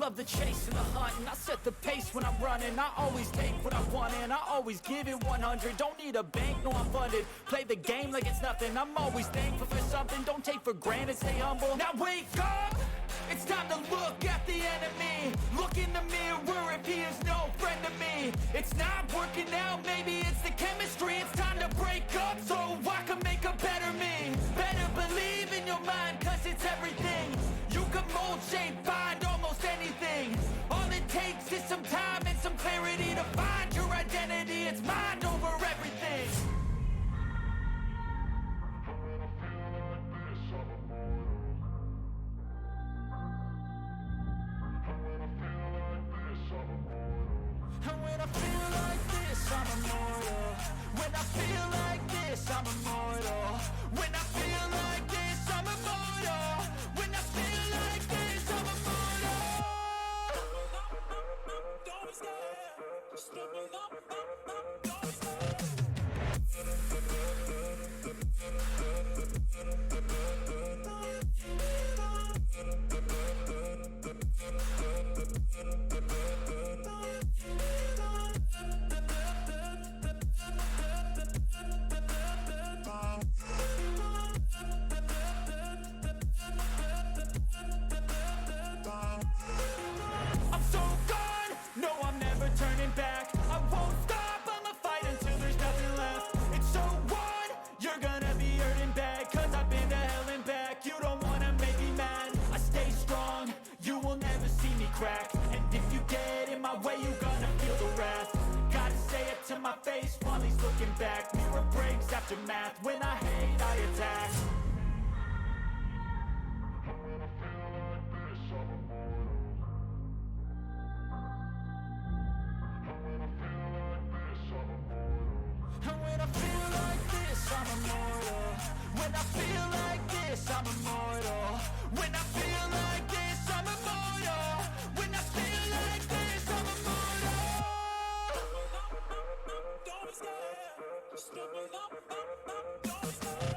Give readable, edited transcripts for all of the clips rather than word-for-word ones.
love the chase and the hunt, and I set the pace when I'm running. I always take what I want and I always give it 100. Don't need a bank, no I'm funded. Play the game like it's nothing. I'm always thankful for something. Don't take for granted, stay humble. Now wake up! It's time to look at the enemy. Look in the mirror if he is no friend to me. It's not working out, maybe it's the chemistry. It's time to break up so I can make a better me. Better believe in your mind, cause it's everything. You can mold, shape, find almost anything. All it takes is some time and some clarity to find your identity. It's mind over everything. And when I feel like this, I'm immortal. When I feel like this, I'm immortal. When I feel like this, I'm immortal. When I feel like this, I'm immortal. Don't be scared. Just step up. And if you get in my way, you gonna feel the wrath. Gotta say it to my face while he's looking back. Mirror breaks after math. When I hate, I attack. And when I feel like this, I'm immortal. And when I feel like this, I'm immortal. And when I feel like this, I'm immortal. When I feel like this, I'm immortal. When I feel like this, I'm immortal. When I feel like this, I'm immortal. Don't be scared. Just step it up. Don't be scared.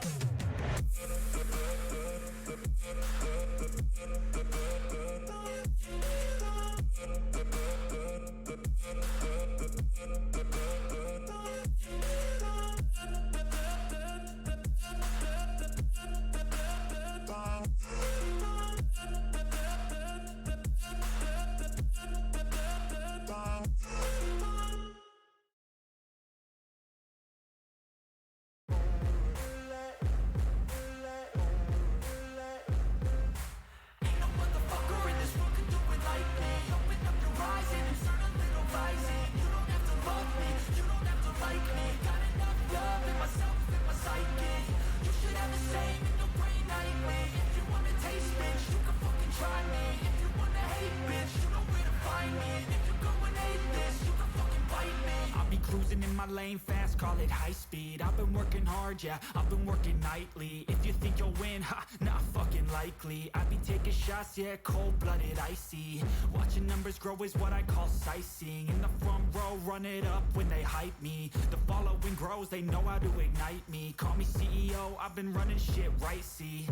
Lane fast, call it high speed. I've been working hard, yeah, I've been working nightly. If you think you'll win, ha, not fucking likely. I be taking shots, yeah, cold-blooded, icy. Watching numbers grow is what I call sightseeing. In the front row, run it up when they hype me. The following grows, they know how to ignite me. Call me CEO, I've been running shit right, see.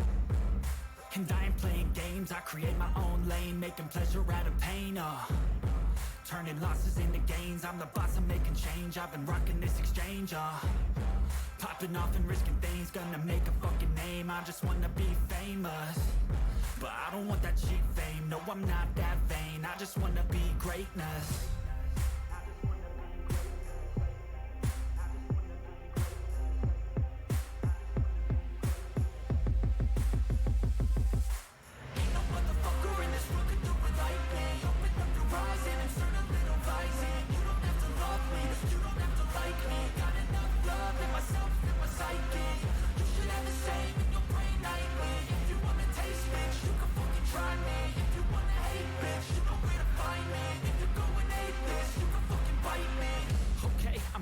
And I ain't playing games, I create my own lane. Making pleasure out of pain, turning losses into gains. I'm the boss, I'm making change. I've been rocking this exchange, popping off and risking things. Gonna make a fucking name. I just wanna be famous, but I don't want that cheap fame. No, I'm not that vain. I just wanna be greatness.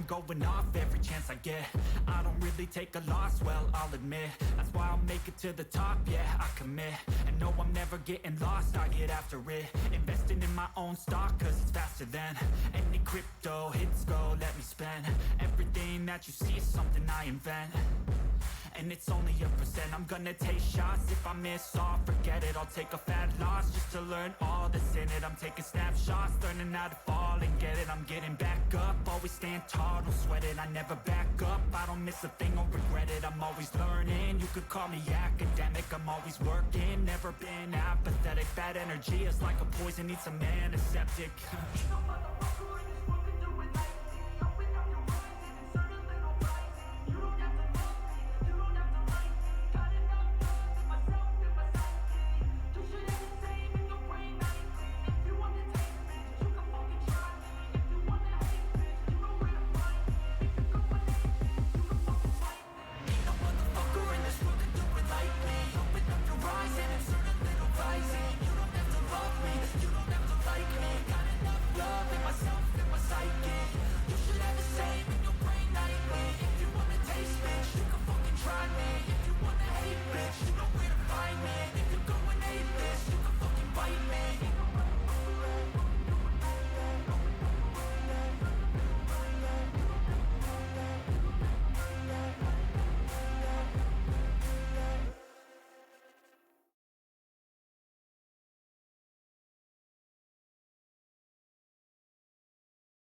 Going off every chance I get. I don't really take a loss, well, I'll admit. That's why I'll make it to the top, yeah, I commit. And no, I'm never getting lost, I get after it. Investing in my own stock, cause it's faster than any crypto hits go, let me spend. Everything that you see is something I invent. and it's only a percent. I'm gonna take shots, if I miss all, forget it. I'll take a fat loss just to learn all that's in it. I'm taking snapshots, learning how to fall and get it. I'm getting back up, always stand tall, don't sweat it. I never back up, I don't miss a thing or regret it. I'm always learning, you could call me academic. I'm always working, never been apathetic. Bad energy is like a poison, needs some antiseptic.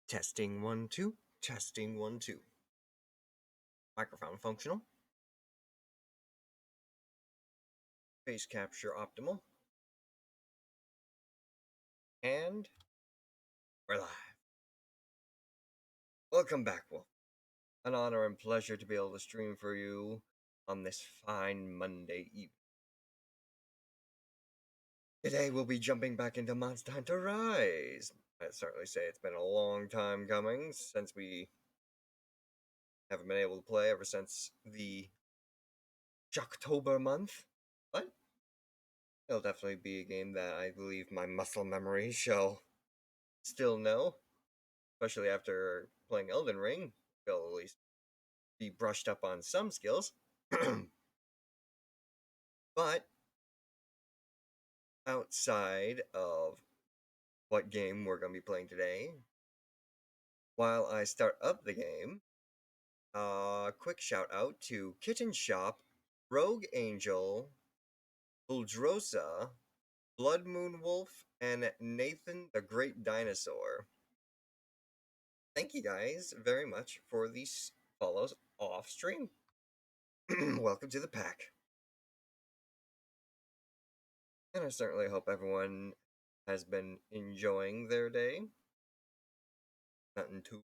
Testing 1 2. Testing 1 2. Microphone functional. Face capture optimal. And we're live. Welcome back, Wolf. An honor and pleasure to be able to stream for you on this fine Monday evening. Today we'll be jumping back into Monster Hunter Rise. I'd certainly say it's been a long time coming since we haven't been able to play ever since the Shocktober month, but it'll definitely be a game that I believe my muscle memory shall still know, especially after playing Elden Ring. Will at least be brushed up on some skills. But outside of what game we're going to be playing today, while I start up the game, quick shout out to Kitten Shop, Rogue Angel, Buldrosa, Blood Moon Wolf, and Nathan the Great Dinosaur. Thank you guys very much for these follows off stream. Welcome to the pack. And I certainly hope everyone has been enjoying their day. Nothing too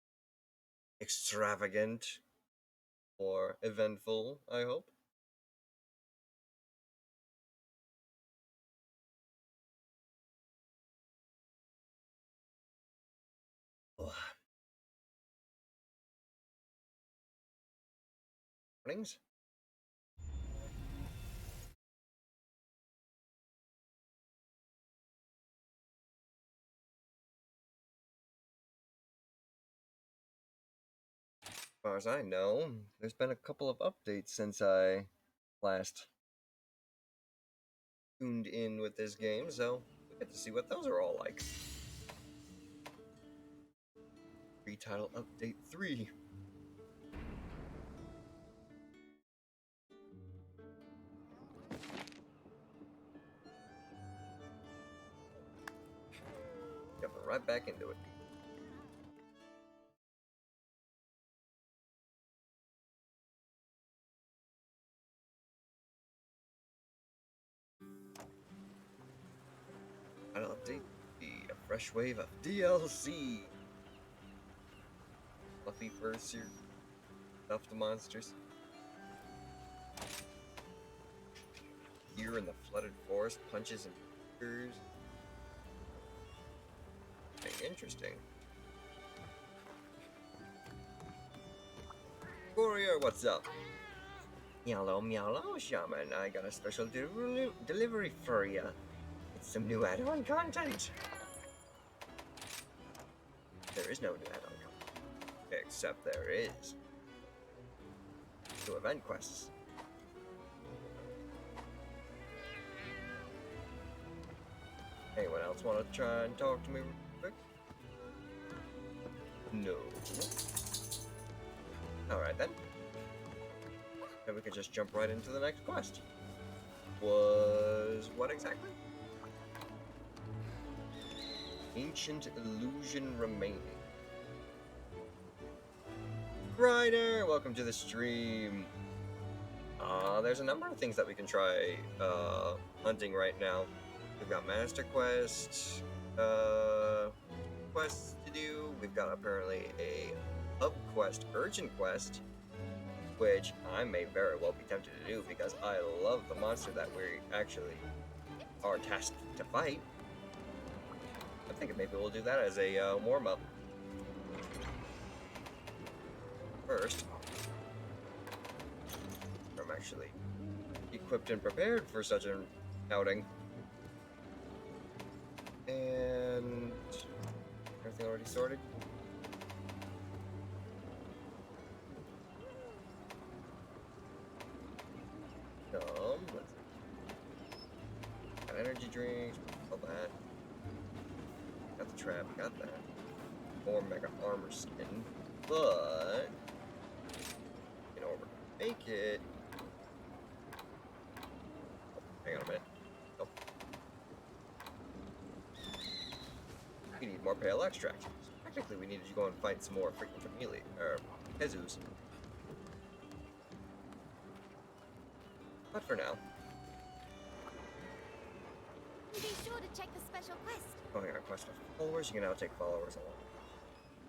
extravagant or eventful, I hope. Mornings. As far as I know, there's been a couple of updates since I last tuned in with this game, so we get to see what those are all like. Free title update 3. Jumping right back into it. Title update be a fresh wave of DLC. Fluffy fursuit, stuffed monsters. Here in the flooded forest, punches and triggers. Interesting. Warrior, what's up? Meowlo, meowlo, shaman. I got a special delivery for ya. It's some new add-on content. There is no new add-on content. Except there is. New event quests. Anyone else want to try and talk to me real quick? No. Alright then. then we could just jump right into the next quest. Was what exactly? Ancient illusion remaining. Ryder, welcome to the stream. There's a number of things that we can try hunting right now. We've got Master Quest quests to do. We've got apparently a Hub Quest, Urgent Quest, which I may very well be tempted to do because I love the monster that we actually are tasked to fight. I'm thinking maybe we'll do that as a warm-up. First, I'm actually equipped and prepared for such an outing. And everything already sorted? Let's got energy drinks, all that. Got the trap, got that. More mega armor skin, but in order to make it, hang on a minute. Oh. We need more pale extract. So technically, we need to go and fight some more freaking chameleon or Jesus. But for now. Be sure to check the special quest. Oh, yeah, quest of followers. You can now take followers along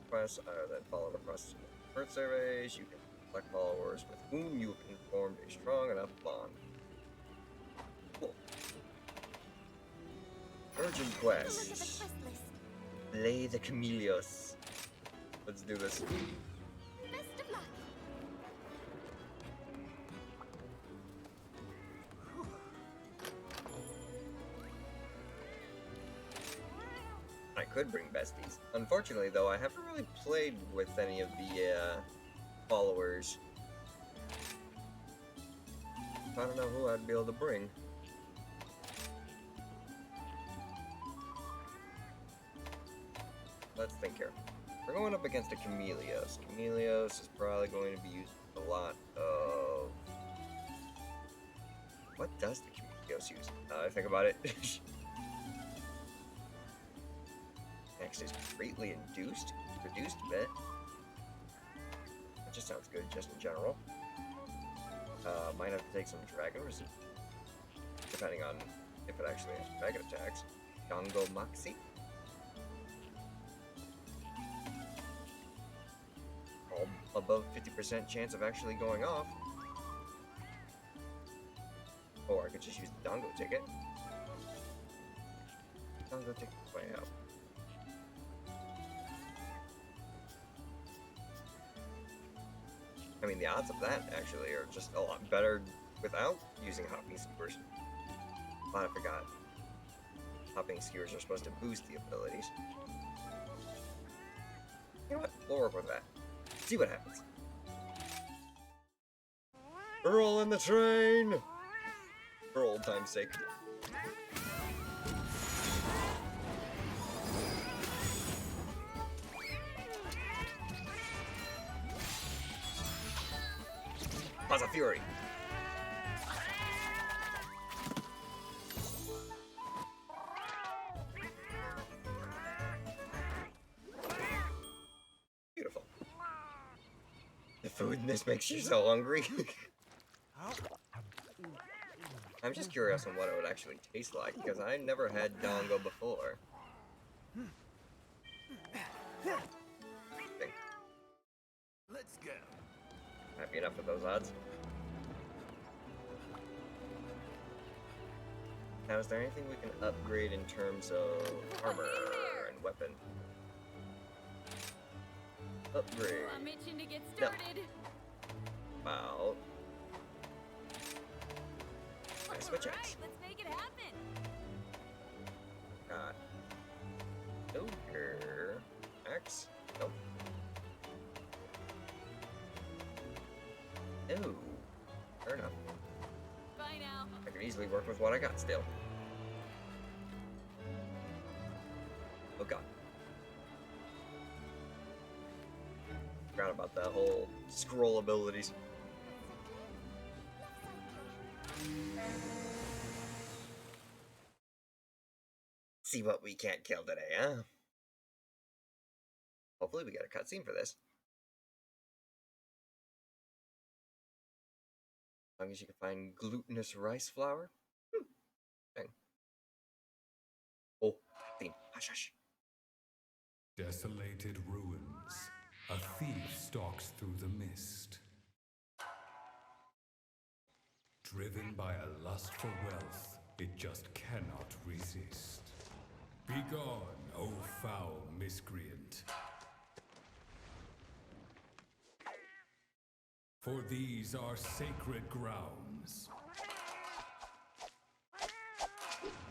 quests, then follow the process of birth surveys. You can select followers with whom you have formed a strong enough bond. Cool. Urgent Look at the quest. quest list. Play the Chameleos. Let's do this. Best of luck. I could bring besties. Unfortunately, though, I haven't really played with any of the followers. I don't know who I'd be able to bring. Let's think here. We're going up against a Chameleos. Chameleos is probably going to be used a lot of... What does the Chameleos use? Now I think about it. Next is greatly reduced a bit. That just sounds good, just in general. Might have to take some dragon resist, depending on if it actually has dragon attacks. Dango Maxi. All above 50% chance of actually going off. Or I could just use the Dango ticket. Dango ticket way out. I mean, the odds of that actually are just a lot better without using hopping skewers. But I forgot. Hopping skewers are supposed to boost the abilities. You know what? We'll work with that. See what happens. Earl in the train! For old time's sake. Plaza Fury. Beautiful. The food in this makes you so hungry. I'm just curious on what it would actually taste like, because I never had Dango before. Okay. Let's go. Happy enough with those odds. Now, is there anything we can upgrade in terms of armor and weapon? Upgrade. I'm itching to get started. Wow. Nice switch All X. right, let's make it happen. Got Ogre X. Nope. Ooh. Fair enough. Bye now. I can easily work with what I got still. Oh god. Forgot about that whole scroll abilities. See what we can't kill today, huh? Hopefully we get a cutscene for this. As long as you can find glutinous rice flour. Dang. Oh, theme. Hush, hush. Desolated ruins. A thief stalks through the mist. Driven by a lust for wealth, it just cannot resist. Begone, O foul miscreant. For these are sacred grounds.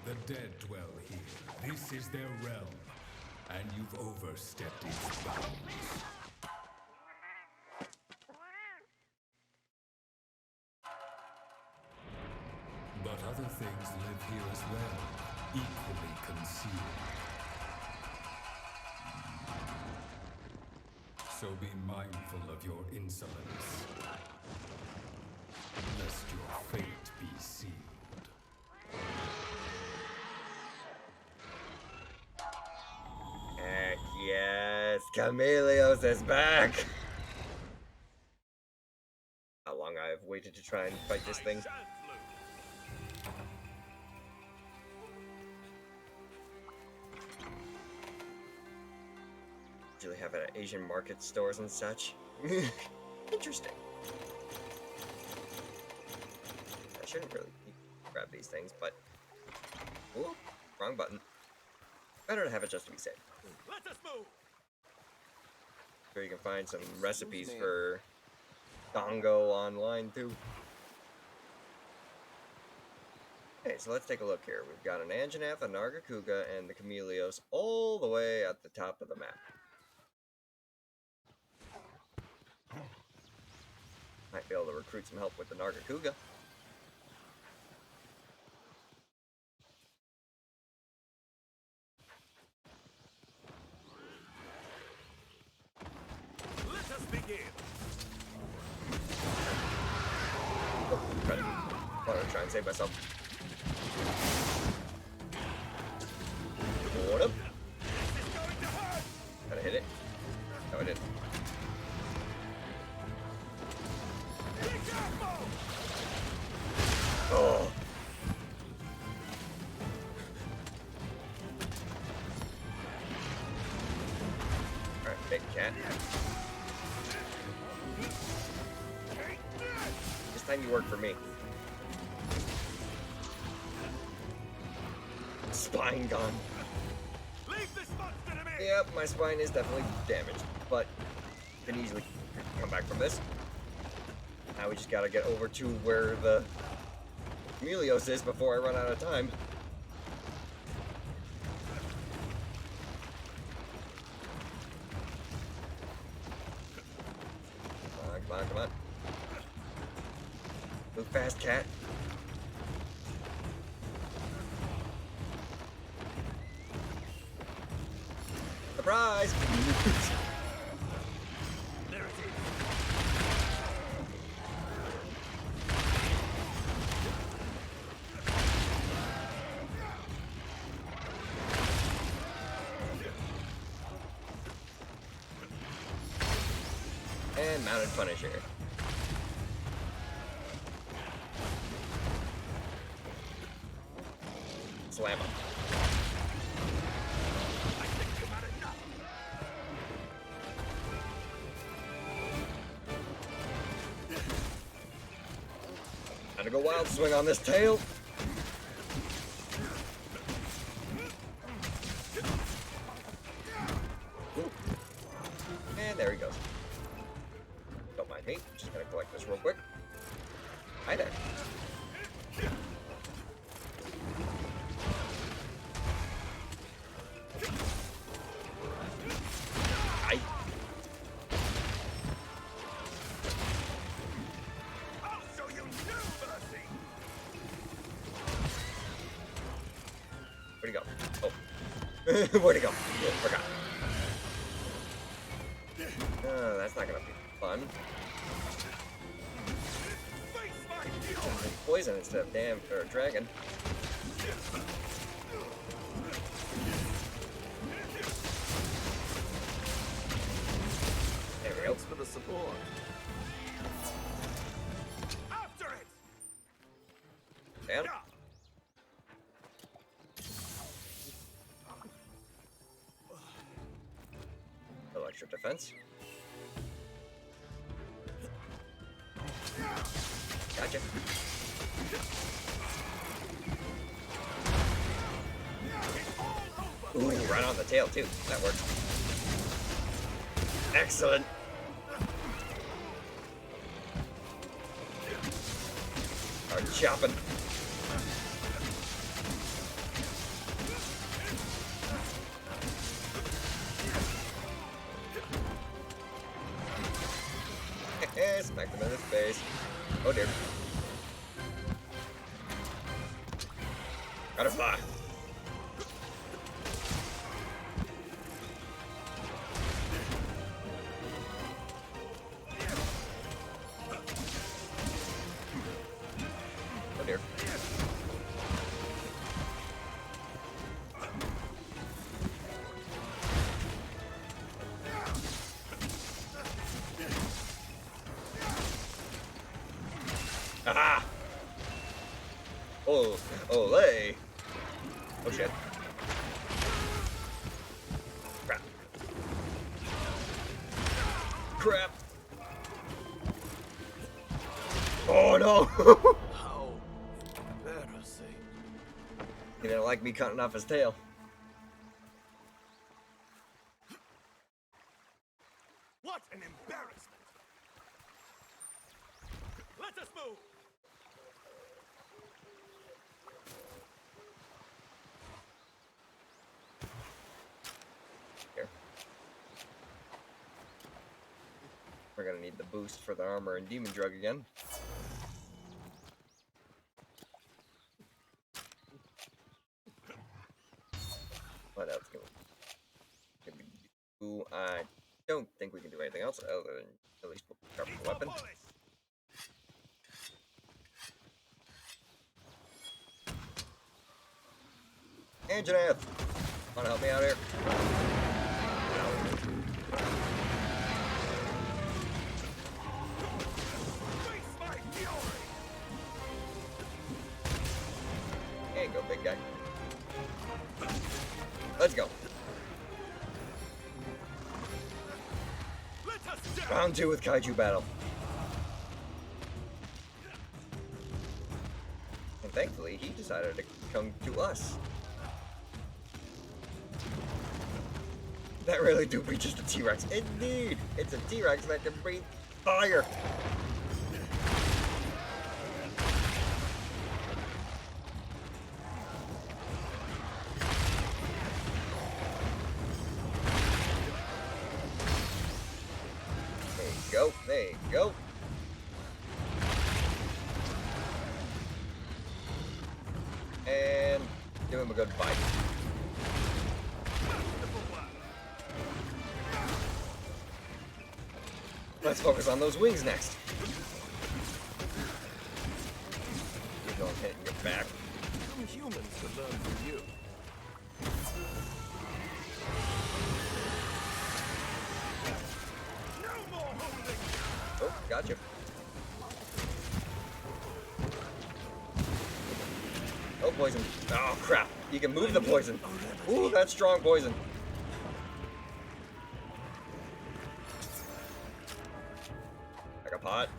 The dead dwell here. This is their realm, and you've overstepped its bounds. But other things live here as well, equally concealed. So be mindful of your insolence, lest your fate be sealed. Heck yes, Chameleos is back! How long I've waited to try and fight this thing. Usually have it at Asian market stores and such. Interesting. I shouldn't really grab these things, but... Ooh, wrong button. Better to have it just to be safe. Let us move. Sure you can find some recipes for Dongo online too. Okay, so let's take a look here. We've got an Anjanath, a Nargacuga, and the Chameleos all the way at the top of the map. Might be able to recruit some help with the Nargacuga. Let us begin. Oh, crap. I want to try and save myself. What up? This is going to hurt. Gotta hit it. No, I didn't. Be careful. Oh! Alright, big cat. This time you work for me. Spine gone. Leave this monster to me. Yep, my spine is definitely damaged, but can easily come back from this. Now we just gotta get over to where the Chameleos is before I run out of time. Come on, come on, come on. Move fast, cat. Surprise! There it is. And Mounted Punisher. Slam him. I think you've had enough. Time to go wild swing on this tail. Ooh. And there he goes. Don't mind me. Just gonna collect this real quick. Hi there. Hi. I'll show you no mercy. Where'd he go? Oh. Where'd he go? Forgot. That's not gonna be fun. Face my Poison instead of damn or dragon. There we go. Thanks for the support. After it! Down. Yeah. Electric defense. Gotcha. Ooh, right on the tail too. That worked. Excellent. Start chopping. Smack them in the face. Oh dear. Gotta fly. Oh dear. Aha! Oh, ole! Oh shit. Crap. Crap! Oh no! How embarrassing. He didn't like me cutting off his tail. What an embarrassment. Let us move. Here. We're gonna need the boost for the armor and demon drug again. What else can we do? I don't think we can do anything else other than at least sharpen the weapon. And Janeth! Wanna help me out here? Face my fury. There you go, big guy. Let's go. Let us down. Round 2 with Kaiju battle. And thankfully, he decided to come to us. That really do be just a T-Rex. Indeed! It's a T-Rex that can breathe fire! There you go, there you go. And give him a good bite. Let's focus on those wings next. Keep on hitting your back. Some humans could learn from you. No more holding. Oh, gotcha. Oh, poison. Oh, crap. You can move the poison. Ooh, that's strong poison. Like a pot.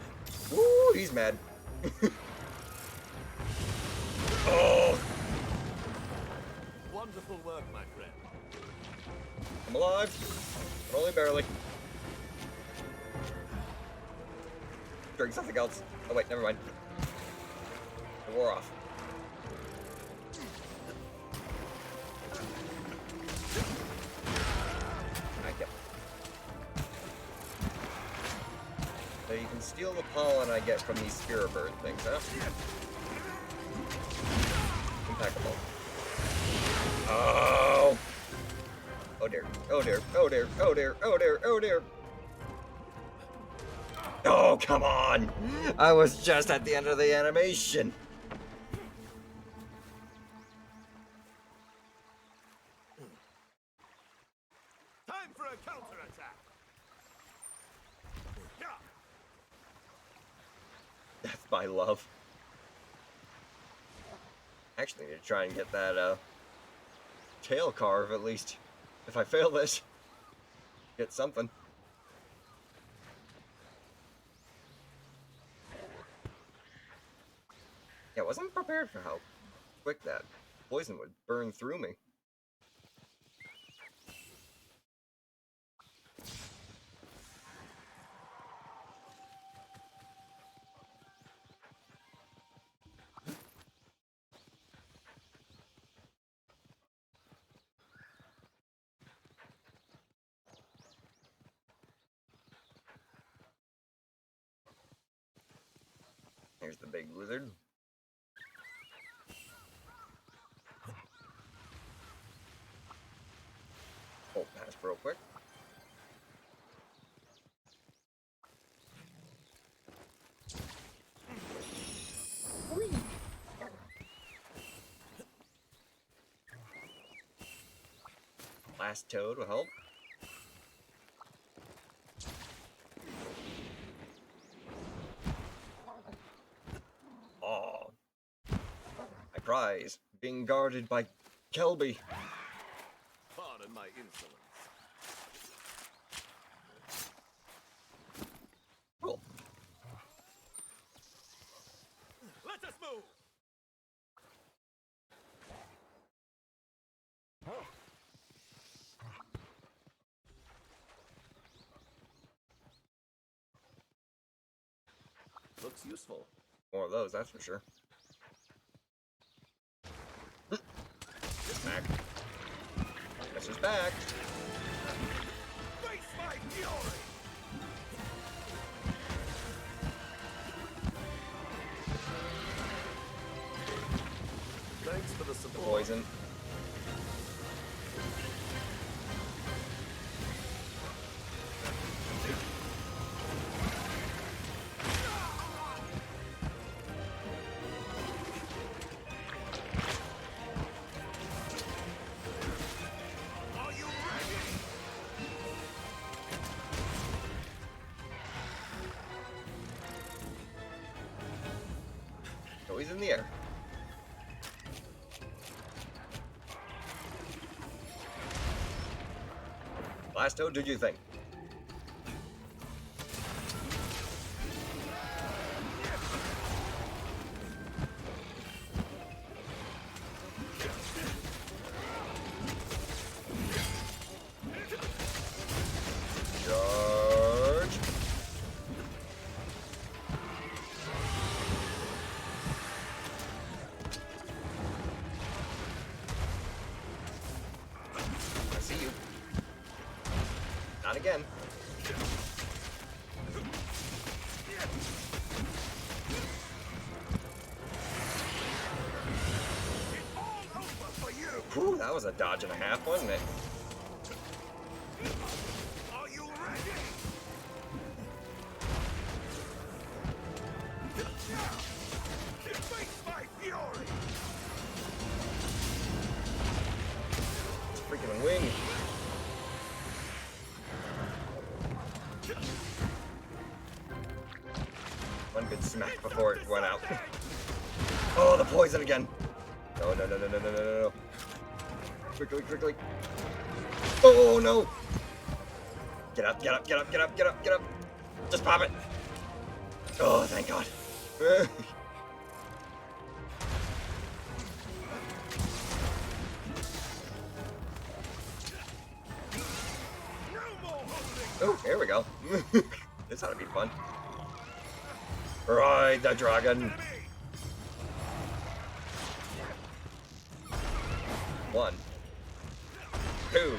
Ooh, he's mad. Oh, Wonderful work, my friend. I'm alive. But only barely. Drink something else. Oh, wait, never mind. It wore off. So you can steal the pollen I get from these Spira Bird things, huh? Impeccable. Oh! Oh dear, oh dear, oh dear, oh dear, oh dear, oh dear! Oh, come on! I was just at the end of the animation. Time for a counterattack. Yeah. That's my love. Actually, need to try and get that tail carve at least. If I fail this, get something. Yeah, I wasn't prepared for how quick that poison would burn through me. Here's the big wizard. Hold pass real quick. Last toad will help. Oh, my prize being guarded by Kelby. Pardon my insolence. Cool. Let us move. Looks useful. More of those, that's for sure. Back. Guess who's back? Face my fury. Thanks for the The support. poison. Are you ready? Oh, he's in the air. Last toad, did you think? Charge. I see you. Not again. All over for you. Whew, that was a dodge and a half, wasn't it? Are you ready? Face my fury. It's freaking wing. One good smack before it went out. Oh, the poison again. No, no, no, no, no, no, no, no. Quickly, quickly. Oh, no. Get up, get up, get up, get up, get up, get up. Just pop it. Oh, thank God. No more holding. Oh, here we go. This ought to be fun. Ride the dragon. Enemy. 1, 2,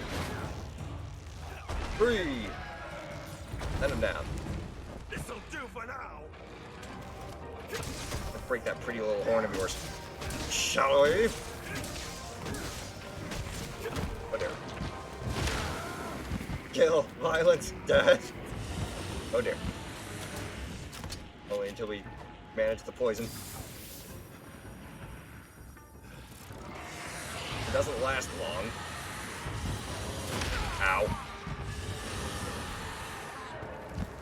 3. Send him down. This'll do for now. Let's break that pretty little horn of yours. Shall we? Oh dear. Kill, violence, death. Oh dear. apparently, until we manage the poison. It doesn't last long. Ow.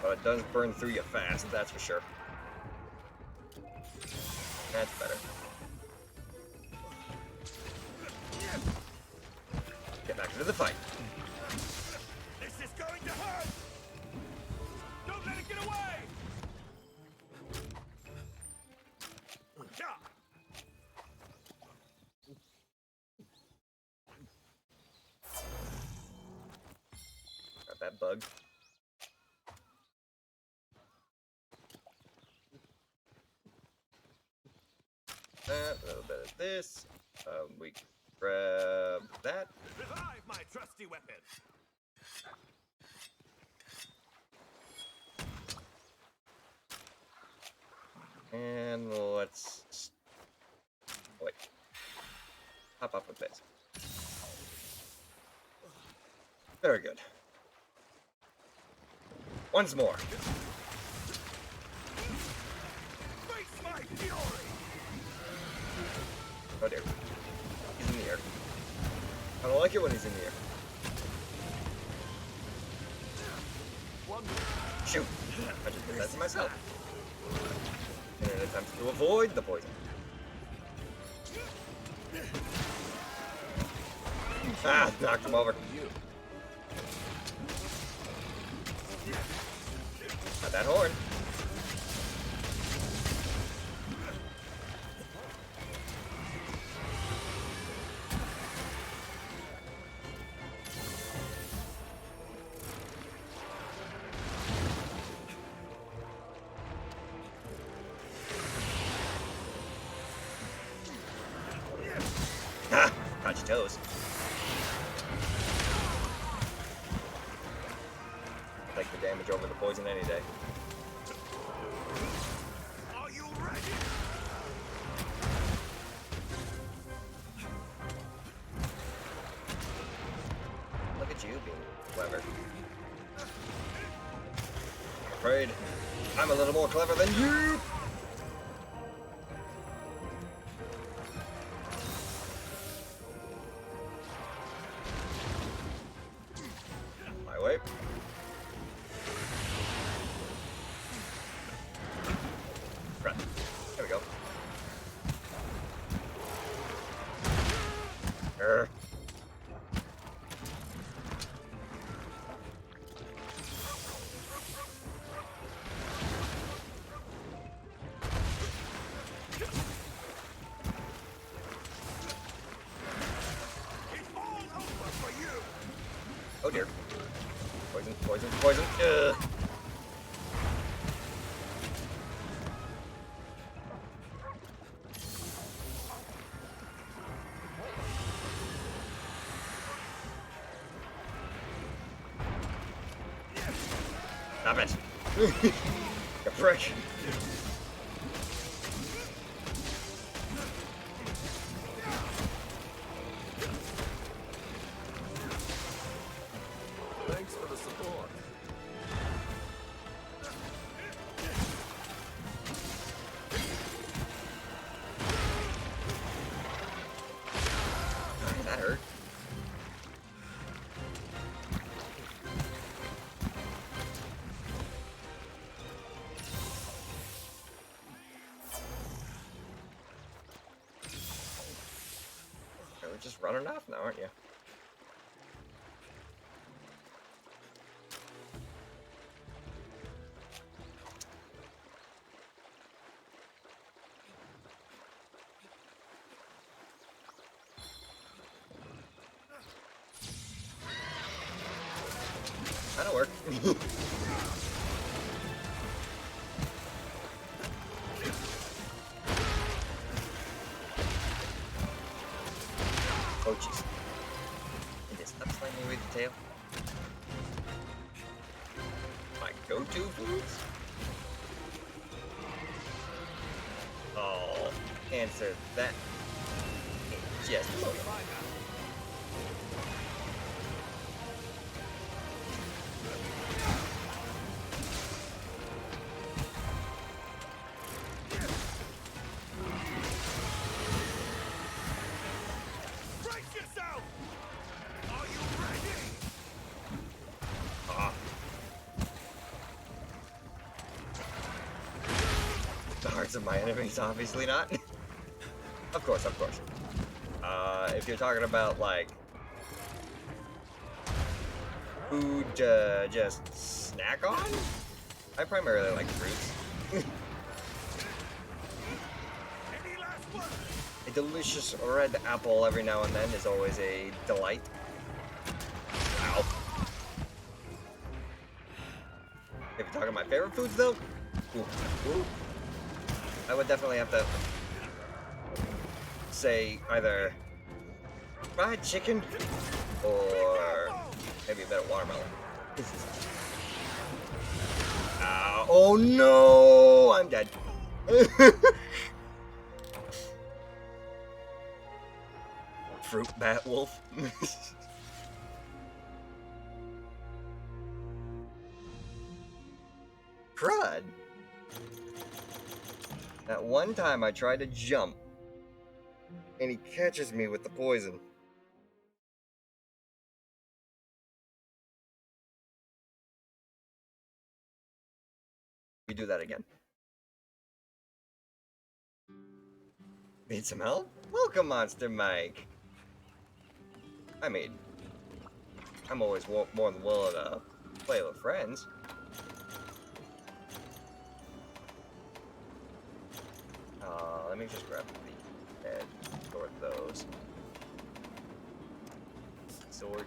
But it does burn through you fast, that's for sure. That's better. Get back into the fight. This is going to hurt! Don't let it get away! Yeah. Got that bug. A little bit of this. We grab that. Revive my trusty weapon! And let's wait. Hop up with this. Very good. Once more. Face my fury! Oh dear. He's in the air. I don't like it when he's in the air. Shoot! I just did that to myself. In an attempt to avoid the poison. Ah, knocked him over. Got that horn. Ah, caught your toes. Take the damage over the poison any day. Are you ready? Look at you being clever. I'm afraid I'm a little more clever than you! My way. Right. There we go. Err. It's all over for you! Oh dear. Poison, poison, poison. Ugh. Stop it. You prick. Thanks for the support. That hurt. You're just running off now, aren't you? That'll work. Oh jeez. It is up slightly with the tail. My go-to foods? Oh, answer that in just a moment. hearts of my enemies, obviously not. Of course, of course. If you're talking about, like, food to just snack on, I primarily like fruits. Any last one? A delicious red apple every now and then is always a delight. Ow. If you're talking my favorite foods, though, ooh, I would definitely have to say either fried chicken or maybe a bit of watermelon. Oh no! I'm dead. Fruit bat wolf. Crud. That one time I tried to jump, and he catches me with the poison. We do that again. Need some help? Welcome, Monster Mike. I mean, I'm always more than willing to play with friends. Let me just grab the head, sort those. Sword.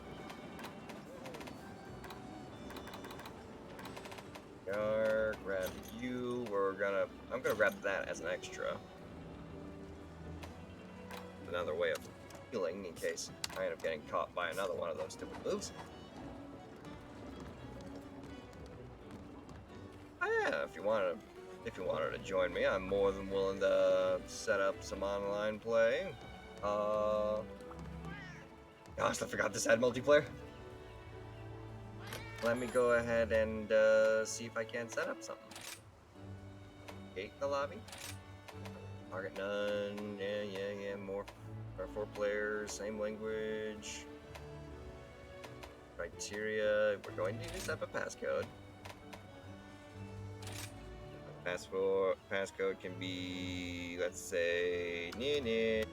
Grab you. I'm gonna grab that as an extra. Another way of healing in case I end up getting caught by another one of those stupid moves. Oh, yeah, if you wanted to join me, I'm more than willing to set up some online play. Gosh, I forgot this had multiplayer. Let me go ahead and see if I can set up something. Gate the lobby. Target none. Yeah. More. 4 players. Same language. Criteria. We're going to need to set up a passcode. Passcode can be, let's say, Nini.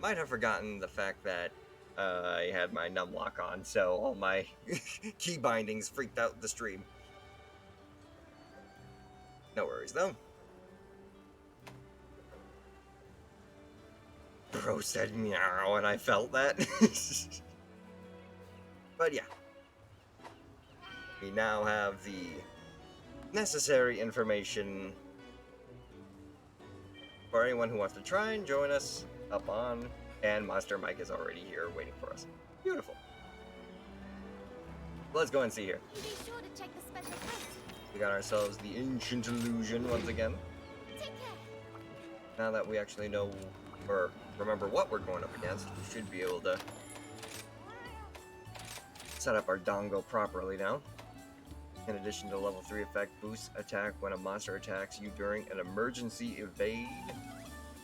might have forgotten the fact that I had my numlock on, so all my key bindings freaked out the stream. No worries, though. Bro said meow, and I felt that. But yeah. We now have the necessary information for anyone who wants to try and join us up on, and Monster Mike is already here waiting for us. Beautiful. Let's go and see here. Be sure to check the special place. We got ourselves the Ancient Illusion once again. Take care. Now that we actually know or remember what we're going up against, we should be able to set up our dongo properly now. In addition to level 3 effect, boosts attack when a monster attacks you during an emergency evade.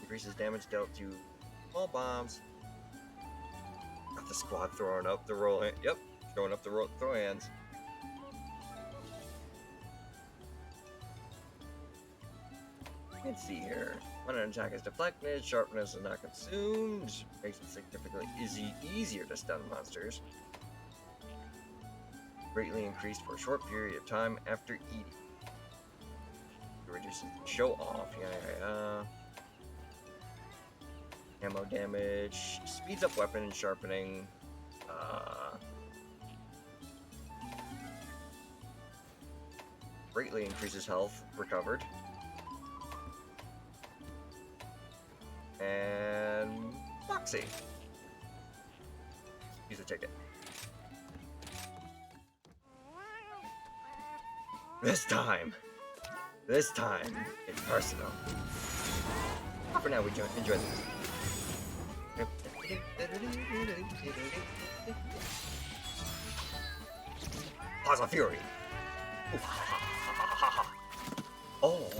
Increases damage dealt to small bombs. Got the squad throwing up the roll hand. Yep, throwing up the throw hands. Let's see here. When an attack is deflected, sharpness is not consumed. Makes it significantly easier to stun monsters. Greatly increased for a short period of time after eating. It reduces the show off. Ammo damage. Speeds up weapon and sharpening. Greatly increases health recovered. And Foxy. Use a ticket. This time, it's personal. For now, we enjoy this. Pause of Fury. Oh.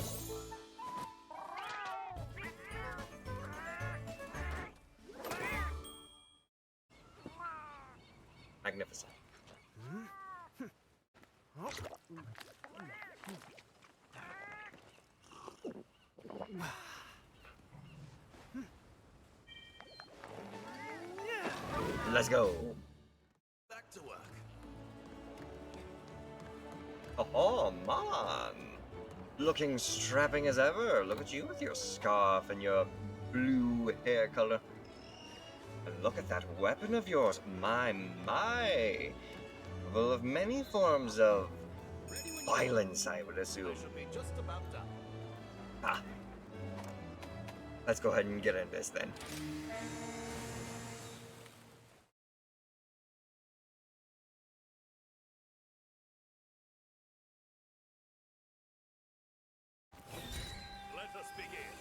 Magnificent. Let's go. Back to work. Oh, man. Looking strapping as ever. Look at you with your scarf and your blue hair color. And look at that weapon of yours. My. Full of many forms of violence, I would assume. Should be just about done. Ah. Let's go ahead and get into this then. Let us begin.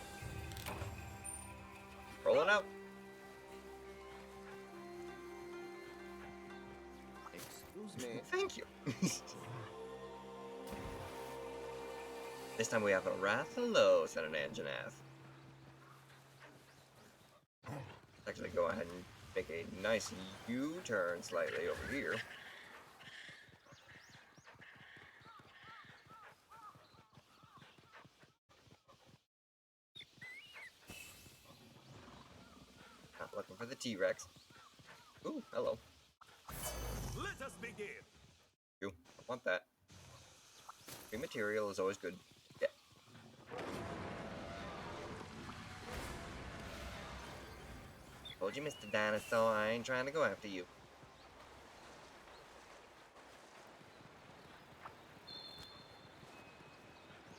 Roll it out. Excuse me. Thank you. This time we have a Rathalos and an Anjanath. Actually, go ahead and make a nice U-turn slightly over here. Not looking for the T-Rex. Ooh, hello. Let us begin. You want that? Free material is always good. Yeah. Told you, Mr. Dinosaur, I ain't trying to go after you.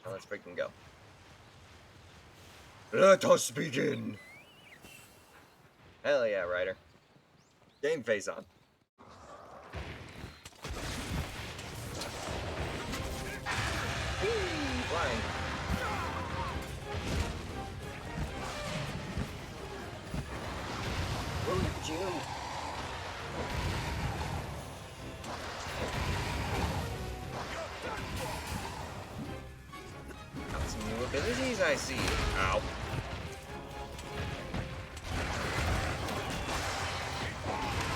Now let's freaking go. Let us begin! Hell yeah, Ryder. Game face on. Flying. Look at you. Got some new abilities, I see. Ow.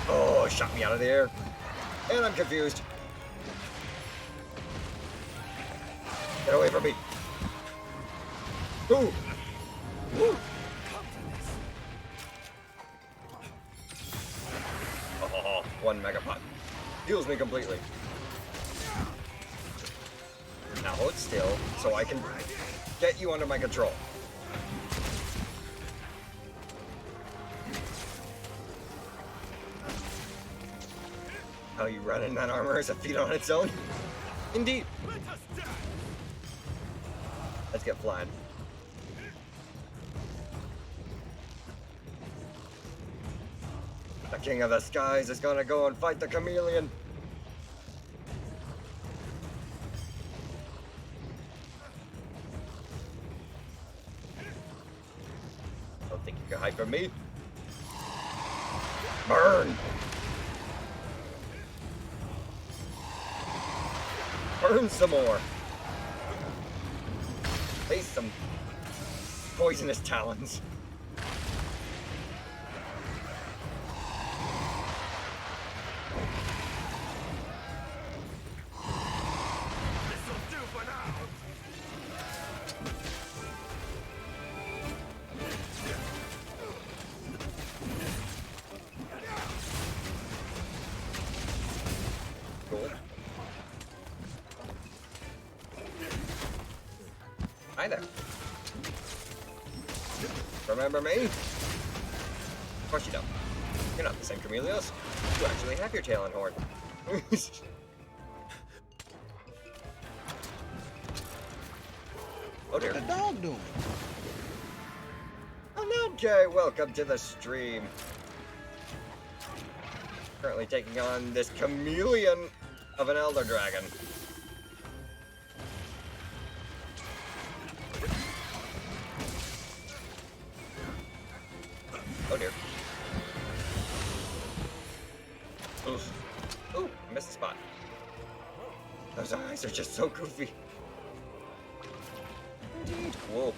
Oh, shot me out of the air. And I'm confused. Get away from me. Ooh. Ooh. one Megapod. Heals me completely. Now hold still so I can get you under my control. How you run in that armor is a feat on its own? Indeed. Let's get flying. The King of the Skies is gonna go and fight the chameleon. Don't think you can hide from me. Burn! Burn some more. Face some poisonous talons. This'll do for now. Cool. Hi there. Remember me? Of course you don't. You're not the same Chameleos. You actually have your tail and horn. Oh dear. What the dog doing? Okay, welcome to the stream. Currently taking on this chameleon of an Elder Dragon. Oh dear. Oof. Ooh, I missed a spot. Those eyes are just so goofy. Indeed. Whoa.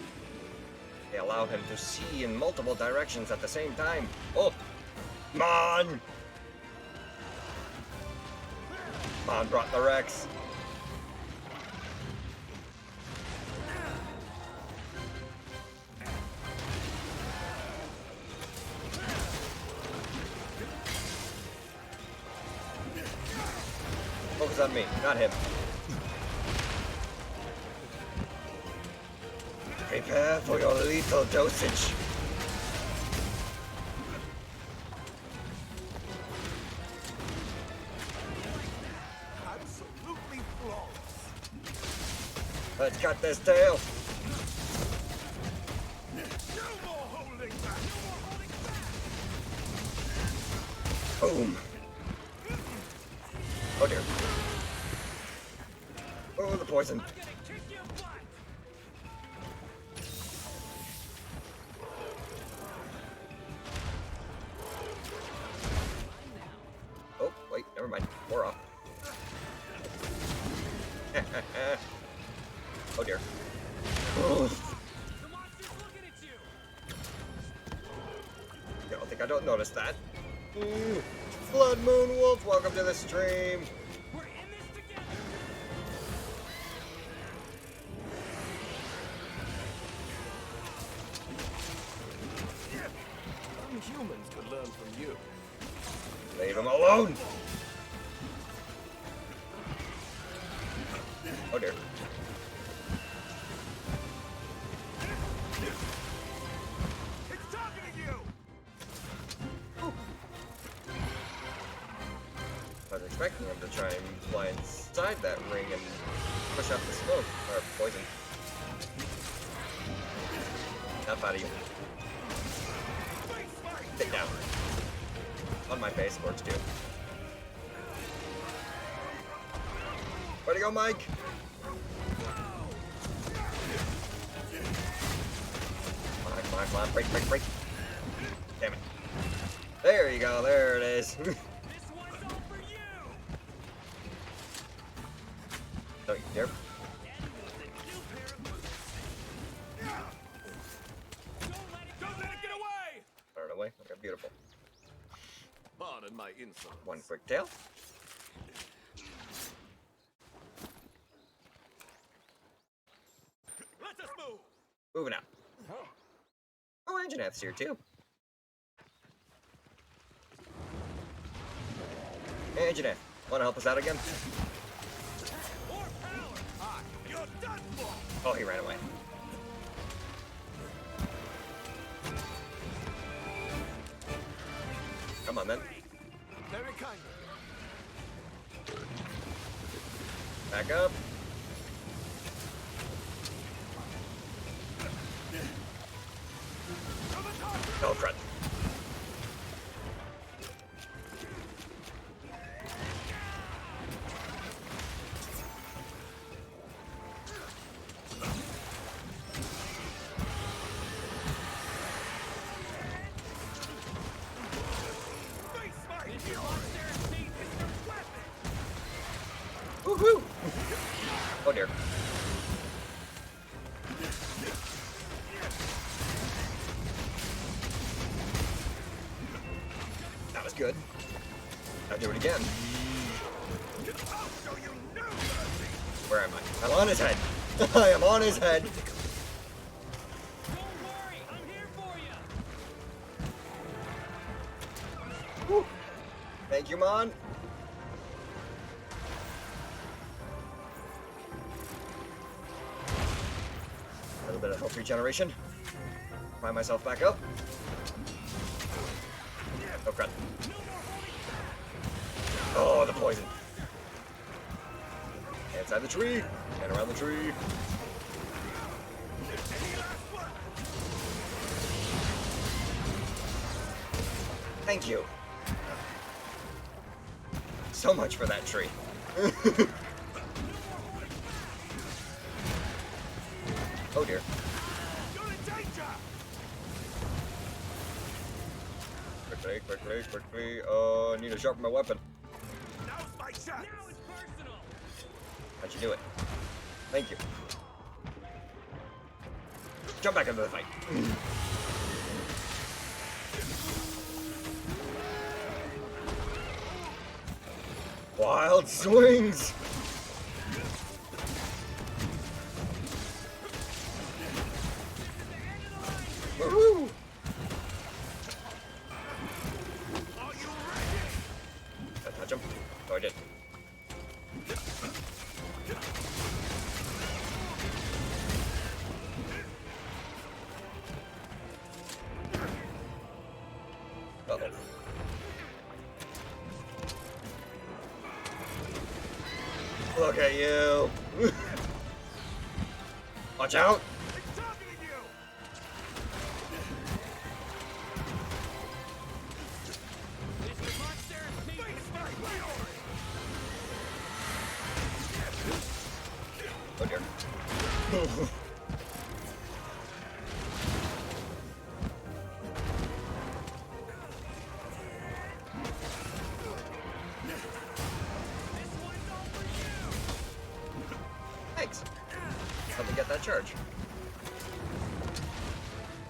They allow him to see in multiple directions at the same time. Oh! Mon! Mon brought the Rex. Focus on me, not him. Prepare for your lethal dosage. Absolutely flawless. Let's cut this tail. No more holding back. Boom. Oh dear. Oh, the poison. Oh, wait, never mind. We're off. Oh dear. Oh. I don't think I don't notice that. Blood Moon Wolf, welcome to the stream. We're in this together. Some humans could learn from you. Leave him alone. Oh dear. It's targeting you. I was expecting him to try and fly inside that ring and push out the smoke, or poison. Enough out of you. Sit down. On my face, works too. Where'd he go, Mike? Come on, break, break, break. Damn it. There you go, there it is. This one's all for you. Don't you dare. Don't let it get away. Turn away. Okay, beautiful. Pardon my insolence. One quick tail. Let us move. Moving out. Oh, Engine F's here too. Hey, Engineer. Want to help us out again? More power! Ah, you're done for! Oh, he ran away. Come on, then. Very kind of Back up. Oh, crud. Woohoo! Oh dear. That was good. Now do it again. Where am I? I'm on his head. I am on his head. Don't worry, I'm here for you. Woo. Thank you, Mon. A little bit of health regeneration. Find myself back up. Oh, crap. Oh, the poison. Inside the tree. And around the tree. Thank you. So much for that tree. Oh dear. You're in danger! Quickly. I need to sharpen my weapon. Now's my chance! Now it's personal. How'd you do it? Thank you. Jump back into the fight. Wild swings! Woohoo! Are you ready? Did I touch him? Oh, I did. Uh-oh. Look at you! Watch out! It's targeting you! Mr. Monster, Face my glory! Oh dear. Thanks. Let me get that charge.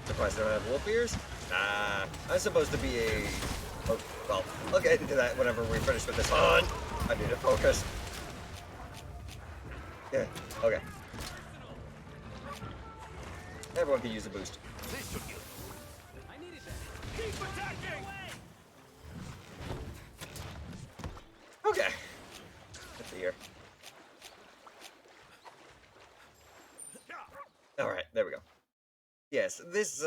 Surprised I don't have wolf ears? Nah, I'm supposed to be a... Oh, well, I'll get into that whenever we finish with this hunt. I need to focus. Yeah, okay. Everyone can use a boost. This should get... I needed that. Keep attacking! Okay. Let's see here. Alright, there we go. Yes, this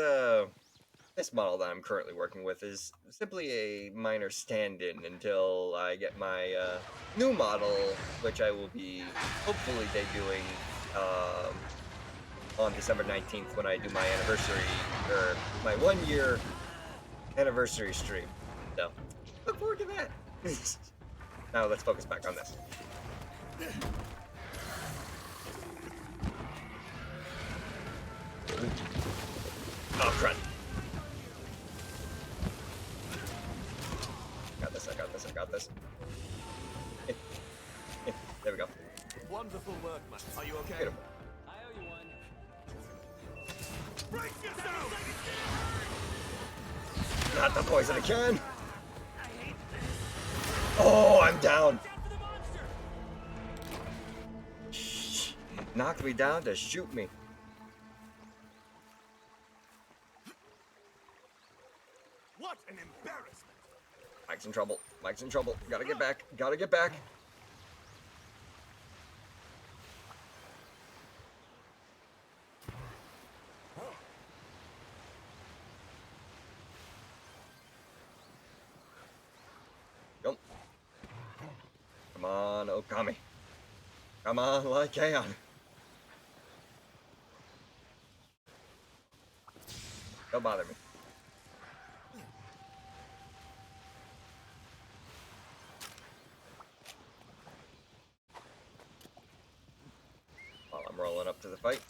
model that I'm currently working with is simply a minor stand-in until I get my new model, which I will be hopefully debuting on December 19th when I do my anniversary, or my 1-year anniversary stream. So, look forward to that. Now let's focus back on this. Oh, crud. Got this. There we go. Wonderful work, man. Are you okay? Beautiful. I owe you one. Brace yourself! Not the poison again. Oh, I'm down. Shh. Knocked me down to shoot me. What an embarrassment! My Mike's in trouble. Mike's in trouble. Gotta get back. Gotta get back. Jump. Come on, Okami. Come on, Lycaon. Don't bother me. While I'm rolling up to the fight.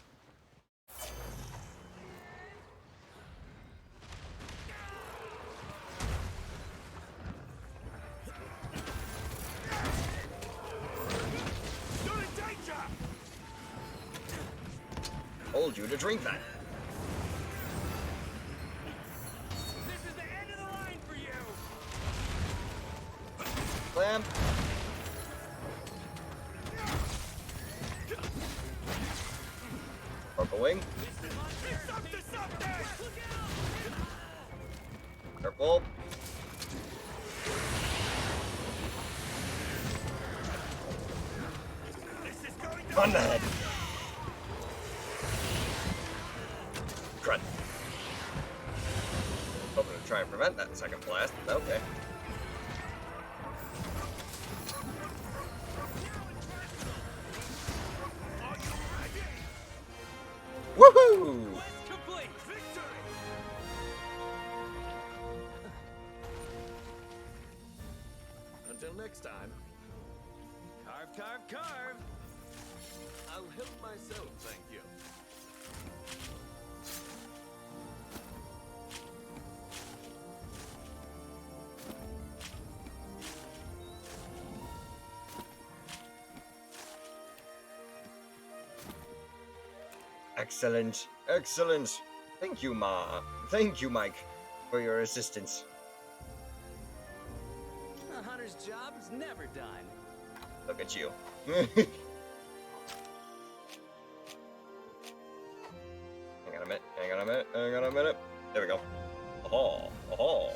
You're in danger! Told you to drink that. This is the end of the line for you. Slam. Purple wing. It's up to something! Purple. This is going to On the head. Crud. Hoping to try and prevent that second blast, but okay. Are you ready? Woohoo! Quest complete. Victory! Until next time, Carve, carve, carve. I'll help myself, thank you. Excellent. Excellent. Thank you, Ma. Thank you, Mike, for your assistance. A hunter's job is never done. Look at you. Hang on a minute. Hang on a minute. Hang on a minute. There we go. Oh, oh.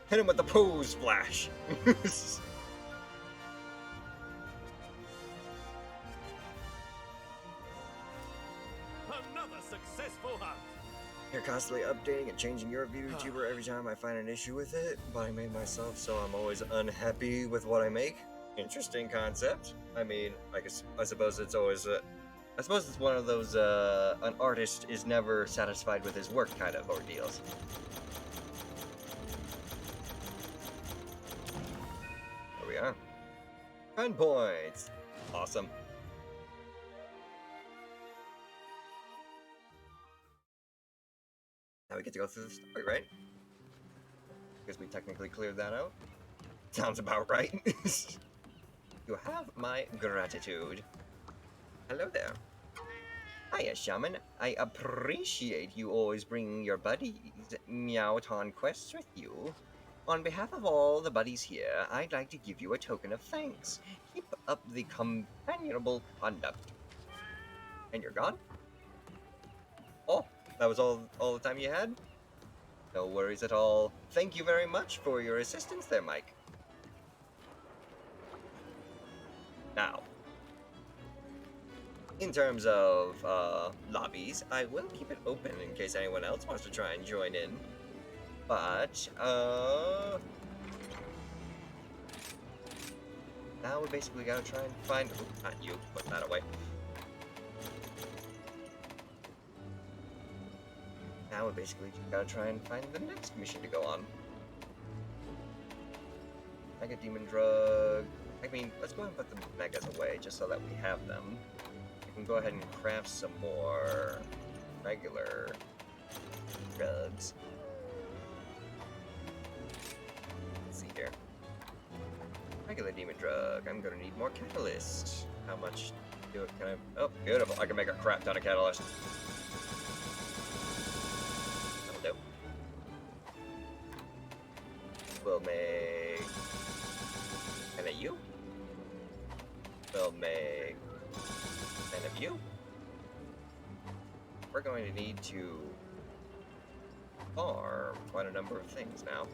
Hit him with the pose splash. Another successful hunt! You're constantly updating and changing your VTuber every time I find an issue with it, but I made myself, so I'm always unhappy with what I make. Interesting concept. I mean, I suppose it's always I suppose it's one of those an artist is never satisfied with his work kind of ordeals. There we are. 10 points. Awesome. Now we get to go through the story, right? Because we technically cleared that out. Sounds about right. You have my gratitude. Hello there. Hiya, Shaman. I appreciate you always bringing your buddies Meowton quests with you. On behalf of all the buddies here, I'd like to give you a token of thanks. Keep up the companionable conduct. And you're gone? Oh, that was all the time you had? No worries at all. Thank you very much for your assistance there, Mike. Now, in terms of lobbies, I will keep it open in case anyone else wants to try and join in. But, now we basically gotta try and find... Ooh, not you. Put that away. Now we basically just gotta try and find the next mission to go on. Mega Demon Drug... I mean, let's go ahead and put the megas away, just so that we have them. We can go ahead and craft some more regular drugs. Let's see here. Regular Demon Drug. I'm gonna need more Catalyst. How much do it can I... Oh, beautiful. I can make a crap ton of Catalyst. That'll do. We'll make... And a you? We'll make 10 of you. We're going to need to farm quite a number of things now.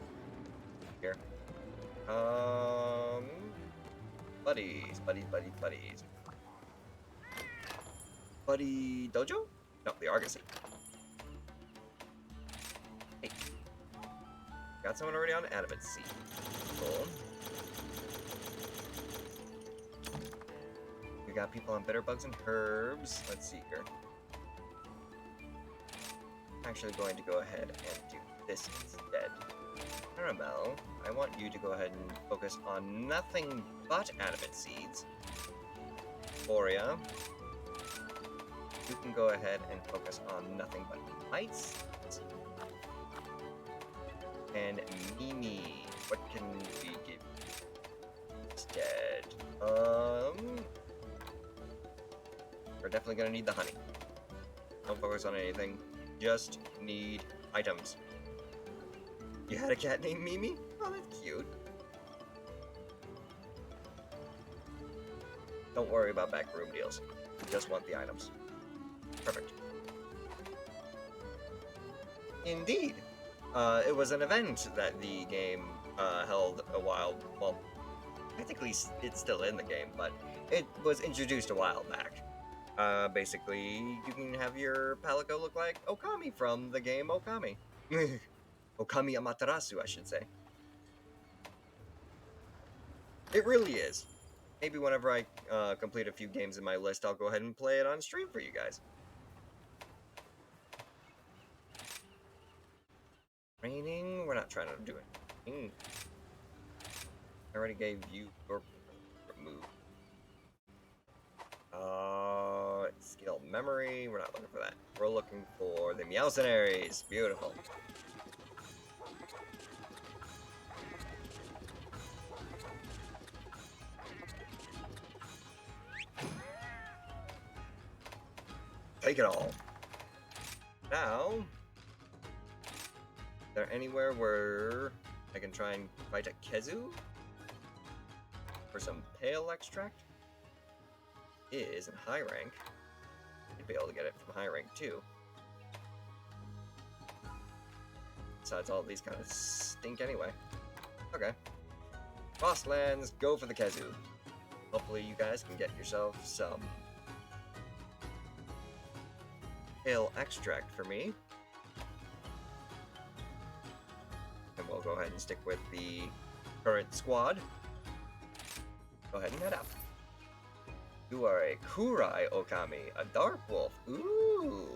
Here. Buddies. Buddy Dojo? No, the Argosy. Hey. Got someone already on Adamant Seed. Cool. We got people on Bitter Bugs and Herbs. Let's see here. I'm actually going to go ahead and do this instead. Caramel, I want you to go ahead and focus on nothing but Adamant Seeds. Borea, you can go ahead and focus on nothing but Mites. And Mimi, what can we give instead? We're definitely gonna need the honey. Don't focus on anything, just need items. You had a cat named Mimi? Oh, that's cute. Don't worry about backroom deals. Just want the items. Perfect. Indeed. It was an event that the game held a while. Well, technically it's still in the game, but it was introduced a while back. Basically, you can have your Palico look like Okami from the game Okami. Okami Amaterasu, I should say. It really is. Maybe whenever I complete a few games in my list, I'll go ahead and play it on stream for you guys. Raining? We're not trying to do anything. I already gave you your remove. Skill memory. We're not looking for that. We're looking for the Meowcenaries. Beautiful. Take it all. Now, is there anywhere where I can try and fight a Kezu for some pale extract? Is in high rank. You'd be able to get it from high rank too. Besides, all of these kind of stink anyway. Okay. Bosslands, go for the Kezu. Hopefully you guys can get yourself some pale extract for me. And we'll go ahead and stick with the current squad. Go ahead and head out. You are a Kurai Okami, a Dark Wolf. Ooh,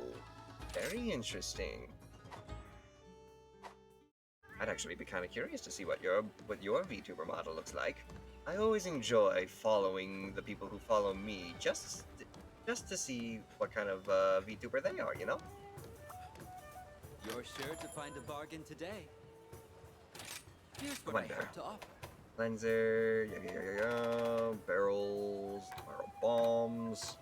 very interesting. I'd actually be kind of curious to see what your VTuber model looks like. I always enjoy following the people who follow me, just to see what kind of VTuber they are, you know? You're sure to find a bargain today. Here's what I have to offer. Cleanser, barrels, barrel bombs.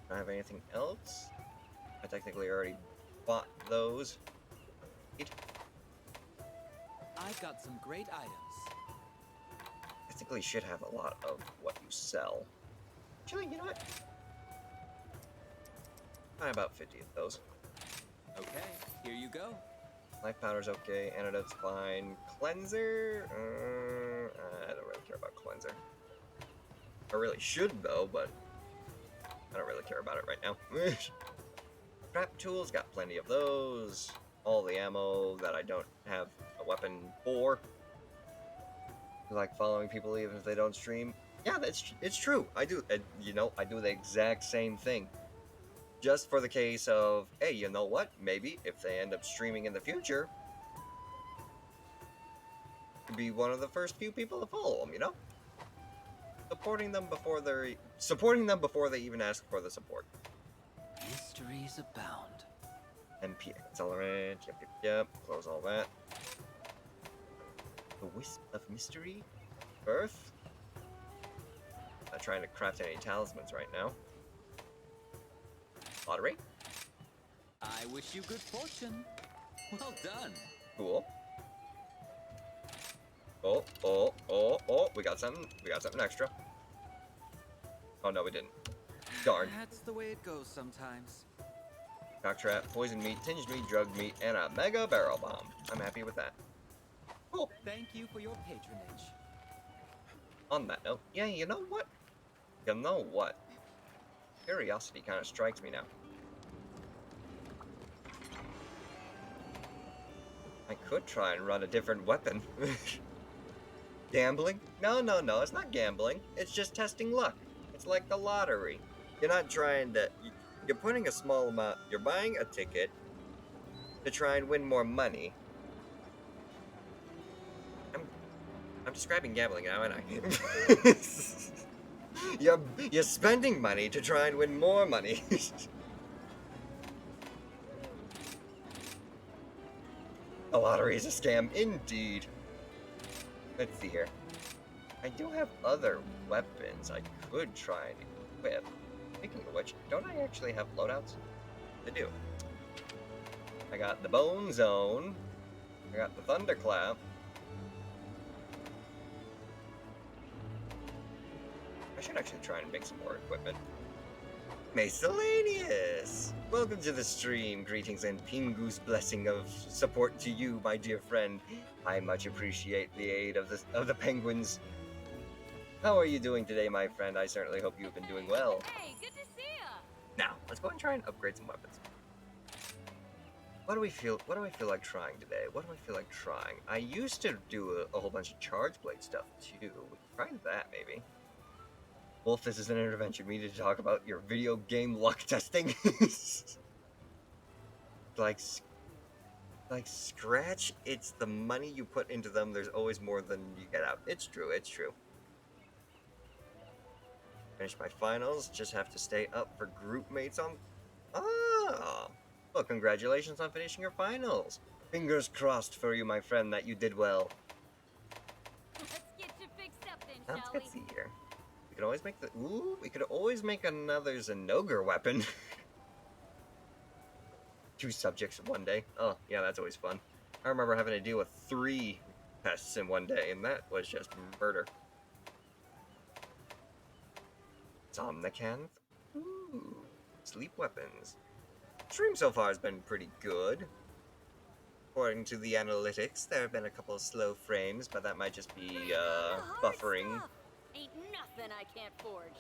Do I have anything else? I technically already bought those. I've got some great items. Technically should have a lot of what you sell. Actually, you know what? Buy about 50 of those. Okay, here you go. Life powder's okay, antidote's fine. Cleanser? I don't really care about cleanser. I really should though, but I don't really care about it right now. Trap tools, got plenty of those. All the ammo that I don't have a weapon for. You like following people even if they don't stream? Yeah, it's true. I do. You know, I do the exact same thing. Just for the case of, hey, you know what? Maybe if they end up streaming in the future, to be one of the first few people to follow them, you know? Supporting them before they even ask for the support. Mysteries abound. MP accelerant, yep, close all that. The Wisp of Mystery? Earth? Not trying to craft any talismans right now. Lottery? I wish you good fortune. Well done. Cool. We got something extra. Oh no, we didn't. Darn. That's the way it goes sometimes. Cock trap, poison meat, tinged meat, drugged meat, and a mega barrel bomb. I'm happy with that. Cool. Thank you for your patronage. On that note, yeah, you know what? You know what? Curiosity kind of strikes me now. I could try and run a different weapon. Gambling? No, no, no, it's not gambling. It's just testing luck. It's like the lottery. You're not trying to... You're putting a small amount... You're buying a ticket to try and win more money. I'm describing gambling now, aren't I? You're spending money to try and win more money. The lottery is a scam, indeed. Let's see here. I do have other weapons I could try and equip. Speaking of which, don't I actually have loadouts? I do. I got the Bone Zone. I got the Thunderclap. I should actually try and make some more equipment. Miscellaneous! Welcome to the stream. Greetings and Pingu's blessing of support to you, my dear friend. I much appreciate the aid of the penguins. How are you doing today, my friend? I certainly hope you've been doing well. Hey, good to see ya! Now, let's go and try and upgrade some weapons. What do I feel like trying today? What do I feel like trying? I used to do a whole bunch of charge blade stuff too. We can try that maybe. Wolf, this is an intervention. We need to talk about your video game luck testing. like Scratch, it's the money you put into them. There's always more than you get out. It's true, it's true. Finish my finals. Just have to stay up for group mates on... Ah! Well, congratulations on finishing your finals. Fingers crossed for you, my friend, that you did well. Let's get you fixed up then, Let's shall get we? see here. We could always make the... Ooh, we could always make another Zenogre weapon. 2 subjects in one day. Oh, yeah, that's always fun. I remember having to deal with 3 pests in one day, and that was just murder. Somnicanth. Ooh, sleep weapons. Stream so far has been pretty good. According to the analytics, there have been a couple of slow frames, but that might just be, buffering. Ain't nothing I can't forge.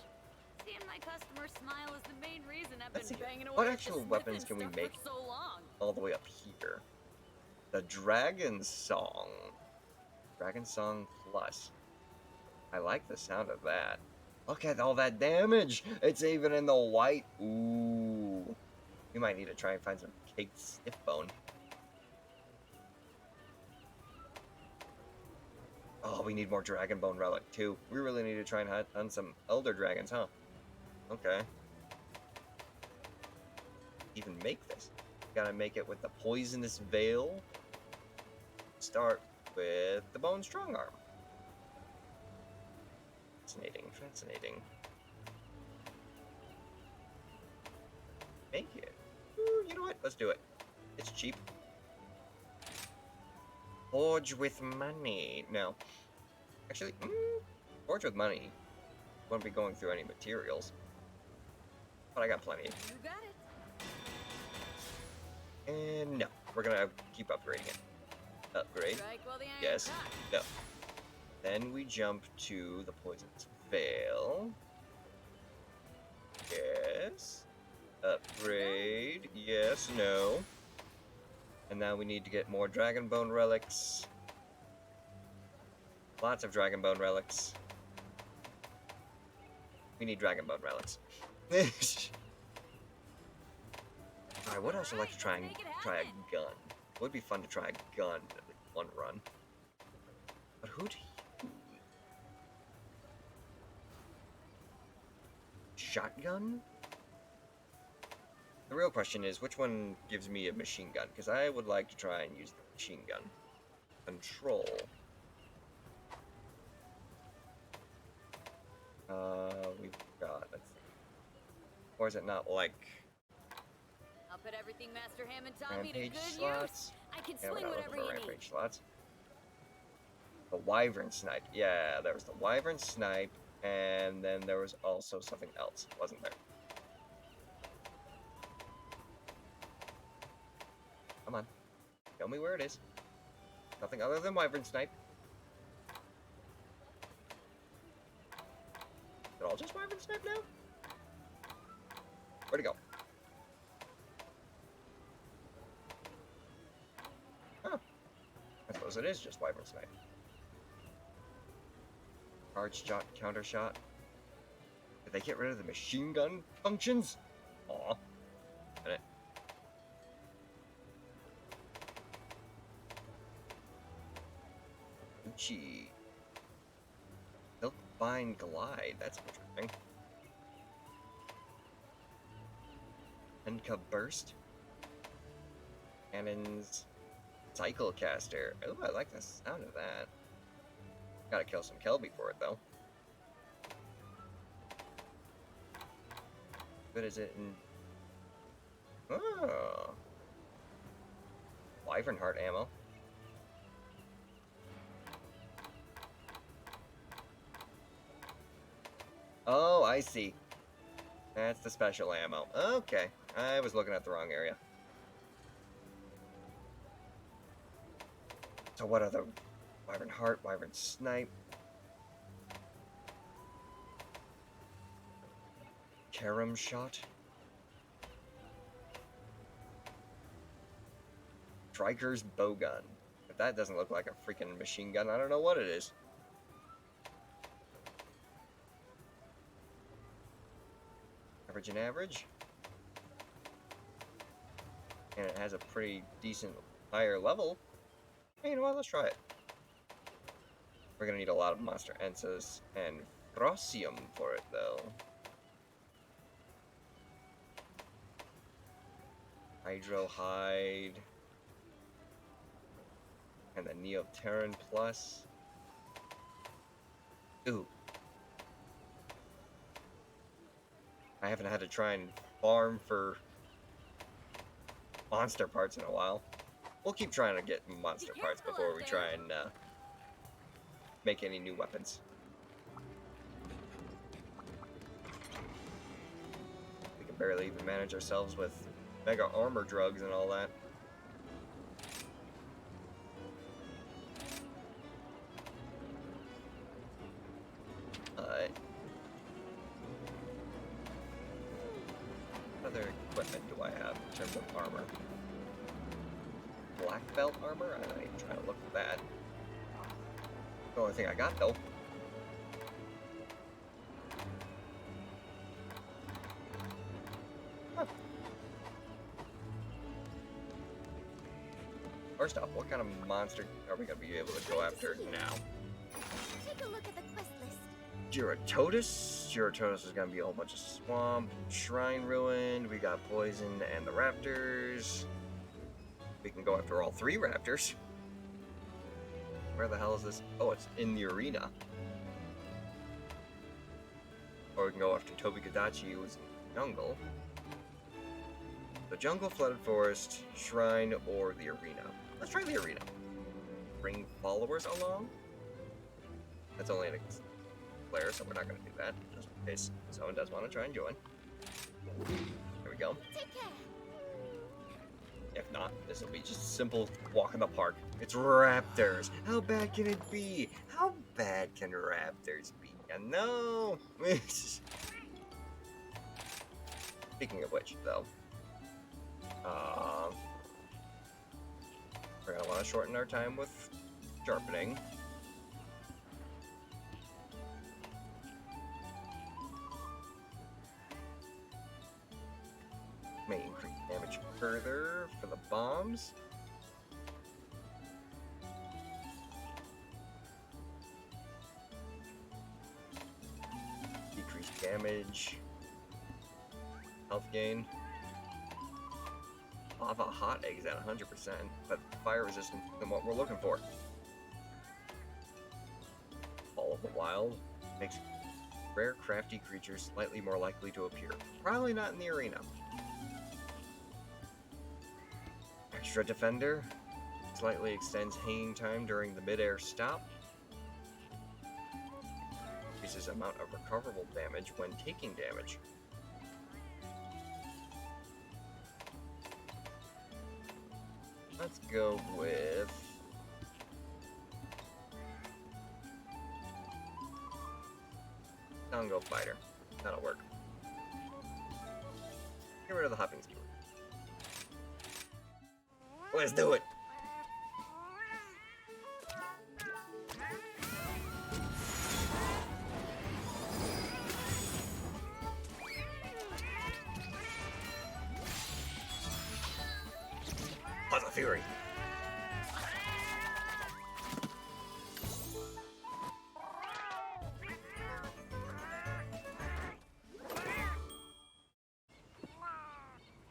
Seeing my customers smile is the main reason I've Let's been see. banging away What at actual this weapons smithing can we stuff make? for so long. All the way up here. The Dragon Song. Dragon Song Plus. I like the sound of that. Look at all that damage! It's even in the white. Ooh. We might need to try and find some caked stiff bone. Oh, we need more Dragon Bone Relic too. We really need to try and hunt some Elder Dragons, huh? Okay. Even make this. Gotta make it with the Poisonous Veil. Start with the Bone Strong Arm. Fascinating, fascinating. Make it. Ooh, you know what? Let's do it. It's cheap. Forge with money. No. Actually, forge with money. Won't be going through any materials. But I got plenty. You got it. And no. We're gonna keep upgrading it. Upgrade. Strike while the iron's Yes. hot. No. Then we jump to the Poisonous Veil. Yes. Upgrade. Yes, no. And now we need to get more Dragon Bone Relics. Lots of Dragon Bone Relics. We need Dragon Bone Relics. Alright, what else would I like to try and try a gun? It would be fun to try a gun at least one run. But who do you... Shotgun? The real question is, which one gives me a machine gun? Because I would like to try and use the machine gun. Control. We've got... Let's see. Or is it not like... I'll put everything Master Hammond taught me to Rampage good slots? use. I can Yeah, we're swing not whatever looking you for need. rampage slots. The Wyvern Snipe. Yeah, there was the Wyvern Snipe, and then there was also something else, wasn't there? Come on. Tell me where it is. Nothing other than Wyvern Snipe. Is it all just Wyvern Snipe now? Where'd it go? Huh. I suppose it is just Wyvern Snipe. Charge shot, counter shot. Did they get rid of the machine gun functions? Aw. Minute. Uchi. Silkvine Glide. That's interesting. Penka Burst. Cannons. Cycle Caster. Oh, I like the sound of that. Gotta kill some Kelby for it, though. What is it in... Oh. Wyvern Heart ammo. Oh, I see. That's the special ammo. Okay. I was looking at the wrong area. So what are the... Wyvern Heart, Wyvern Snipe... Karam Shot... Striker's Bowgun. If that doesn't look like a freaking machine gun, I don't know what it is. Average and average. And it has a pretty decent higher level. Hey, you know what? Let's try it. We're gonna need a lot of Monster Ensas and Frosium for it, though. Hydro Hide. And the Neoterran Plus. Ooh. I haven't had to try and farm for monster parts in a while. We'll keep trying to get monster parts before we try and make any new weapons. We can barely even manage ourselves with mega armor drugs and all that. What other equipment do I have in terms of armor? Black belt armor? I ain't trying to look for that. The only thing I got, though. Huh. First off, what kind of monster are we going to be able to go after now? Take a look at the quest list. Gyrototus. Gyrototus is going to be a whole bunch of swamp. Shrine Ruined. We got Poison and the Raptors. We can go after all 3 Raptors. Where the hell is this? Oh, it's in the arena. Or we can go after Tobi-Kadachi, who's in the jungle. The jungle, flooded forest, shrine, or the arena. Let's try the arena. Bring followers along? That's only an player, so we're not going to do that, just in case someone does want to try and join. Here we go. Take care. If not, this will be just a simple walk in the park. It's raptors. How bad can it be? How bad can raptors be? And no. Speaking of which, though, we're gonna want to shorten our time with sharpening. May increase damage further for the bombs. Decrease damage. Health gain. Lava hot eggs at 100%, but fire resistant than what we're looking for. Fall of the Wild makes rare crafty creatures slightly more likely to appear. Probably not in the arena. Extra Defender slightly extends hanging time during the mid-air stop. Increases amount of recoverable damage when taking damage. Let's go with Congo fighter. That'll work. Get rid of the hopping skewer. Let's do it! Plaza Fury!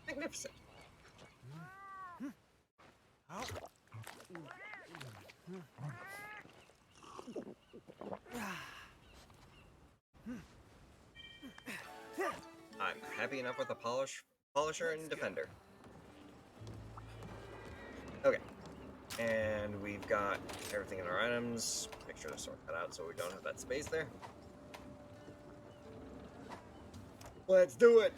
Magnificent. I'm happy enough with the polisher and defender. Okay. And we've got everything in our items. Make sure to sort that out so we don't have that space there. Let's do it!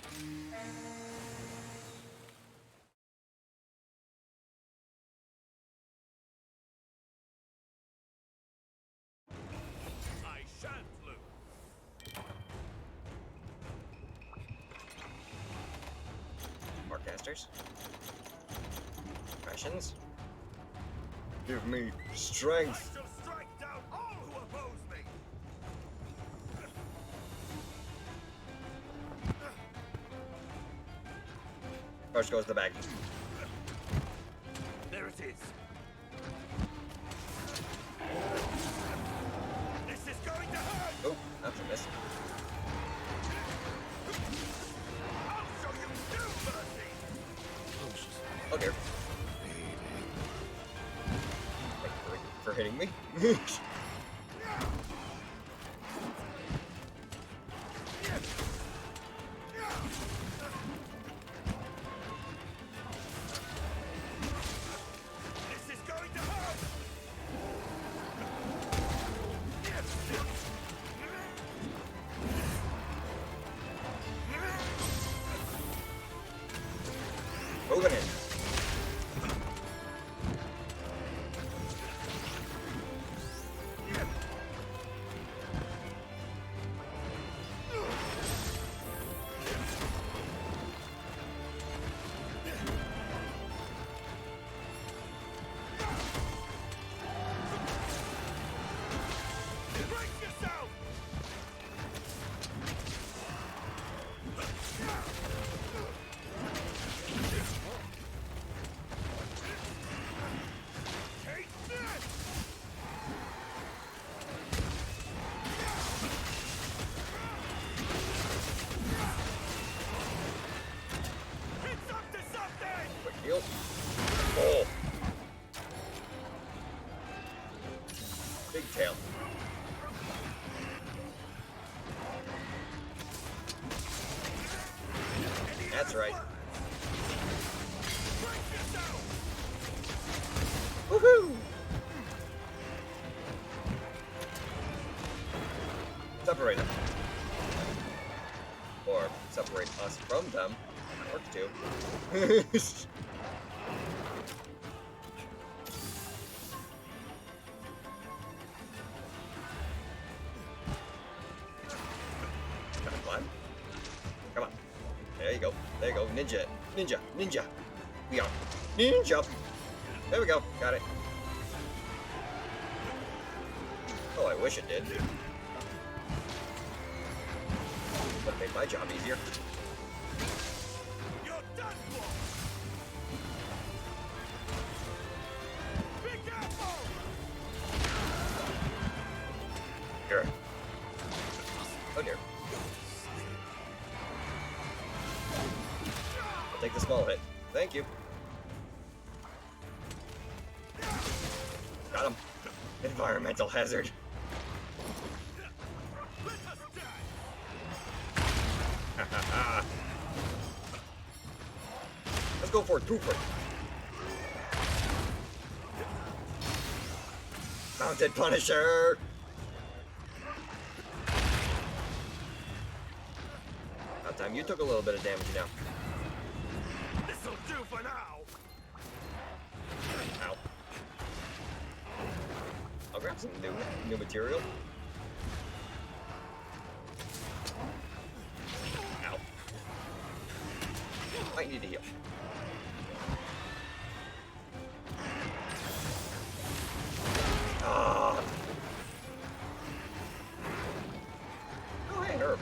I shan't lose. More casters. Impressions. Give me I strength. shall strike down all who oppose me. First goes the bag. There it is. This is going to hurt. Oh, that's a miss. I'll show you no mercy. Oh dear. Thank you for hitting me. This is going to hurt. Moving in. Brace yourself. Take this. It's up to something. Quick heal. Oh. Big tail. That's right. Brace yourself. Woohoo! Separate them. Or separate us from them. That works too. Can I climb? Come on. There you go. There you go. Ninja. Ninja. Ninja. We are ninja. There we go. Got it. Oh, I wish it did. Would have made my job easier. You're done for. Be careful. Here. Oh dear. I'll take the small hit. Thank you. Got him. Environmental hazard. Let us die. Let's go for a twofer. Mounted Punisher. About time you took a little bit of damage now. This'll do for now. Ow. I'll grab some new material. Might need to heal. Ah. Oh, hey, Herb.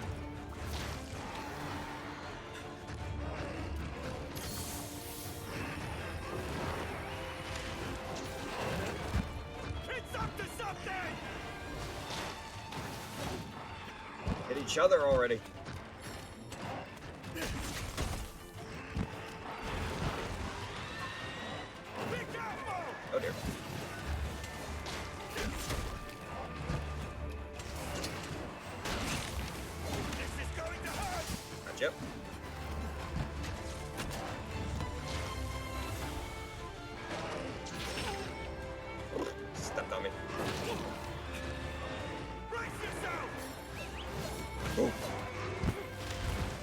It's up to something! Hit each other already. Be careful! Oh dear. This is going to hurt! Gotcha. Stepped on me. Brace yourself! Ooh.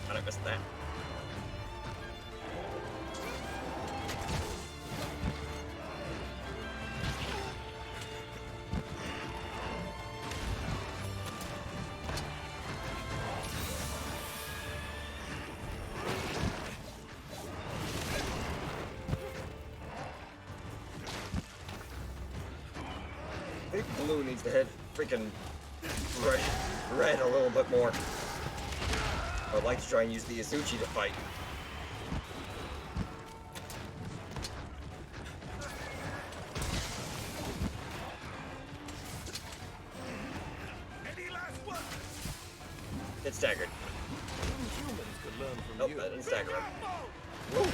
Thought I missed that. I think blue needs to hit freaking red a little bit more. I'd like to try and use the Isuchi to fight. Any last words? It's staggered. Humans could learn from Nope, that didn't stagger him. Careful! Woo.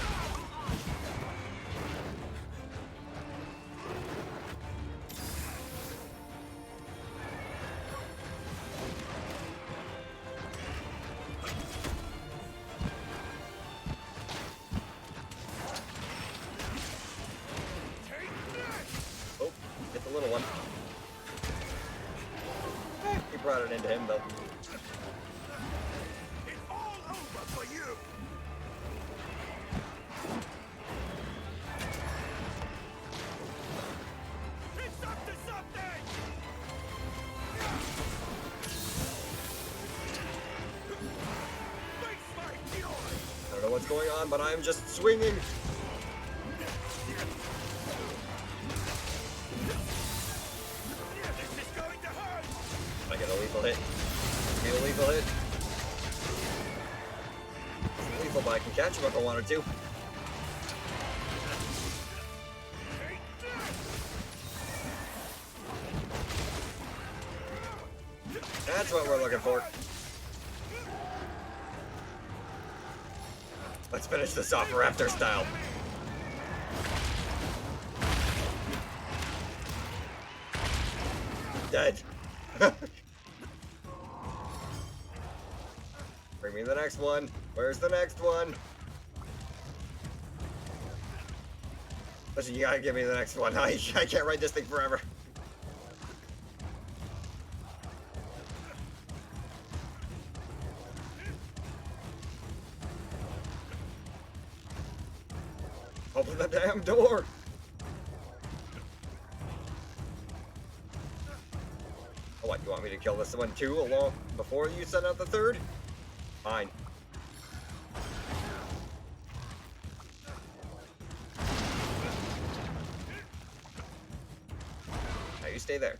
Take this! Oh, hit the little one. He brought it into him though. It's all over for you! It's up to something! Face my fury! I don't know what's going on, but I'm just swinging. This is going to hurt! I get a lethal hit. Get a lethal hit. It's lethal, but I can catch him if I wanted to. Take this! That's what we're looking for. Let's finish this off Raptor style. Dead. Bring me the next one. Where's the next one? Listen, you gotta give me the next one. I can't ride this thing forever. Open the damn door! Oh, what, you want me to kill this one too along before you send out the third? Fine. Now you stay there.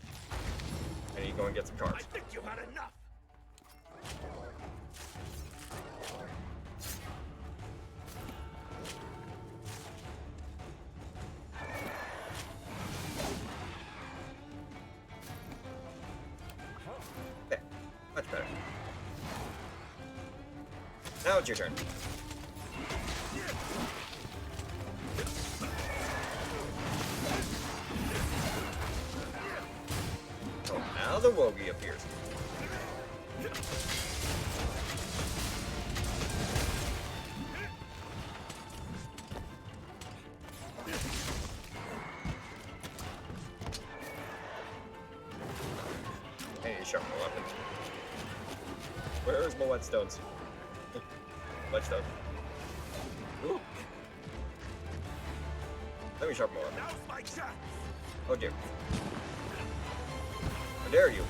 I need to go and get some I cards. think you've had enough! There. Much better. Now it's your turn. Oh, now the Wogie appears. I need to sharpen my weapon. Where's my whetstones? Whetstone. Ooh. Let me sharpen my weapon. Now's my chance! Oh dear. How dare you?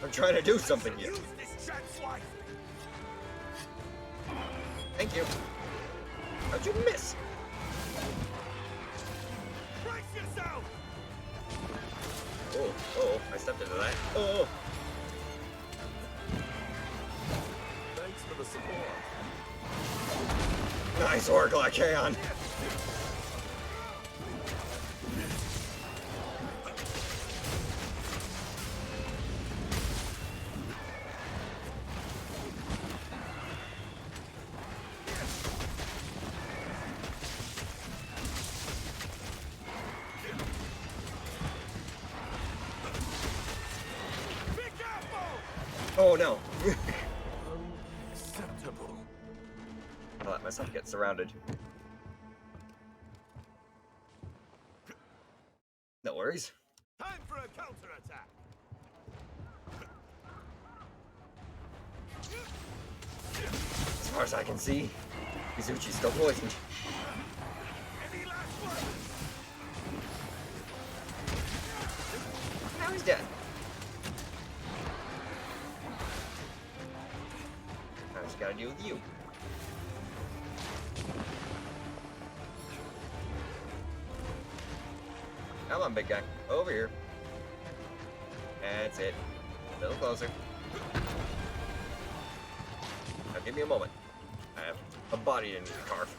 I'm trying to do something here. Use this chance wisely! Thank you. How'd you miss? Brace yourself! Oh, oh, I stepped into that. Oh, Thanks for the support. nice work, Lycaon. Be careful! Oh no. Acceptable. I let myself get surrounded. No worries. Time for a counterattack. As far as I can see, Mizuchi's still poisoned. Any last words? Now he's dead. I just gotta deal with you. Come on, big guy. Over here. That's it. A little closer. Now give me a moment. I have a body to need to carve.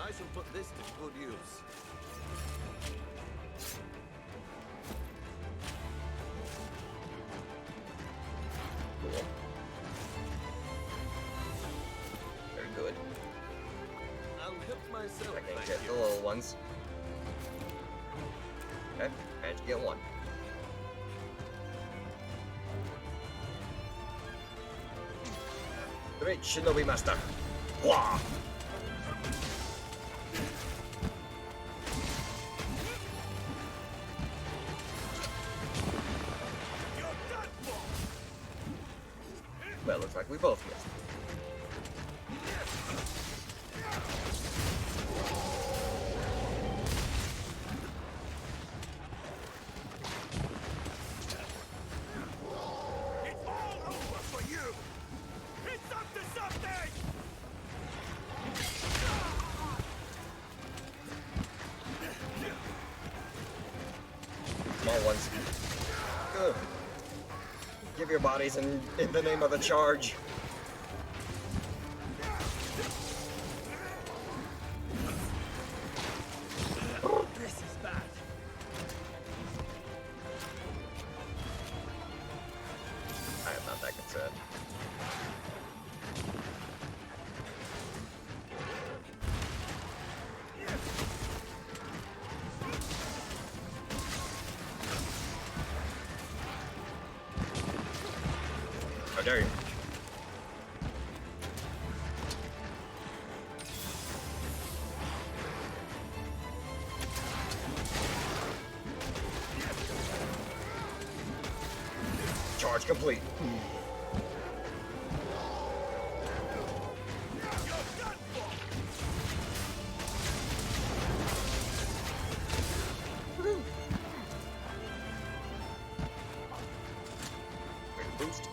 I shall put this to good use. Cool. Very good. I'll help myself, I can thank get you. the little ones. Okay, managed to get one. Great Shinobi Master. Wah! You're done for! Well, looks like we both missed. It's all over for you! It's up to something! Small ones. Ugh. Give your bodies in the name of the charge. This is bad. I am not that concerned. How dare you? Charge complete. Quick boost.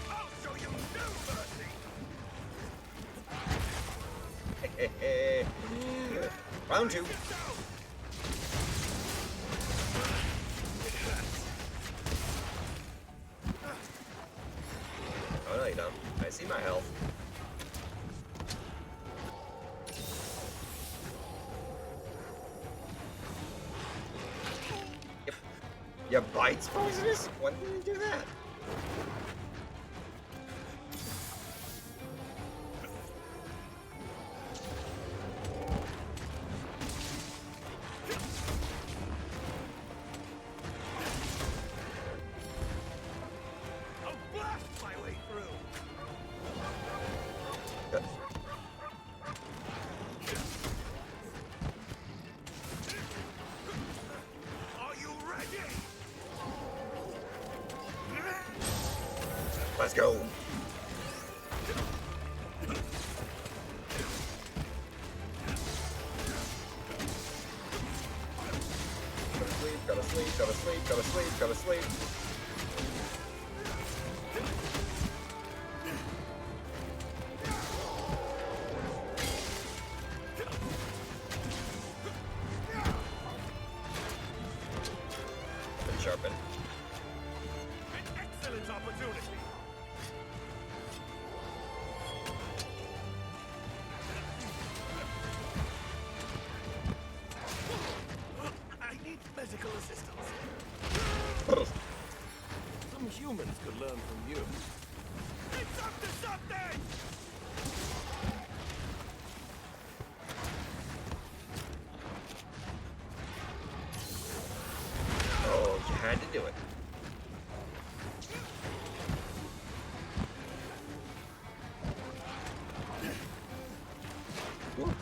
I'll show you no mercy! Round two. Oh no, you don't. I see my health. Yep. Your bite's poisonous? When did you do that? I'll blast my way through! Good. Are you ready? Let's go. Quickly go to sleep, go to sleep, go to sleep. Been sharpened. An excellent opportunity. I need medical assistance. Some humans could learn from you. It's up to something! Oh, you had to do it. Ooh.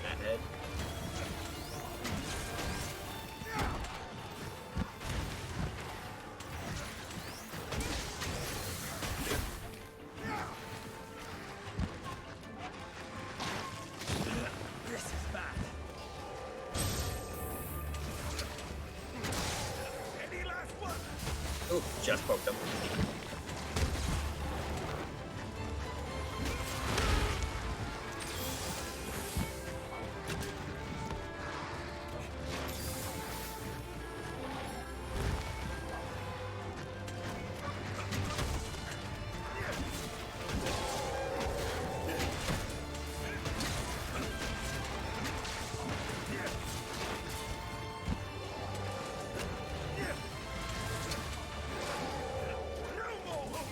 That head. This is bad. Any last one? Ooh, just poked him.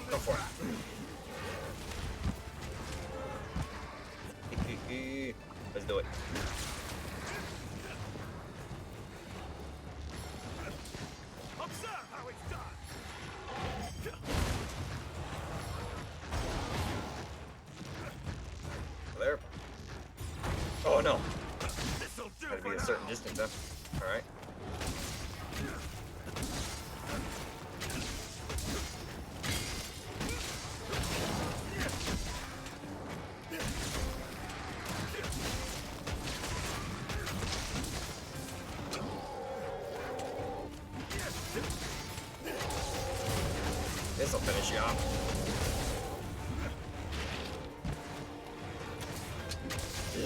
Go for it. Let's do it. Observe how it's done. There. Oh no. This'll do Gotta be for a now. certain distance, huh? Alright. This'll finish you off.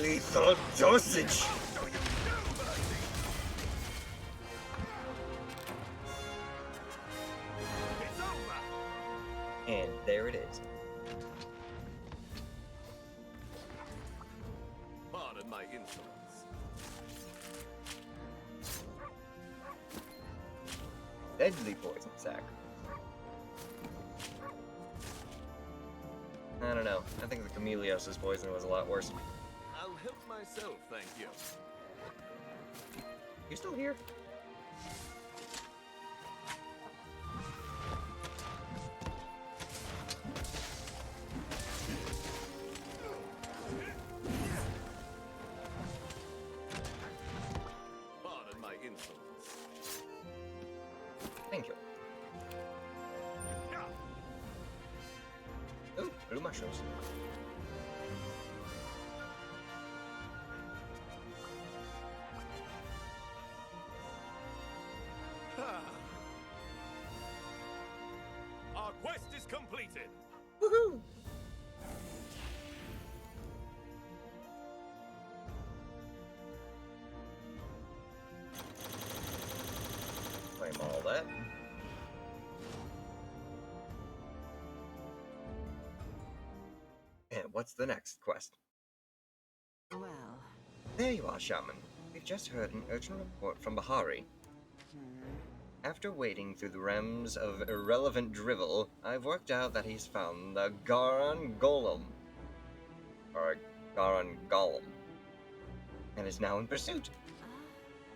Lethal dosage! It's over. And there it is. Pardon my insolence. Deadly poison sack. I don't know. I think the Chameleos' poison was a lot worse. I'll help myself, thank you. You still here? Pardon my insolence. Thank you. Ooh, blue mushrooms. Our quest is completed. Woohoo! Claim all that. And what's the next quest? Well, There you are, Shaman. We've just heard an urgent report from Bahari. After wading through the realms of irrelevant drivel, I've worked out that he's found the Garan Golem. Or Garan Golem. And is now in pursuit.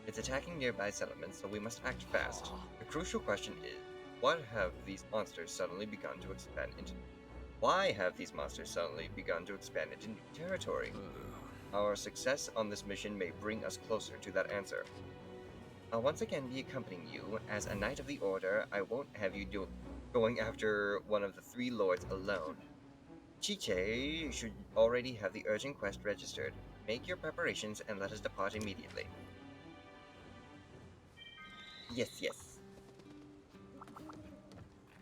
It's attacking nearby settlements, so we must act fast. The crucial question is, what have these monsters suddenly begun to expand into? Why have these monsters suddenly begun to expand into new territory? Our success on this mission may bring us closer to that answer. I'll once again be accompanying you. As a Knight of the Order, I won't have you going after one of the three lords alone. Chiche should already have the urgent quest registered. Make your preparations and let us depart immediately. Yes, yes.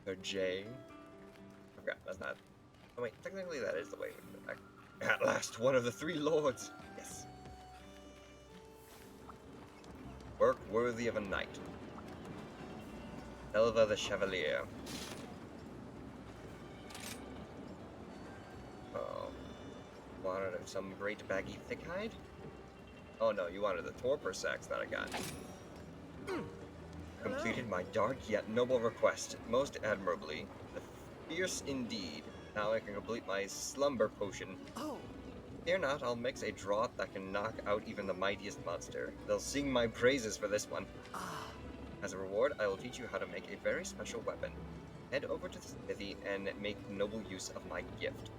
So J. Okay, that's not. Oh wait, technically that is the way we go back. At last, one of the three lords. Yes. Work worthy of a knight. Elva the Chevalier. Oh. Wanted some great baggy thick hide? Oh no, you wanted the torpor sacks that I got. Completed my dark yet noble request, most admirably. Fierce indeed. Now I can complete my slumber potion. Oh, Fear not, I'll mix a draught that can knock out even the mightiest monster. They'll sing my praises for this one. As a reward, I will teach you how to make a very special weapon. Head over to the smithy and make noble use of my gift.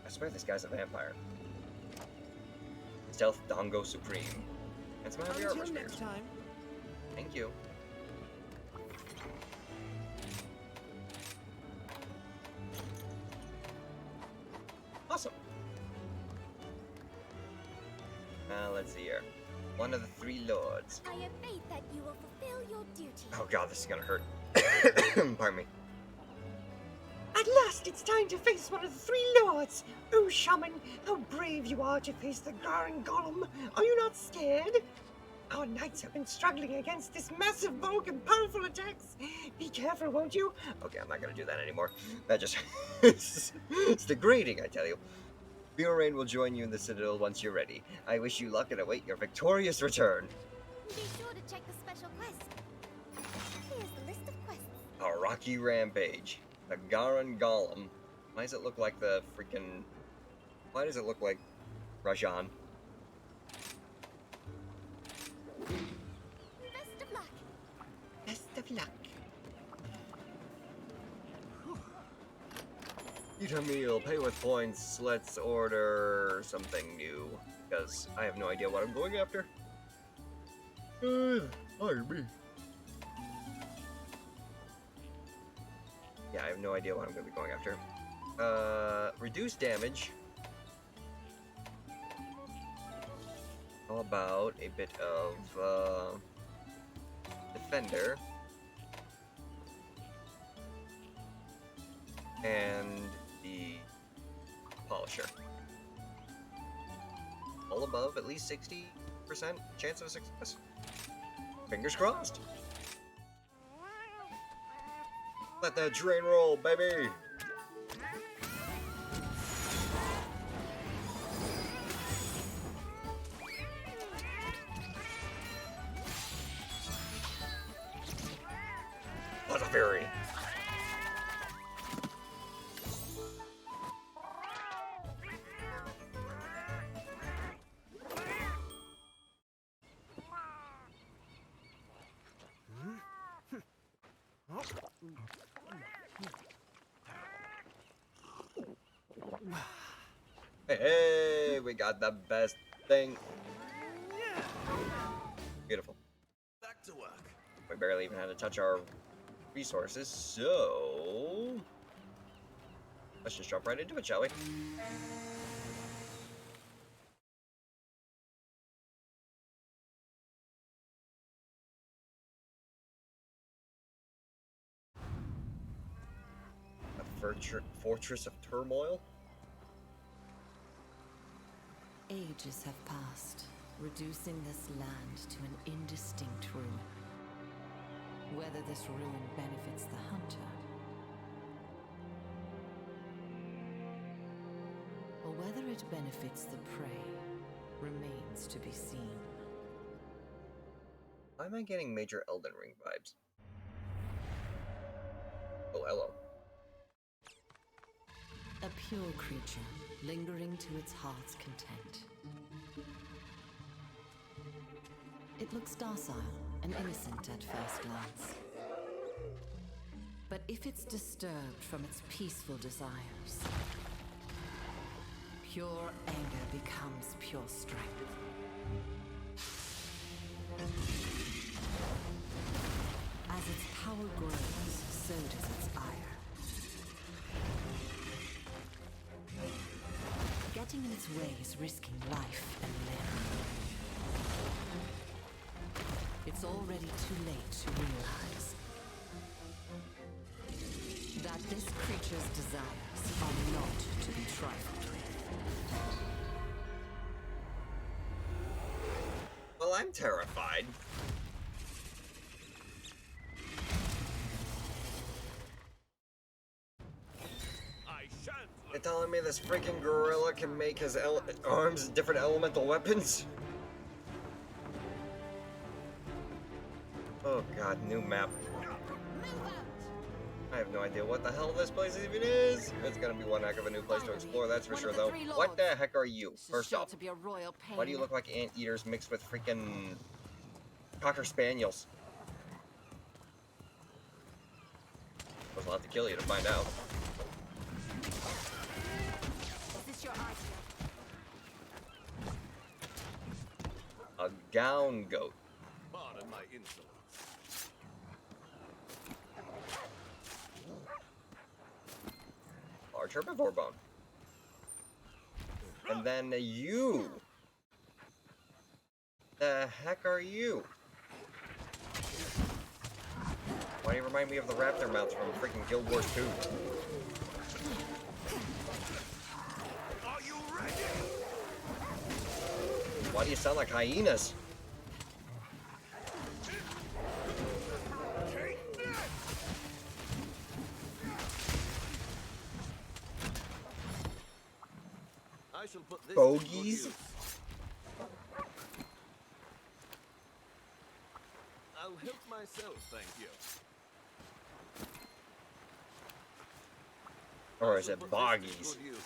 I swear this guy's a vampire. Stealth Dongo Supreme. And some heavy armor until spears. next time. Thank you. Awesome. Let's see here. One of the three lords. I have faith that you will fulfill your duty. Oh god, this is gonna hurt. Pardon me. At last, it's time to face one of the three lords. Oh, shaman, how brave you are to face the Garen Golem. Are you not scared? Our knights have been struggling against this massive bulk and powerful attacks. Be careful, won't you? Okay, I'm not gonna do that anymore. That just... it's degrading, I tell you. Bjorn will join you in the Citadel once you're ready. I wish you luck and await your victorious return. Be sure to check the special quest. Here's the list of quests. A rocky rampage. The Garen Golem. Why does it look like the freaking... Why does it look like Rajan? Best of luck. Best of luck. Eat a meal, pay with points, let's order something new. Because I have no idea what I'm going after. Hire me. Yeah, I have no idea what I'm going to be going after. Reduce damage. How about a bit of, Defender. And the Polisher. All above at least 60% chance of success. Fingers crossed. Let that drain roll, baby! What a fury! Hey, we got the best thing. Beautiful. Back to work. We barely even had to touch our resources, so let's just jump right into it, shall we? A fortress of turmoil? Ages have passed, reducing this land to an indistinct ruin. Whether this ruin benefits the hunter, or whether it benefits the prey, remains to be seen. Why am I getting major Elden Ring vibes? Oh, hello. A pure creature, lingering to its heart's content. It looks docile and innocent at first glance. But if it's disturbed from its peaceful desires, Pure anger becomes pure strength. As its power grows, so does its ire. Getting in its way is risking life and limb. It's already too late to realize that this creature's desires are not to be trifled with. Well, I'm terrified. I shan't They're telling me this freaking gorilla can make his arms different elemental weapons? Oh god, new map. I have no idea what the hell this place even is. It's gonna be one heck of a new place to explore, that's for sure though. What the heck are you? First off, To be a royal pain. why do you look like anteaters mixed with freaking Cocker Spaniels? I'll have to kill you to find out. Is this your idea? A gown goat. pardon my insolence. Large herbivore bone. And then you. The heck are you? Why do you remind me of the raptor mounts from freaking Guild Wars 2? Are you ready? Why do you sound like hyenas? Take that! I shall put this to good Bogies? use. I'll help myself, thank you. Or I is shall it put this to boggies? good use.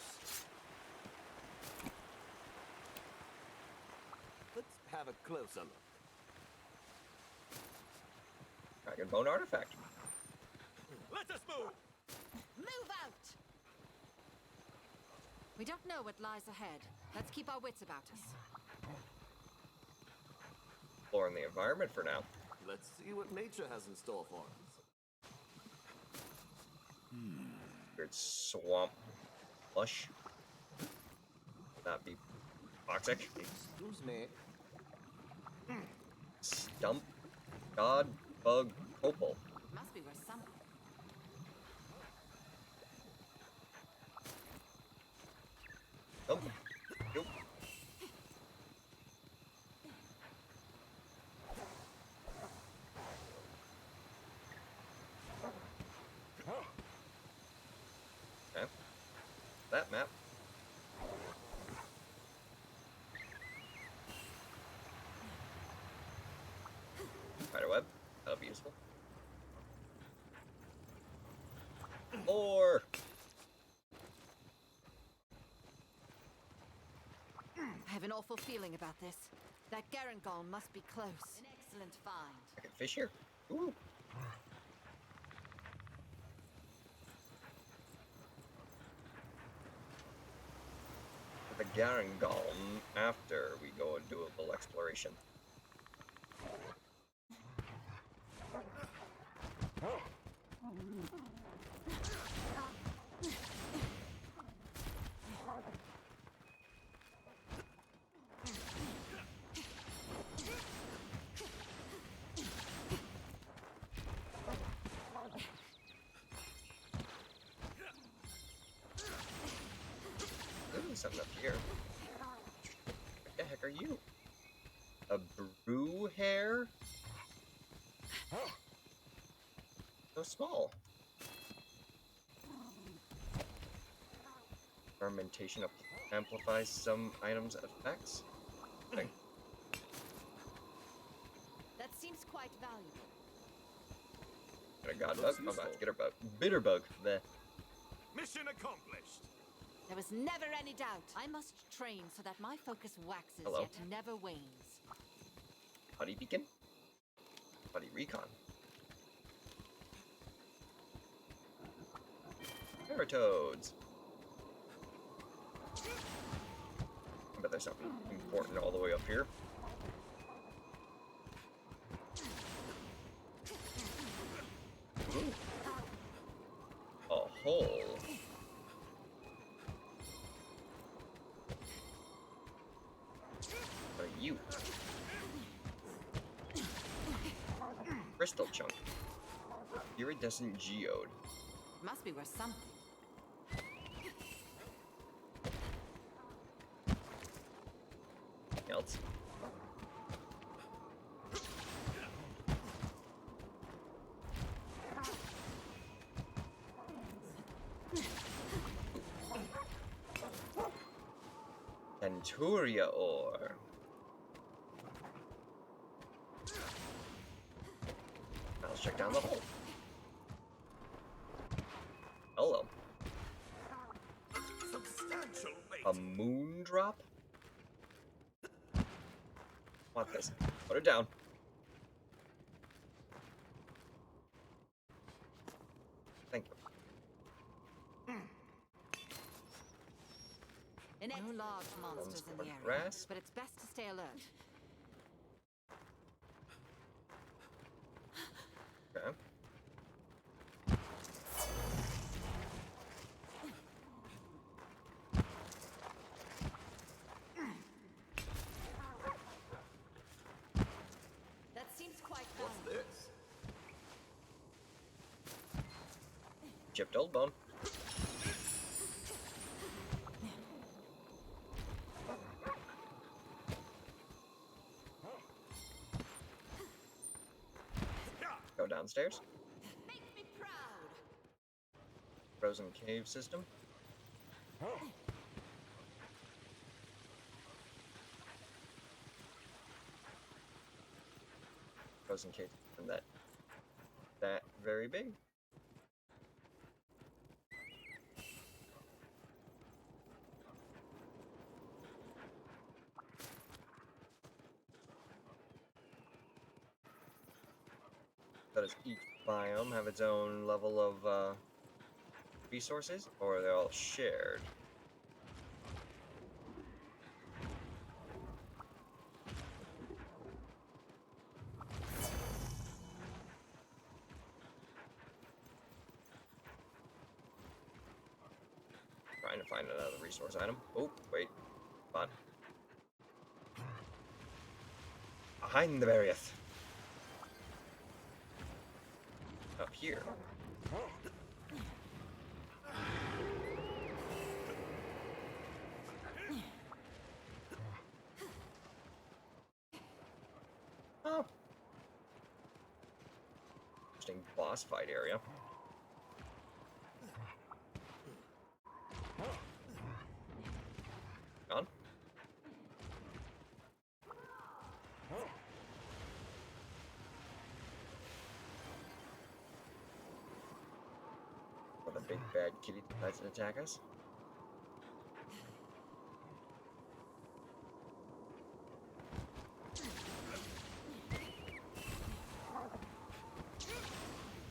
Let's have a closer look. Dragon bone artifact. Let us move! Move out! We don't know what lies ahead. Let's keep our wits about us. Exploring the environment for now. Let's see what nature has in store for us. Weird swamp lush. Not be toxic. Excuse me. Stump. God bug opal. Must be worth something. Stump. Nope. Okay. That map. Spiderweb. That'll be useful. Or I have an awful feeling about this. That Garangol must be close. An excellent find. I can fish here. Ooh. The Garangolm after we go and do a little exploration. Ooh, something up here. What the heck are you? A brew hair? So small. Fermentation amplifies some items' effects. Okay. That seems quite valuable. Got a god bug. I'm about to get her bug. Bitter bug. The Mission accomplished. There was never any doubt. I must train so that my focus waxes Hello. yet never wanes. Putty beacon. Putty recon. Paratoads. but there's something important all the way up here. Ooh. A hole. What are you? Crystal chunk. Iridescent geode. Must be worth something. Anything else? Centuria ore. Now let's check down the hole. Hello. Substantial weight. A moon drop? Want this. Put it down. Thank you. No large monsters in the area, Grass. but it's best to stay alert. Okay. That seems quite What's fun. this? Chipped old bone. Go downstairs. Make me proud. Frozen cave system. Frozen cave system that very big. Does each biome have its own level of resources, or are they all shared? Trying to find another resource item. Oh, wait. Come on. Behind the Barrieth. Up here. Oh. Interesting boss fight area. On. What a big bad kitty decides to attack us.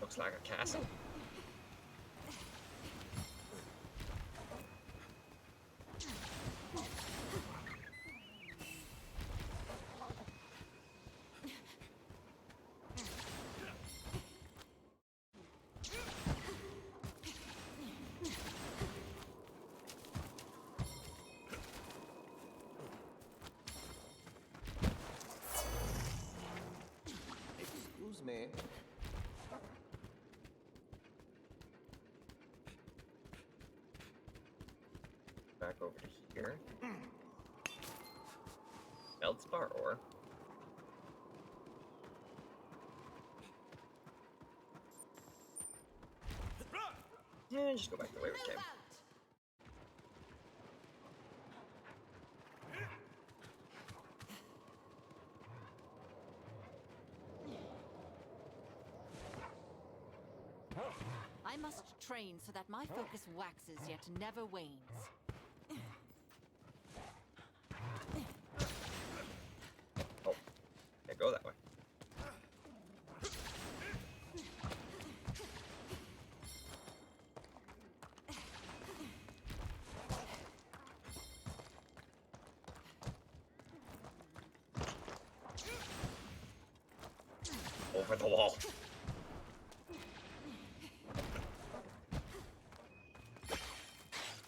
Looks like a castle. Excuse me. Back over to here. Feldspar ore. Yeah, just go back the way we came. I must train so that my focus waxes yet never wanes. Oh, yeah, go that way. over the wall.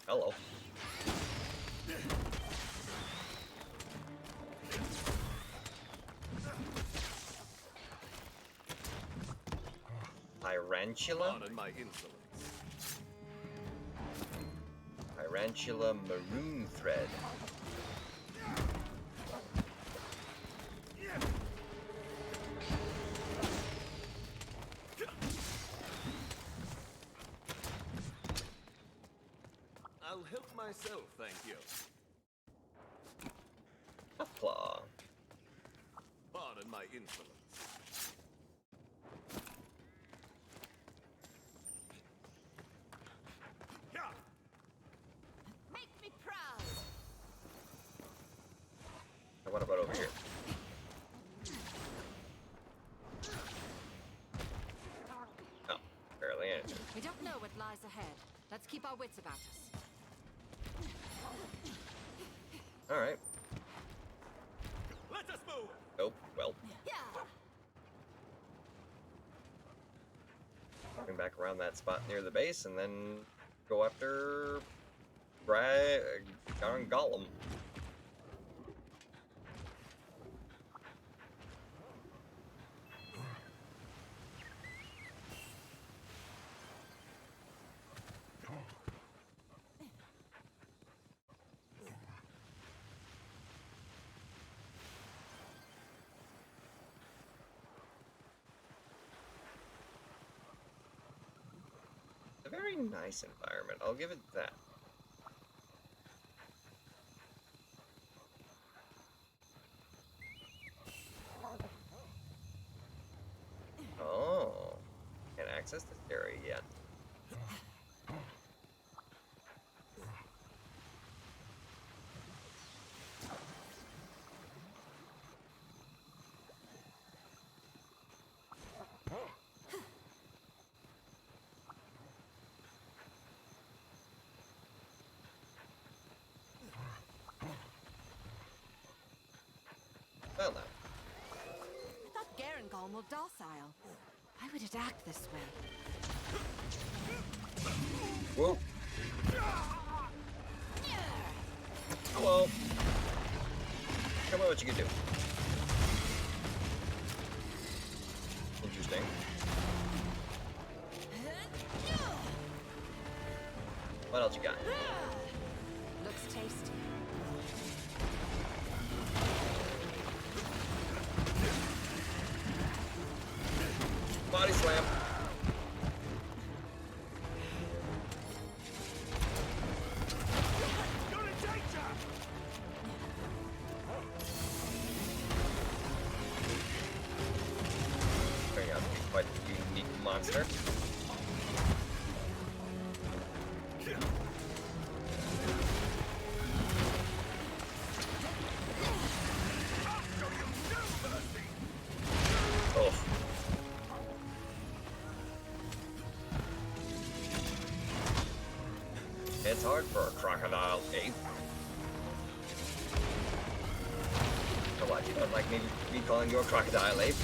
Hello. Tyrantula? Pardon my insolence. Tyrantula maroon thread. I'll help myself, thank you. Claw. Pardon my insolence. Yeah. Make me proud. Now what about over here? Oh, barely anything. We don't know what lies ahead. Let's keep our wits about us. Alright. Let us move. Nope. Well, Yeah. coming back around that spot near the base and then go after Garn Golem. A very nice environment, I'll give it that. Oh, can't access this area yet. Well, now. I thought Garangolm were docile. Why would it act this way? Whoa. Hello. Come on, what you can do. Interesting. What else you got? Looks tasty. Body slam. You're in danger. Turning out to be quite a unique monster. Oh. It's hard for a crocodile ape. So what, you don't like me calling you a crocodile ape?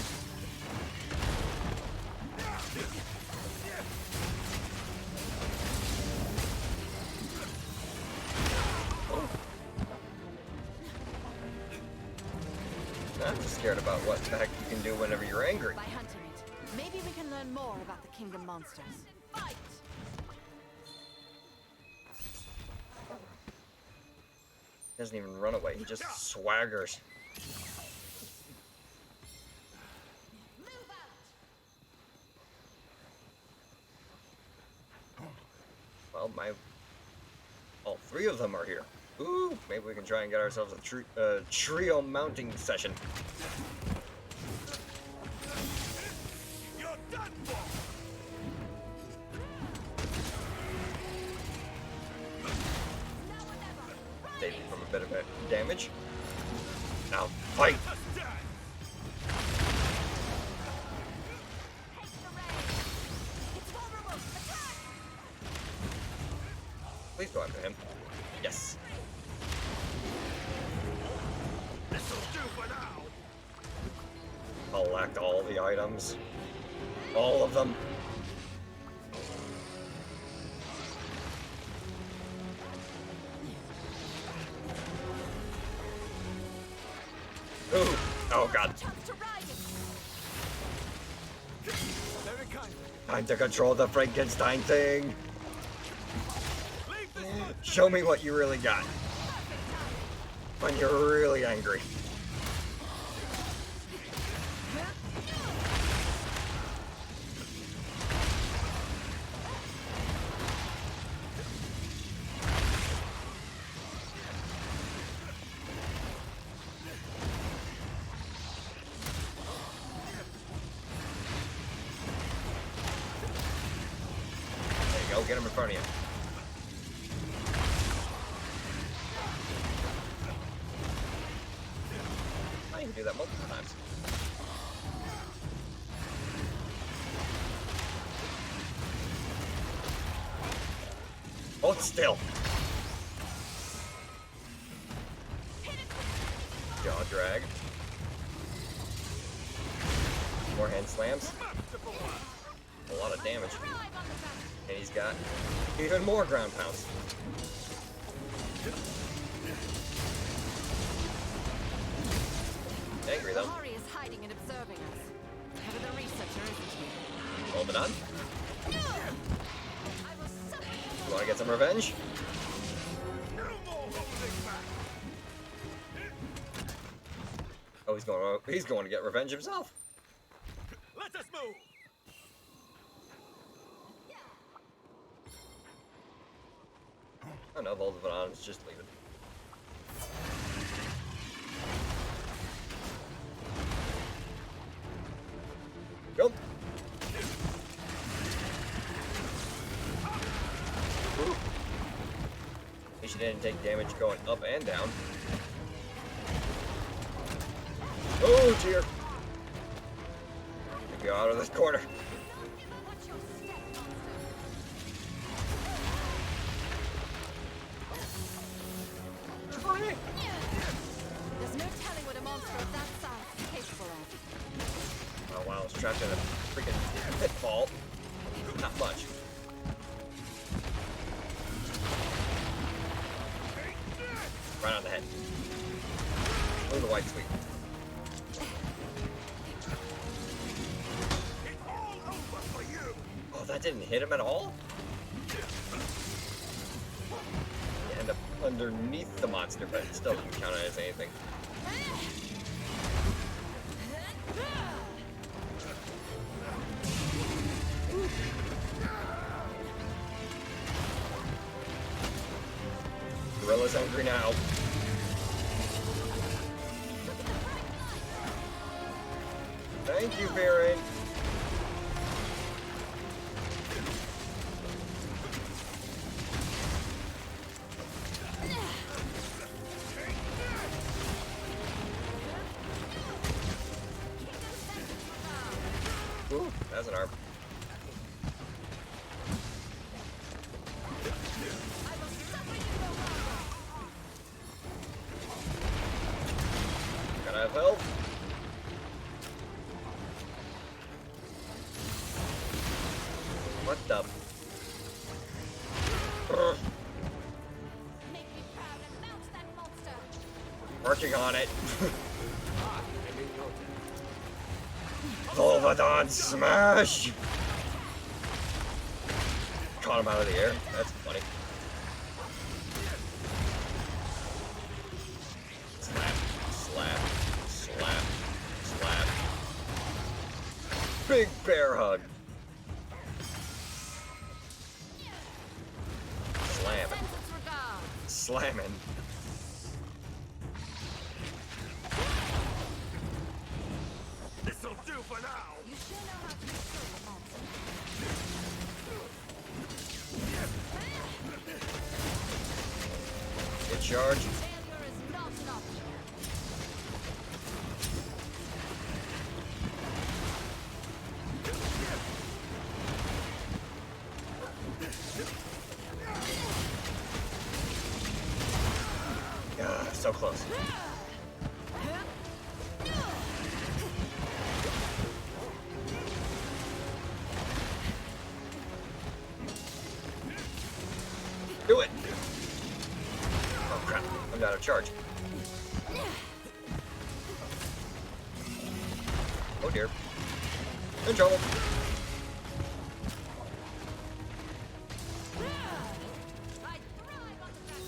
I'm just scared about what the heck you can do whenever you're angry. By hunting it, maybe we can learn more about the kingdom monsters. Fight. He doesn't even run away, he just swaggers. Move out. Well, all three of them are here. Ooh, maybe we can try and get ourselves a trio mounting session. You're done for. Save you from a bit of damage. Now fight! Us done. Take the rain. It's vulnerable. Attack. Please go after him. Yes. This'll do for now. Collect all the items. All of them. Ooh. Oh god. Time to control the Frankenstein thing. Show me what you really got. When you're really angry. There you go, get him in front of you. I can do that multiple times. Hold still. Jaw drag. More hand slams. A lot of damage. And he's got even more ground pounds. Angry though. Mori is hiding and observing us. Head of the researcher, isn't he? Hold it on. You want to get some revenge? Oh, he's going to get revenge himself. Let us move. Oh no, hold it on, just leave it. Go. Ooh. At least you didn't take damage going up and down. Oh dear. Go out of this corner. There's no telling what a monster of that size is capable of. Oh wow, it's trapped in a freaking pitfall. Not much. Right on the head. Oh, the white sweep. It's all over for you. Oh, that didn't hit him at all? You end up underneath the monster, but it still doesn't count as anything. Gorilla's angry now. Thank you, Baron. Ooh, that's an arm. Gotta have health. What the? Make me proud and bounce that monster. Working on it. Volvadon smash! Caught him out of the air. That's funny. Slap, slap, slap, slap. Big bear hug. Slamming. Slamming. This'll do for now. You sure know how to control a monster. Good charge. Failure is not an option. Ah, so close. Do it! Oh crap, I'm out of charge. Oh dear. In trouble. I thrive on the back.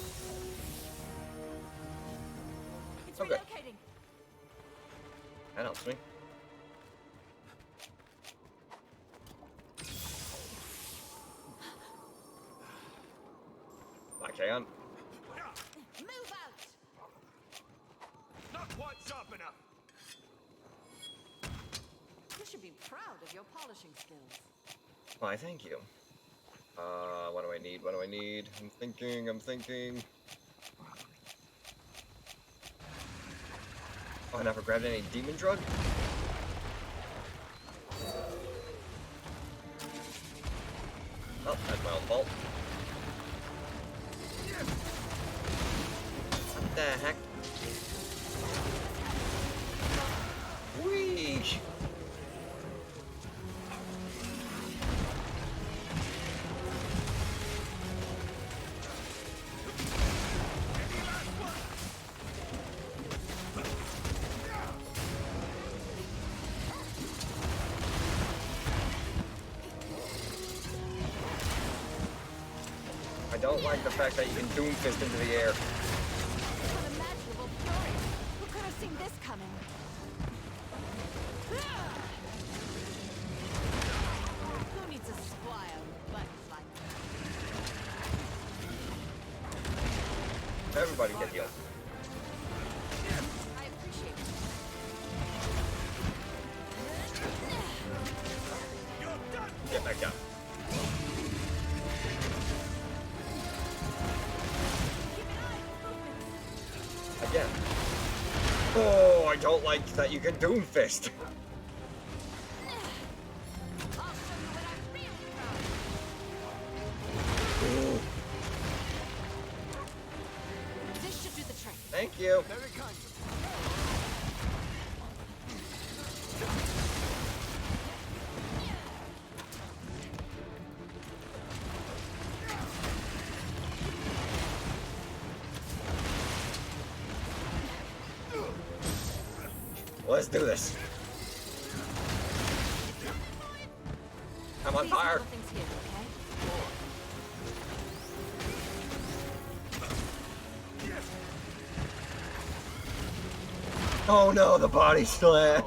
It's Okay. relocating. That helps me. I can't. Move out. Not quite sharp enough. You should be proud of your polishing skills. Why, thank you. What do I need? What do I need? I'm thinking. Oh, I never grabbed any demon drug? Oh, that's my own fault. What the heck? Whee! I don't like the fact that you can Doomfist into the air. Unimaginable fury. Who could have seen this coming? Who needs a squire with buttons like that? Everybody get healed. I appreciate it. Get back down. Again. Oh, I don't like that you can Doomfist. I'll show you what I'm really proud of. This should do the trick. Thank you. Very kind. Let's do this. I'm on Please fire. handle things here, okay? Oh no, the body slam.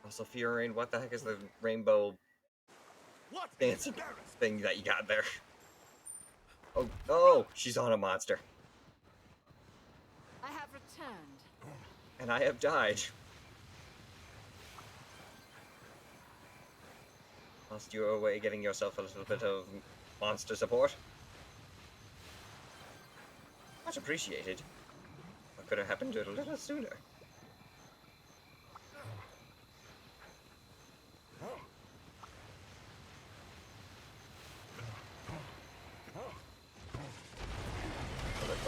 Also, Furion, what the heck is the rainbow What? dancing thing that you got there? Oh, oh, she's on a monster. I have returned. And I have died. Whilst you were away getting yourself a little bit of monster support. Much appreciated. What could have happened a little sooner?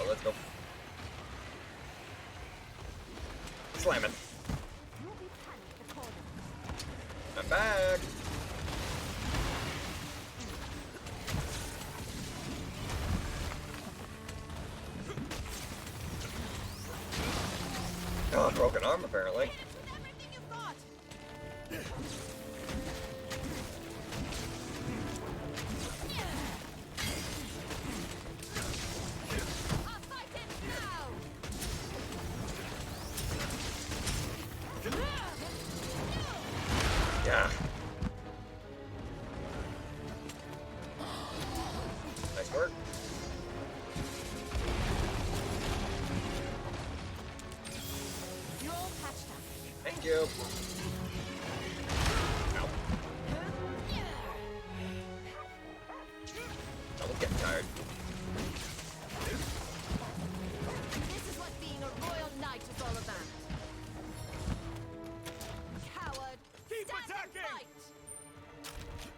Let's go. Slamming. You'll be punished accordingly. I'm back. Oh, broken arm apparently. Everything you thought. I'll fight it now. Yeah. Nice work. You're all patched up. Thank you. Ow. I was getting tired. This is what being a royal knight is all about. Coward. Keep Stand and attacking! fight.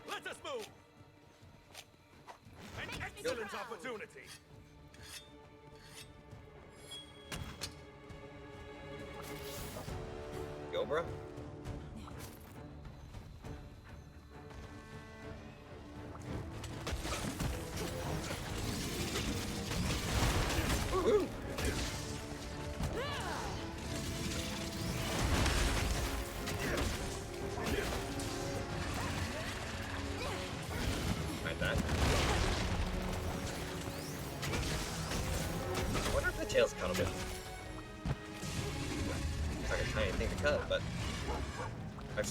Let us move. An Makes me excellent proud. opportunity. Go, bro.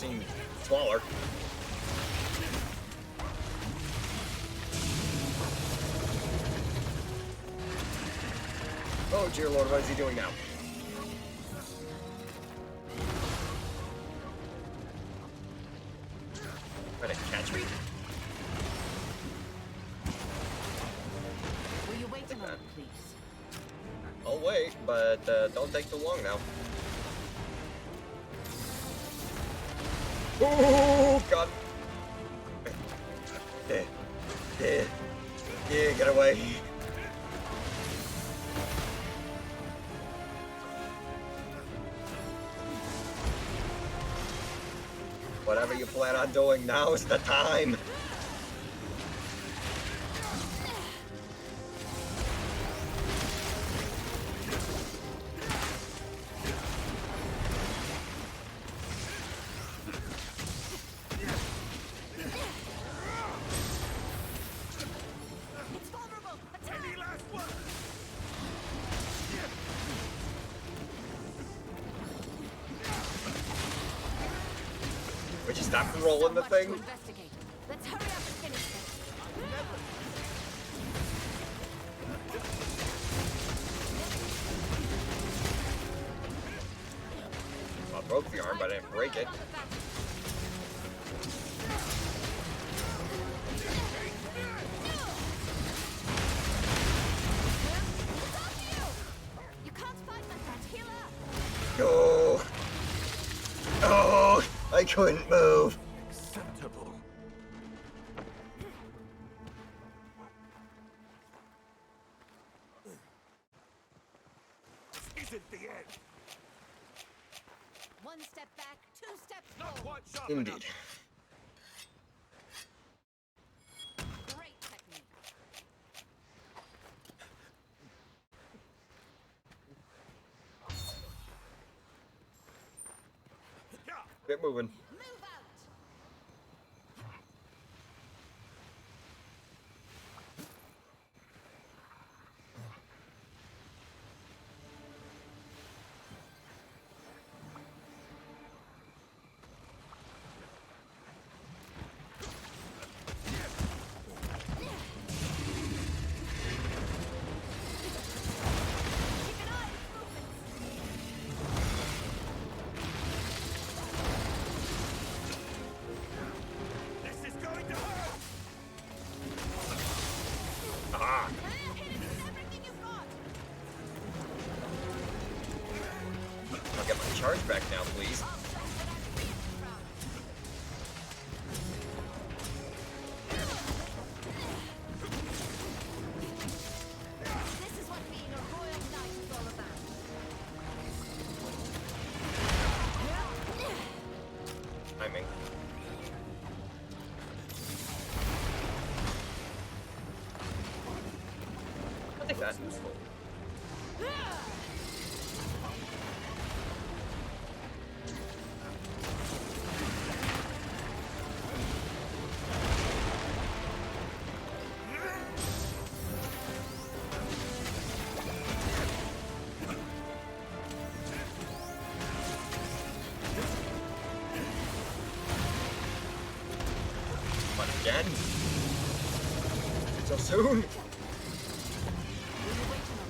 seem smaller. Oh dear lord, what is he doing now? Trying to catch me? Will you wait a moment, please? I'll wait, but don't take too long now. Oh god! Yeah, get away! Whatever you plan on doing, now is the time! It's vulnerable! Attack! Any last one? Would you stop rolling the So much to thing? investigate. Let's hurry up and finish this. Well, I broke the arm, but I didn't break it. You can't fight like that. Heal up. Oh! Oh! I couldn't move! Acceptable. This isn't the end. One step back, two steps Not forward. quite sharp Indeed. enough. Great technique. Yeah. Get moving. Move out. Keep an eye on his movements. This is going to hurt. Ah! Hit it with everything you've got. I'll get my charge back now, please. I'll show you that I'm really proud. This is what being a royal knight is all about. Timing. I think that's useful. But again? So soon?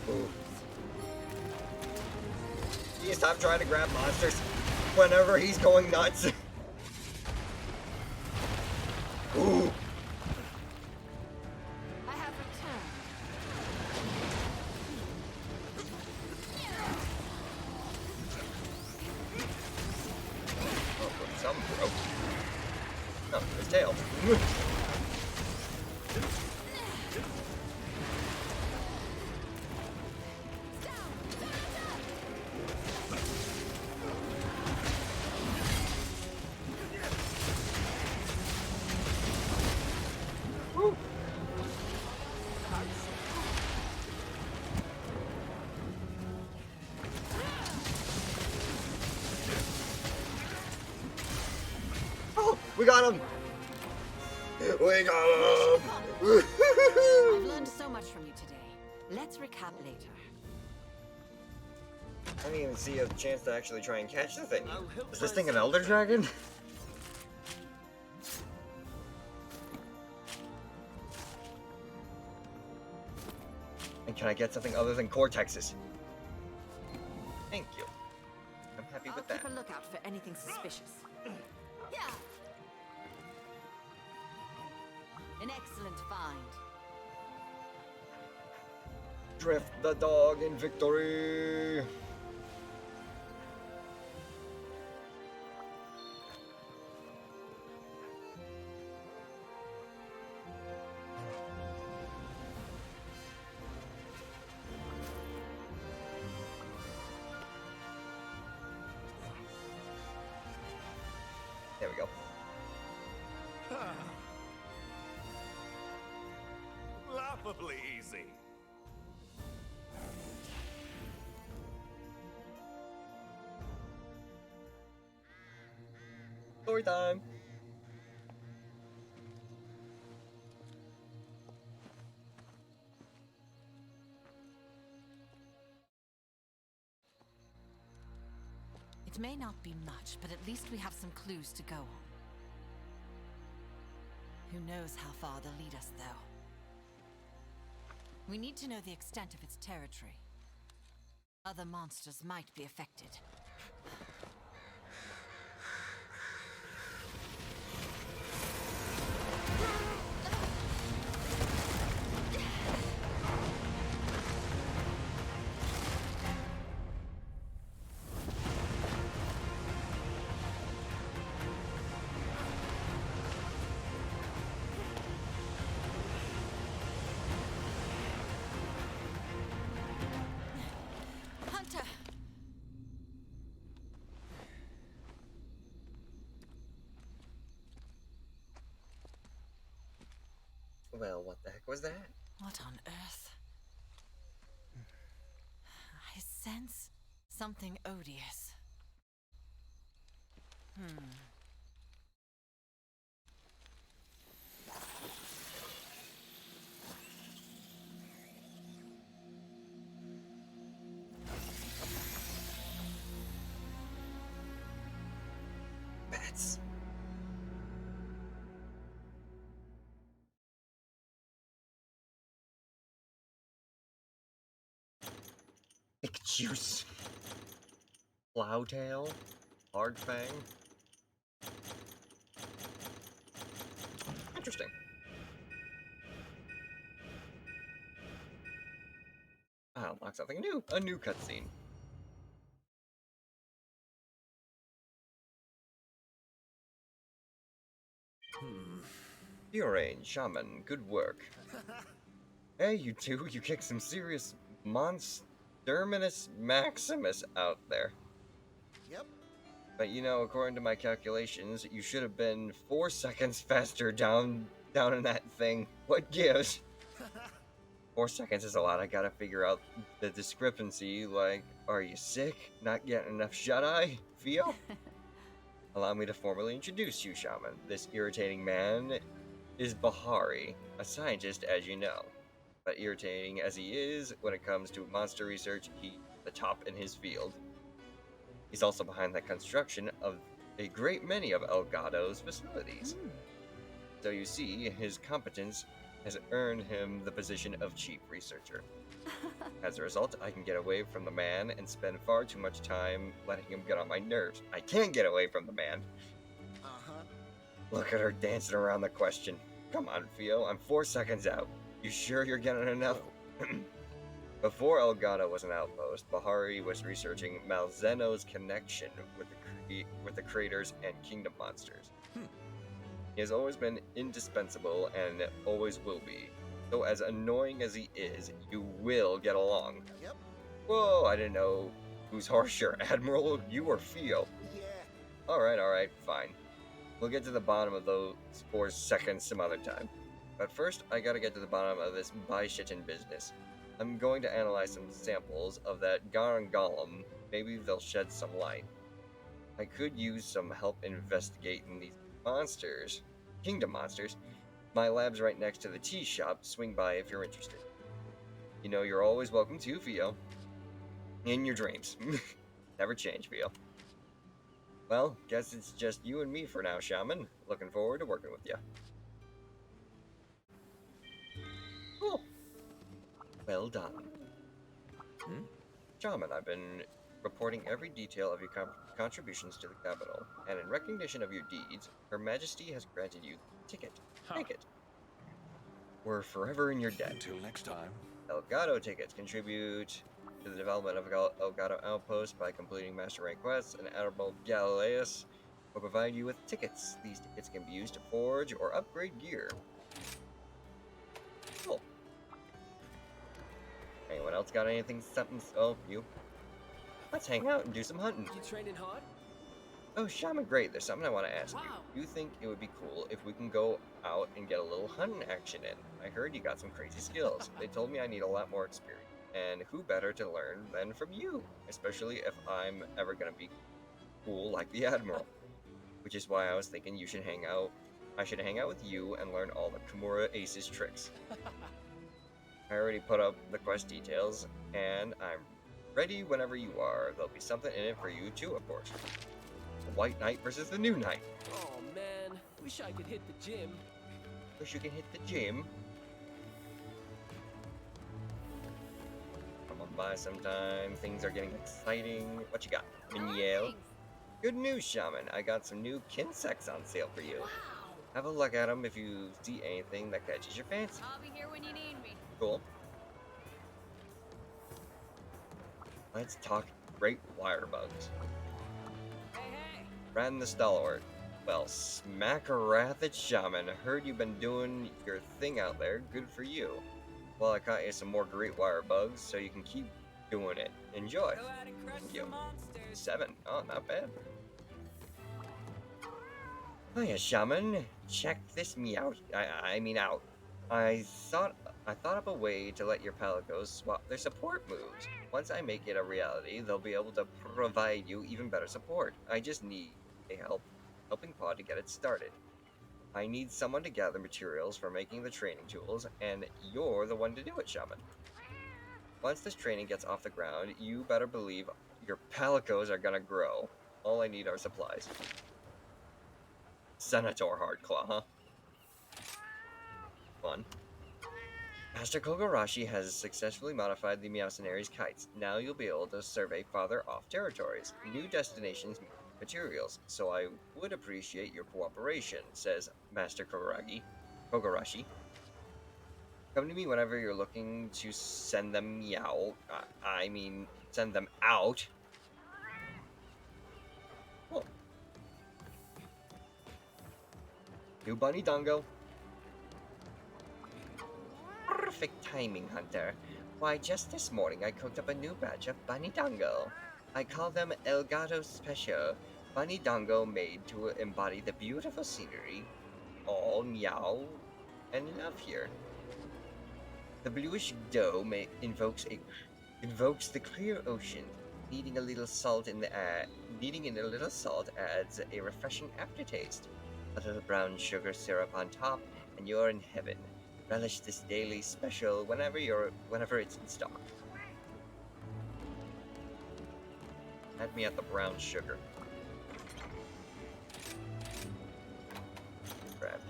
Ooh. You stop trying to grab monsters whenever he's going nuts. Ooh. I have returned. Oh, some broke. Oh, his tail. Woo. Oh, we got him! We got him! I've learned so much from you today. Let's recap later. I didn't even see a chance to actually try and catch the thing. Is this thing an Elder Dragon? And can I get something other than Cortexes? Thank you. I'm happy I'll with that. keep a lookout for anything suspicious. Yeah. An excellent find. Drift the dog in victory! There we go. Laughably easy. Story time! It may not be much, but at least we have some clues to go on. Who knows how far they'll lead us, though. We need to know the extent of its territory. Other monsters might be affected. Hunter! Well, what the heck was that? What on earth? I sense something odious. Bats. Thick juice. Plowtail. Hardfang. Interesting. I'll unlock something new. A new cutscene. Fiorane, Shaman, good work. Hey, you two, you kicked some serious Monsterminus Maximus out there. Yep. But you know, according to my calculations, you should have been 4 seconds faster down in that thing. What gives? 4 seconds is a lot. I gotta figure out the discrepancy, like, are you sick? Not getting enough shut-eye? Feel? Allow me to formally introduce you, Shaman. This irritating man is Bahari, a scientist, as you know. But irritating as he is, when it comes to monster research, he's the top in his field. He's also behind the construction of a great many of Elgato's facilities. So you see, his competence has earned him the position of chief researcher. As a result, I can get away from the man and spend far too much time letting him get on my nerves. I can't get away from the man. Uh-huh. Look at her dancing around the question. Come on, Fio, I'm 4 seconds out. You sure you're getting enough? Before Elgato was an outpost, Bahari was researching Malzeno's connection with the craters and kingdom monsters. He has always been indispensable and always will be. So as annoying as he is, you will get along. Yep. Whoa, I didn't know who's harsher, Admiral, you or Fio. Yeah. Alright, fine. We'll get to the bottom of those 4 seconds some other time. But first, I gotta get to the bottom of this Baishitin business. I'm going to analyze some samples of that Garn Golem. Maybe they'll shed some light. I could use some help investigating these monsters. Kingdom monsters. My lab's right next to the tea shop. Swing by if you're interested. You know you're always welcome to, Fio. In your dreams. Never change, Fio. Well, guess it's just you and me for now, Shaman. Looking forward to working with you. Cool. Well done. Hmm? Shaman, I've been reporting every detail of your contributions to the capital, and in recognition of your deeds, Her Majesty has granted you the ticket. Take it. We're forever in your debt. Until next time. Elgato tickets contribute to the development of Elgato Outpost by completing Master Rank quests, and Admiral Galileus will provide you with tickets. These tickets can be used to forge or upgrade gear. Cool. Anyone else got anything? Something? Oh, you. Let's hang out and do some hunting. You training hard? Oh, Shaman, great. There's something I want to ask you. Wow. Do you think it would be cool if we can go out and get a little hunting action in? I heard you got some crazy skills. They told me I need a lot more experience. And who better to learn than from you? Especially if I'm ever going to be cool like the Admiral. Which is why I was thinking you should hang out. I should hang out with you and learn all the Kimura Ace's tricks. I already put up the quest details, and I'm ready whenever you are. There'll be something in it for you too, of course. The White Knight versus the New Knight. Oh man, wish I could hit the gym. Wish you could hit the gym. Come on by sometime. Things are getting exciting. What you got? Miniel? Thanks. Good news, Shaman. I got some new Kinsects on sale for you. Wow. Have a look at them if you see anything that catches your fancy. I'll be here when you need me. Cool. Let's talk great wire bugs. Hey, hey. Ran the Stalwart. Well, Smackarath it, Shaman. Heard you've been doing your thing out there. Good for you. Well, I caught you some more great wire bugs, so you can keep doing it. Enjoy. Go out and crush Thank you. some monsters. 7. Oh, not bad. Hiya, Shaman. Check this me out. I mean out. I thought up a way to let your Palicos swap their support moves. Once I make it a reality, they'll be able to provide you even better support. I just need a helping pod to get it started. I need someone to gather materials for making the training tools, and you're the one to do it, Shaman. Once this training gets off the ground, you better believe your Palicos are gonna grow. All I need are supplies. Senator Hardclaw, huh? Fun. Master Kogarashi has successfully modified the Meowcenary's kites. Now you'll be able to survey farther off territories. New destinations mean materials, so I would appreciate your cooperation, says Master Kogarashi. Come to me whenever you're looking to send them send them out. Cool. New Bunny Dongo. Perfect timing, Hunter. Why, just this morning I cooked up a new batch of Bunny Dongo. I call them Elgato Special. Bunny Dongo made to embody the beautiful scenery, all meow and love here. The bluish dough invokes the clear ocean. Needing a little salt adds a refreshing aftertaste. A little brown sugar syrup on top, and you're in heaven. Relish this daily special whenever it's in stock. Add me at the brown sugar. Grab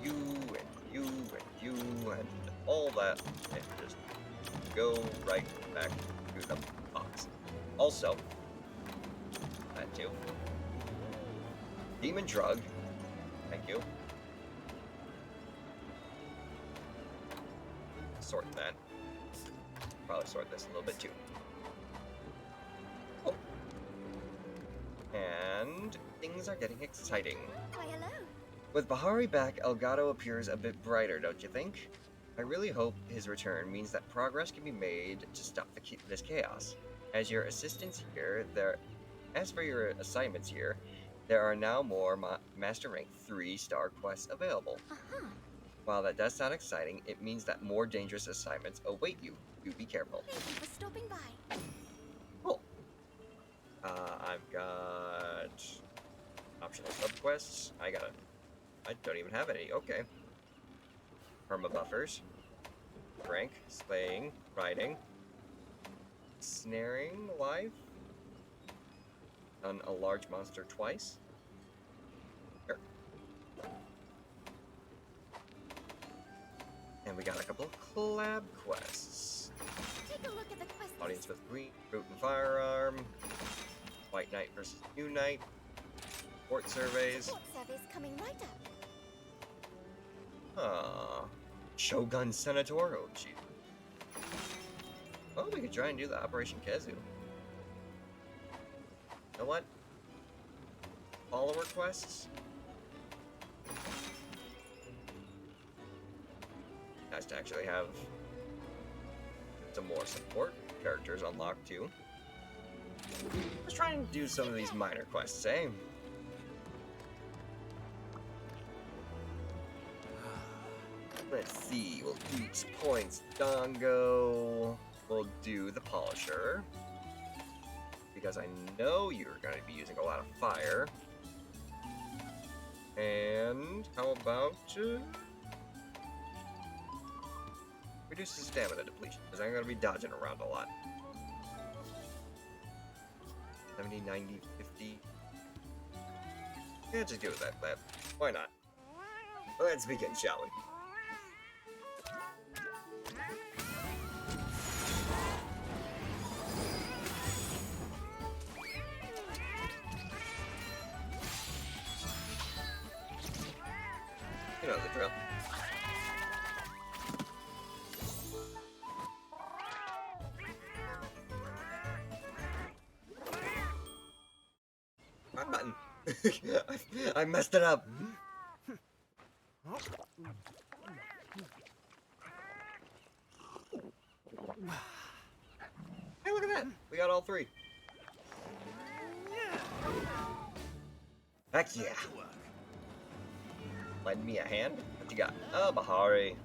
you, and you, and you, and all that, and just go right back to the box. Also, that too. Demon Drug. Thank you. Sort that. Probably sort this a little bit too. Cool. And things are getting exciting. Why, hello. With Bahari back, Elgato appears a bit brighter, don't you think? I really hope his return means that progress can be made to stop this chaos. As for your assignments here, there are now more Master Rank 3-star quests available. Uh-huh. While that does sound exciting, it means that more dangerous assignments await you. Do be careful. Thank you for stopping by. Cool. I've got optional subquests. I don't even have any. Okay. Perma buffers. Rank, slaying, riding, snaring life. Done a large monster twice. Sure. And we got a couple couple collab quests. Take a look at the quest Audience list. with Green, Root and Firearm, White Knight versus New Knight, Port Surveys. Support service coming right up. Shogun Senator. Oh, gee. Oh, we could try and do the Operation Kezu. You know what? Follower quests? Nice to actually have some more support characters unlocked too. Let's try and do some of these minor quests, eh? Let's see, we'll reach points. Dongo. We'll do the Polisher. Because I know you're going to be using a lot of fire. And how about reduce the stamina depletion, because I'm going to be dodging around a lot. 70, 90, 50. Yeah, just give it that. Why not? Let's begin, shall we? You know the drill. Wrong button. I messed it up. Hey, look at that. We got all three. Heck yeah. Lend me a hand? What you got? Oh, Bahari.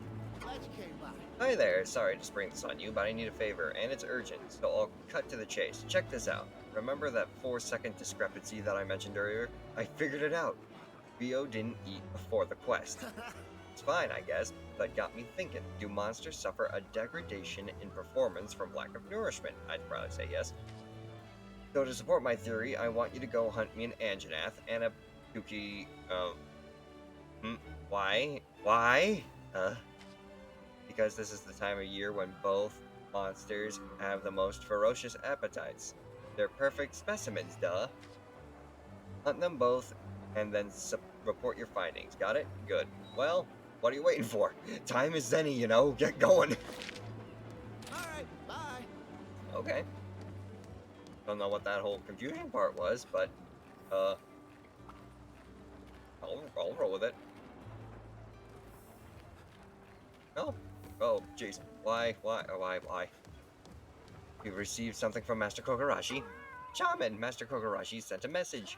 Hi there, sorry to spring this on you, but I need a favor, and it's urgent, so I'll cut to the chase. Check this out. Remember that 4-second discrepancy that I mentioned earlier? I figured it out. Rio didn't eat before the quest. It's fine, I guess, but got me thinking. Do monsters suffer a degradation in performance from lack of nourishment? I'd probably say yes. So to support my theory, I want you to go hunt me an Anjanath and a Dookie, Why? Because this is the time of year when both monsters have the most ferocious appetites. They're perfect specimens, duh. Hunt them both, and then report your findings. Got it? Good. Well, what are you waiting for? Time is zenny, you know. Get going. Alright, bye. Okay. Don't know what that whole confusion part was, but, I'll roll with it. Oh, jeez. Why? We received something from Master Kogarashi. Shaman, Master Kogarashi sent a message.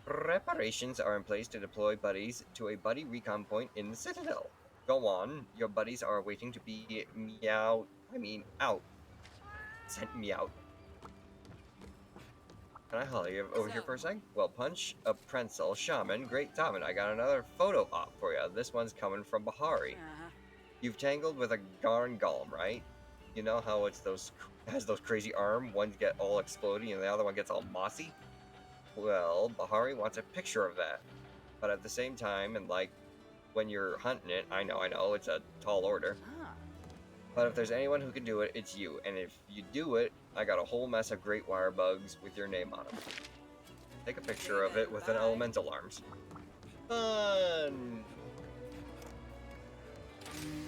Preparations are in place to deploy buddies to a buddy recon point in the Citadel. Go on, your buddies are waiting to be out. Sent me out. Can I holler you over here for a sec? Well, Punch, a Prensel, Shaman, Great Taman. I got another photo op for you. This one's coming from Bahari. You've tangled with a Garn Golem, right? You know how it's has those crazy arms, one get all exploding and the other one gets all mossy? Well, Bahari wants a picture of that. But at the same time, and like, when you're hunting it, I know, it's a tall order. But if there's anyone who can do it, it's you. And if you do it, I got a whole mess of great wire bugs with your name on them. Take a picture of it with an elemental arms. Fun!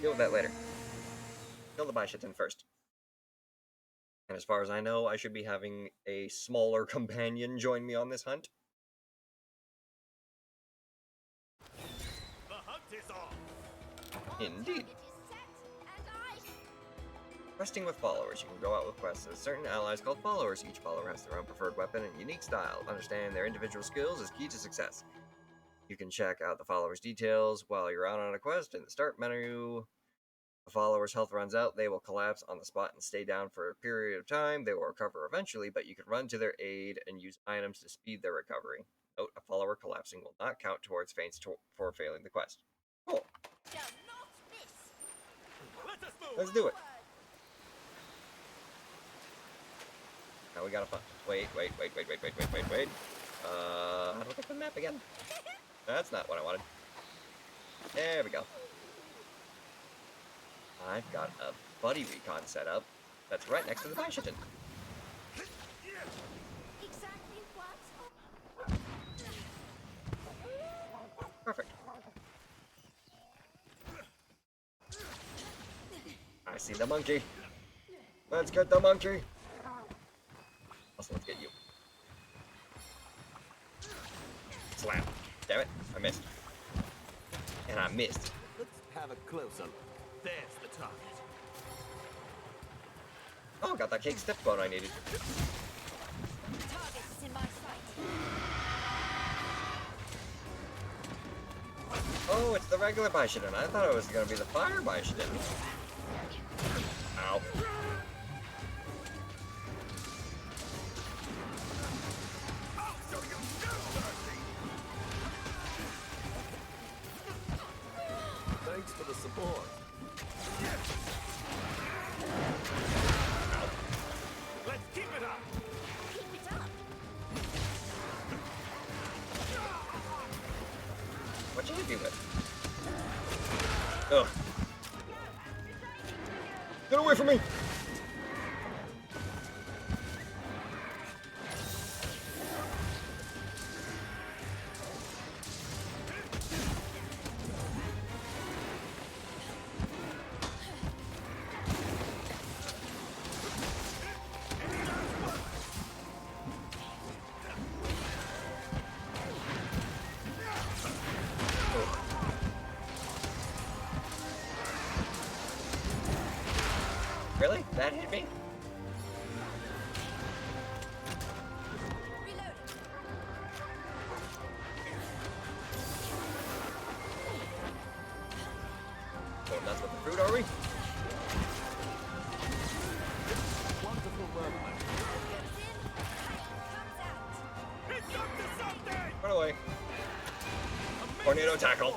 Deal with that later. Kill the Bishatin first. And as far as I know, I should be having a smaller companion join me on this hunt. The hunt is on. Indeed. Questing with followers. You can go out with quests with certain allies called followers. Each follower has their own preferred weapon and unique style. Understanding their individual skills is key to success. You can check out the followers' details while you're out on a quest in the start menu. If a follower's health runs out, they will collapse on the spot and stay down for a period of time. They will recover eventually, but you can run to their aid and use items to speed their recovery. Note, a follower collapsing will not count towards feints for failing the quest. Cool. Let's do it. Now we gotta find. Wait. How do I get the map again? That's not what I wanted. There we go. I've got a buddy recon set up that's right next to the Bishitin. Exactly what? Perfect. I see the monkey. Let's get the monkey. Also, let's get you. Slam. Damn it, I missed. And I missed. Let's have a close up. There's the target. Oh, got that cake step bone I needed. Target is in my sight. Oh, it's the regular Bishitin. I thought it was gonna be the fire Bishitin. Ow. Thanks for the support. Let's keep it up. Keep it up. What should I do with? Ugh. Get away from me! Really? That hit me? Going nuts with the fruit, are we? Wonderful work, my It's up to something! Run away. Tornado tackle.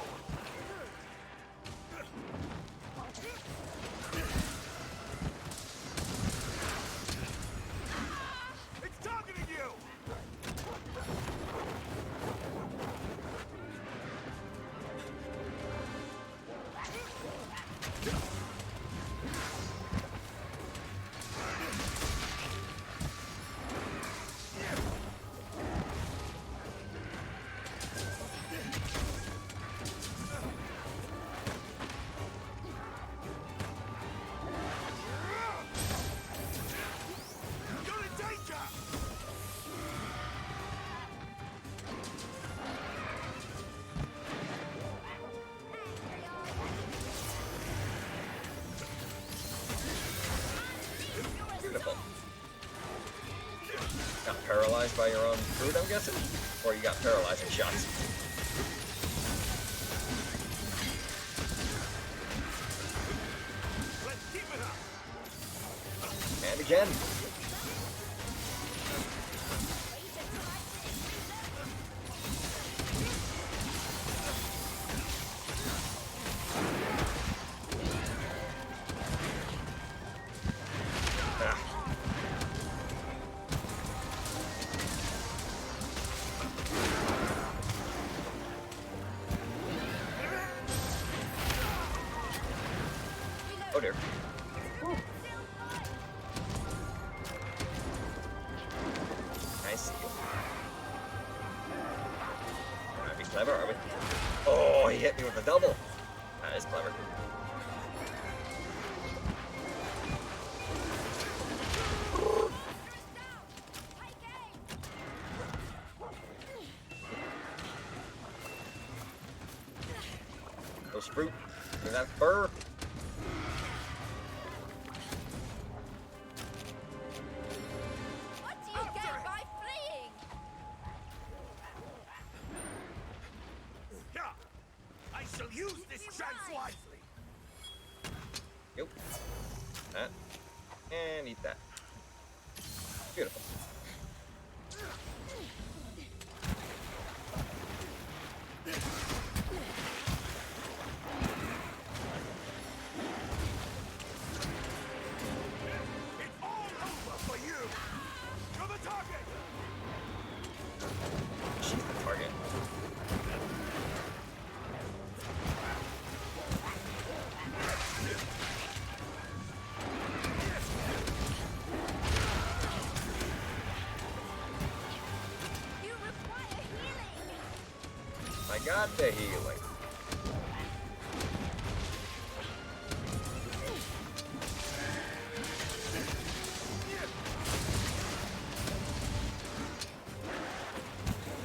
It's targeting you! You're in danger! Beautiful. Got paralyzed by your own fruit, I'm guessing? Or you got paralyzing shots? Let's keep it up! And again. Ah. Oh dear. I see you. Are we clever? Are we? Oh, he hit me with a double. That is clever. Those fruit. Look at that fur. What do you get by fleeing? Yeah! I shall use this chance wisely! Yep. That. And eat that. Beautiful. It's all over for you! You're the target! She's the target. got the healing.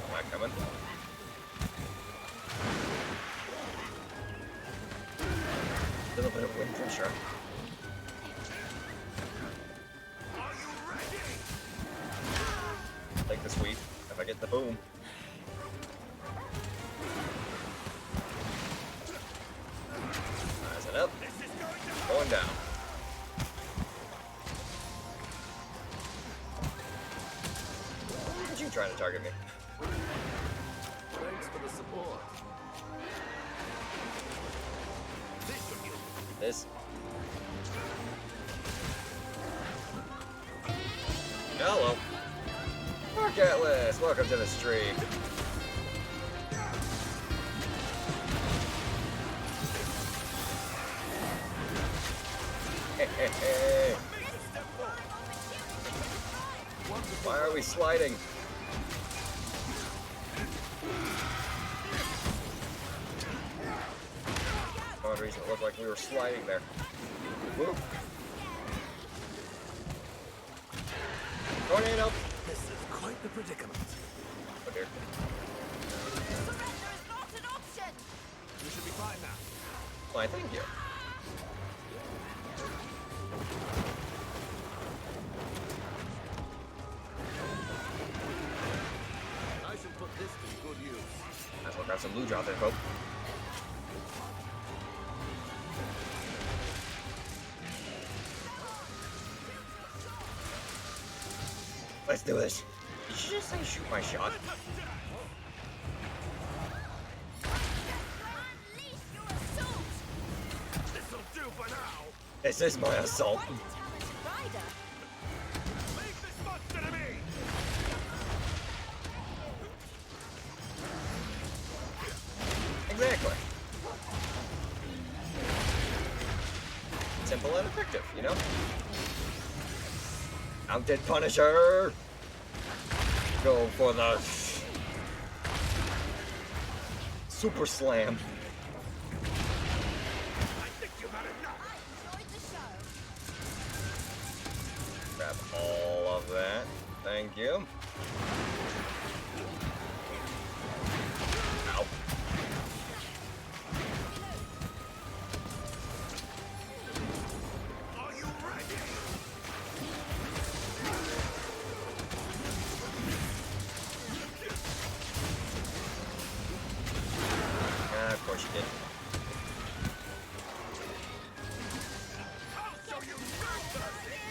Am I coming? A little bit of wind pressure. Take the sweep if I get the boom. Rising up. Going down. Look at you trying to target me. Thanks for the support. This. Hello. Mark Atlas, welcome to the stream. Hey. Why are we sliding? For one reason, it looked like we were sliding there. Woo. Tornado. This is quite the predicament. Oh dear. Surrender is not an option! You should be fine now. Why, thank you. I should put this to good use. Might as well grab some loot out there, Hope. Let's do this. Did you just say shoot my shot? Unleash your assault! This'll do for now. This is my assault. Quite a talented rider. Leave this monster to me. Exactly. Simple and effective, you know? Mounted Punisher! Go for the Super Slam. I think you've had enough. I enjoyed the show. Grab all of that. Thank you. Ow. Are you ready? Ah, of course you did. I'll show you mercy.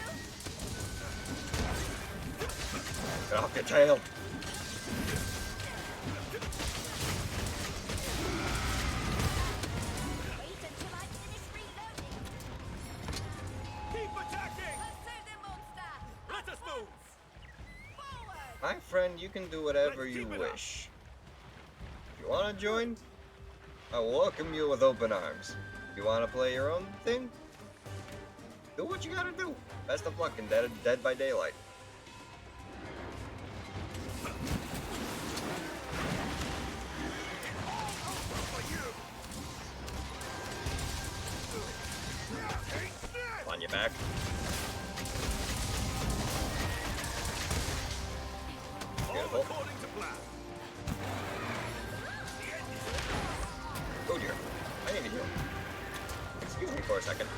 Get off your tail. Wait until I finish reloading. Keep attacking. Pursue the monster! Let us move. Forward! My friend, you can do whatever you wish. If you want to join, I welcome you with open arms. If you want to play your own thing, do what you gotta do. Best of luck in Dead by Daylight. On your back. Beautiful. According to plan. Oh dear. I need to heal. Excuse me for a second.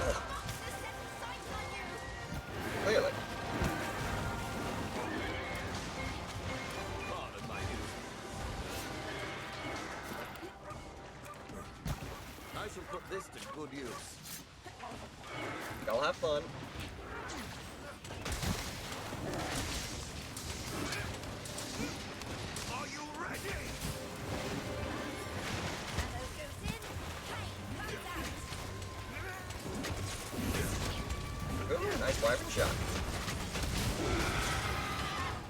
Ugh. Clearly. Pardon my youth. I shall put this to good use. Y'all have fun. Are you ready? Ammo goes in, pain comes out. Ooh, nice wiping shot.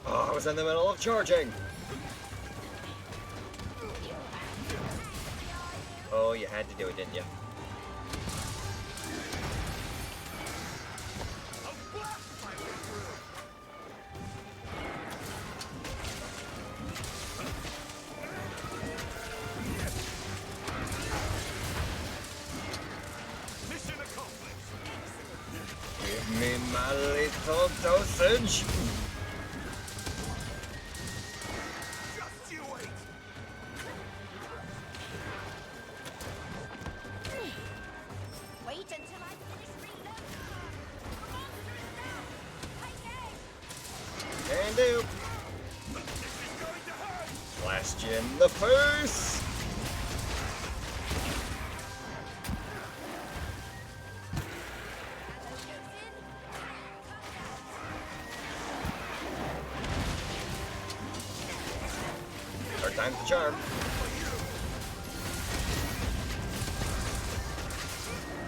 Oh, I was in the middle of charging. Oh, you had to do it, didn't you? A blast full dosage. Just you wait! Wait until I finish reloading. The monster is down. Take aim. Can do. This is going to hurt! Blast you in the face. Third time's the charm.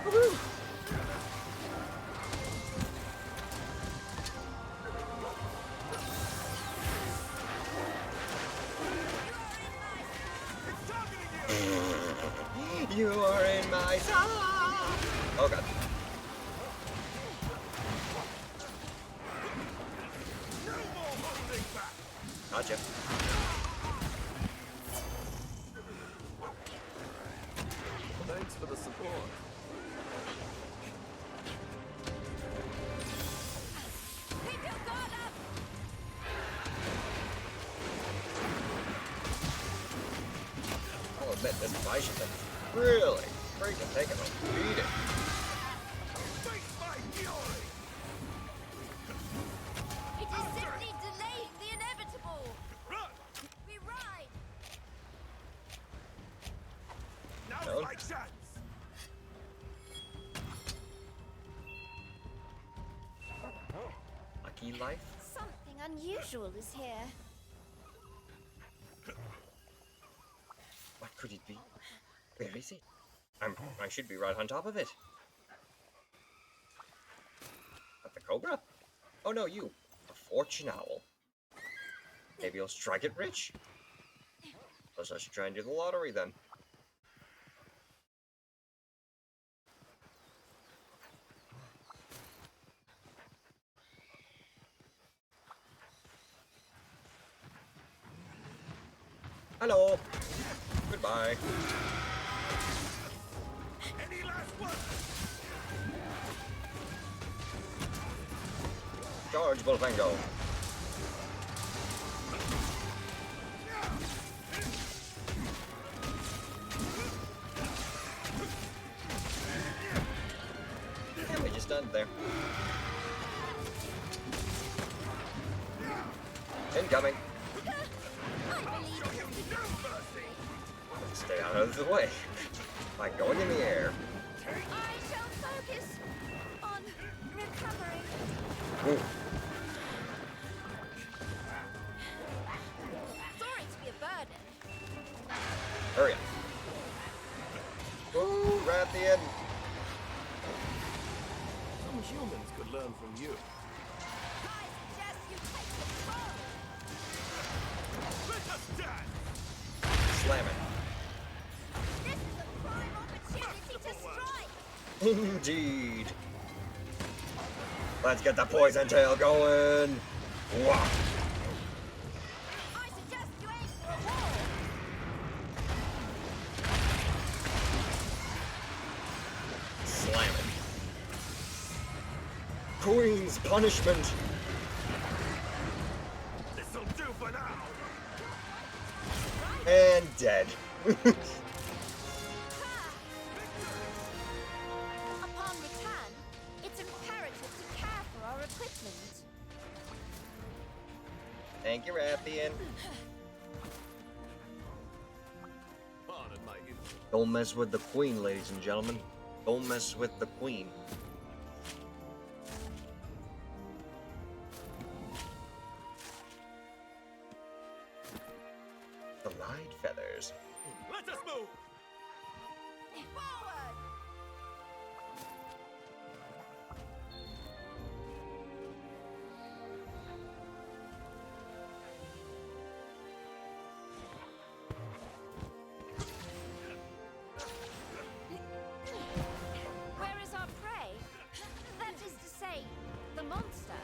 Woohoo! You are in my sight. Oh god. No more holding back! Gotcha. Thanks for the support. Keep your guard up. I'll admit, this Bison thing is really freaking taking a beating. Face my fury! It is simply delaying the inevitable. Run! We ride. Now's No. my chance! Lucky life. Something unusual is here. What could it be? Where is it? I should be right on top of it. At the cobra? Oh no, you. A fortune owl. Maybe you'll strike it rich. Guess I should try and do the lottery then. Hello. Goodbye. Any last one? Charge, Bullfango. Yeah, we just done there. Incoming. Stay out of the way by going in the air. I shall focus on recovering. Ooh. Sorry to be a burden. Hurry up. Ooh, Rathian. Some humans could learn from you. I suggest you take control. Let us dance! Slam it. This is a prime opportunity to strike. Indeed. Let's get the poison tail going. Wah. I suggest you aim for a wall. Slam it. Queen's punishment. This'll do for now! And dead. Upon return, it's imperative to care for our equipment. Thank you, Rathian. Pardon my ignorance. Don't mess with the queen, ladies and gentlemen. Don't mess with the queen. The light feathers. Let us move! Forward! Where is our prey? That is to say, the monster.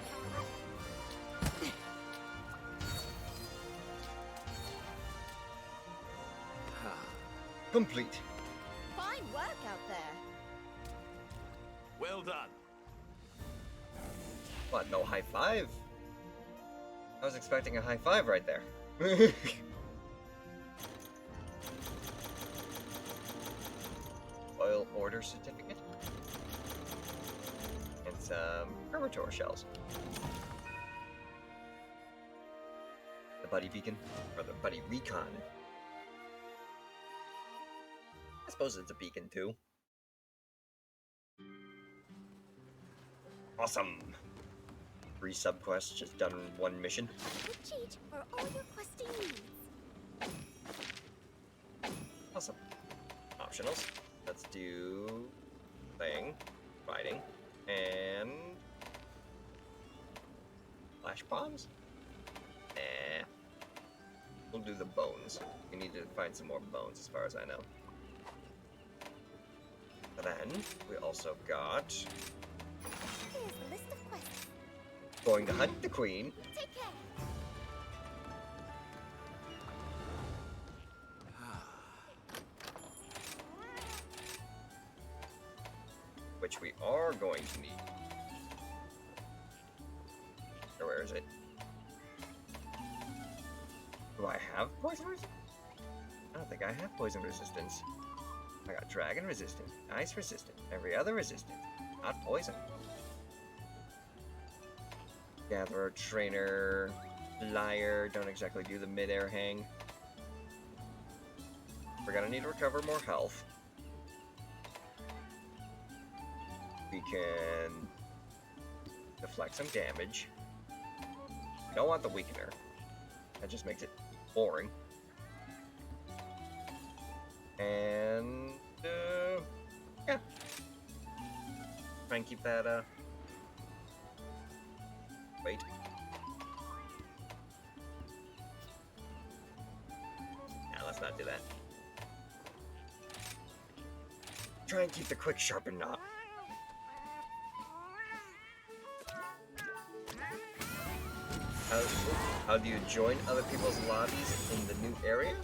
Complete. Fine work out there. Well done. What, no high five? I was expecting a high five right there. Oil order certificate. And some Hermitor shells. The Buddy Beacon, or the Buddy Recon. I suppose it's a beacon too. Awesome. 3 subquests, just done 1 mission. The cheat for all your questing needs. Awesome. Optionals. Let's do playing, fighting, and flash bombs. We'll do the bones. We need to find some more bones, as far as I know. But then we also got Here's the list of quests. going to hunt the queen. Take care. Which we are going to need. Or where is it? Do I have poison resistance? I don't think I have poison resistance. I got dragon resistant, ice resistant, every other resistant, not poison. Gatherer, trainer, liar, don't exactly do the mid-air hang. We're gonna need to recover more health. We can deflect some damage. We don't want the weakener. That just makes it boring. And yeah. Try and keep that wait. Nah, let's not do that. Try and keep the quick sharpened knot. How do you join other people's lobbies in the new area?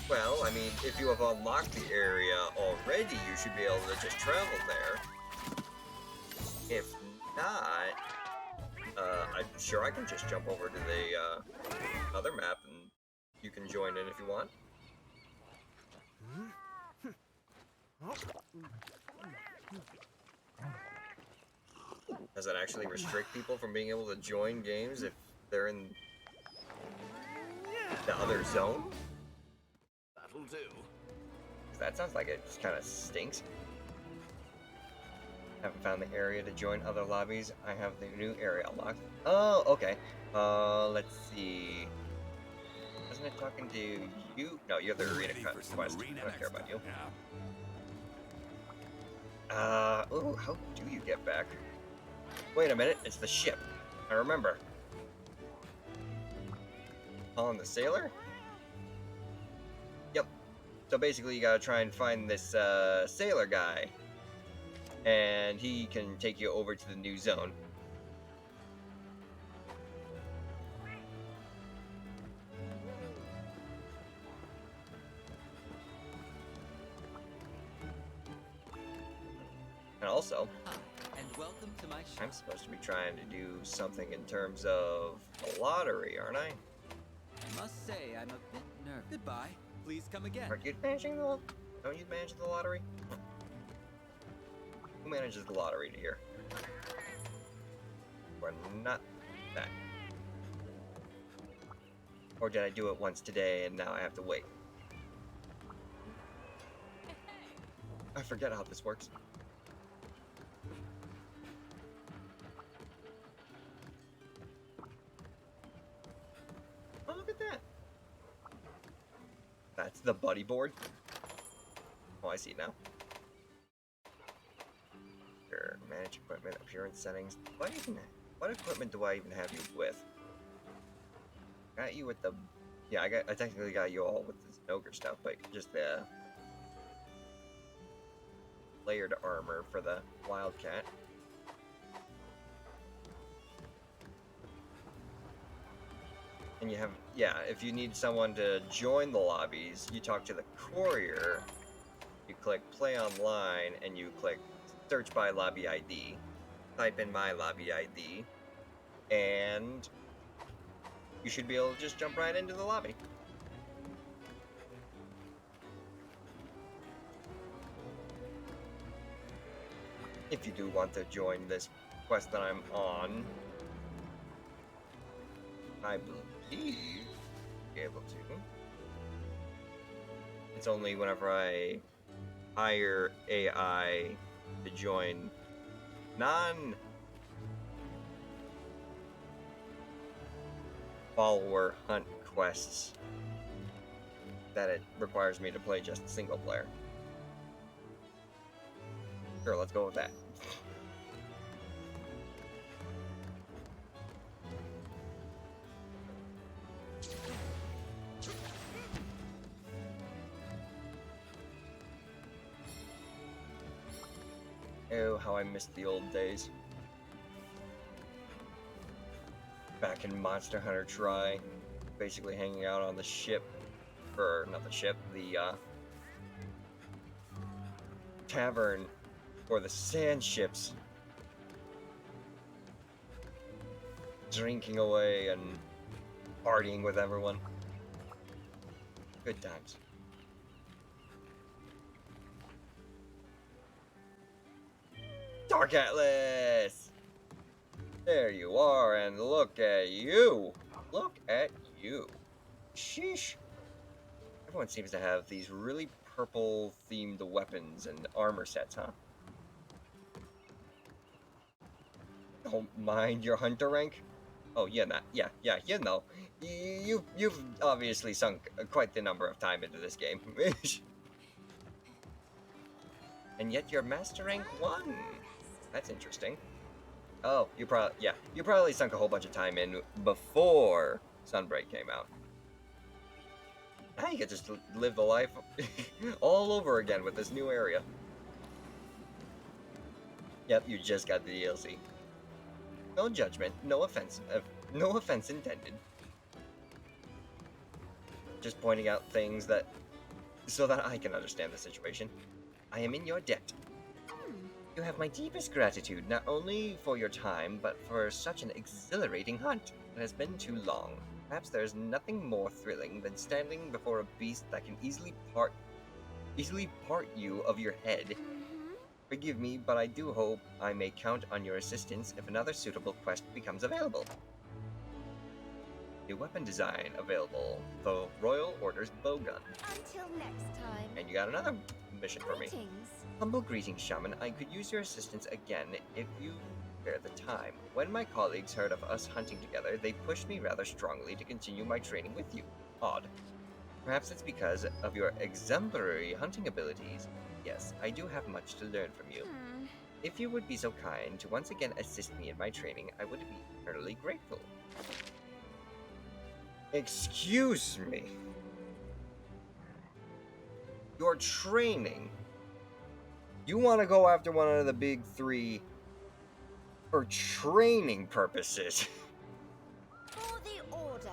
Well, I mean, if you have unlocked the area already, you should be able to just travel there. If not, I'm sure I can just jump over to the other map and you can join in if you want. Does that actually restrict people from being able to join games if they're in the other zone? That'll do. That sounds like it just kind of stinks. Haven't found the area to join other lobbies. I have the new area unlocked. Oh, okay. Let's see. Wasn't it talking to you? No, you have the arena quest. I don't care about you. Ooh, how do you get back? Wait a minute, it's the ship. I remember. Calling the sailor? Yep. So basically you gotta try and find this sailor guy. And he can take you over to the new zone. And also, and welcome to my shop. I'm supposed to be trying to do something in terms of the lottery, aren't I? Must say, I'm a bit nervous. Goodbye. Please come again. Aren't you managing the... Don't you manage the lottery? Who manages the lottery here? Or not that. Or did I do it once today and now I have to wait? I forget how this works. Oh, look at that. That's the buddy board. Oh, I see it now. Sure, manage equipment, appearance settings. What equipment do I even have you with? Got you with the... Yeah, I technically got you all with this ogre stuff, but just the layered armor for the Wildcat. And you have, yeah, if you need someone to join the lobbies, you talk to the courier, you click play online, and you click search by lobby ID, type in my lobby ID, and you should be able to just jump right into the lobby. If you do want to join this quest that I'm on, I believe you'll be able to. It's only whenever I hire AI to join non-follower hunt quests that it requires me to play just single player. Sure, let's go with that. Oh, how I missed the old days. Back in Monster Hunter Tri, basically hanging out on the ship, or not the ship, the tavern for the sand ships. Drinking away and partying with everyone. Good times. Dark Atlas! There you are, and look at you! Look at you. Sheesh. Everyone seems to have these really purple-themed weapons and armor sets, huh? Don't mind your hunter rank? Oh, yeah, you know. You've obviously sunk quite the number of time into this game. And yet you're Master Rank 1. That's interesting. Oh, you probably sunk a whole bunch of time in before Sunbreak came out. Now you get to just live the life all over again with this new area. Yep, you just got the DLC. No judgment, no offense intended. Just pointing out things that, so that I can understand the situation. I am in your debt. You have my deepest gratitude, not only for your time, but for such an exhilarating hunt. It has been too long. Perhaps there is nothing more thrilling than standing before a beast that can easily part you of your head. Forgive me, but I do hope I may count on your assistance if another suitable quest becomes available. New weapon design available. The Royal Order's bowgun. Until next time. And you got another mission for me. Greetings. Humble greetings, Shaman. I could use your assistance again if you spare the time. When my colleagues heard of us hunting together, they pushed me rather strongly to continue my training with you. Odd. Perhaps it's because of your exemplary hunting abilities. Yes, I do have much to learn from you. If you would be so kind to once again assist me in my training, I would be eternally grateful. Excuse me. Your training. You want to go after one of the big three for training purposes. For the Order.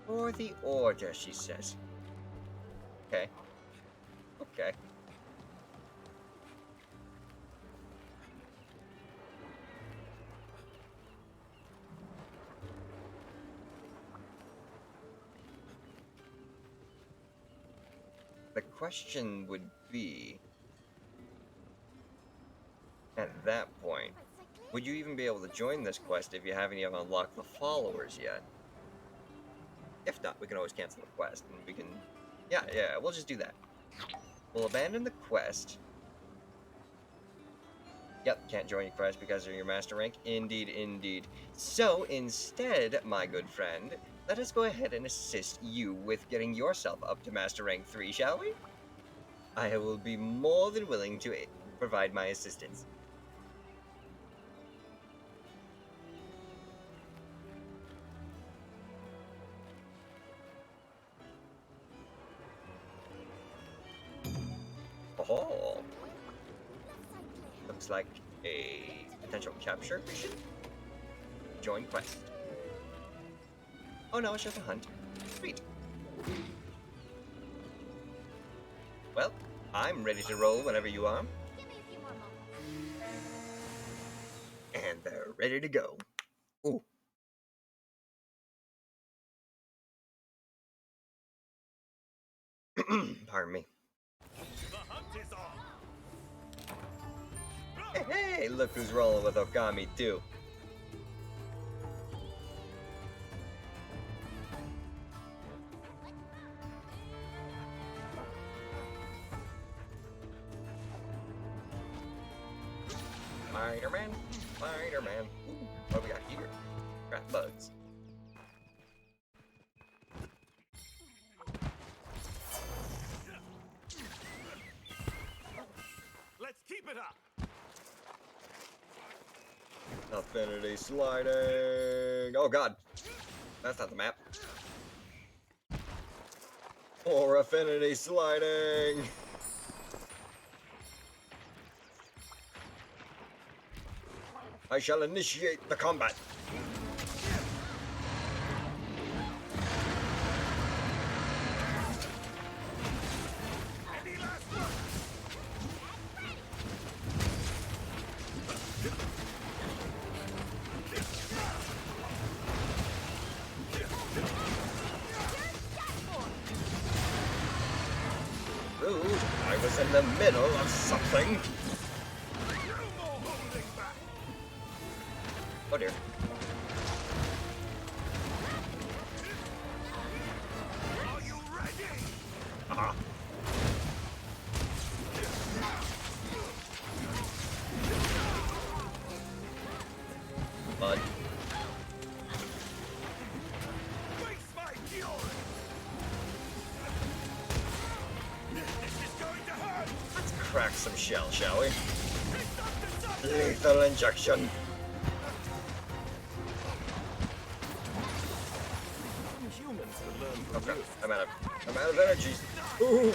For the Order, she says. Okay. Okay. The question would be, at that point, would you even be able to join this quest if you haven't even unlocked the followers yet? If not, we can always cancel the quest, and we can... Yeah, we'll just do that. We'll abandon the quest. Yep, can't join your quest because of your master rank. Indeed, indeed. So, instead, my good friend, let us go ahead and assist you with getting yourself up to Master Rank 3, shall we? I will be more than willing to provide my assistance. Oh, looks like a potential capture mission. Join quest. Oh no, it's just a hunt. Sweet. Well, I'm ready to roll whenever you are. Give me a few more moments. They're ready to go. Ooh. Pardon me. The hunt is on. Hey, look who's rolling with Okami too. Spider-Man, Spider-Man. Ooh, what do we got here? Rat bugs. Let's keep it up. Affinity sliding. Oh god. That's not the map. Or affinity sliding. I shall initiate the combat. Any last one? Rude. I was in the middle of something. No more holding back. Oh dear. Are you ready? Aha. Mud. Face my fury. This is going to hurt. Let's crack some shell, shall we? It's up to something. Lethal injection. Humans can learn from Okay, you. I'm out of energy. Ooh.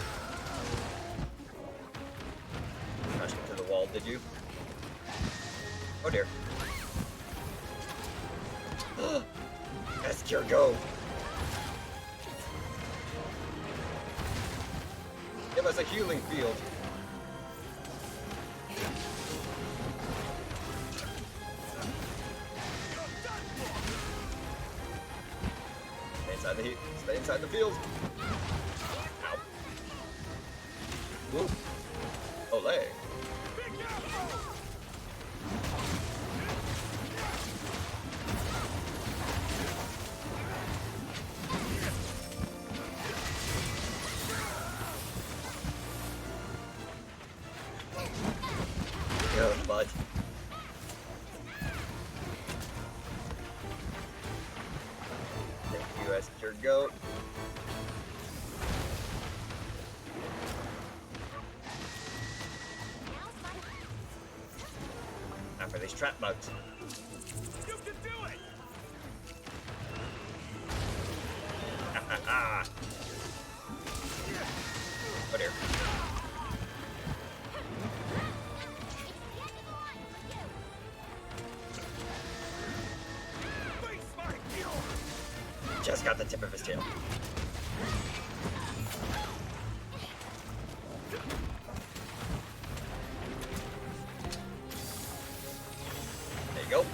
Crashed into the wall, did you? Oh dear. Escure, go. Give us a healing field. Stay inside the heat. Stay inside the field. Ow. Ooh. Olay. Good, bud. Thank you, Escure Goat. Now for these trap bugs. You can do it. Ha ha ha. Oh dear. Face my fury. Just got the tip of his tail. There you go.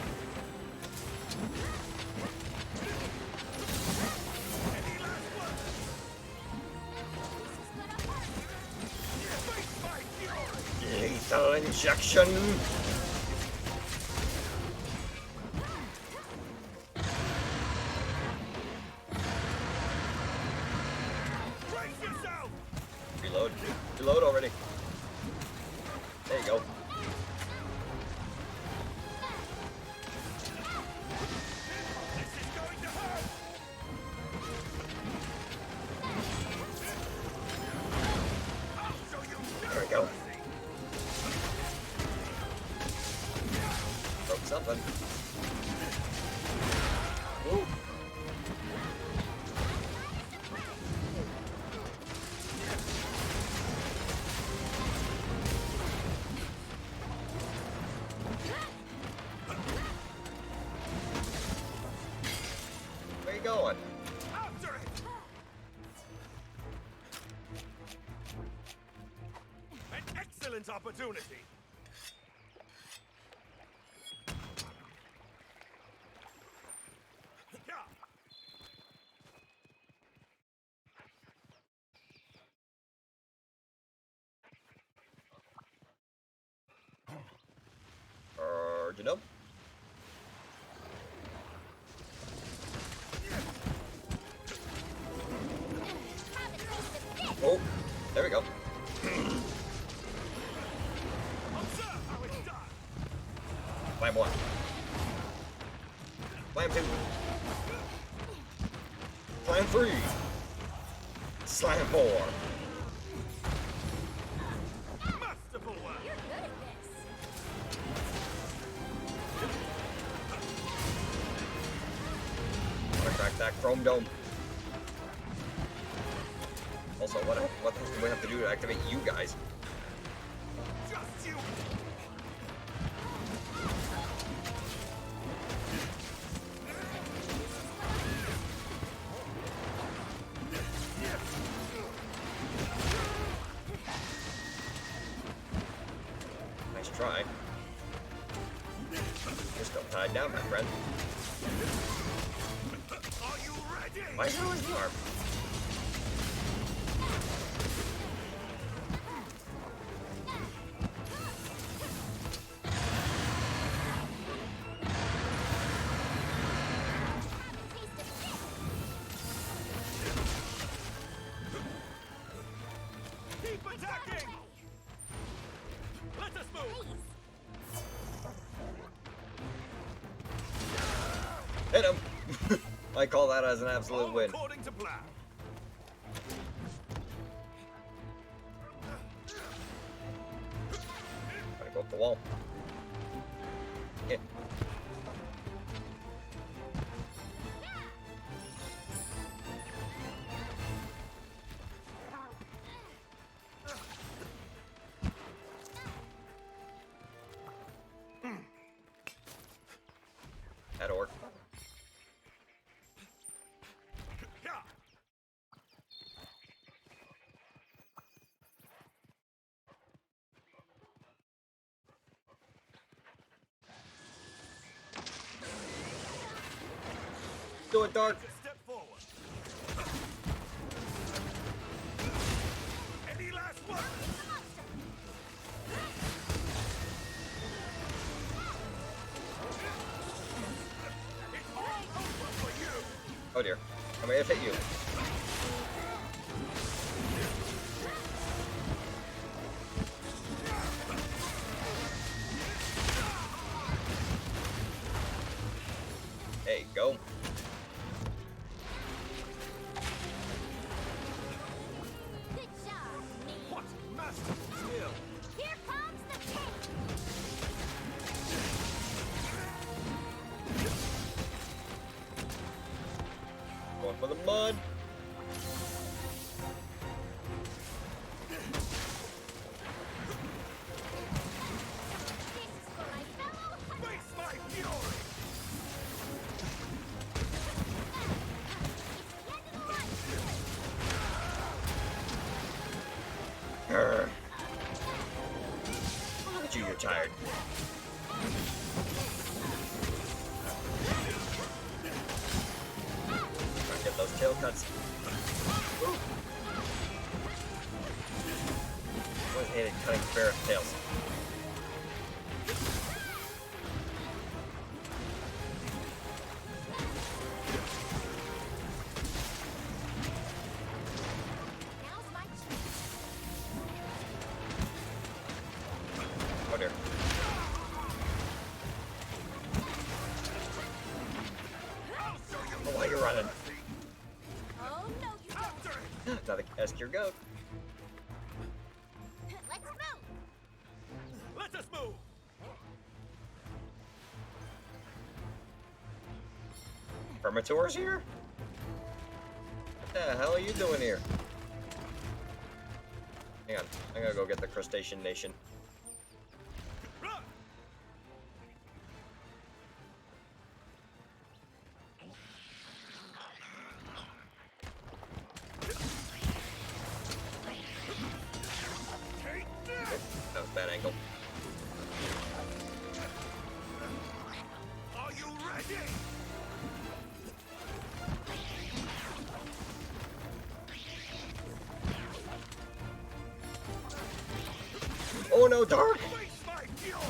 Any last one? Face my fury. Lethal injection. Brace yourself. Reload. Reload already. There you go. This is going to hurt. I'll show you There we go. mercy. Broke something. Ooh. Where you going? After it. An excellent opportunity. There we go. Slam 1. Slam 2. Slam 3. Slam 4. Masterful work. You're good at this. Wanna crack that chrome dome. Also, what else do we have to do to activate you guys? Just you. Nice try. You're still tied down, my friend. Are you ready? Why is it always the arm? Keep attacking. Let us move. Hit him! I call that as an absolute All win. according to plan. Gotta go up the wall. Yeah. That'll work. Yeah. Do it, Dark. Step forward. Any last words? It's all over for you. Oh dear. I may have hit you. There you go. Good job, me. What masterful skill. Here comes the king. Going for the mud. This is for my fellow hunters. Face my fury. It's the end of the line. Grr. Look at you, you're tired. Try to get those tail cuts. Ooh. Always hated cutting ferret tails. Now's my chance. Oh dear. Oh, why are you running? Oh, no, you don't. Another S-Cure goat. Let's move. Let us move. Vermitore's here? What the hell are you doing here? Hang on, I'm gonna go get the Crustacean Nation. Run. Take this. That was a bad angle. Are you ready? Oh no, Dark! Face my fury.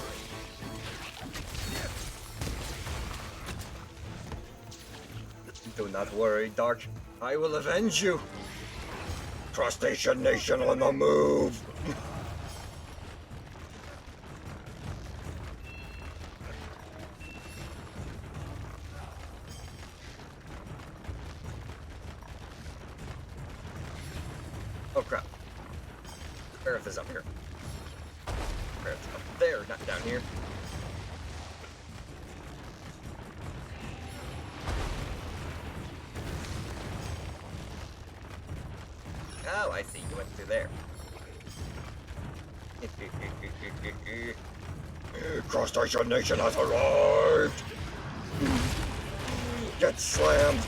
Do not worry, Dark. I will avenge you. Crustacean Nation on the move! Oh crap. Earth is up here. Earth's up there, not down here. Oh, I see. You went through there. Crustacean Nation has arrived! Get slammed!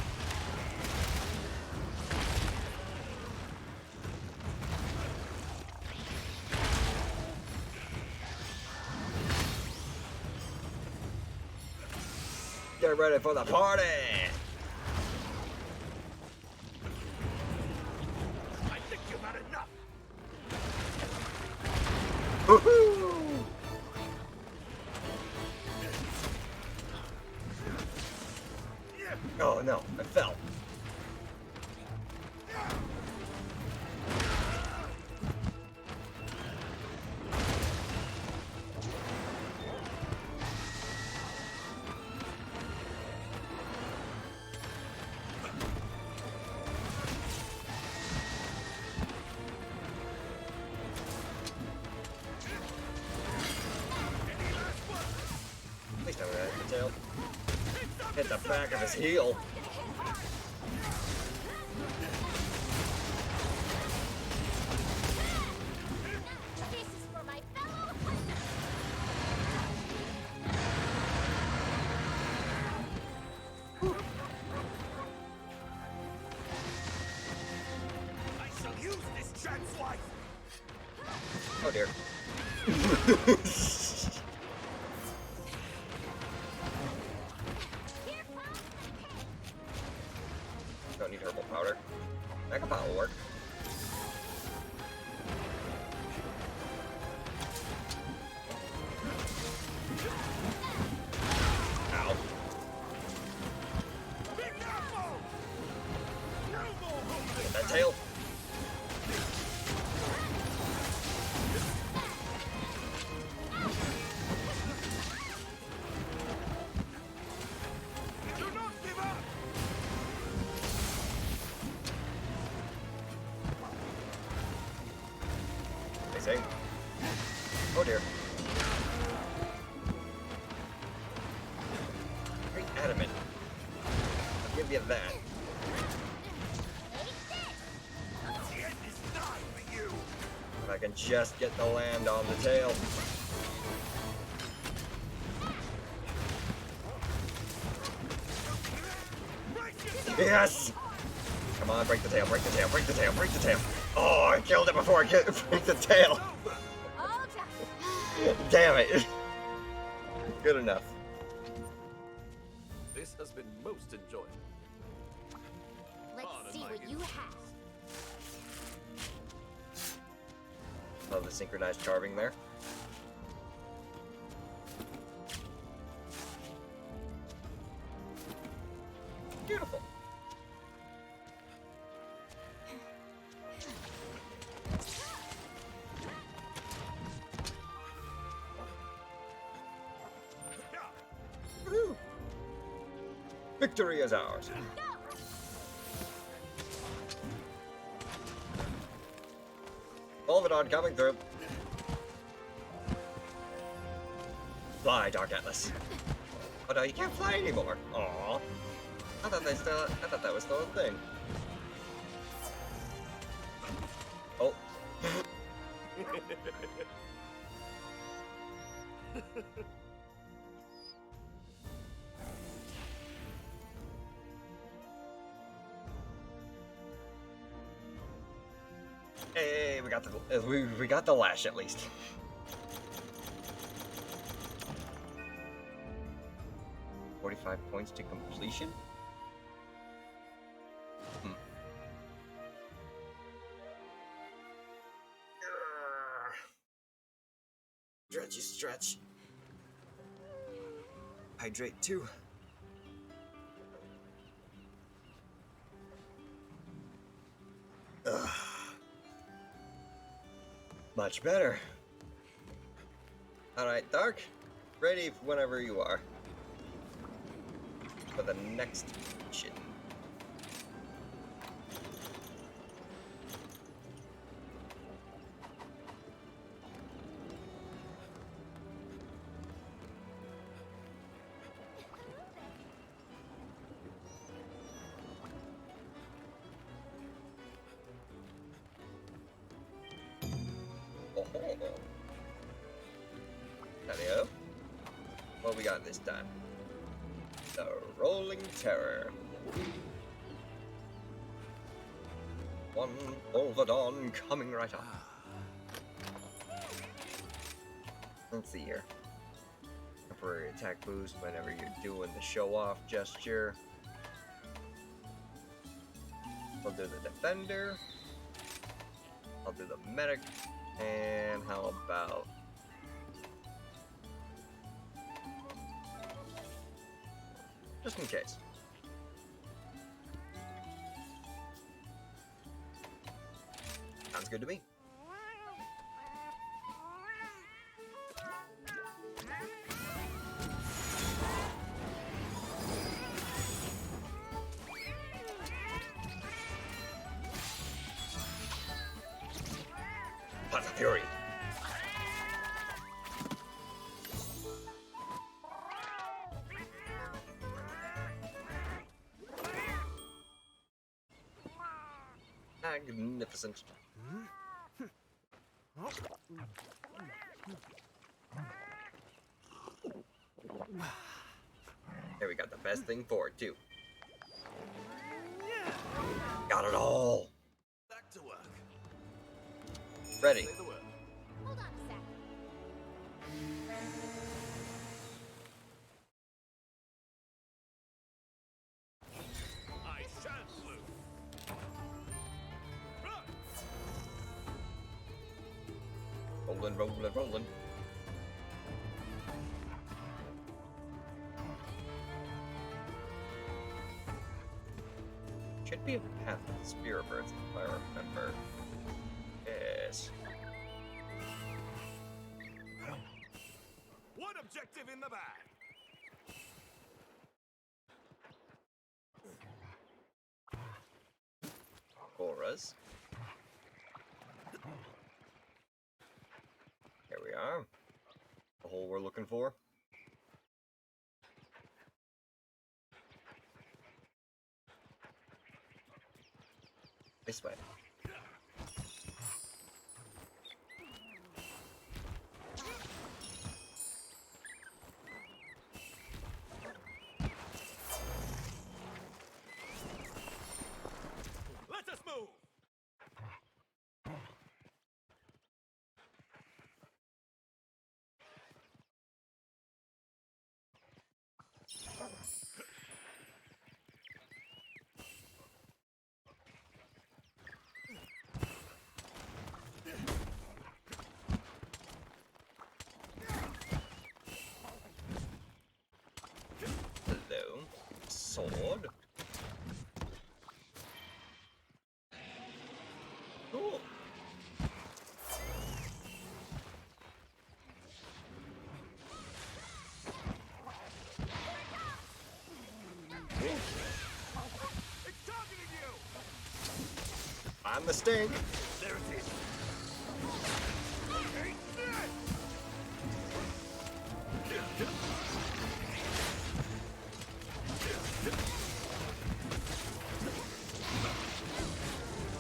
Get ready for the party! I think you've had enough. Woohoo! Oh no, I fell. Please tell me that hit the tail. Hit the back of his heel. This is for my fellow hunters. I shall use this chance wisely. Oh dear. Don't need herbal powder. Megapot will work. Ow. Be careful! No more holding Get that tail. Do not give up! Amazing. Oh dear. Very adamant. I'll give you that. The end is nigh for you! If I can just get the land on the tail. Yes! Come on, break the tail, break the tail, break the tail, break the tail. Oh, I killed it before I break the tail. All done. Damn it. Good enough. This has been most enjoyable. Let's Pardon see my what you have. Love the synchronized carving there. Beautiful. Woohoo! Victory is ours. Volvidon coming through. Fly, Dark Atlas. Oh no, you can't fly anymore. Aww. I thought that was still a thing. Oh. Hey, we got the lash at least. $45 points to completion. Stretchy stretch. Hydrate too. Ugh. Much better. Alright, Dark. Ready whenever you are. For the next mission. Hello. What we got this time? The Rolling Terror. One Volvadon coming right up. Let's see here. Temporary attack boost whenever you're doing the show-off gesture. I'll do the Defender. I'll do the Medic. And how about... just in case. Sounds good to me. Path of Fury. Magnificent. Here we got the best thing for it too. Got it all. Back to work. Ready. Say the word. Hold on a sec. I shan't lose. Rolling, rolling, rolling. Should be a path with spear birds if I remember. Yes. One objective in the bag. Auras. Here we are. The hole we're looking for. This way. Let us move. Hello. Sword. Cool. It's targeting you. I'm the stink. There it is. Eat this.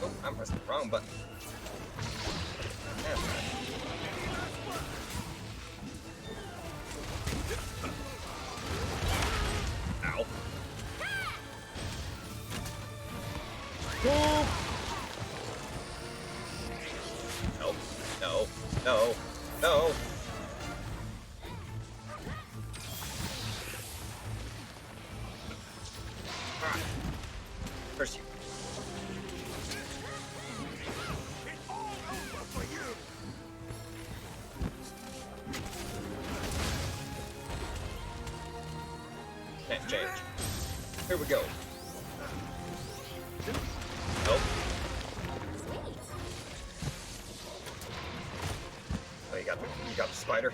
Oh, I'm pressing the wrong button. Damn. Ow. No, no, no, no. Ah. Curse you. It's all over for you. Can't change. Here we go. Nope. You got the spider.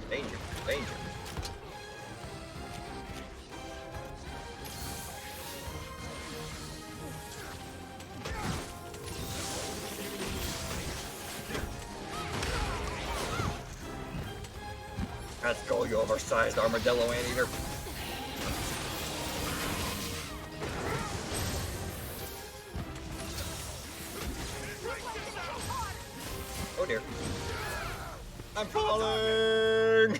Danger, danger. Let's go, you oversized armadillo anteater. Oh dear. I'm falling!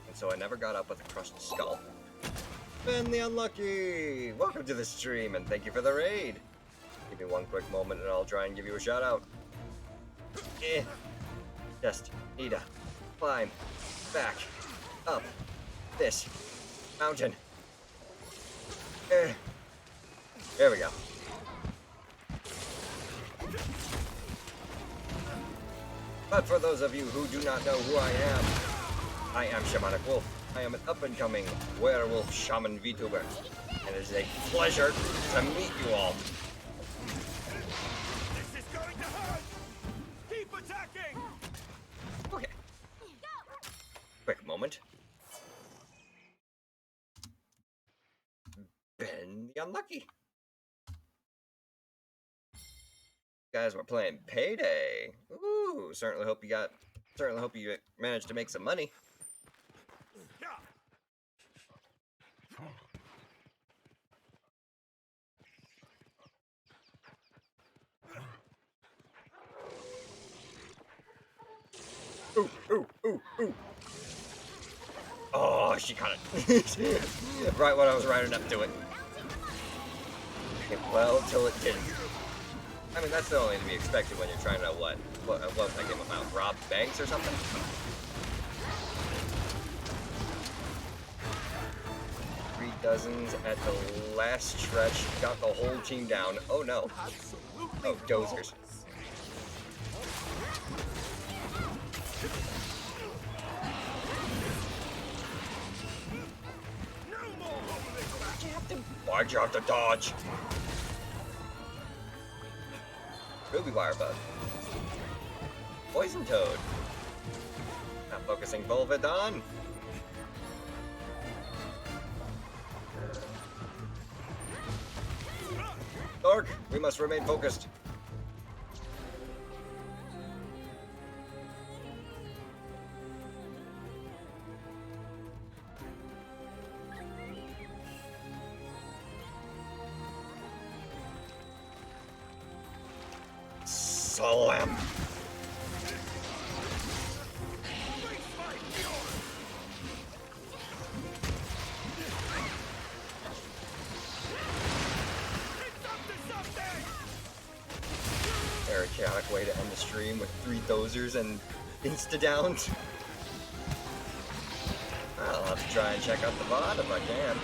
And so I never got up with a crushed skull. Ben the Unlucky! Welcome to the stream and thank you for the raid. Give me one quick moment and I'll try and give you a shout out. Just need to climb back up this mountain. There we go. But for those of you who do not know who I am Shamanic Wolf. I am an up-and-coming werewolf shaman VTuber, and it is a pleasure to meet you all. This is going to hurt! Keep attacking! Okay. Quick moment. Ben the Unlucky. Guys, we're playing Payday. Ooh, certainly hope you managed to make some money. Ooh, ooh, ooh, ooh. Oh, she caught it. Right when I was riding up to it. Well, till it didn't. I mean, that's the only to be expected when you're trying to, what was that game about? Rob banks or something? Three dozens at the last stretch. Got the whole team down. Oh, no. Oh, dozers. Why'd you have to dodge? Ruby Wire Bug. Poison Toad. Not focusing Volvidon. Dark, we must remain focused. Slam. Very chaotic way to end the stream with 3 dozers and insta-downs. I'll have to try and check out the VOD if I can.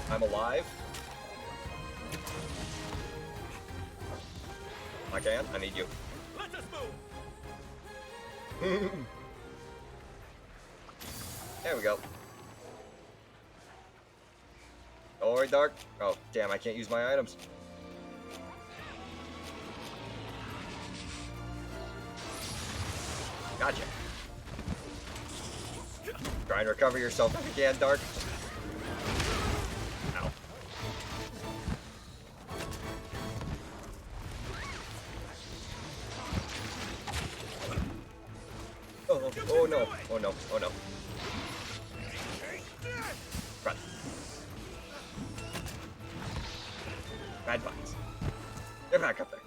I'm alive. I can. I need you. Let us move. There we go. Don't worry, Dark. Oh, damn, I can't use my items. Gotcha. Try and recover yourself if you can, Dark. Ow. Oh no, oh no, oh no. Run. Bad buttons. They're back up there.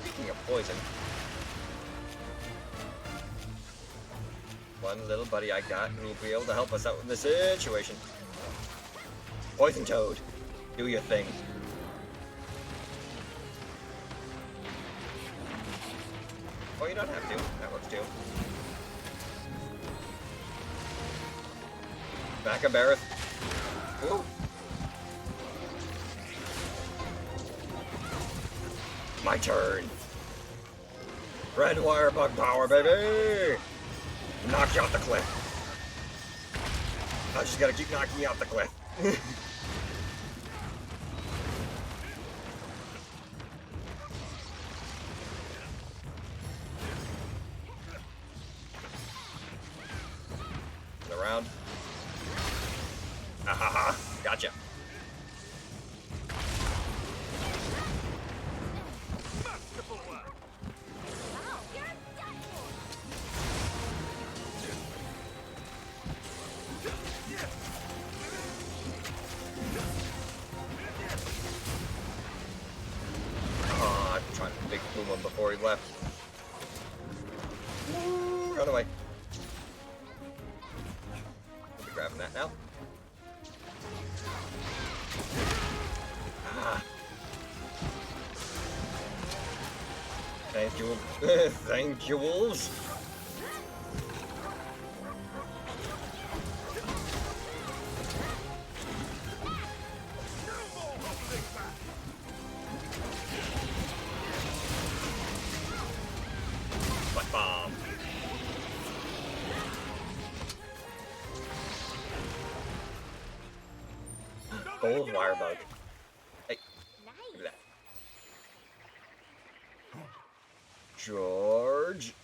Speaking of poison, one little buddy I got who will be able to help us out with the situation. Poison Toad, do your thing. Oh, you don't have to. That works too. Back up, Barrett. Ooh. My turn. Red wire bug power, baby! Knock you off the cliff. I just gotta keep knocking you off the cliff. Around. Ha ha ha. Gotcha. I'm trying to big boom him before he left. Woo, run away. I'll be grabbing that now. Ah. Thank you. Thank you, wolves. Butt bomb. Gold wire bug. Hey, look at that. Charge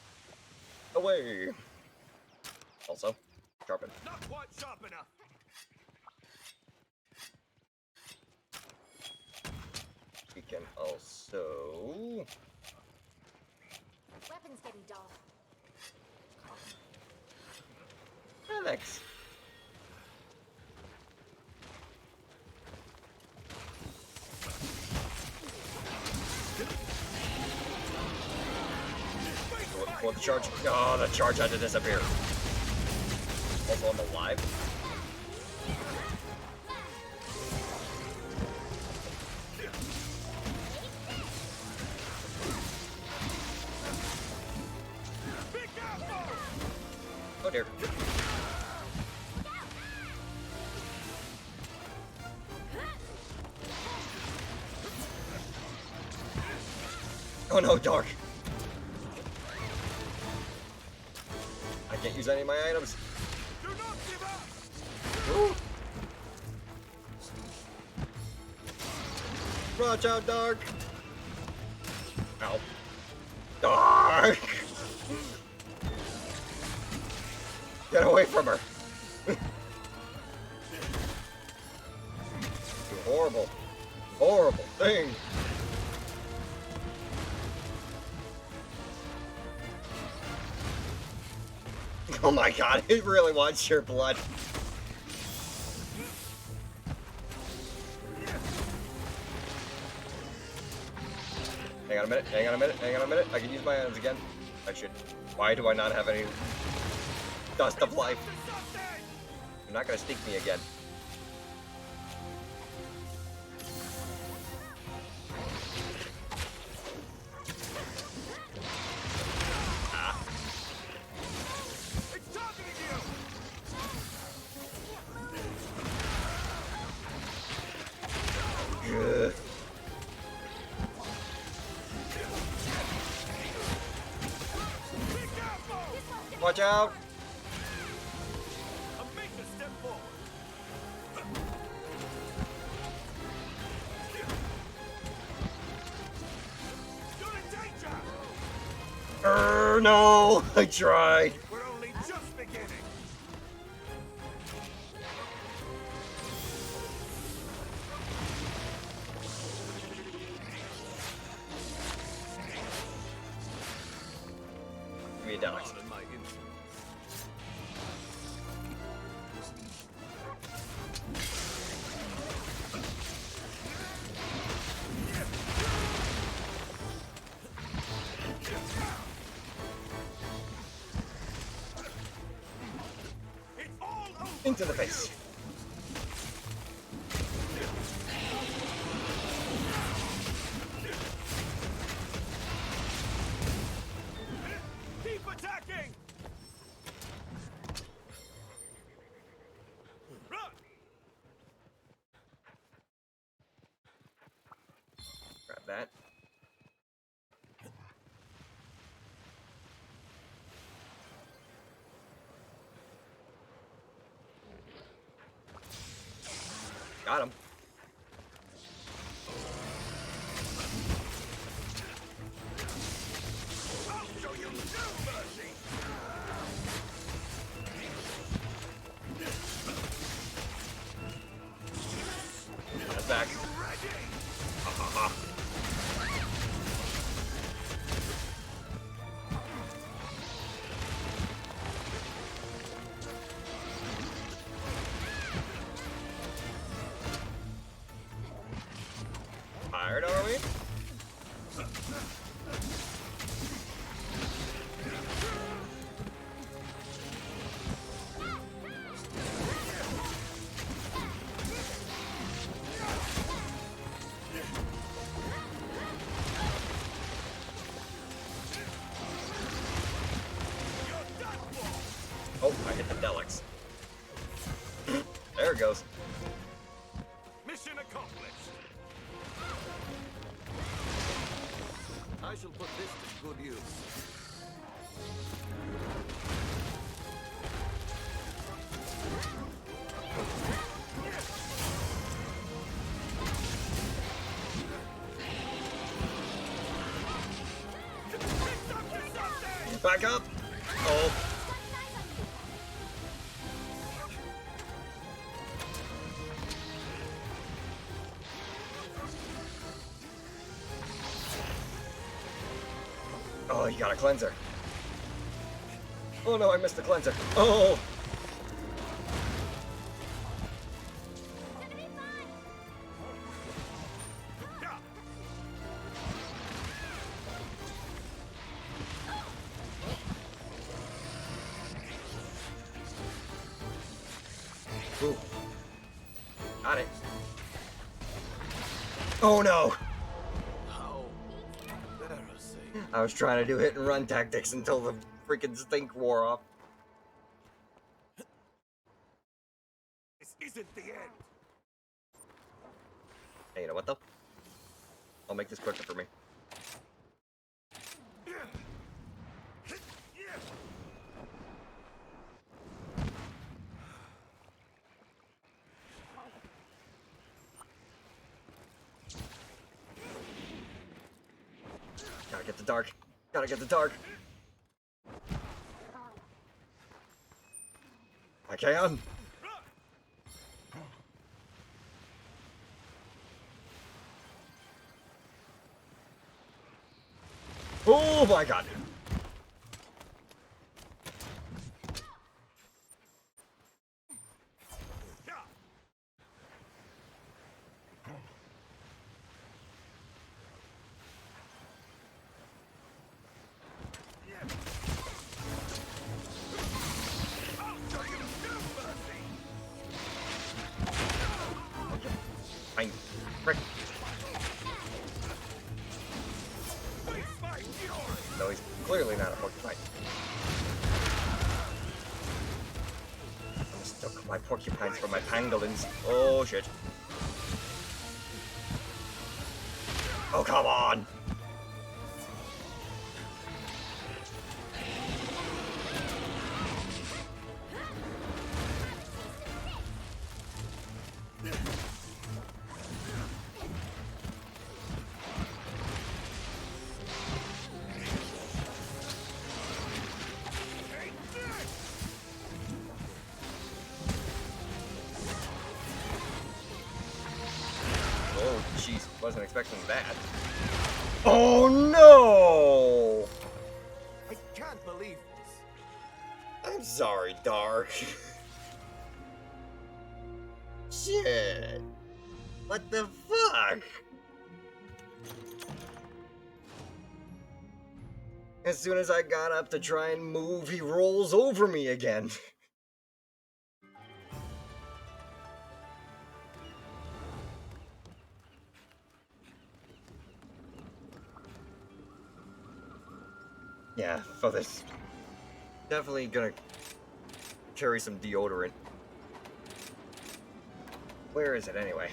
away. Also, sharpen. Not quite sharp enough. We can also. Weapons getting dull. Alex. For the charge. Oh, the charge had to disappear. Also, I'm alive. Oh dear. Oh no, dark. I can't use any of my items. Do not give up. Woo. Watch out, dark. Ow. Dark. Get away from her. You horrible, horrible thing. Oh my god, it really wants your blood. Hang on a minute, hang on a minute, hang on a minute. I can use my items again. I should. Why do I not have any dust of life? You're not gonna sneak me again. Good. Watch out! Make a step forward. You're in danger. No! I tried. We're only just beginning. Give me a Daleks. Into the face. Keep attacking. that. Got him. I'll show you no mercy! That's back. Ready? Ha ha ha. Tired, are we? Oh, I hit the Deluxe. There it goes. Mission accomplished! I shall put this to good use. Back up! Oh. Oh, you got a cleanser. Oh no, I missed the cleanser. Oh! Ooh. Got it. Oh no! How embarrassing. I was trying to do hit and run tactics until the freaking stink wore off. This isn't the end! Hey, you know what though? I'll make this quicker for me. Gotta get the dark. Gotta get the dark. I can. Oh my god. Fine. Frick. No, he's clearly not a porcupine. I mistook my porcupines for my pangolins. Oh shit. Oh, come on! Oh, jeez, wasn't expecting that. Oh no! I can't believe this. I'm sorry, Dark. Shit. What the fuck? As soon as I got up to try and move, he rolls over me again. Yeah, for this. Definitely gonna carry some deodorant. Where is it anyway?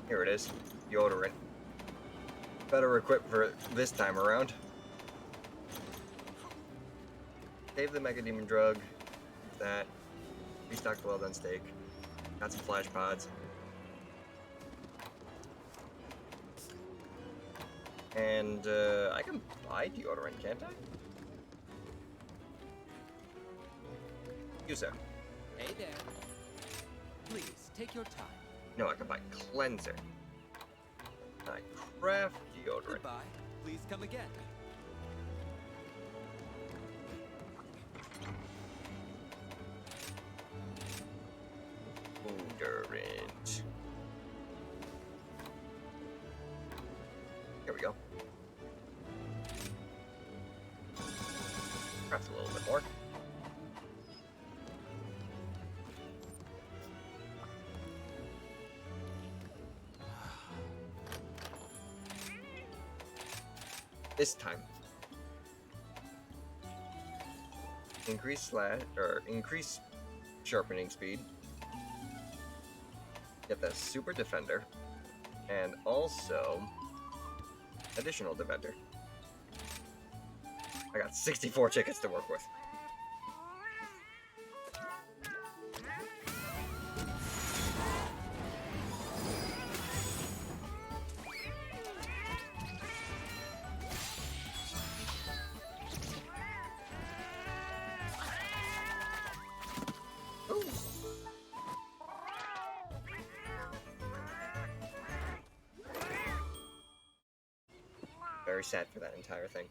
Here it is. Deodorant. better equipped for this time around. Save the Mega Demon Drug. That. Restock the well done steak. Got some flash pods. And I can buy deodorant, can't I? You, sir. Hey there. Please, take your time. No, I can buy cleanser. I craft deodorant. Goodbye. Please come again. Deodorant. Here we go. Craft a little bit more. This time. Increase sharpening speed. Get the super defender. And also additional defender. I got 64 tickets to work with. Very sad for that entire thing.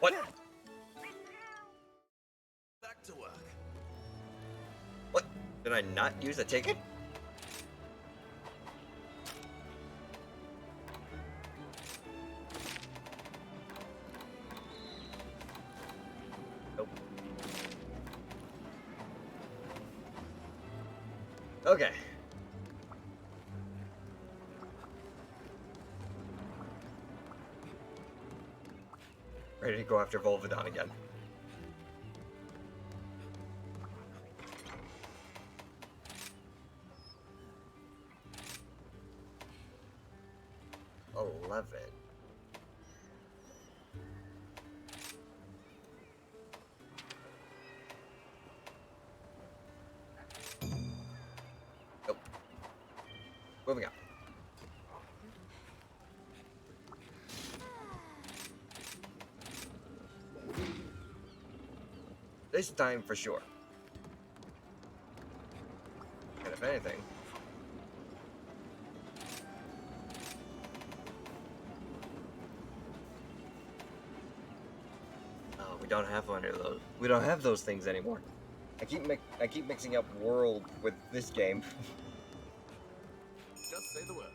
What? Back to work. What? Did I not use a ticket? Nope. Okay. Ready to go after Volvidon again. Nope. Moving on. This time for sure. And if anything, we don't have one of those. We don't have those things anymore. I keep mixing up World with this game. Just say the word.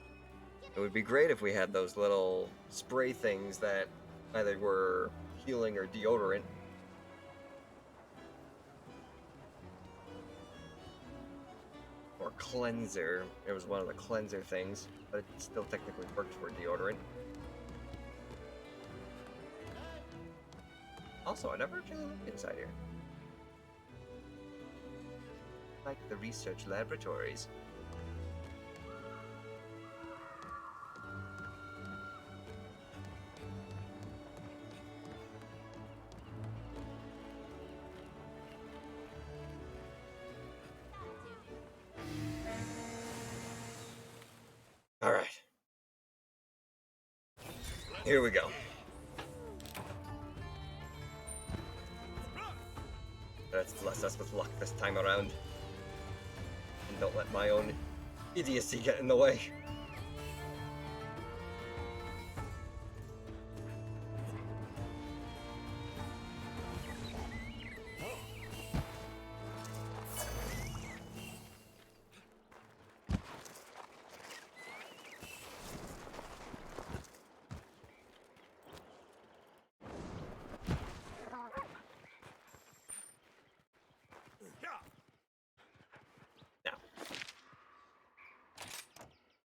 It would be great if we had those little spray things that either were healing or deodorant. Or cleanser. It was one of the cleanser things, but it still technically worked for deodorant. Also, I never actually looked inside here. Like the research laboratories. All right. Here we go. Let's bless us with luck this time around. And don't let my own idiocy get in the way.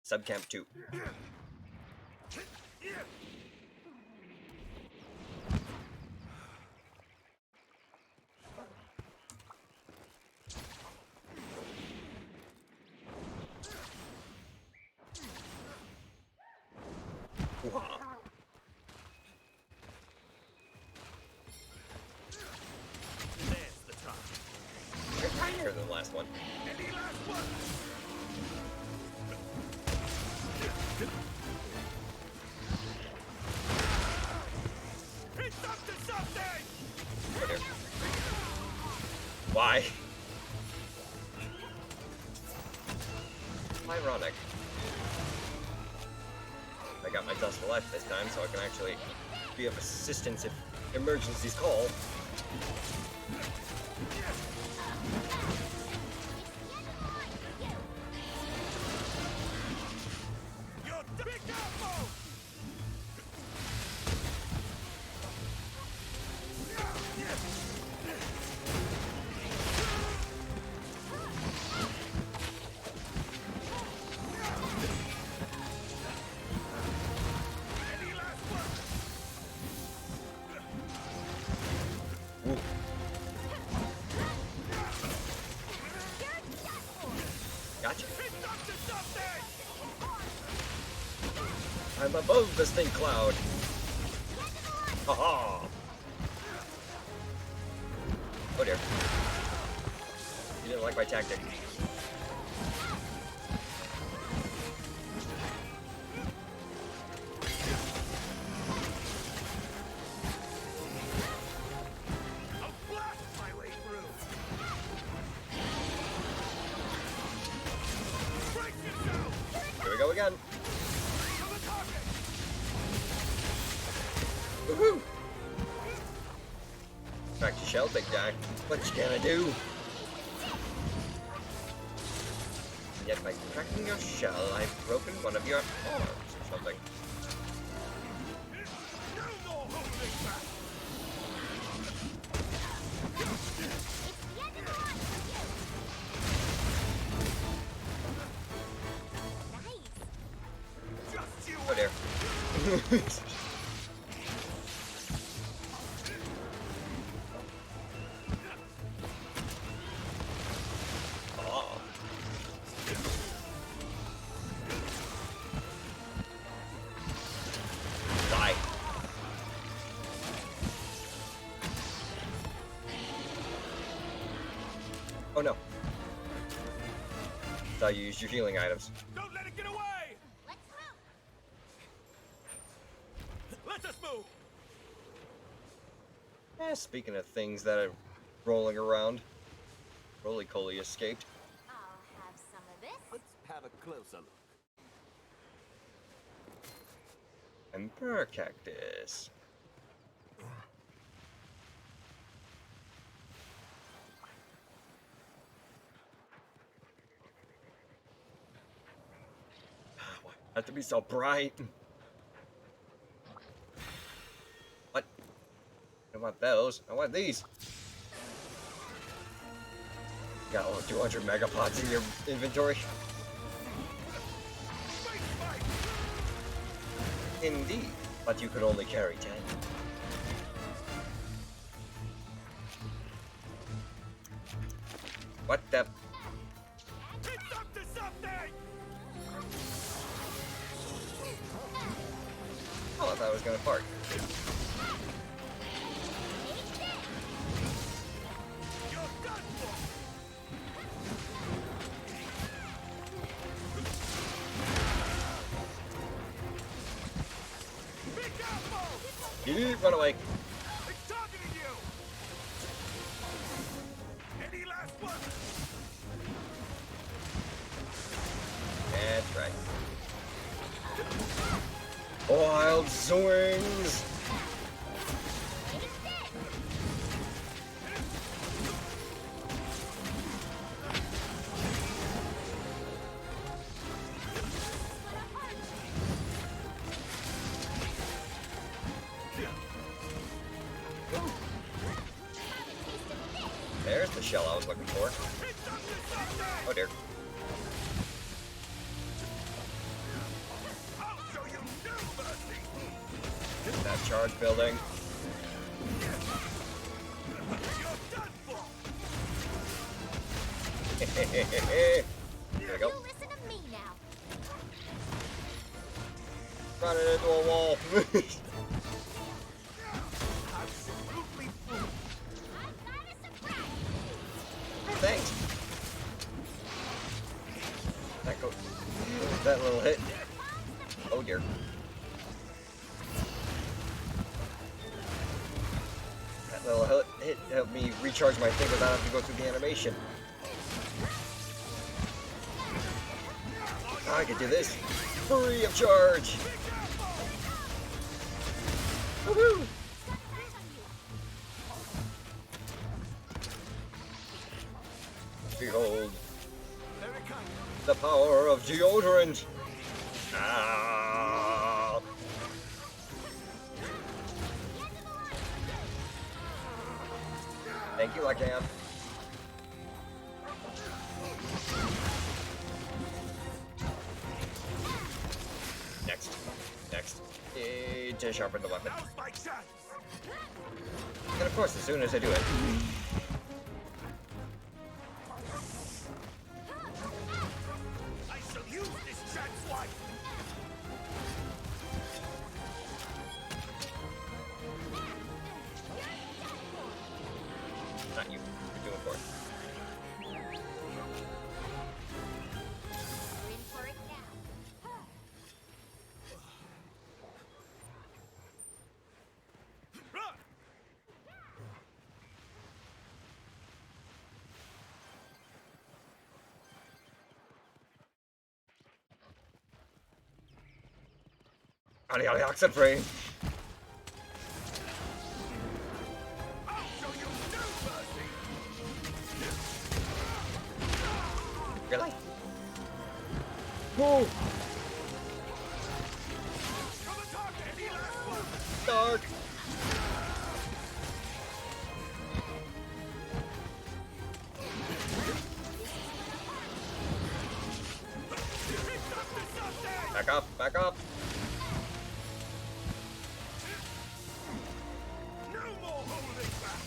Subcamp 2. Hoo-ha. There's the top. You're tinier than the last one. Any last one? It's up to something! Right here. Why? Ironic. I got my dust of life this time, so I can actually be of assistance if emergencies call. You're big apple! Any last one? Ooh. Gotcha. It's up to something! I'm above the stink cloud. Haha. Oh dear. You didn't like my tactic. I'll blast my way through! Brace yourself! Here we go again. To the target! Woohoo! Back to shell, big guy. What you gonna do? Yet by cracking your shell, I've broken one of your arms or something. No more holding back! Just you Oh dear. Oh. Die. Oh no. Thought you used your healing items. Don't let it get away! Let us move! Speaking of things that are rolling around, Roly-Coly escaped. I'll have some of this. Let's have a closer look. Emperor Cactus. Why have to be so bright? What? I don't want those. I want these. Got over 200 megapods in your inventory. Indeed, but you could only carry 10. What the? It's up to something! Oh, I thought I was gonna fart. You're done for! Big apple! Run away. It's targeting you! Any last one? That's right. Wild swings. There's the shell I was looking for. It's up to something! Oh dear. I'll show you no mercy! Get that charge building. You're done for! There we go. You listen to me now. Running into a wall. Absolutely fool. Thanks. That goes. That little hit. Oh dear. That little hit helped me recharge my thing without having to go through the animation. I can do this free of charge. Woohoo! Behold the power of deodorant. Ah. Thank you, I can. Next. To sharpen the weapon. Now's my chance. And of course, as soon as I do it. I shall use this chance wisely. Not you. You're doing for it. We're in for it now. Run! Ollie, Oxenfree. I'll show you no mercy. Really? Whoa! Come and talk to any last one. Dark! It's up to something. Back up, back up! No more holding back.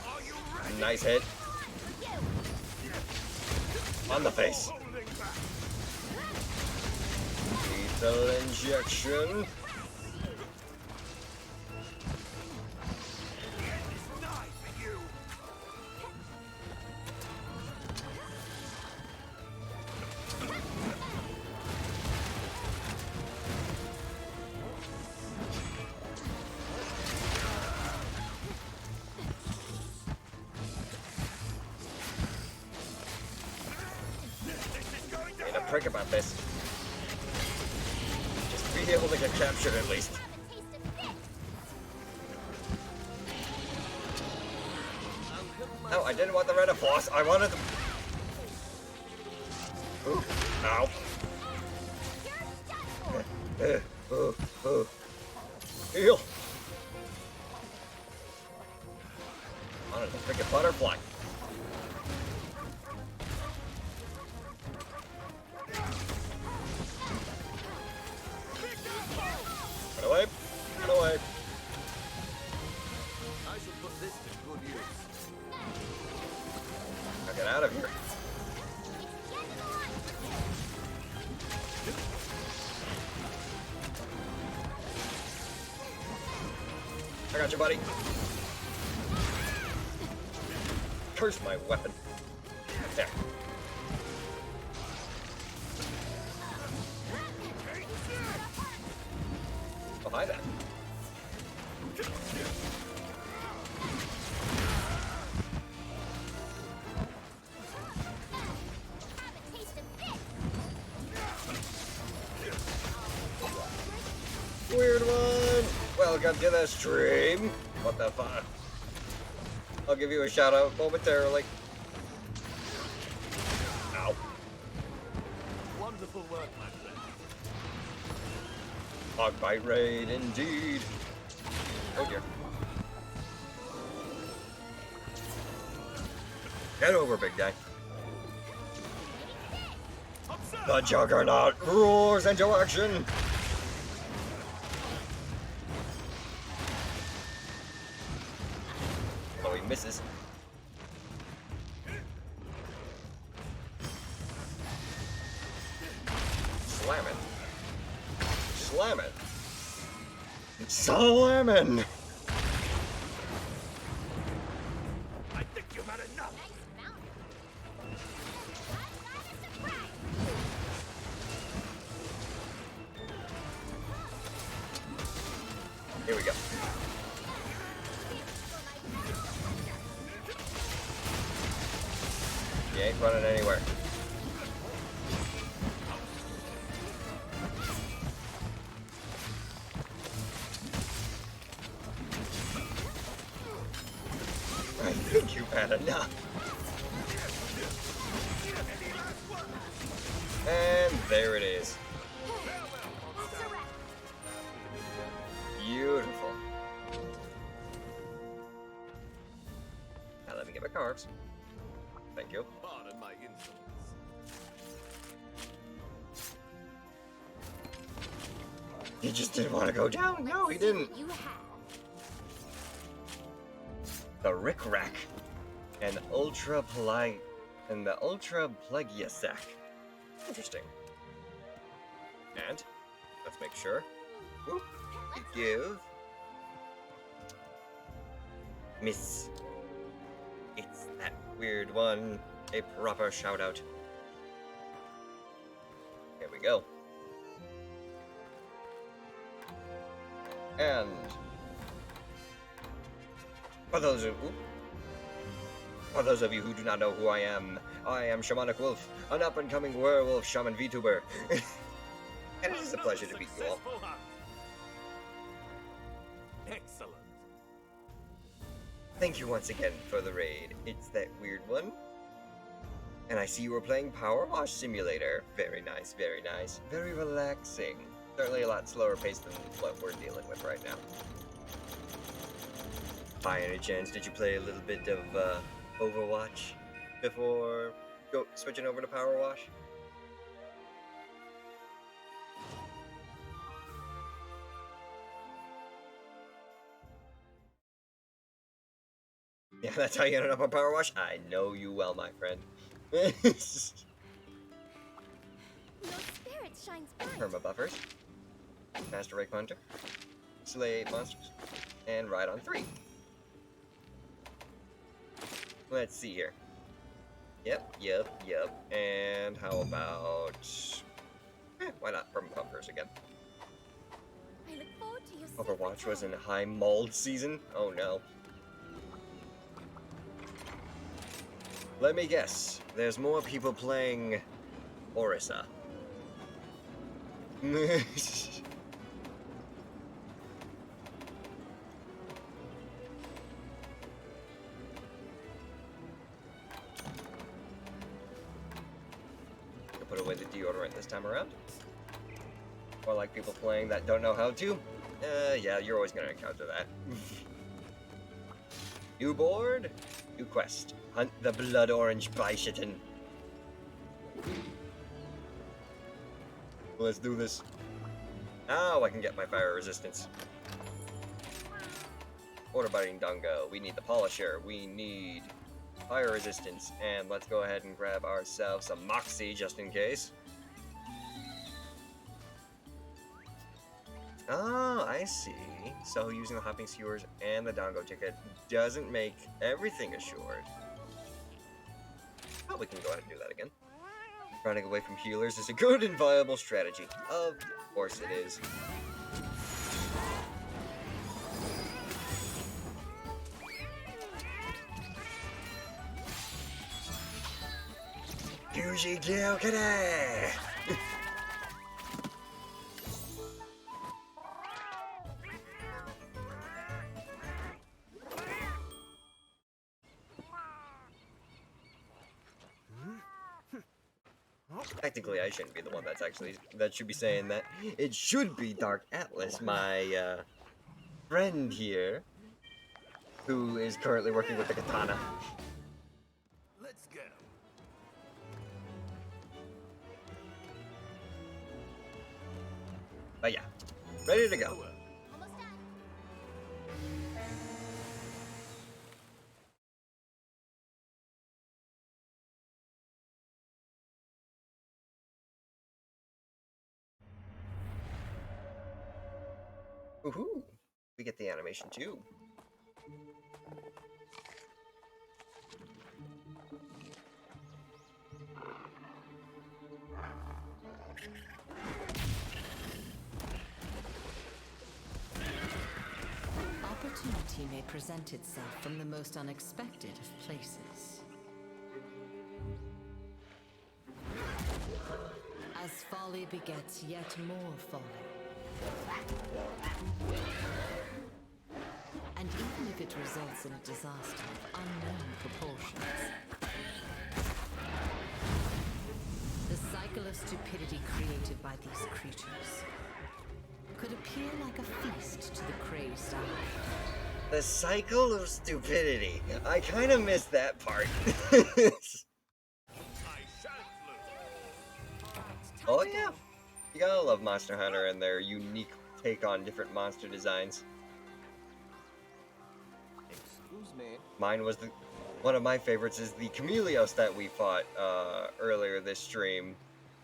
Are you ready? Nice hit. On the face. Holding back. Lethal injection. The end is nigh for you. This is going to Ain't a hurt. prick about this. Just be able to get captured at least. No, I didn't want the red floss. I wanted the. Ooh, ow. Heal. Wanted the freaking butterfly. Get away. Get away. I shall put this to good use. Now get out of here. I got you, buddy. Curse my weapon. There. Oh, hi there. Weird one. Welcome to the stream. What the fuck? I'll give you a shout out momentarily. Ow. Wonderful work, my friend. Hog bite raid indeed. Oh dear. Get over, big guy. Observe! The Juggernaut roars into action! Oh, he misses. Slam it. Slam it. Slamming! I think you've had enough. Here we go. You ain't running anywhere. I think you've had enough. And there it is. Beautiful. Now let me get my carbs. Thank you. Pardon my insolence. He just didn't want to go down. No, he didn't. You have. The Rick Rack. And the Ultra Plegiasac. Interesting. And let's make sure. Whoop. Give Miss. It's that weird one. A proper shout out. Here we go. And for those of you who do not know who I am Shamanic Wolf, an up-and-coming werewolf shaman VTuber. And it is a pleasure to meet you all. Successful hunt. Excellent. Thank you once again for the raid. It's that weird one. And I see you were playing Power Wash Simulator. Very nice, very nice. Very relaxing. Certainly a lot slower paced than what we're dealing with right now. By any chance, did you play a little bit of Overwatch before switching over to Power Wash? Yeah, that's how you ended up on Power Wash? I know you well, my friend. Your spirit shines bright. Perma buffers. Master Rake Hunter. Slay 8 monsters. And ride on 3. Let's see here. Yep. And how about... why not perma buffers again? I look forward to your Overwatch was in high mold season? Oh no. Let me guess. There's more people playing Orisa. Put away the deodorant this time around. Or like people playing that don't know how to. Yeah, you're always gonna encounter that. New board, new quest. Hunt the blood orange Bishitan. Let's do this. Now I can get my fire resistance. Order biting Dungo. We need the polisher. We need fire resistance. And let's go ahead and grab ourselves some Moxie just in case. Oh, I see. So using the hopping skewers and the Dongo ticket doesn't make everything assured. Oh, we can go ahead and do that again. Running away from healers is a good and viable strategy. Of course it is. Yuji Gyokade! Technically, I shouldn't be the one that should be saying that. It should be Dark Atlas, my friend here, who is currently working with the katana. Let's go. But yeah, ready to go. Almost done. Woohoo! We get the animation too. Opportunity may present itself from the most unexpected of places. As folly begets yet more folly. And even if it results in a disaster of unknown proportions, the cycle of stupidity created by these creatures could appear like a feast to the crazed eye. The cycle of stupidity. I kind of missed that part. Oh yeah. You gotta love Monster Hunter and their unique take on different monster designs. Excuse me. Mine was one of my favorites is the Chameleos that we fought earlier this stream.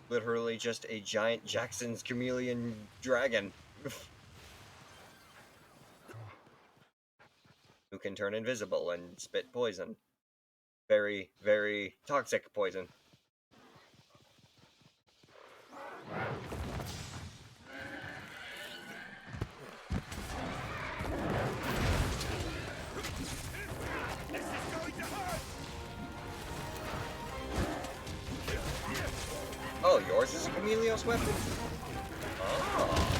Literally just a giant Jackson's chameleon dragon. Who can turn invisible and spit poison. Very, very toxic poison. Oh, yours is a Chameleos weapon? Oh.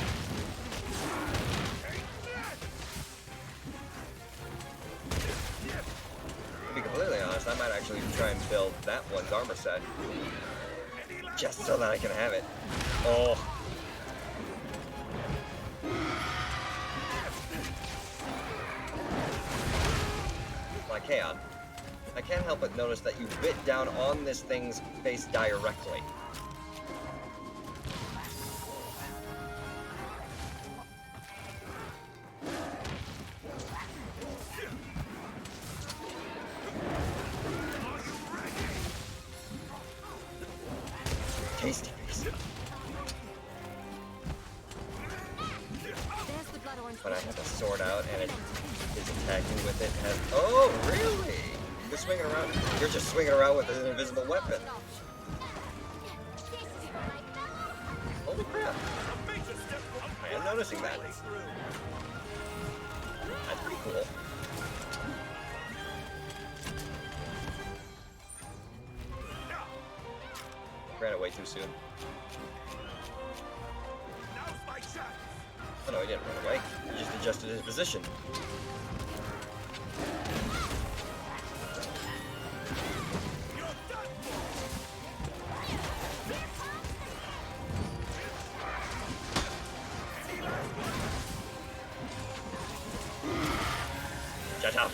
To be completely honest, I might actually try and build that one's armor set. Just so that I can have it. Oh. Like, hey on. I can't help but notice that you bit down on this thing's face directly. Tasty face. When I have a sword out and it is attacking with it, has... Oh, really? You're swinging around. You're just swinging around with an invisible weapon. Holy crap! I am noticing that. That's pretty cool. Ran away too soon. Oh no, he didn't run away. He just adjusted his position. Shut up,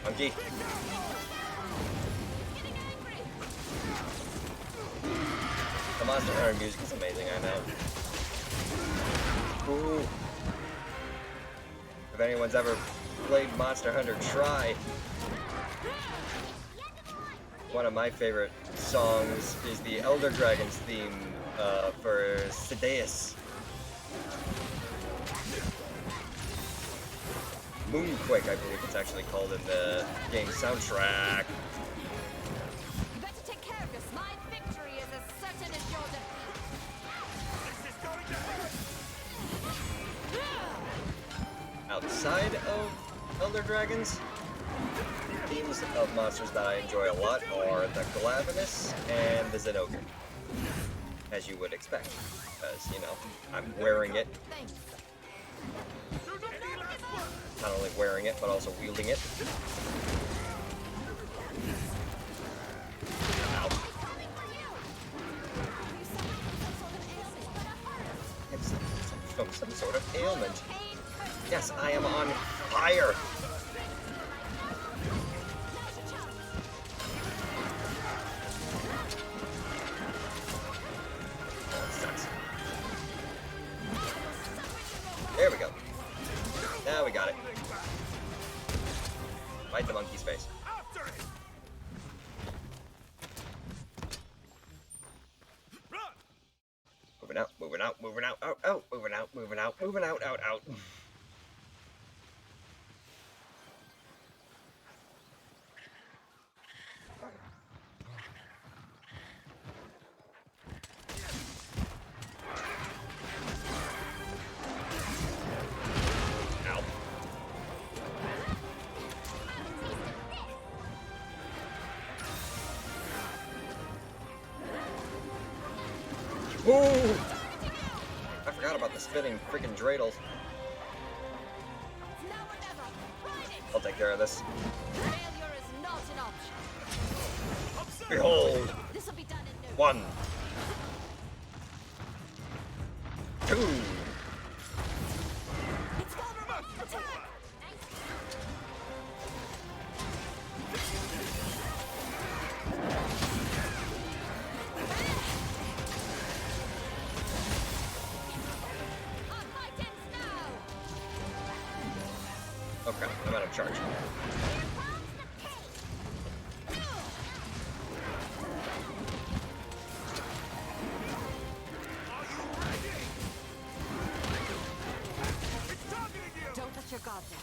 monkey. The Monster Hunter music is amazing, I know. Ooh. If anyone's ever played Monster Hunter, try. One of my favorite songs is the Elder Dragons theme for Sideus. Moonquake, I believe it's actually called in the game soundtrack. You better take care of this. My victory is as certain as your Outside of Elder Dragons, themes of monsters that I enjoy a lot are the Glavenus and the Zenogre. As you would expect, because, you know, I'm wearing it. Not only wearing it, but also wielding it. Ow. From some sort of ailment. Yes, I am on fire! Oh, that sucks. There we go. Now we got it. Right the monkey's face. After it! Run! Moving out, moving out, moving out, out, out, moving out, moving out, moving out, out, out. Ooh! I forgot about the spinning freaking dreidels. I'll take care of this. Failure is not an option. Behold! This'll be done in no 1, 2. It's vulnerable. Attack! Okay, I'm out of charge. Don't let your guard down.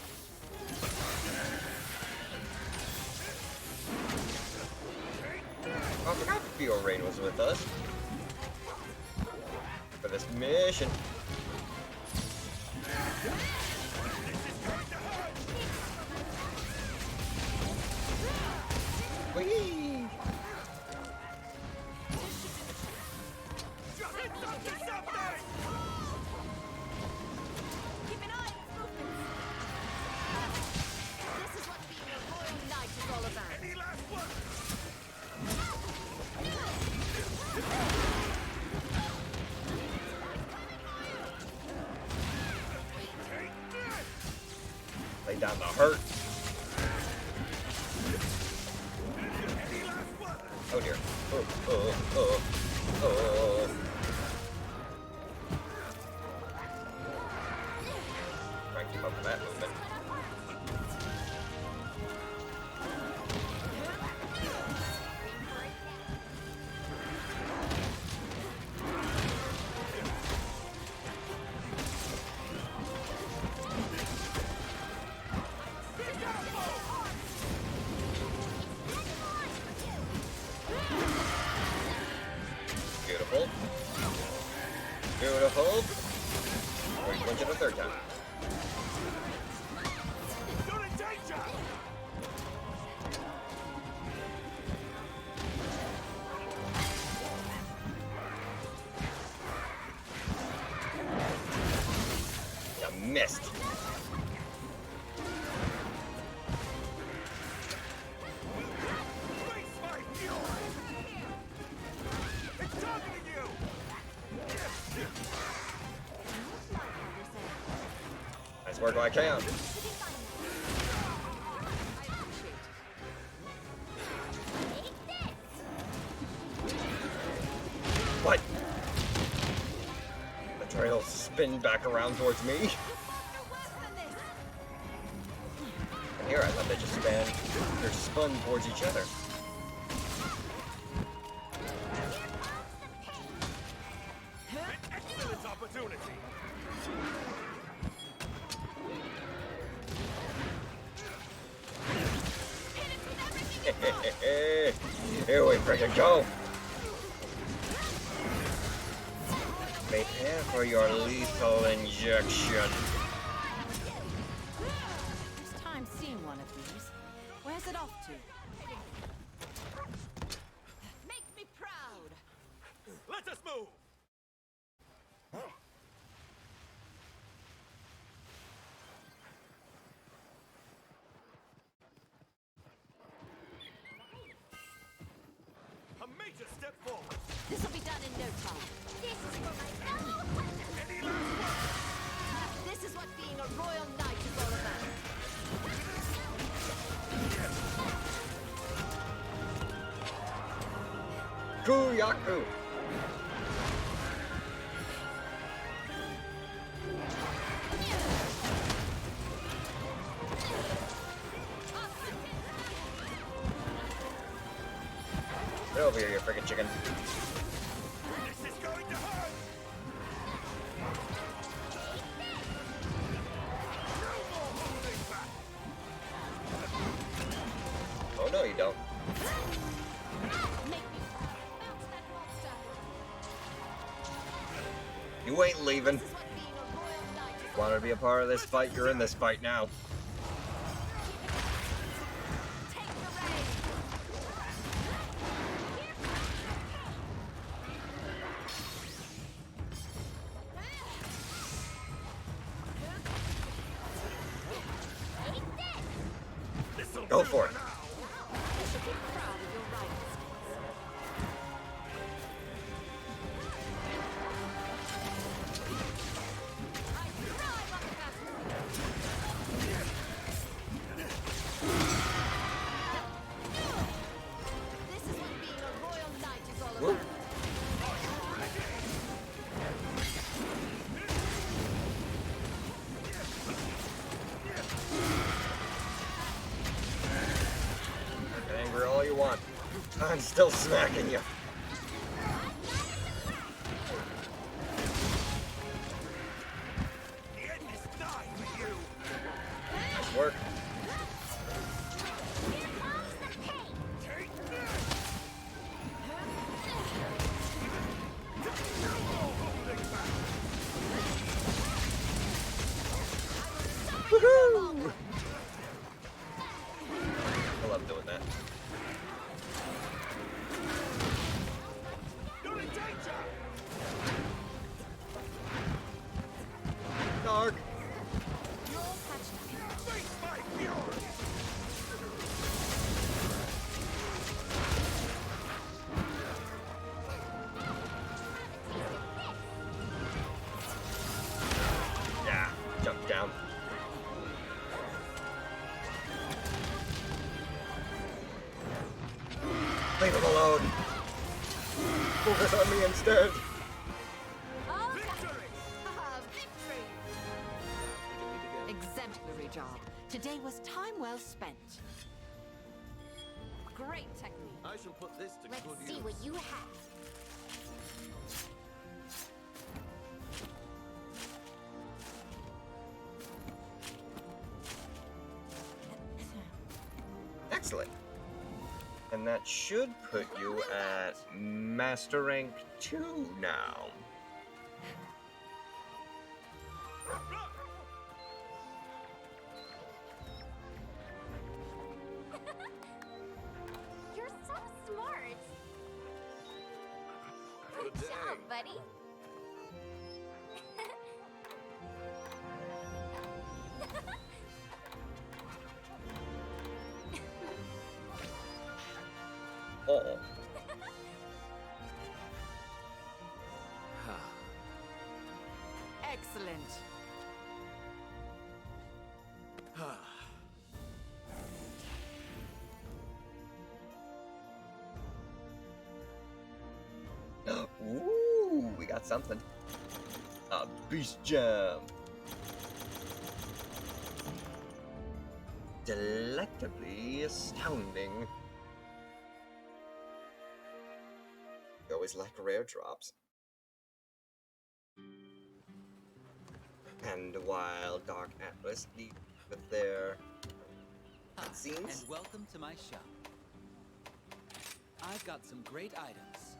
I forgot Fiora Rain was with us for this mission. Whee! Keep an eye on its movements. This is what being a royal knight is all about. Any last one? Lay down the hurt. Oh dear. Oh, oh, oh, oh. Try and keep up with that movement. Beautiful. Beautiful. We're going to the third time. You're in danger! You missed. Face my fury! It's targeting you! Nice work, I can. What? The trail spin back around towards me. And here, I thought they just they're spun towards each other. An excellent opportunity! Here we freaking go. Prepare for your lethal injection. First time seeing one of these. Where's it off to? Make me proud. Let us move! A major step forward! This'll be done in no time. This is for my fellow hunters. Any last one? This is what being a royal knight is all about. Kuyaku. over here, you freaking chicken. This is going to hurt! No more holding back! Oh no, you don't. Make me bounce that monster. You ain't leaving. This is what being a royal knight is all Want to be a part of this fight? You're in this fight now. Take the reins. This'll Go do for it. now. You should be proud of your rights. I thrive on the battlefield. This is what being a royal knight is all Whoa. about. Get angry all you want. I'm still smacking you. The end is nigh for you. Nice work. Take this! No more holding back! Woohoo! I love doing that. You're in danger! Dark. You'll catch me. Face my fury! Yeah. Jump down. Leave him alone. Focus on me instead. Victory! Victory! Exemplary job. Today was time well spent. Great technique. I shall put this to Let's good see use. what you have. Excellent. And that should put you at Master Rank 2 now. You're so smart. Good Good job, day. buddy. Oh. Excellent. Ooh, we got something. A beast gem. Delectably astounding. You always like rare drops. And while Dark Atlas lead with their cutscenes, And welcome to my shop. I've got some great items.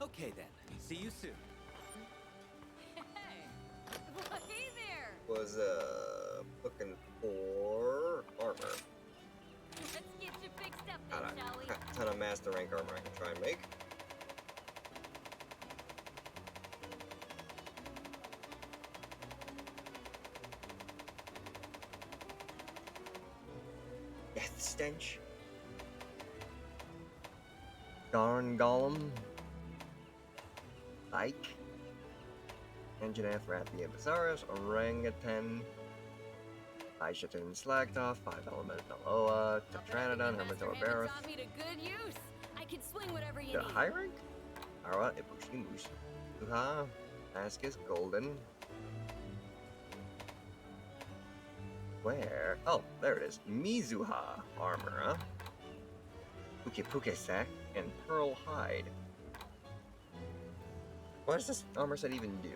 Okay then, see you soon. Hey! Well, hey there! was looking for armor. Let's get you fixed up Got then, shall we? a ton of master rank armor I can try and make. Death stench. Garn Golem. Ike. Engineer Rathian Bazaris, Orangutan. Aishatun Slagtoff, 5-element Naloa, Tetranodon, Hermitoa Barroth. taught me to good use. I can swing whatever you The need. high rank? Ara, Ibushi Moose. Uha, Ascus Golden. Where? Oh, there it is. Mizuha armor, huh? Puke sack and pearl hide. What does this armor set even do?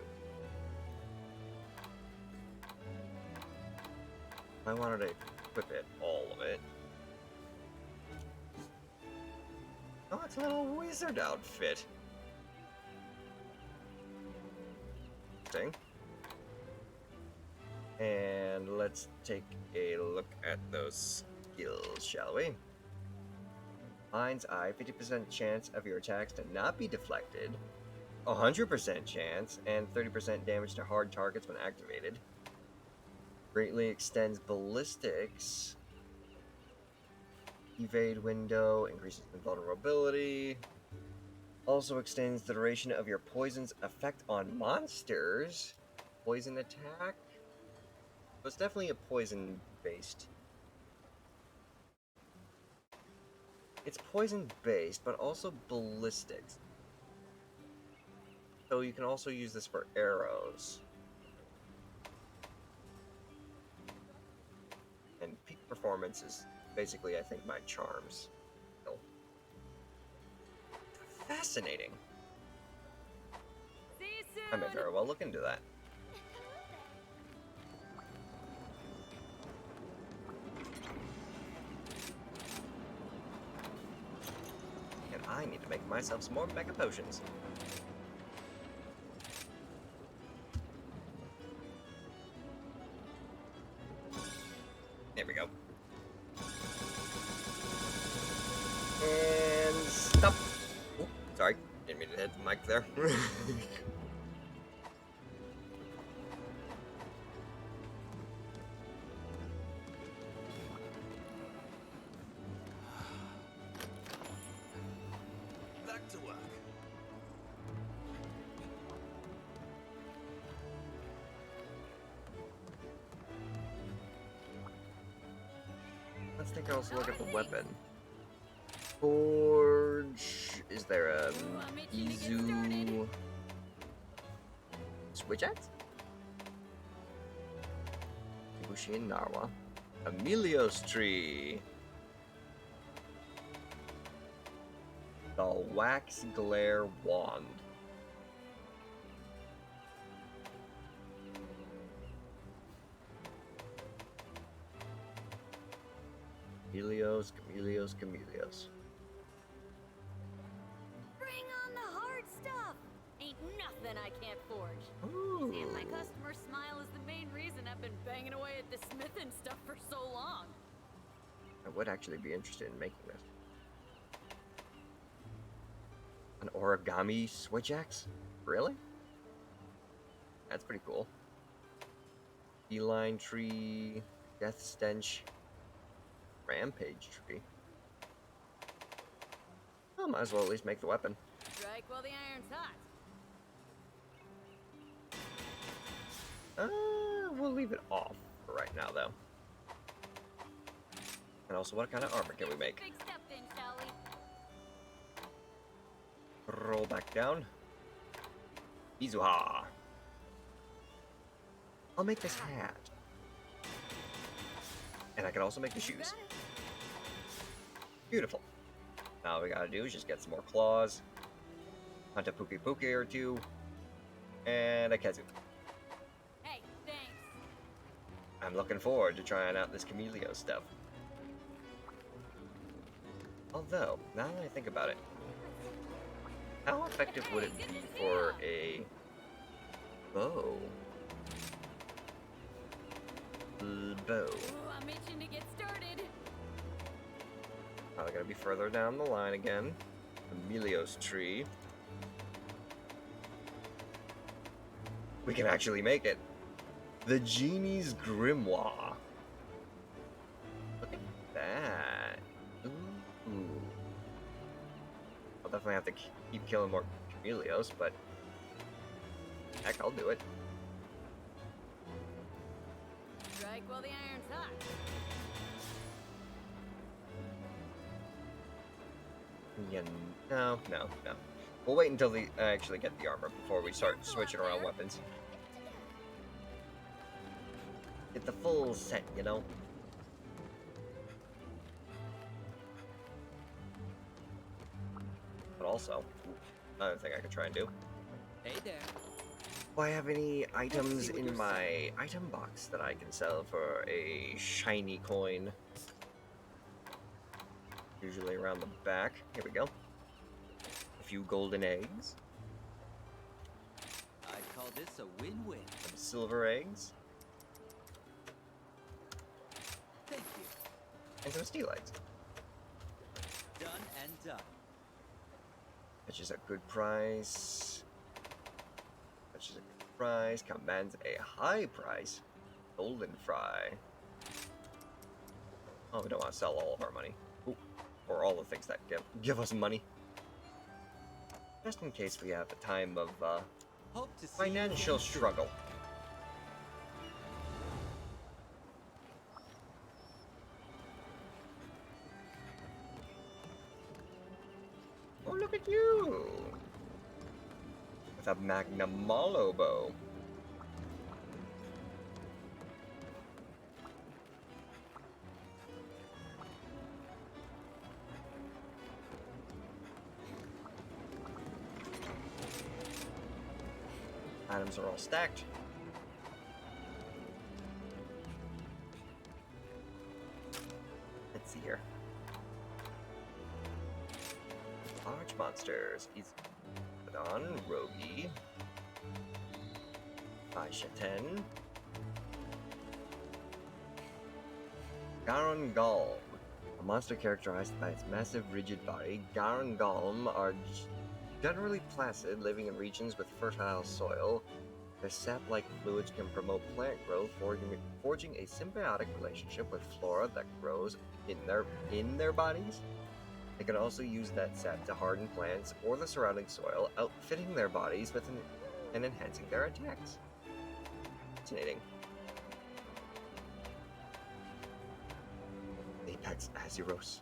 I wanted to equip it, all of it. Oh, it's a little wizard outfit. Interesting. And let's take a look at those skills, shall we? Mind's Eye, 50% chance of your attacks to not be deflected, 100% chance, and 30% damage to hard targets when activated. Greatly extends ballistics. Evade window, increases invulnerability. Also extends the duration of your poison's effect on monsters. Poison attack? So it's definitely a poison-based. It's poison-based, but also ballistics. So you can also use this for arrows. And peak performance is basically, I think, my charms. So, fascinating. See you soon. I may very well look into that. And I need to make myself some more mega potions. There we go. And stop. Oh, sorry, didn't mean to hit the mic there. Back to work. Let's take a also look at the weapon. Forge. Is there a Izu switch axe? Ibushi and Narwa. Emilio's tree. The wax glare wand. Camellios. Bring on the hard stuff. Ain't nothing I can't forge. Ooh. Seeing my customer smile is the main reason I've been banging away at the smithing stuff for so long. I would actually be interested in making this. An origami switch axe? Really? That's pretty cool. Feline tree, death stench, rampage tree. Oh, might as well at least make the weapon. Strike while the iron's hot. We'll leave it off for right now, though. And also, what kind of armor can we make? Big step then, shall we? Roll back down. Mizuha. I'll make this hat. And I can also make the shoes. Beautiful. Now all we gotta do is just get some more claws, hunt a Puke or two, and a Kezu. Hey, thanks. I'm looking forward to trying out this Camellia stuff. Although, now that I think about it, how effective would it be for a bow? Bow. Ooh, I'm itching to get started. Probably gonna be further down the line again. Emilio's tree. We can actually make it. The Genie's Grimoire. Look at that. Ooh. I'll definitely have to keep killing more Camelios, but heck, I'll do it. Strike while the iron's hot. Yeah, no. We'll wait until I actually get the armor before we start switching around weapons. Get the full set, you know? But also, another thing I could try and do. Hey there. Do I have any items in my item box that I can sell for a shiny coin? Usually around the back. Here we go. A few golden eggs. I'd call this a win-win. Some silver eggs. Thank you. And some steel eggs. Done and done. Which is a good price. Which is a good price. Commands a high price. Golden fry. Oh, we don't want to sell all of our money. Ooh. Or all the things that give us money. Just in case we have a time of Hope to see financial you again soon. struggle. Oh, look at you! With a Magnum Malo bow. Items are all stacked. Let's see here. Large monsters. Easy. Put on Rogi. Aishaten. Garangalm. A monster characterized by its massive rigid body, Garangalm are generally placid, living in regions with fertile soil. Their sap-like fluids can promote plant growth, forging a symbiotic relationship with flora that grows in their bodies. They can also use that sap to harden plants or the surrounding soil, outfitting their bodies with and enhancing their attacks. Fascinating. Apex Azuros.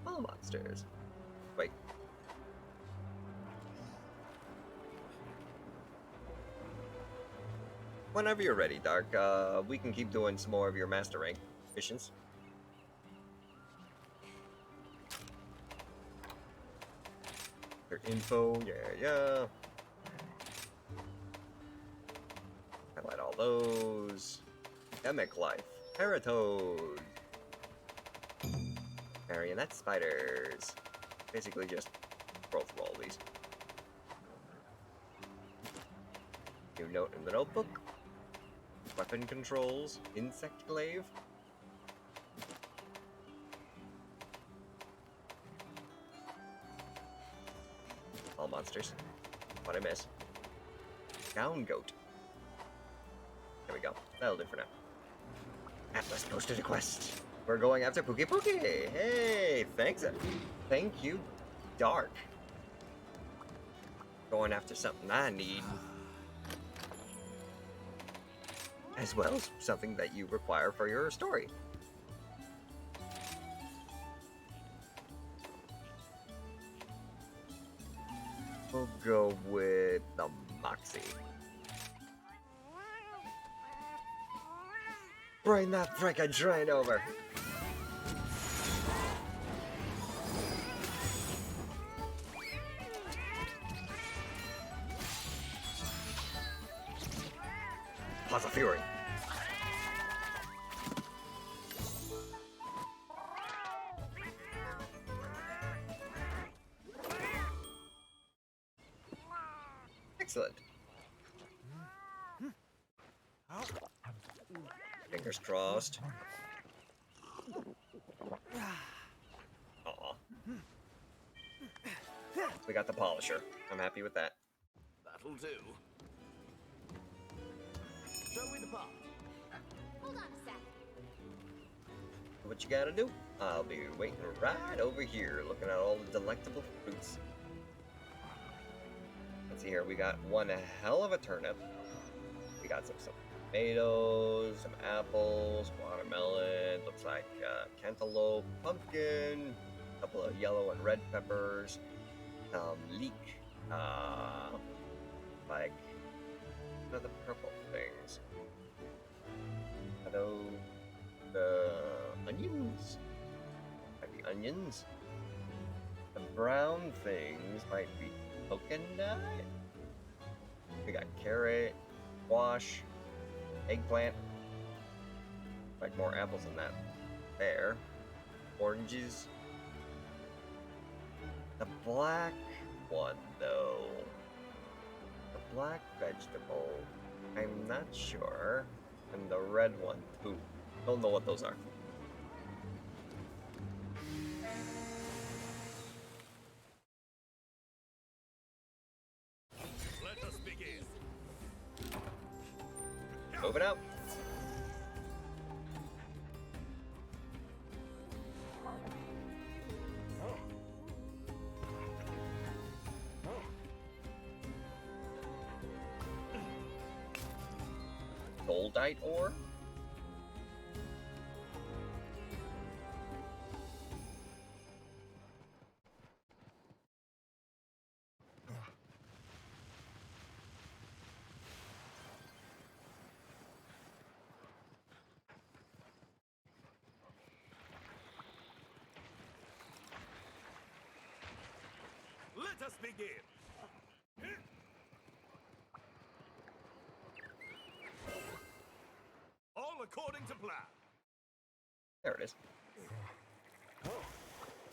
Small monsters. Wait. Whenever you're ready, Dark, we can keep doing some more of your master rank missions. Your info, yeah. Highlight all those. Emic Life, Paratoad, Marionette Spiders. Basically just scroll through all these. New note in the notebook. Weapon controls, insect glaive. All monsters. What I miss? Down goat. There we go. That'll do for now. Atlas posted a quest. We're going after Pookie Pookie. Hey, thanks. Thank you, Dark. Going after something I need. As well as something that you require for your story. We'll go with the Moxie. Bring that frickin' train over. Plaza Fury. Excellent. Fingers crossed. Aw. We got the polisher. I'm happy with that. That'll do. Show me the pot. Hold on a sec. What you gotta do? I'll be waiting right over here, looking at all the delectable fruits. Let's see here, we got one hell of a turnip. We got some tomatoes, some apples, watermelon, looks like cantaloupe, pumpkin, a couple of yellow and red peppers, leek, like What are the purple things? Are those the onions? Might be onions. The brown things might be coconut. We got carrot, squash, eggplant. Like more apples than that. There. Oranges. The black one, though. The black vegetable, I'm not sure. And the red one, too. Don't know what those are. Let us begin. Moving out. Goldite ore? Let us begin. All according to plan. There it is.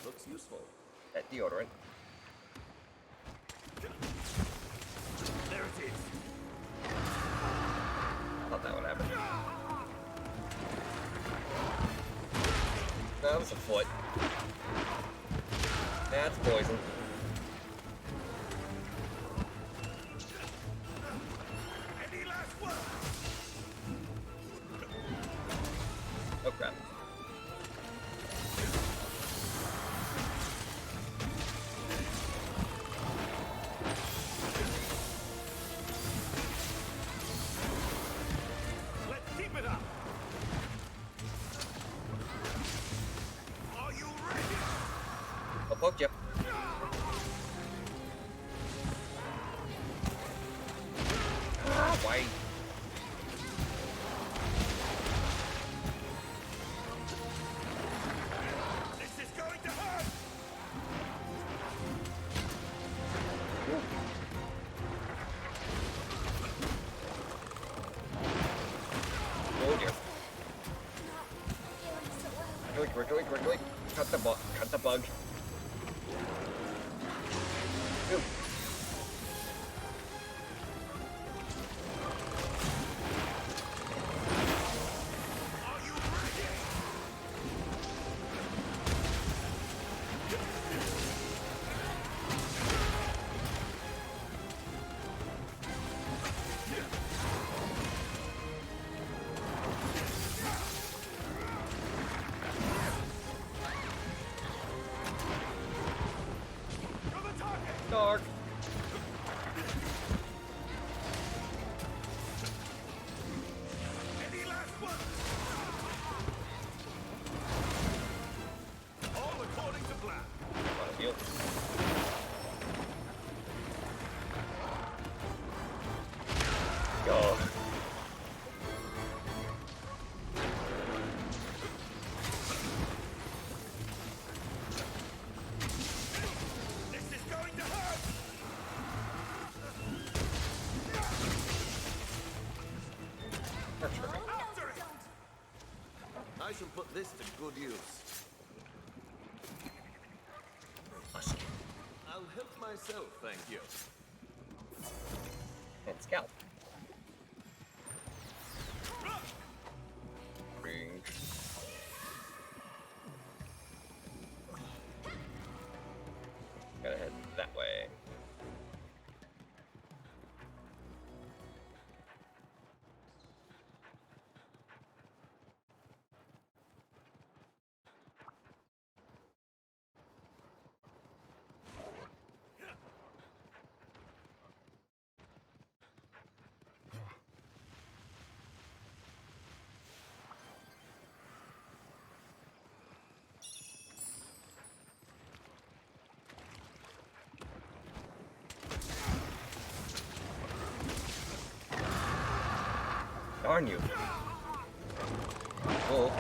Looks useful. That deodorant. There it is. Thought that would happen. That was a foot. That's poison. Any last word? Oh crap. Let's keep it up. Are you ready? I'll poke you. Ah, why? This is going to hurt. Oh dear. Quickly. Cut the bug. Cut the bug. Ooh. Are you ready? You're the target. Dark. Any last word? All according to plan. Want to heal? Go. This is going to hurt. Perfect. After it. I shall put this to good use. Husk. I'll help myself, thank you. And scalp. Ring. Gotta head that way. darn you. Oh.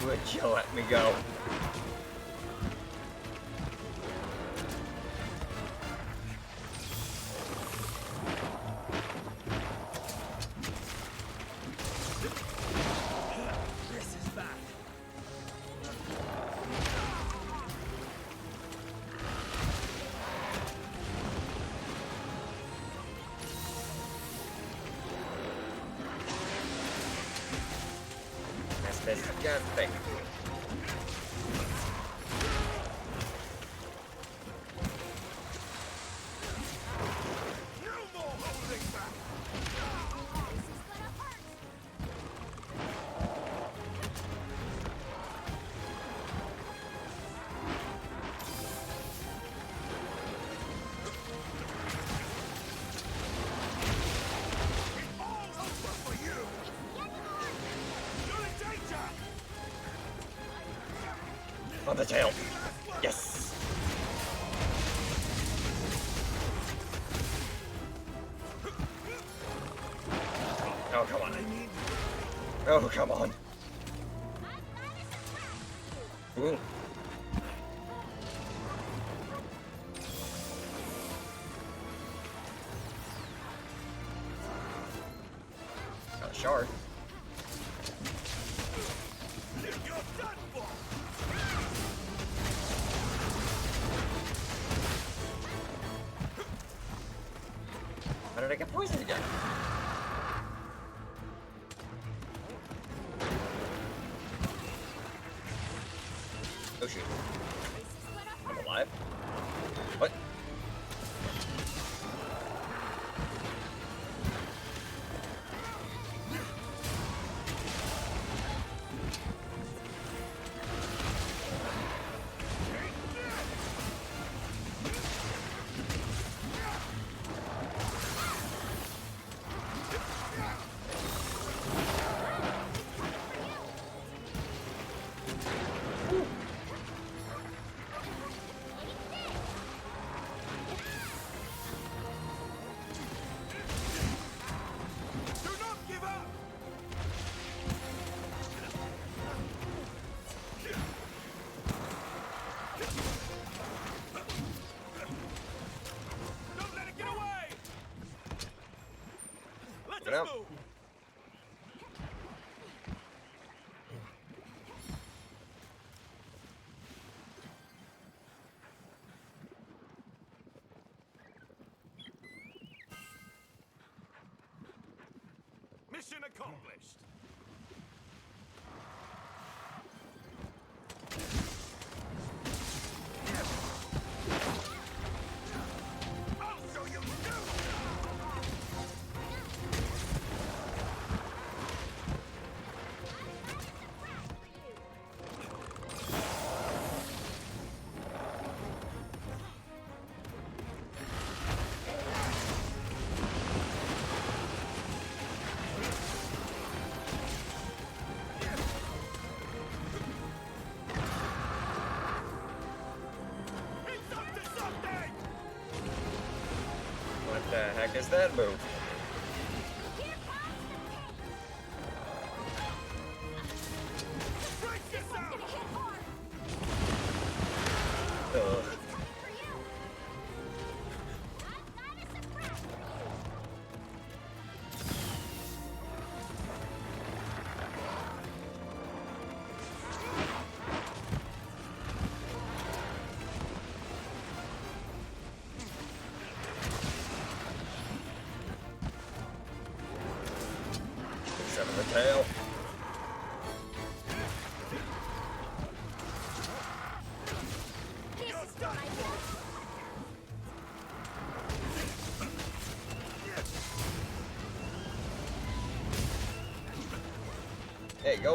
Would you let me go? This is bad. That's this gun thing. No more holding back. It's all over for you. You're in danger. On the tail. Yes. Oh, come on. Oh, come on. Ooh. Got a shard. You're done for. How did I get poisoned again? Oh shoot. I'm alive? What? Do not give up. Don't let it get away. Let Get us out. move. Mission accomplished. I'll show you It's up to something. What the heck is that move? Brace yourself. Ugh. Seven the tail. There you go.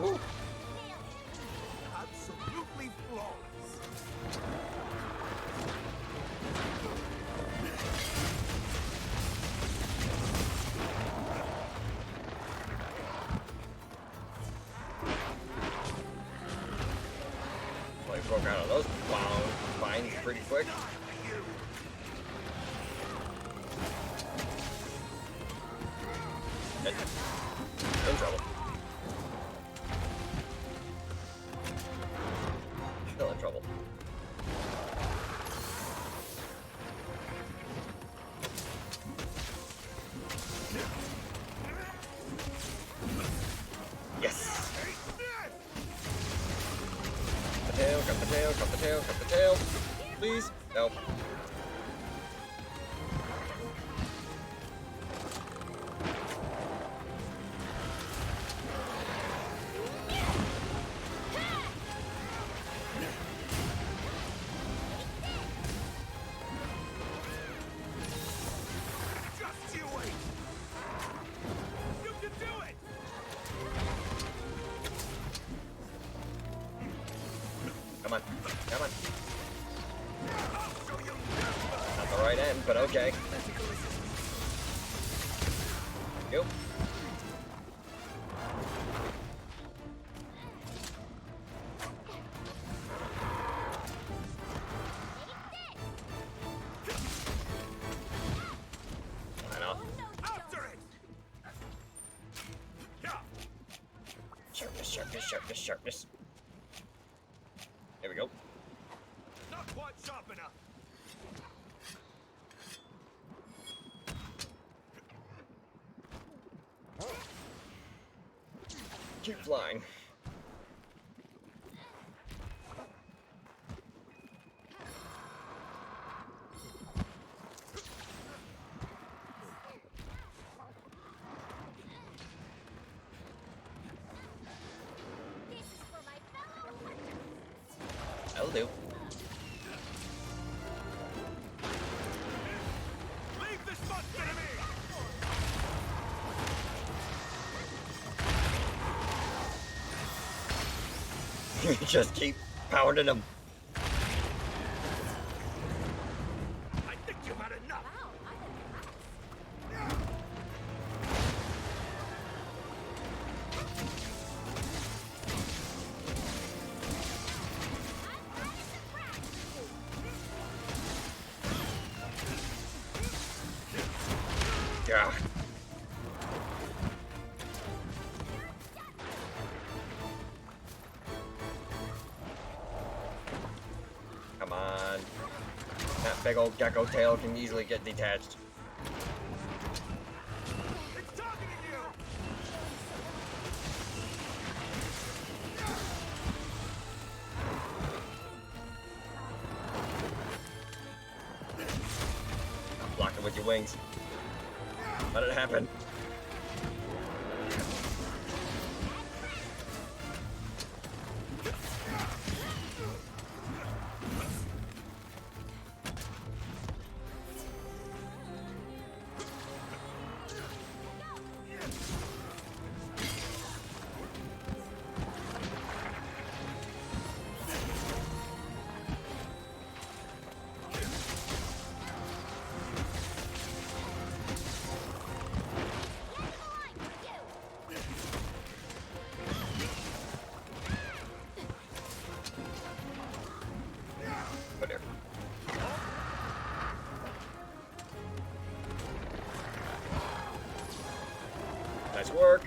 Ooh. Absolutely flawless. pretty quick. In trouble. Still in trouble. Yes! Cut the tail, cut the tail, cut the tail, cut the tail. Please? No. Just you wait! You can do it! Come on. Come on. I'll show you never! Not the right end, but okay. Yep. I know. After it! Yeah! Sharpness, sharpness, sharpness, sharpness. There we go. Not quite sharp enough! Keep flying. This is for my fellow hunters. That'll do. Leave this monster to me! Just keep pounding them. I think you've had enough! Wow, I'm impressed. I'm ready to practice. Yeah. Come on. That big old gecko tail can easily get detached. It's targeting you! Block it with your wings. Let it happen. Put here. Nice work.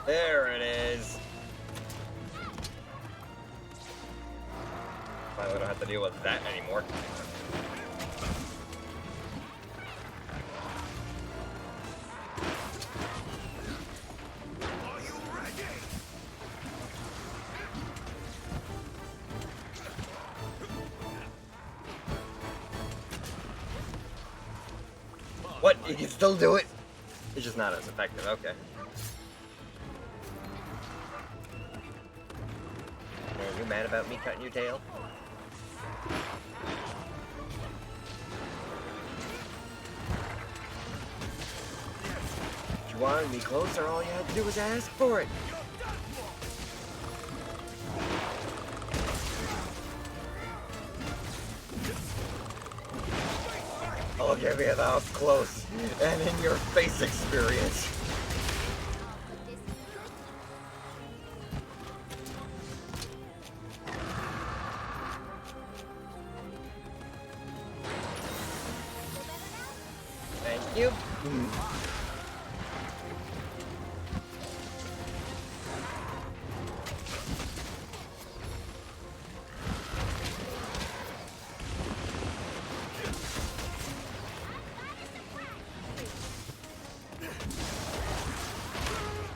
There it is. Finally don't have to deal with that anymore. Are you ready? What? You can still do it? It's just not as effective. Okay. Man, you mad about me cutting your tail? you wanted me closer, all you had to do was ask for it. I'll give you the up close and in your face experience. Thank you.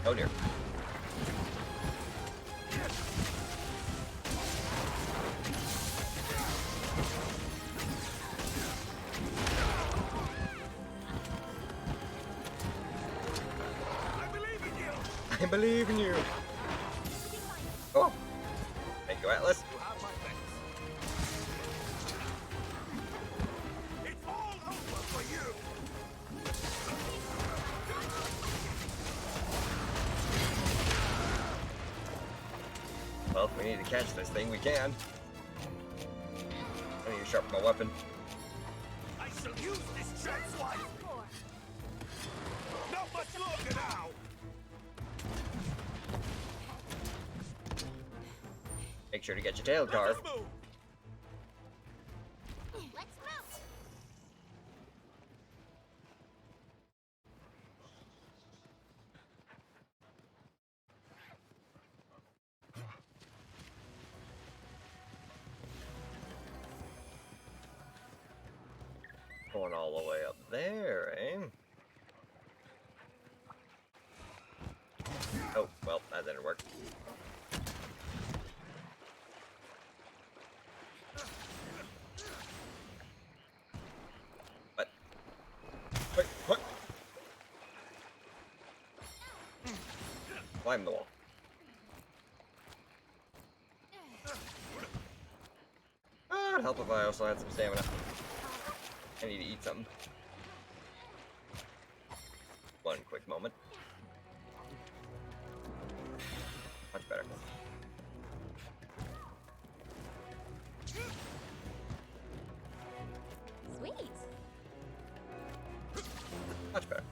Oh dear. I believe in you. Oh, thank you, Atlas. You have my thanks. It's all over for you. Well, if we need to catch this thing, we can. I need to sharpen my weapon. I shall use this chance wisely. Not much longer now. Make sure to get your tail carved. Let's move. Let's move. Going all the way up there, eh? Oh, well, that didn't work. What? Wait, what? Climb the wall. Ah, it'd help if I also had some stamina. I need to eat something. One quick moment. Much better. Sweet. Much better.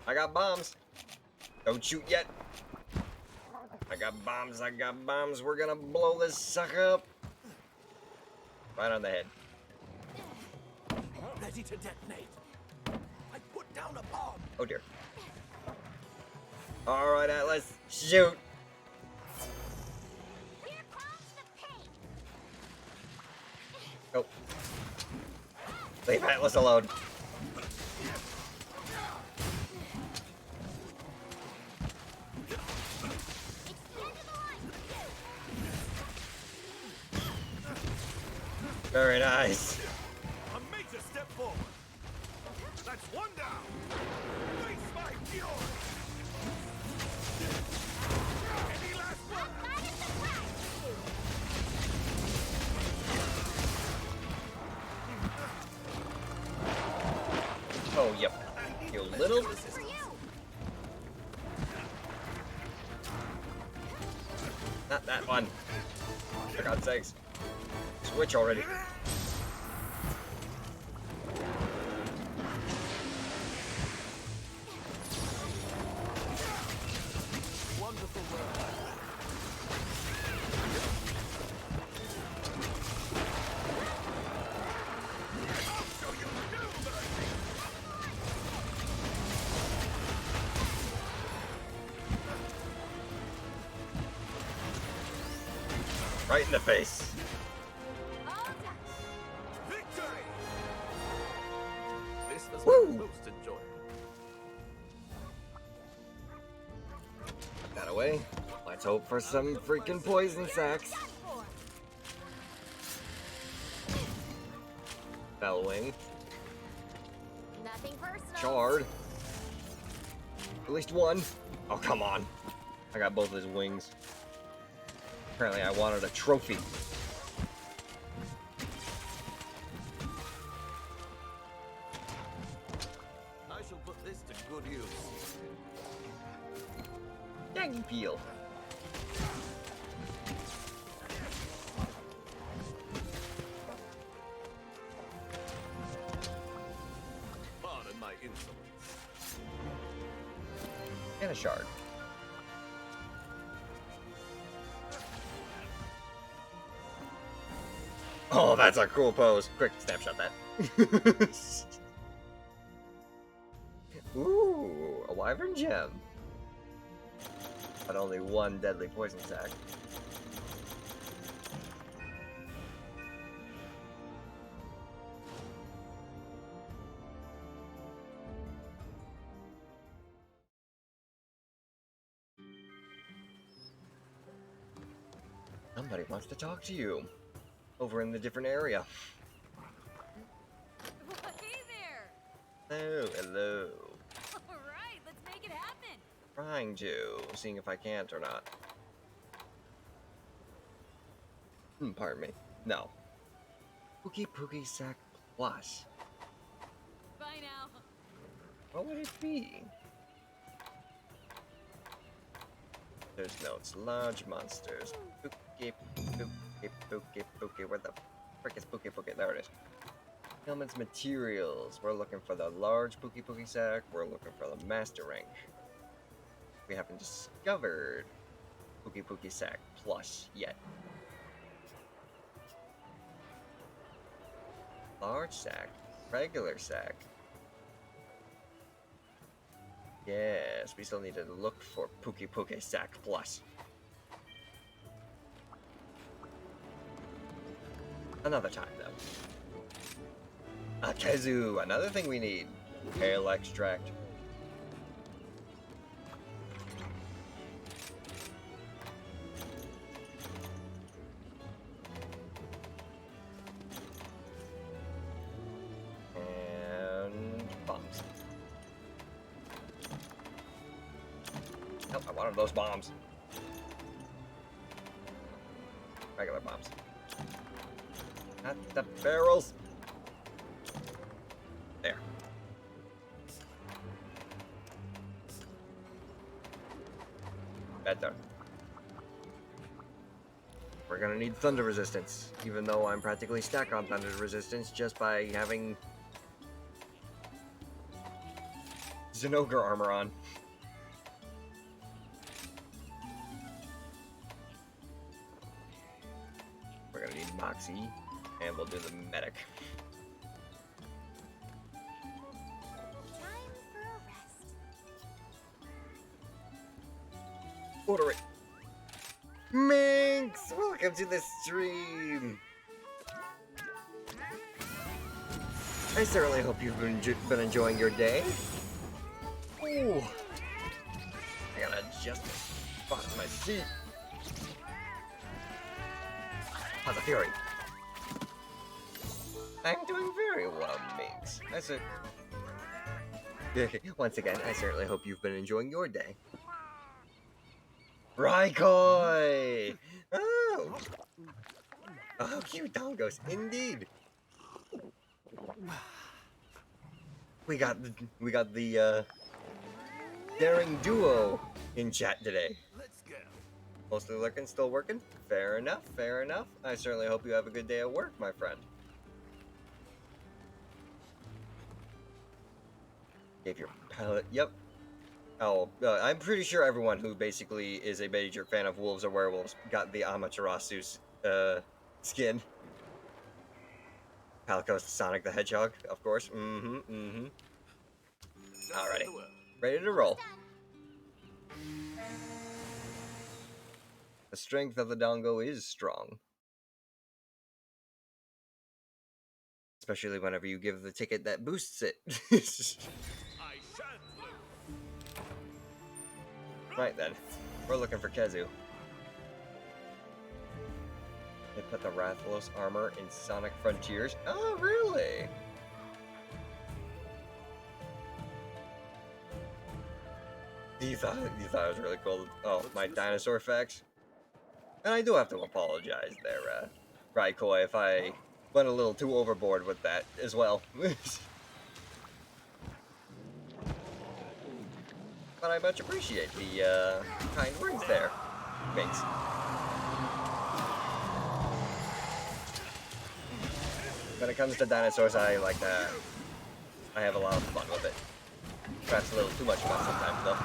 I got bombs. Don't shoot yet. I got bombs, I got bombs. We're gonna blow this sucker up. Right on the head. Ready to detonate. I put down a bomb. Oh dear. Alright, Atlas, shoot! Here comes the pain. Oh. Leave Atlas alone. Very nice. A major step forward. That's one down. Face my fury. Any last one? Oh, yep. You little. Not that one. For God's sakes. Switch already. Wonderful work. Right in the face. Victory! This was Woo! my most enjoyable. Put that away. Let's hope for some freaking poison sacks. Bellwing. Nothing personal. Shard. At least one. Oh, come on. I got both his wings. Apparently I wanted a trophy. I and peel. Pardon my insolence. And a shard. Oh, that's a cool pose. Quick, snapshot that. Ooh, a wyvern gem. But only one deadly poison sack. Somebody wants to talk to you. Over in the different area. Hey there! Oh, hello. Alright, let's make it happen! Trying to. Seeing if I can't or not. Pardon me. No. Pookie Pookie Sack Plus. Bye now. What would it be? There's notes. Large monsters. Pookie Pookie Pookie Pookie. Where the frick is Pookie Pookie? There it is. Elements materials. We're looking for the large Pookie Pookie Sack. We're looking for the Master Rank. We haven't discovered Pookie Pookie Sack Plus yet. Large sack. Regular sack. Yes, we still need to look for Pookie Pookie Sack Plus. Another time, though. A kazoo, another thing we need. Kale extract. And bombs. Nope, I wanted those bombs. Regular bombs. Not the barrels. There. Better. We're gonna need thunder resistance, even though I'm practically stuck on thunder resistance just by having Zinogre armor on. We're gonna need Moxie, and we'll do the medic. Time for a rest. Order it. Minx! Welcome to the stream! I certainly hope you've been enjoying your day. Ooh. I gotta adjust the spot in my seat. How's the Fury? I'm doing very well, Minx. Once again, I certainly hope you've been enjoying your day. Raikoi! Oh! Oh, cute dongos, indeed. We got the daring duo in chat today. Let's go. Mostly lurking, still working. Fair enough, fair enough. I certainly hope you have a good day at work, my friend. Gave your palette, yep. Oh, I'm pretty sure everyone who basically is a major fan of wolves or werewolves got the Amaterasu's skin. Palico's Sonic the Hedgehog, of course. Alrighty. Ready to roll. The strength of the dongo is strong. Especially whenever you give the ticket that boosts it. I shan't lose. Right then, we're looking for Kezu. They put the Rathalos armor in Sonic Frontiers. Oh, really? You thought it was really cool. Oh, my dinosaur facts. And I do have to apologize there, Raikoi, if I went a little too overboard with that as well. But I much appreciate the kind words there. Thanks. When it comes to dinosaurs, I like that. I have a lot of fun with it. Perhaps a little too much fun sometimes, though.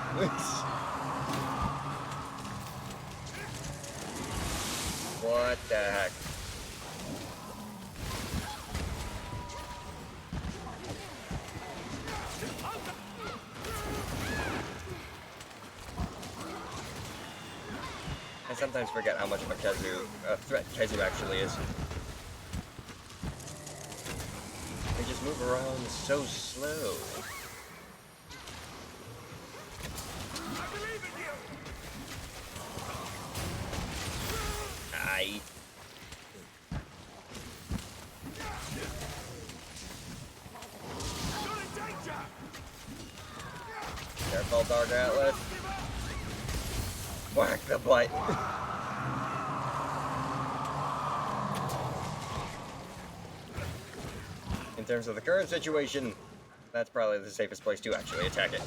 What the heck? I sometimes forget how much of a threat Khezu actually is. They just move around so slow. I believe in you! Aye. You're in danger! Careful, Dark Atlas. Whack the butt. In terms of the current situation, that's probably the safest place to actually attack it.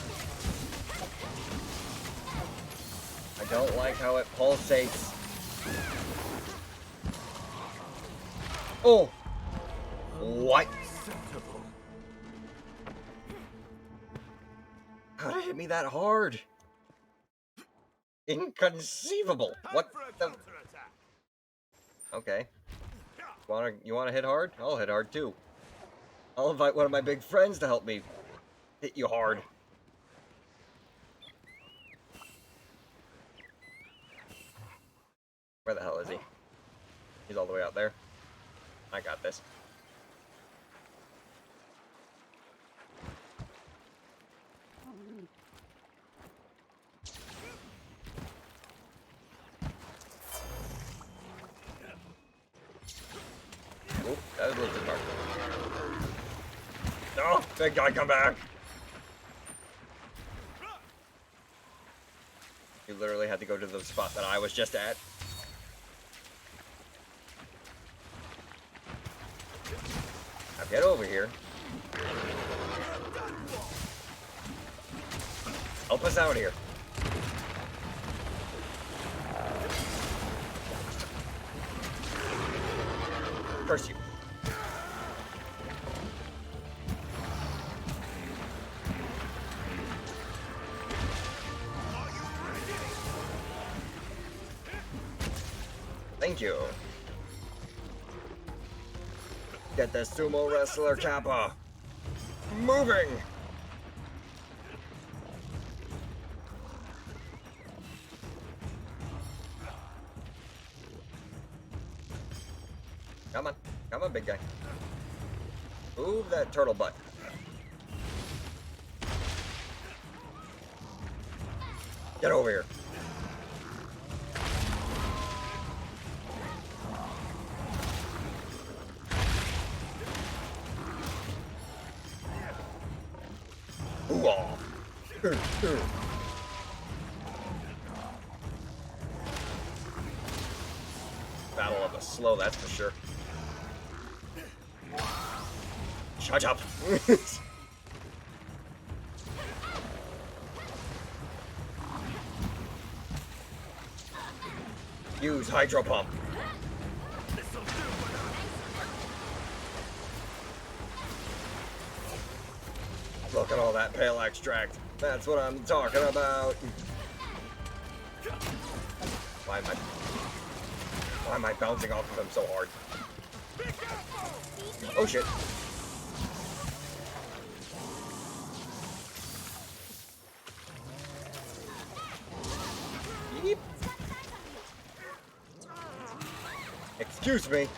I don't like how it pulsates. Oh! What? How'd it hit me that hard? Inconceivable. What the? Okay. You wanna hit hard? I'll hit hard too. I'll invite one of my big friends to help me hit you hard. Where the hell is he? He's all the way out there. I got this. Oop, that was a little too far. No! Big guy, come back! You literally had to go to the spot that I was just at. Now get over here. Help us out here. Curse you. Thank you. Get the sumo wrestler Kappa moving. Come on, big guy. Move that turtle butt. Get over here. Ooh-ah. Battle of the slow, that's for sure. Shut up. Use hydro pump. Look at all that pale extract. That's what I'm talking about. Why am I bouncing off of him so hard? Oh shit. Yeep. Excuse me.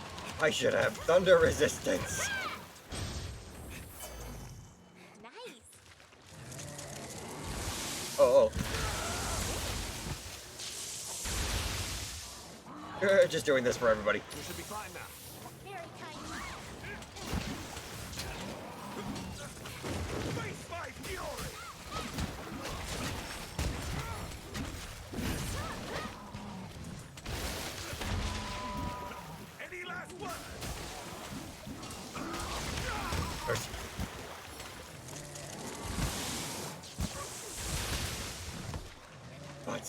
I should have thunder resistance. Oh. Just doing this for everybody. We should be fine now. Very kind. Face my fury! Any last words?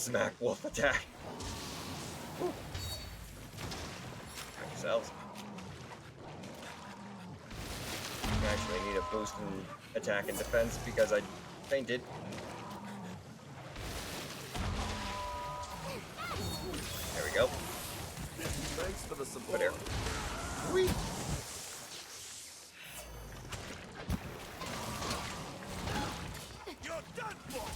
Smack wolf attack. Woo. Attack yourselves. I actually need a boost in attack and defense because I fainted. There we go. Thanks for the support. But here. Whee! You're done for!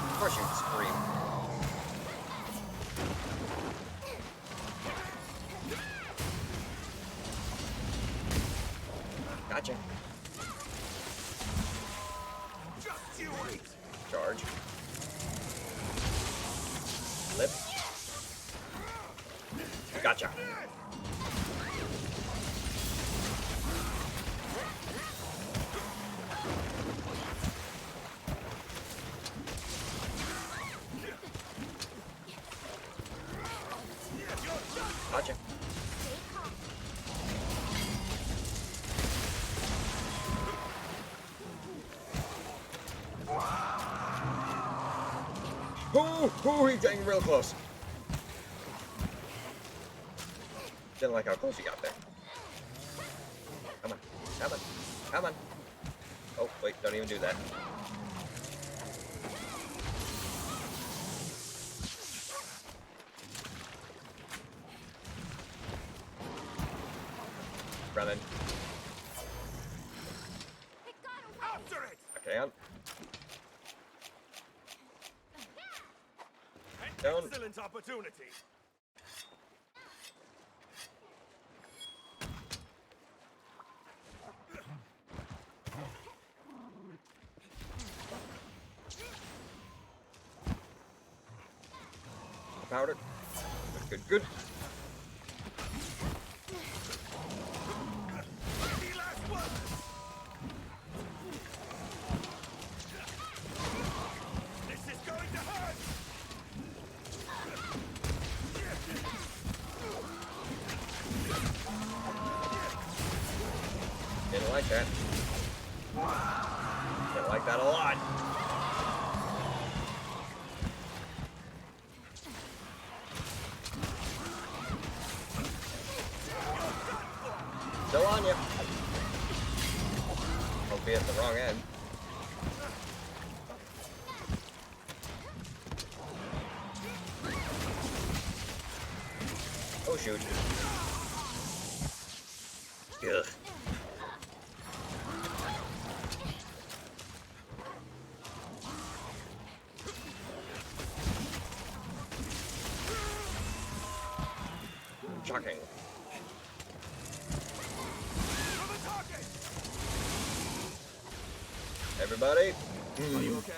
Of course you'd scream. Gotcha. Just you wait! Charge. Flip. Gotcha. Gotcha. Oh, he's getting real close. Didn't like how close he got there. Come on, come on, come on. Oh, wait, don't even do that. Running. After it! Okay, on. An Down. excellent opportunity! Powder. Good, good. Any last words? This is going to hurt! Didn't like that. Didn't like that a lot. Still on you. Albeit at the wrong end. Oh shoot. Ugh. Shocking. Everybody? Are you okay?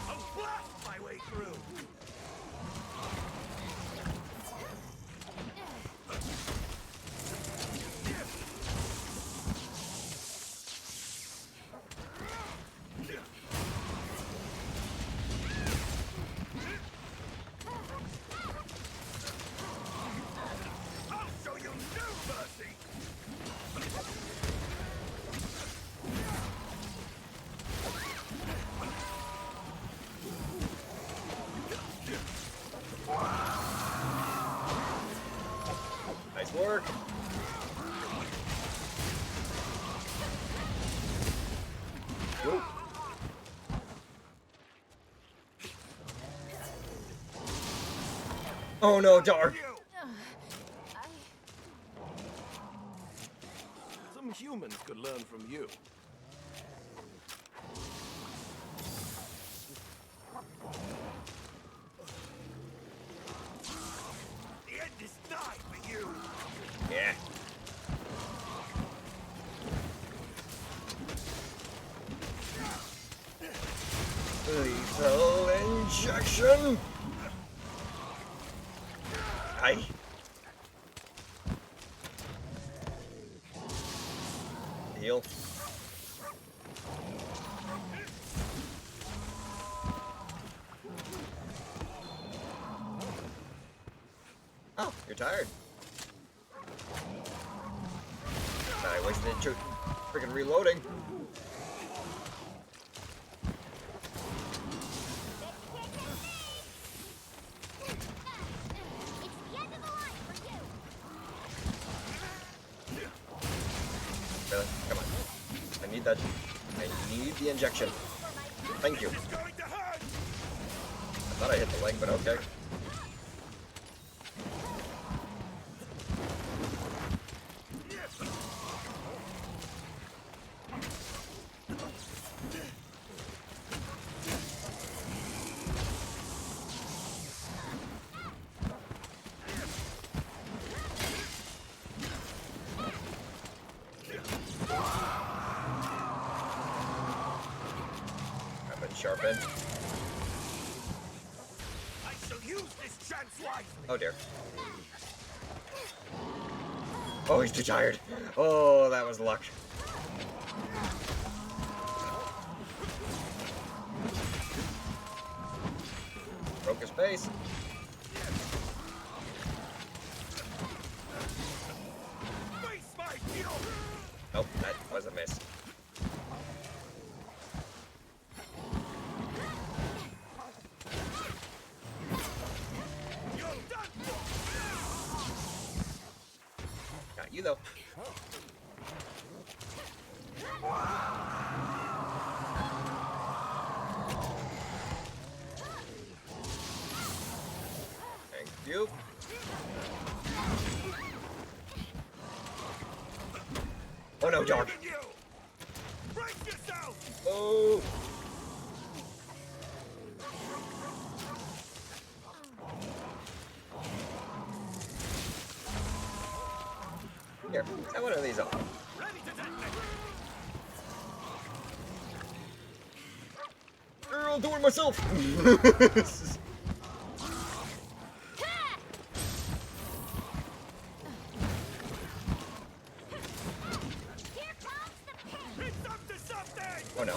I'll blast my way through! I'll show you no mercy! Nice work. Whoop. Oh no, dark. Some humans could learn from you. The end is nigh for you! Yeah. Lethal injection. Aye. Heal. you're tired. I wasted it freaking reloading. Really? Come on. I need that. I need the injection. Thank you. I thought I hit the leg, but okay. Sharpened. I shall use this chance wisely. Oh dear. Oh, he's too tired. Oh, that was luck. Broke his face. Nope, that was a miss. Got you though. Thank you. Oh no, dog. Oh. Here, set one of these up. I'll do it myself. Oh no.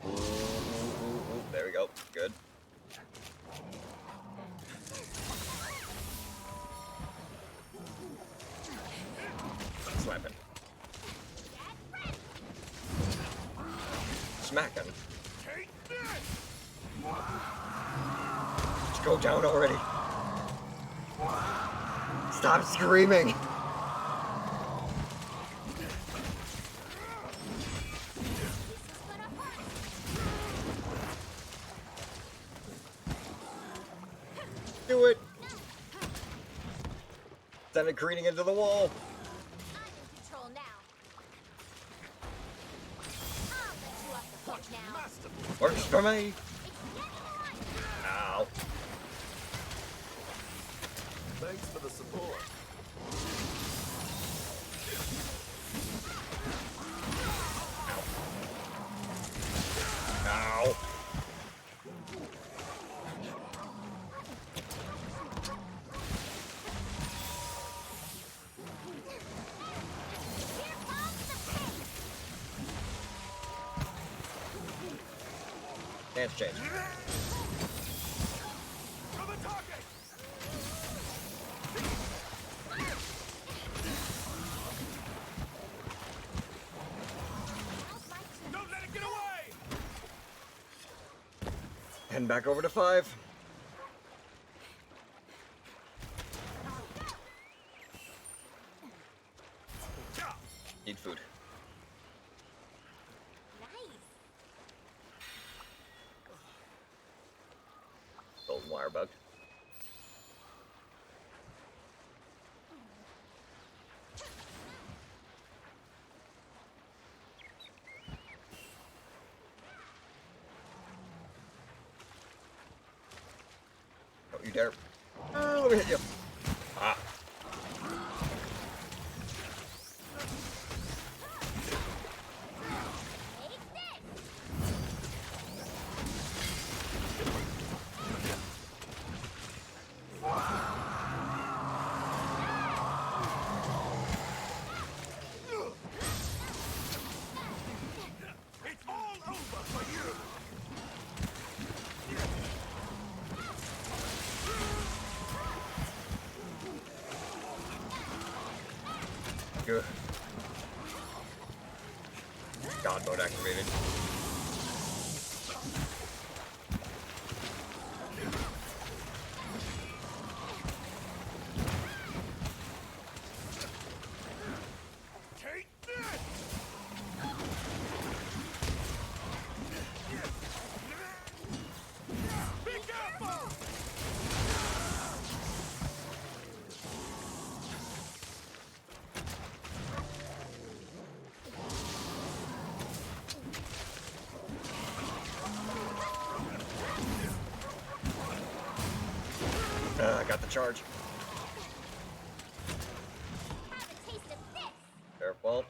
Ooh, there we go. Good. Slapping. Smacking. Just go down already. Stop screaming! Do it! Send it careening into the wall. I'm in control now. I'll let you off the hook now. Works for me. Ow. Thanks for the support. Ow. Dance change. Don't let it get away! And back over to 5. Need food. Golden wire bug. Don't you dare. Let me hit you. Ah. It's all over for you! Good. God mode activated. Take this! Be careful! I got the charge. Have a taste of this. Careful.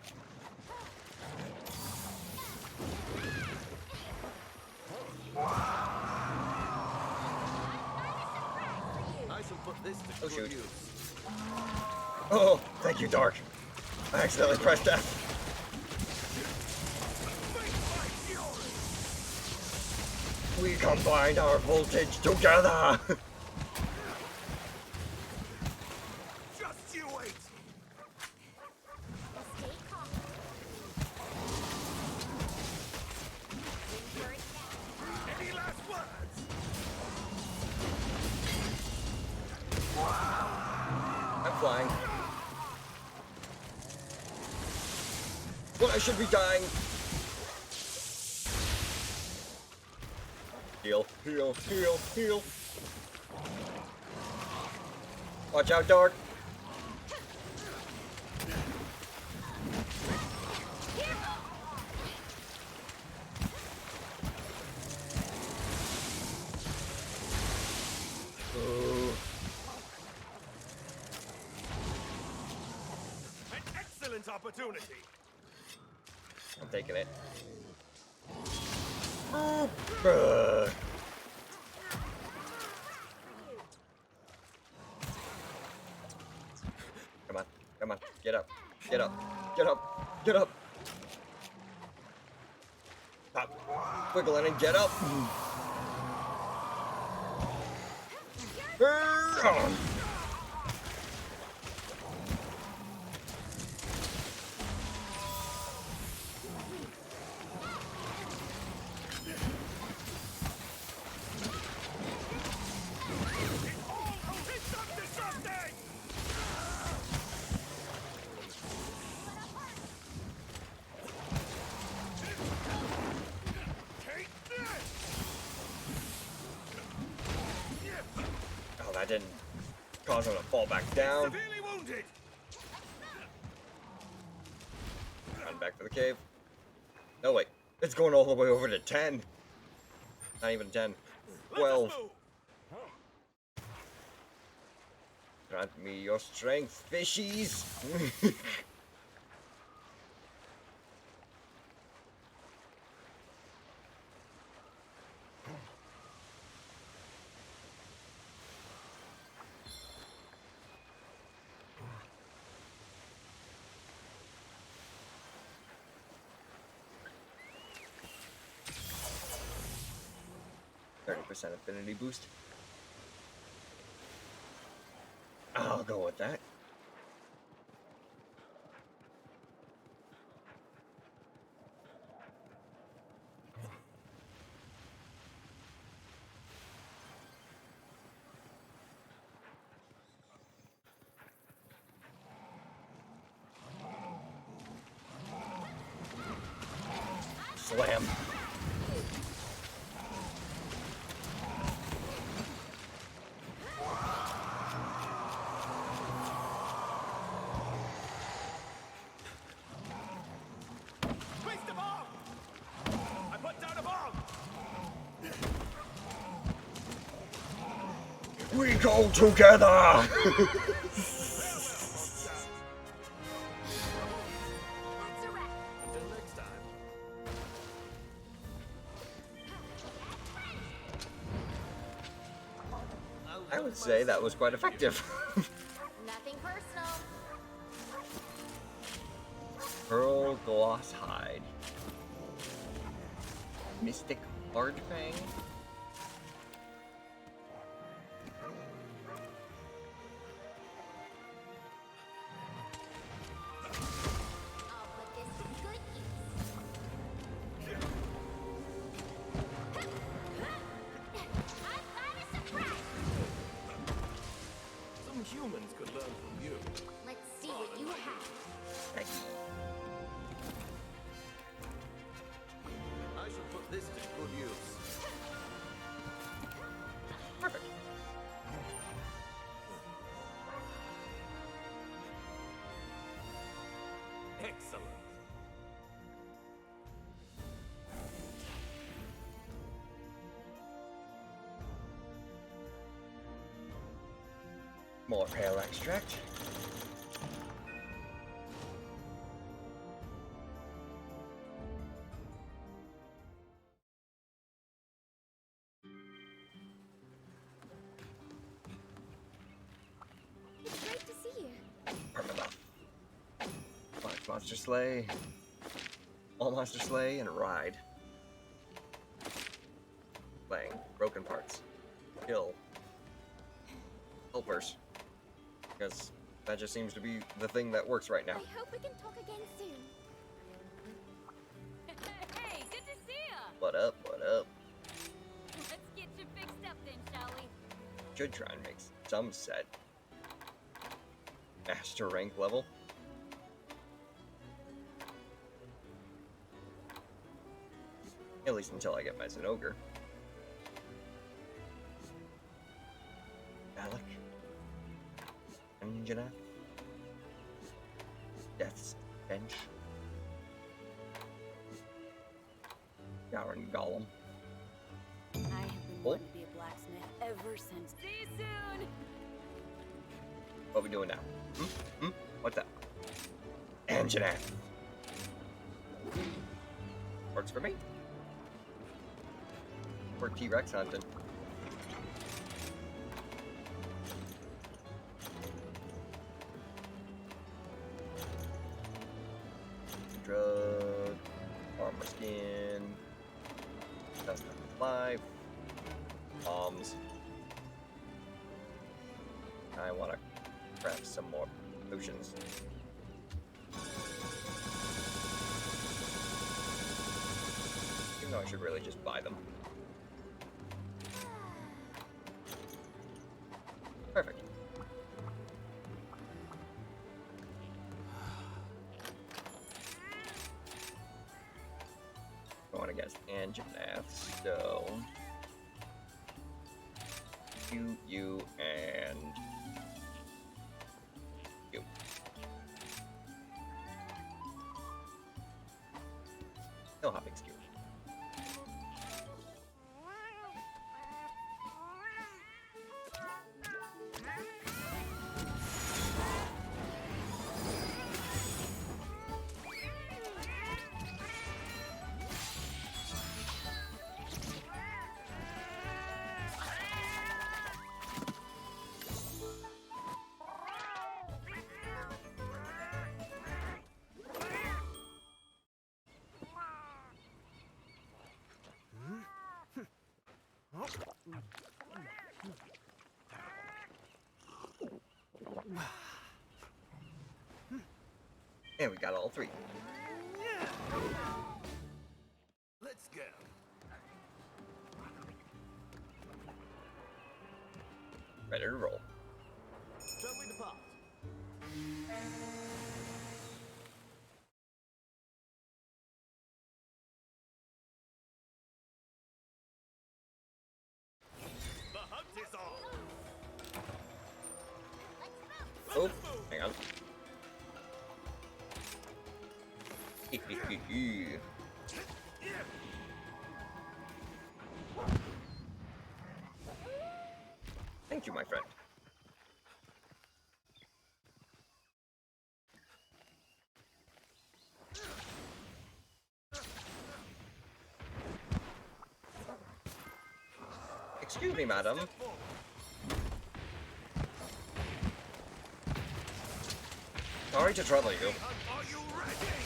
I shall put this to Oh, good shoot. use. Oh, thank you, Dark. I accidentally pressed F. We combined our voltage together. Just you wait! Stay calm. Wait for it now. Any last words? I'm flying. Well, I should be dying. Heal, heal, heal, heal. Watch out, Dark. Ooh. An excellent opportunity! I'm taking it. Bruh. Come on, come on, get up, get up, get up, get up. Stop wiggling and get up. Oh. It's up to something! Take this! Oh, that didn't cause him to fall back down. Severely wounded! Run back for the cave. No, wait. It's going all the way over to 10. Not even 10. 12. Let us move! Grant me your strength, fishies. 30% affinity boost. I'll go with that. Slam. Placed a bomb! I put down a bomb! We go together. That's a wrap. Until next time. I would say that was quite effective. Nothing personal. Pearl Gloss Hide. Mystic Hardfang. More pale extract. It's great to see you. Permabuff. Watch Monster Slay. All Monster Slay and Ride. Playing. Broken Parts. Kill. Helpers. Because that just seems to be the thing that works right now. I hope we can talk again soon. Hey, good to see ya! What up? What up? Let's get you fixed up then, shall we? Should try and make some set. Master rank level. At least until I get my Zinogre. Alec. Anjanath. Death's Bench. Gowron Golem. I have been wanting to be a blacksmith ever since. See you soon! What we doing now? What's that? Anjanath. Works for me. We're T-Rex hunting. Drug, armor skin, custom life, bombs. I want to craft some more potions. Even though I should really just buy them. Perfect. I want to guess Anjanath, so you, and you. No hopping skill. And we got all three. Let's go. Ready to roll. Shall we depart? The hunt is on. Oh, hang on. Thank you, my friend. Excuse me, madam. Sorry to trouble you, Are you ready?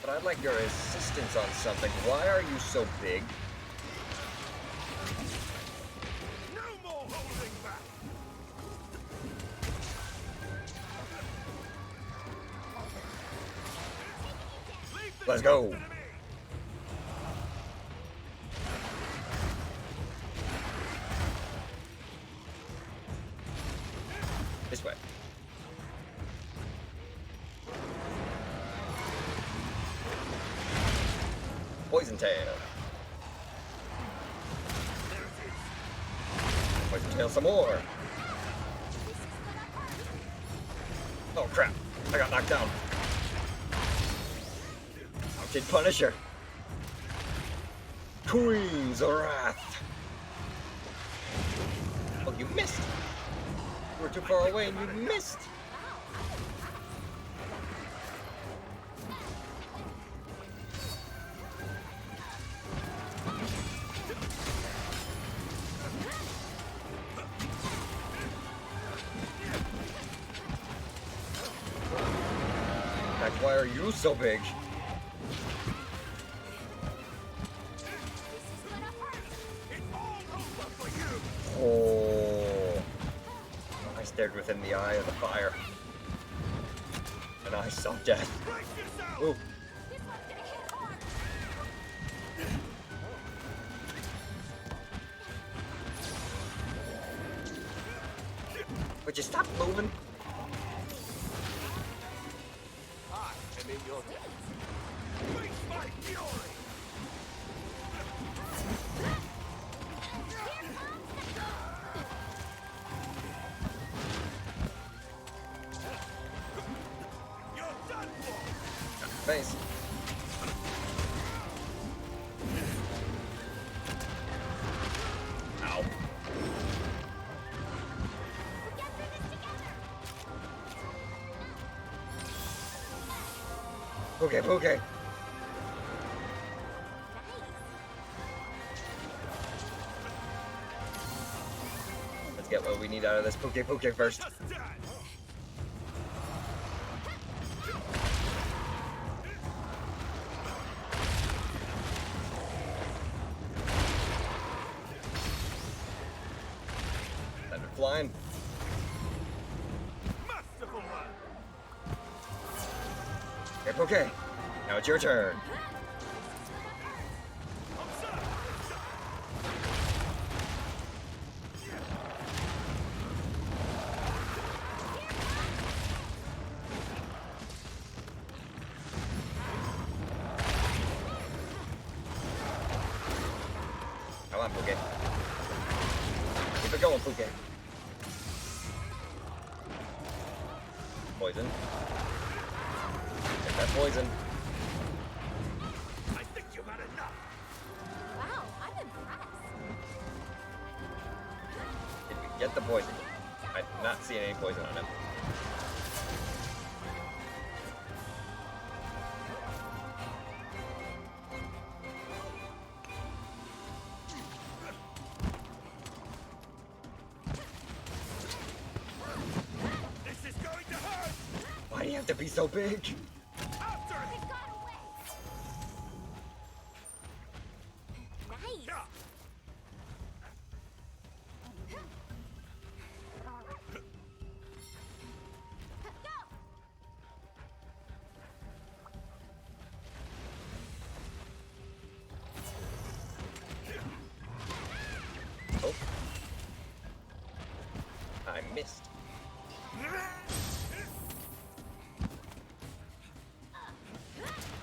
but I'd like your assistance on something. Why are you so big? No more holding back. Let's go. This way. Poison Tail. Poison Tail some more. Oh crap, I got knocked down. Mounted Punisher. Queen's Wrath. Oh, you missed. were too far away and you missed. Like, why are you so big? Oh, I stared within the eye of the fire, and I saw death. Ooh. Would you stop moving? I am in your debt. Face my fury! You're done for! Face. Ow. Okay, okay. Let's get what we need out of this Poke first. Just done! Send it flying. Masterful one! Okay, Poke. Now it's your turn. Come on, Poke. Keep it going, Poke. Poison. Get that poison. I think you've had enough! Wow, I'm impressed. Did we get the poison? I'm not seeing any poison on him. This is going to hurt! Why do you have to be so big? After it! It got away. Nice. Yeah. Oh. I missed.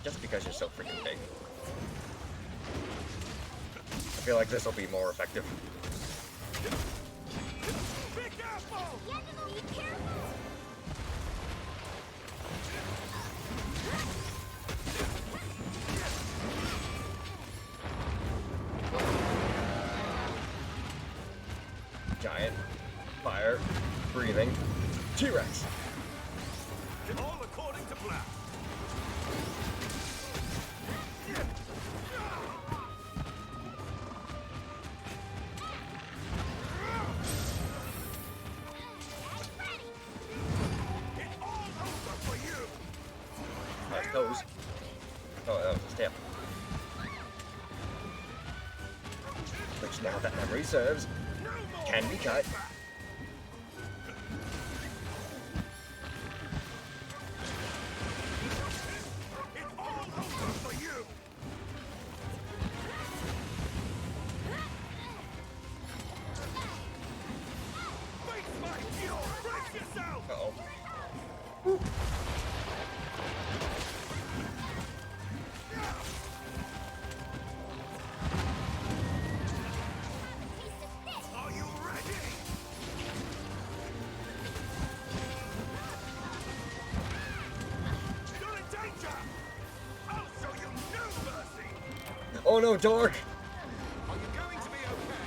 Just because you're so freaking big. I feel like this will be more effective. Be careful! Be careful. Giant, fire, breathing, T-Rex. All according to plan. It's all over for you. Nice toes. Oh, that was a step. Which, now that memory serves, can be cut. It's all over for you. Face my fury. Brace yourself. Uh-oh. Are you ready? You're in danger. I'll show you no mercy. Oh no, Dark! Are you going to be okay?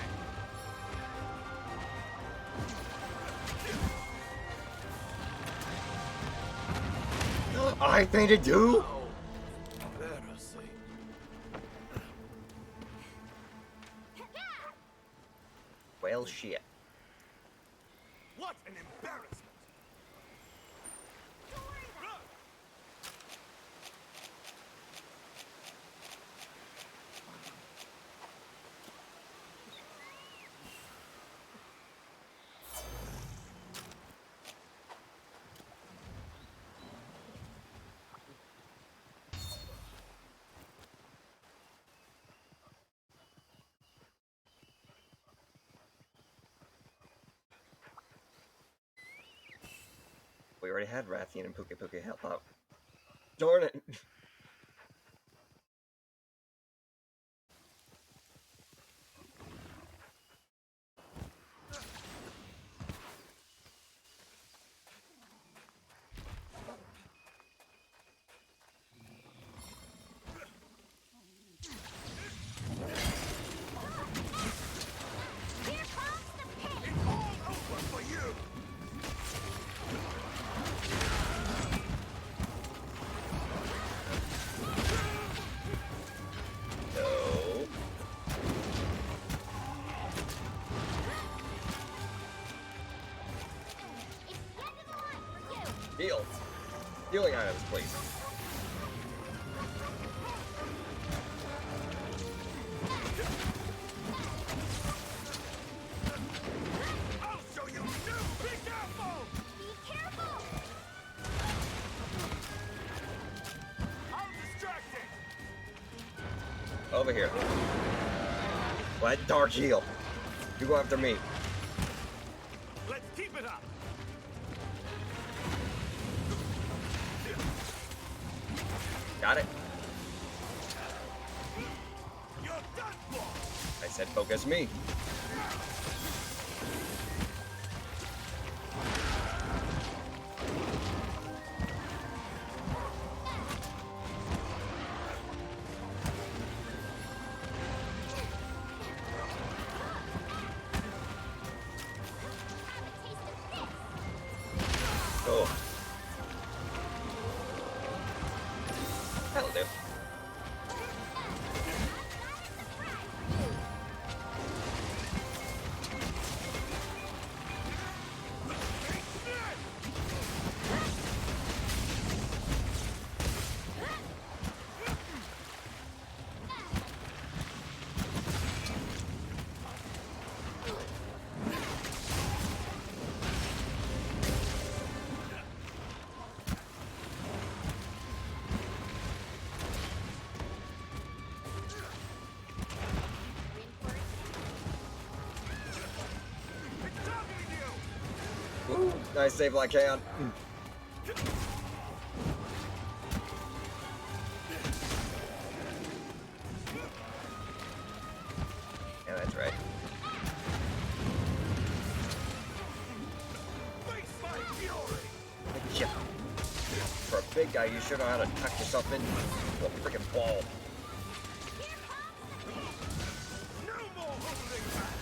I painted too? Embarrassing. Well, shit. What an embarrassment! We already had Rathian and Puke Puke help out. Darn it! It's all over for you! No. It's the end of the line for you. Heal. Healing items, please. I'll show you too! Be careful! Be careful. I'll distract it! Over here. Let Dark heal. You go after me. Let's keep it up! Got it? You're done for! I said focus me. Oh. That'll do. Ooh, nice save like can. Yeah, that's right. Face my fury! Yeah. For a big guy, you should know how to tuck yourself in a freaking ball. No more holding back!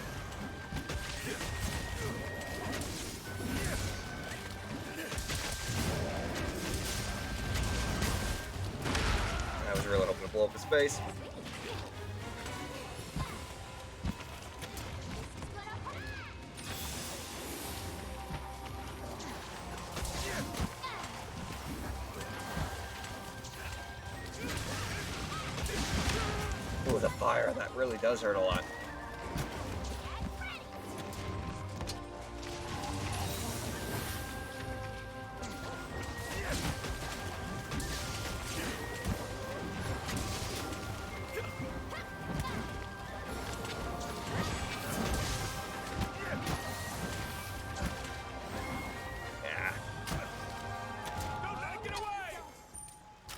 I was really hoping to blow up his face. Ooh, the fire, that really does hurt a lot. Yeah. Don't let it get away!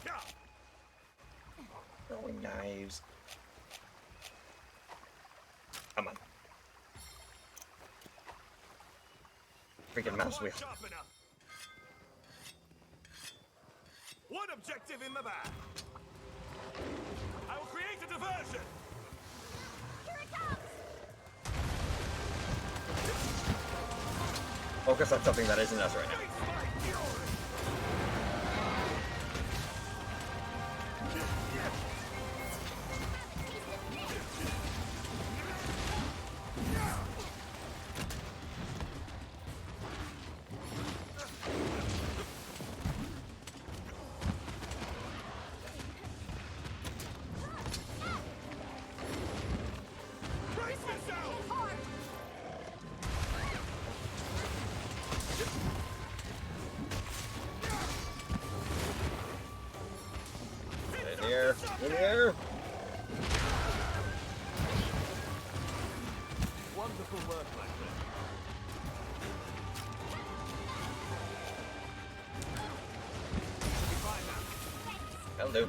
Yeah. Throwing knives. Come on. Freaking mouse wheel. Sharp enough. One objective in the bag. I will create a diversion. Here it comes. Focus on something that isn't us right now. Face my fury! In the air. Wonderful work, my friend. Should be fine now. That'll do.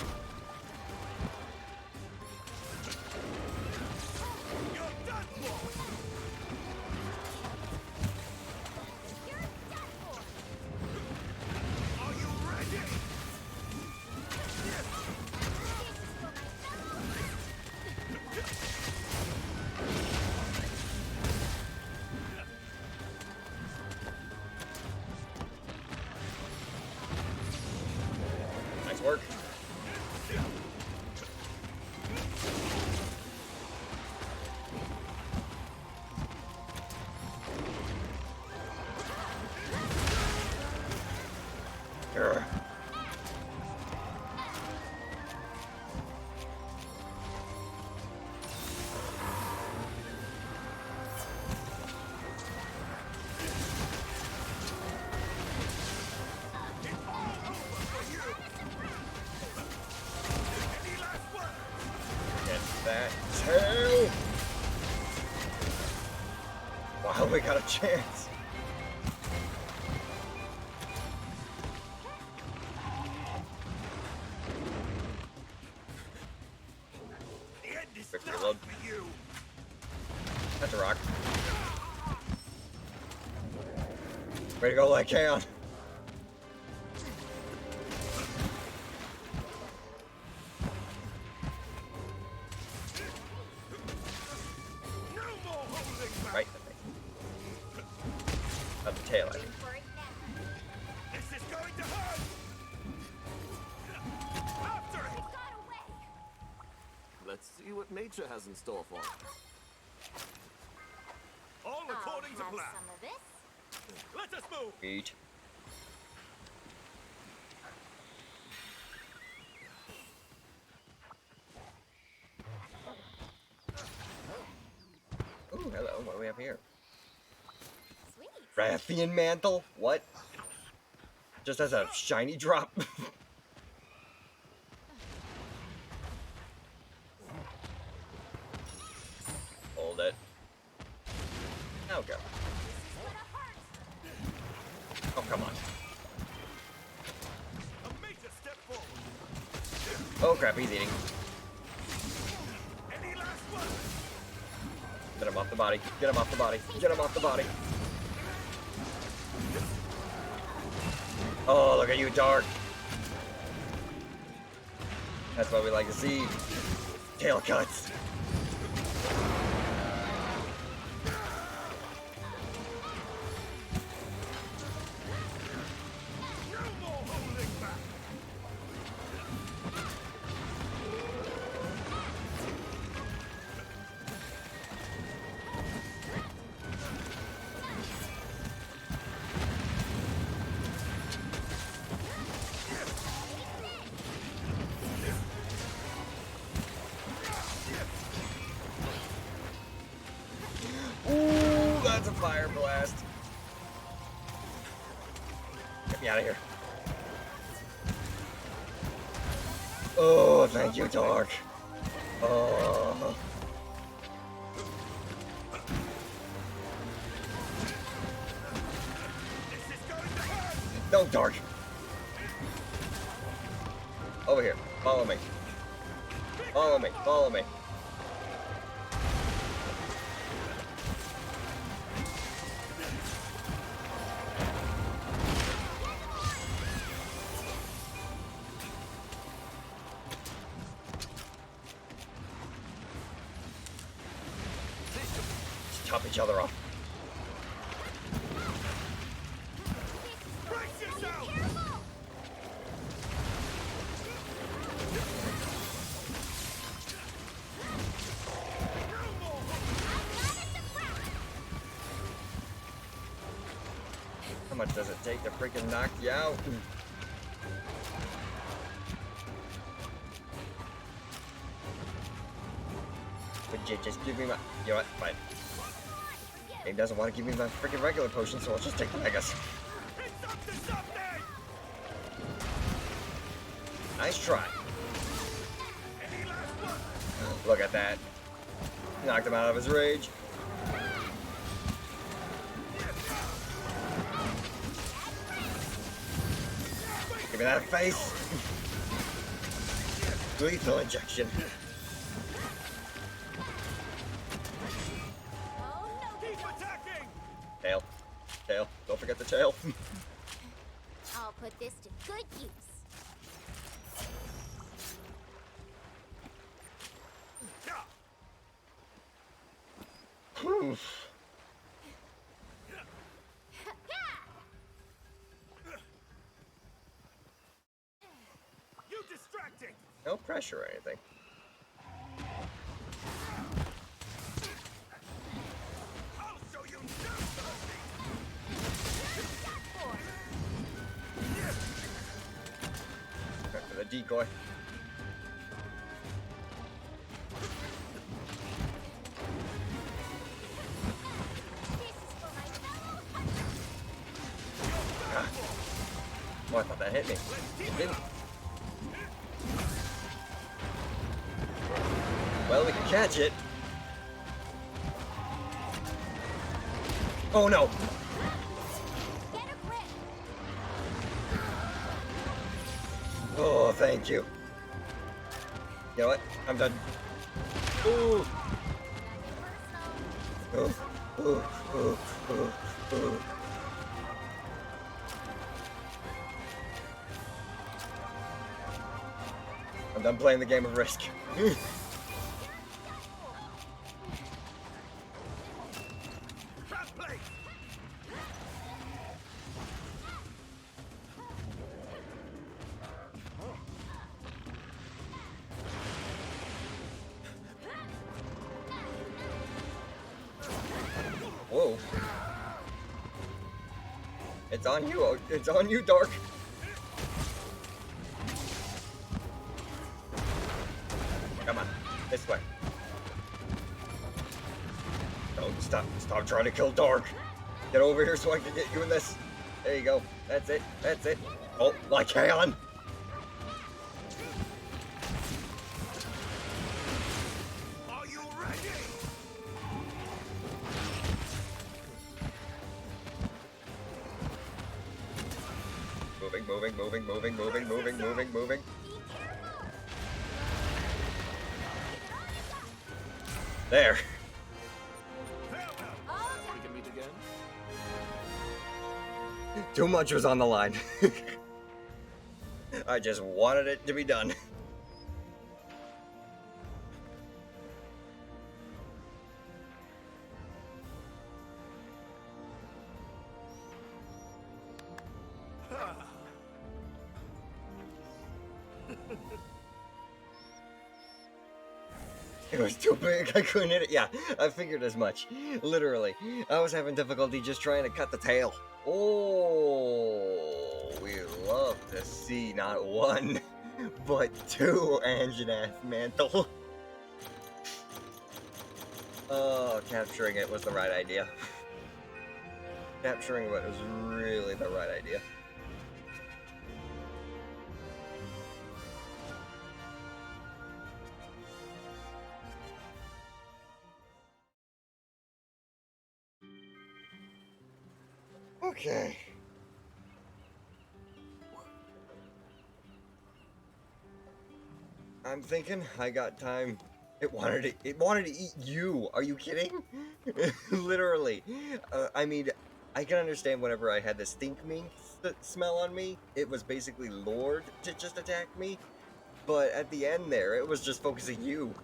You're done for! Are you ready? Nice work. Grr. Any last words? Get that tail! Wow, we got a chance. The end is Quick done reload. for you. That's a rock. Way to go, Lycaon. No more holding back. Right. Not the tail, I mean. This is going to hurt. After it. Let's see what nature has in store for us. All according to plan. Some of this. Let us move. Eat. Ooh, hello. What do we have here? Sweet. Rathian mantle? What? Just as a shiny drop? Hold it. Now go. Oh, come on. A major step forward. Oh, crap, he's eating. Any last words? Get him off the body. Get him off the body. Get him off the body. Oh, look at you, Dark. That's what we like to see. Tail cuts. No more holding back. Ooh, that's a fire blast. Get me out of here. Oh, thank you, Dark. Oh. This is going to hurt. No, Dark. Over here. Follow me. Follow me. Follow me. Just top each other off. Brace yourself. How much does it take to freaking knock you out? Would you just give me my... You know what? Fine. Game doesn't want to give me my freaking regular potion, so I'll just take the Megas. It's up to something. Nice try. Any Look at that. Knocked him out of his rage. Give me that face. Lethal injection. Keep attacking! Tail. Tail. Don't forget the tail. I'll put this to good use. Oof. You distracting! No pressure or anything. I'll show you mercy! Back for the decoy. Ah. Oh, I thought that hit me. It didn't. Well, we can catch it. Oh no! Oh, thank you. You know what? I'm done. Ooh. Ooh. Ooh. Ooh. Ooh. Ooh. I'm done playing the game of Risk. Whoa. It's on you. It's on you, Dark. Come on. This way. Don't stop. Stop trying to kill Dark. Get over here so I can get you in this. There you go. That's it. That's it. Oh, Lycaon. Are you ready? Moving. There. We can meet again? Too much was on the line. I just wanted it to be done. It was too big, I couldn't hit it. Yeah, I figured as much. Literally. I was having difficulty just trying to cut the tail. Oh, we love to see not one, but two Anjanath Mantle. Oh, capturing it was the right idea. Capturing it was really the right idea. Okay. I'm thinking I got time. It wanted to eat you. Are you kidding? Literally. I mean, I can understand whenever I had the stink mink smell on me, it was basically lured to just attack me. But at the end there, it was just focusing you.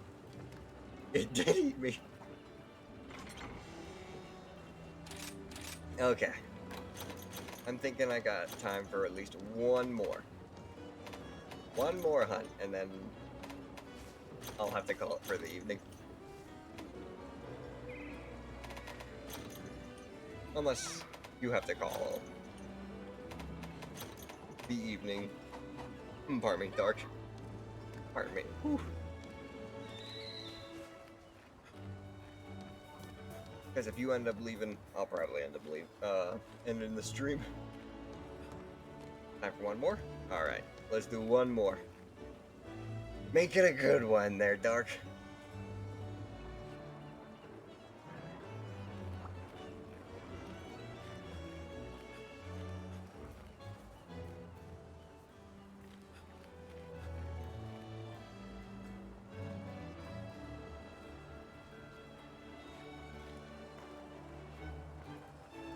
It did eat me. Okay. I'm thinking I got time for at least one more. One more hunt, and then I'll have to call it for the evening. Unless you have to call the evening. Pardon me, Dark. Pardon me. Whew. Because if you end up leaving, I'll probably end up ending the stream. Time for one more? Alright, let's do one more. Make it a good one there, Dark.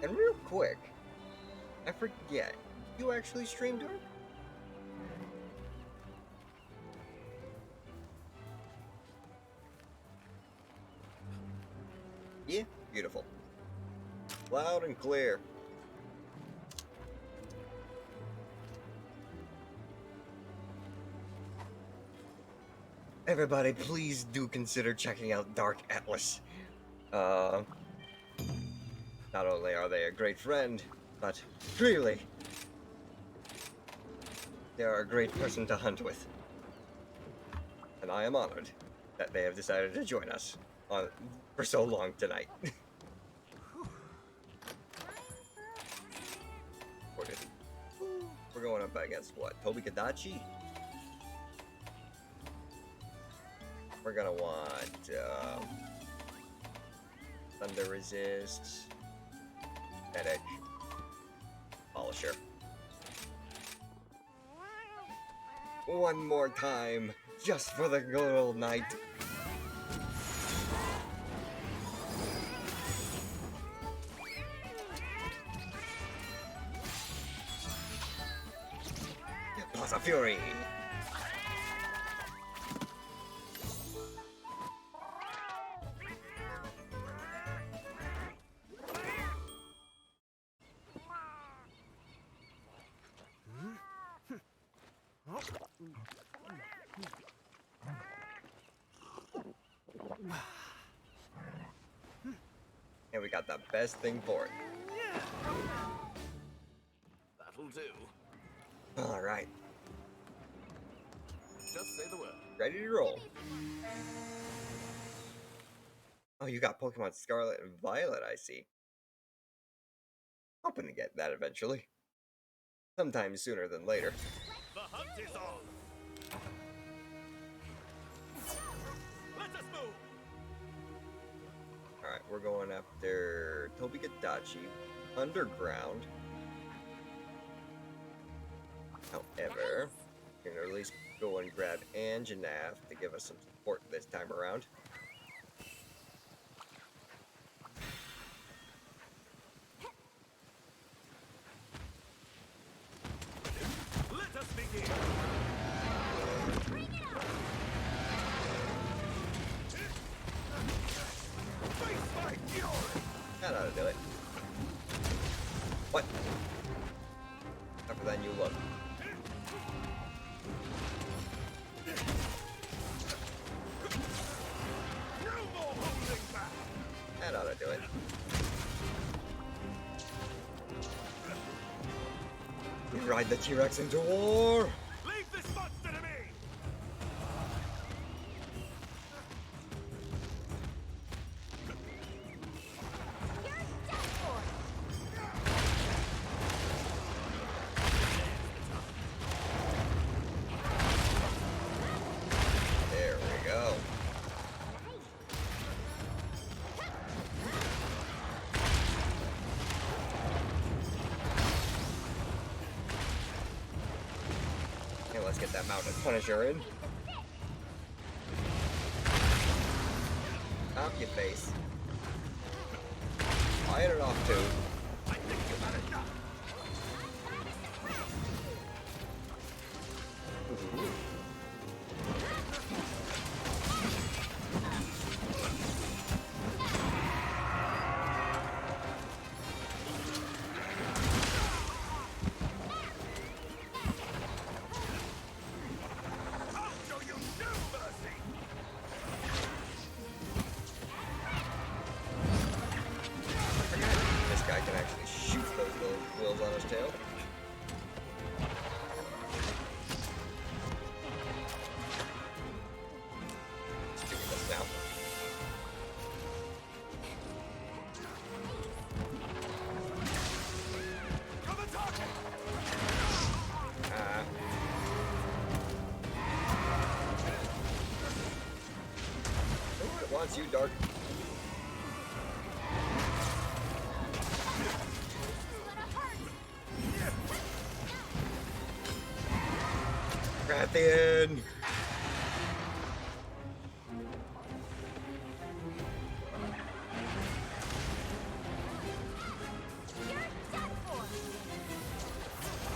And real quick, I forget, you actually stream Dark? Yeah, beautiful. Loud and clear. Everybody, please do consider checking out Dark Atlas. Not only are they a great friend, but clearly, they are a great person to hunt with. And I am honored that they have decided to join us for so long tonight. We're going up against what? Tobi-Kadachi? We're gonna want Thunder Resist, Medic, Polisher. One more time, just for the good old night. Plaza Fury! And we got the best thing for it. That'll do. Alright. Just say the word. Ready to roll. Oh, you got Pokemon Scarlet and Violet, I see. Hoping to get that eventually. Sometime sooner than later. The hunt is on. Let us move. Alright, we're going after Tobi-Kadachi, Underground. However, we're gonna at least go and grab Anjanath to give us some support this time around. Let us begin. Bring it on! Face my fury. That ought to do it. What? After that, you look. No more holding back. That ought to do it. We ride the T-Rex into war! Leave this monster to me. You're dead for it! There we go. Okay, let's get that Mountain Punisher in. Stop your face. Fire it off too. I think you had enough. I'll show you no mercy. This guy can actually shoot those little wheels on his tail. Let's do this now. Come attack. Oh, it wants you, Dark. Rathian!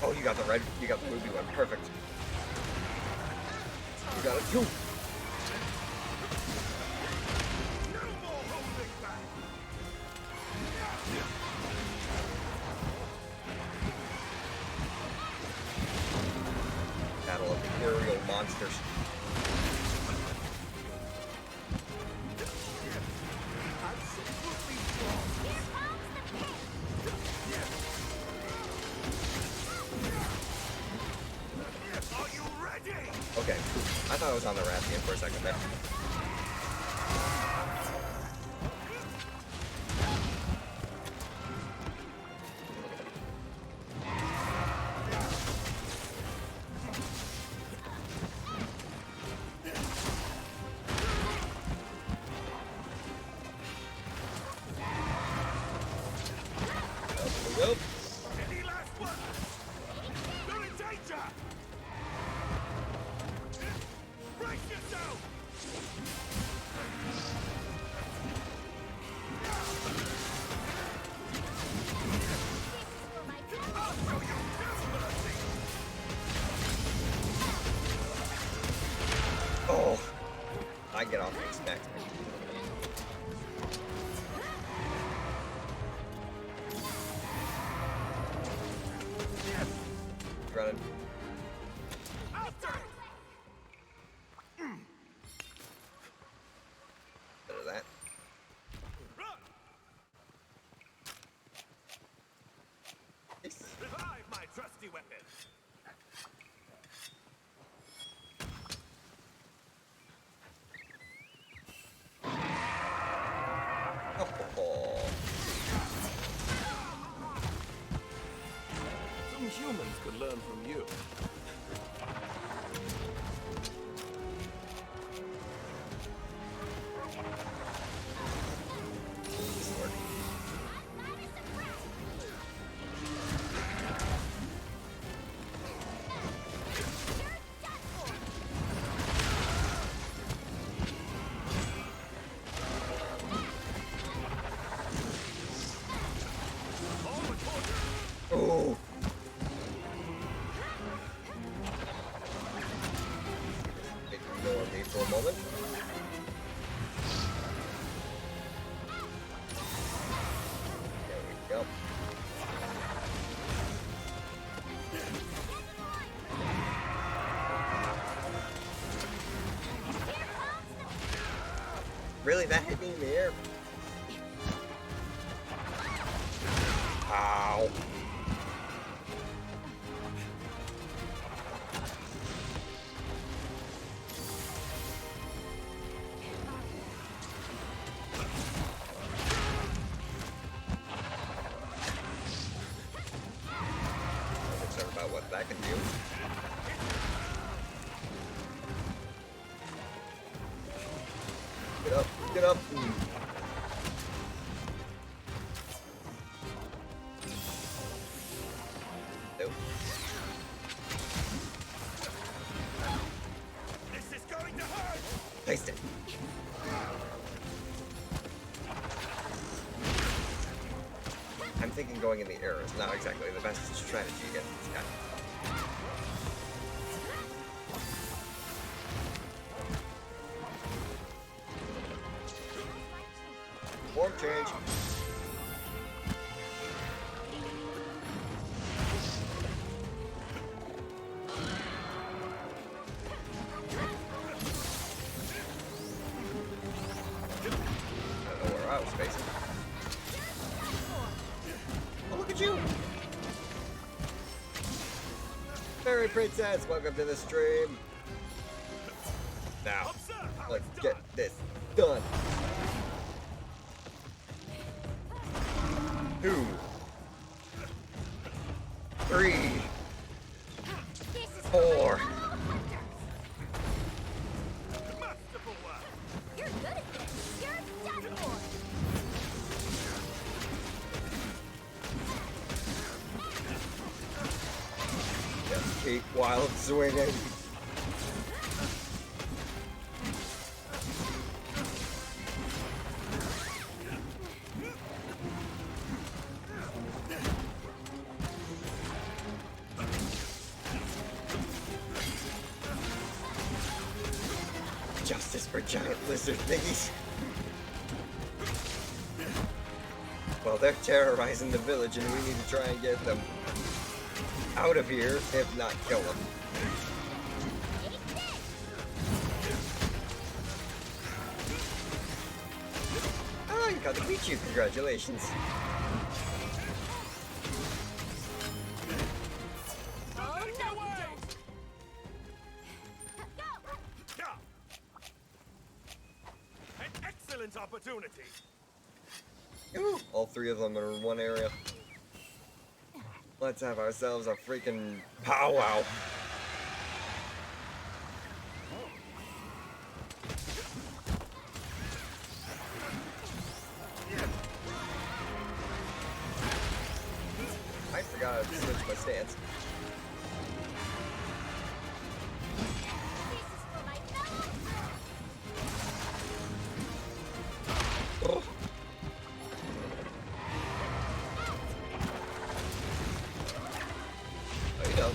Oh, you got the red, you got the ruby one. Perfect. You got it too. No more holding back. Battle of the aerial monsters. Absolutely flawless. Are you ready? Okay, I thought I was on the Rathian for a second there. Nope. Any last one? You're in danger! Brace yourself! I'll show you no mercy! Oh, I get off the expect. Running. After it! Bit of that. Run! Yes. Revive my trusty weapon! Oh. Some humans could learn from you. Sword. Oh. Ignore me for a moment. There we go. Really? That hit me in the air? Ow. I'm concerned about what that can do. Get up, get up. Nope. This is going to hurt! Placed it. I'm thinking going in the air is not exactly the best strategy against this guy. Form change. I don't know where I was facing. Oh, look at you! Fairy Princess, welcome to the stream. Now, let's get this done. 2, 3, 4. Masterful work! You're good at this. You're done for. Just keep wild swinging. justice for giant lizard thingies. Well, they're terrorizing the village and we need to try and get them out of here, if not kill them. Oh, you got the Pichu, congratulations. Don't let it get away! Yeah. An excellent opportunity. Ooh, all three of them are in one area. Let's have ourselves a freaking powwow. I forgot to switch my stance. Oh. Oh, you know.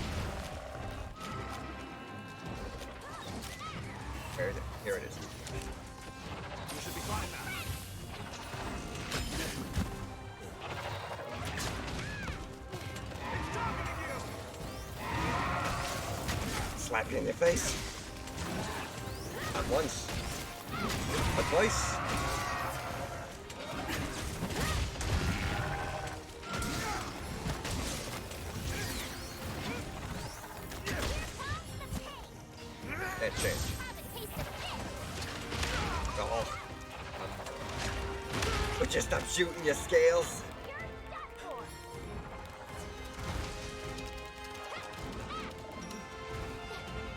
Where is it? Here it is. You should be fine now. It's targeting you! Slap you in your face. Not once. But twice. That changed. Oh. Would you stop shooting your scales?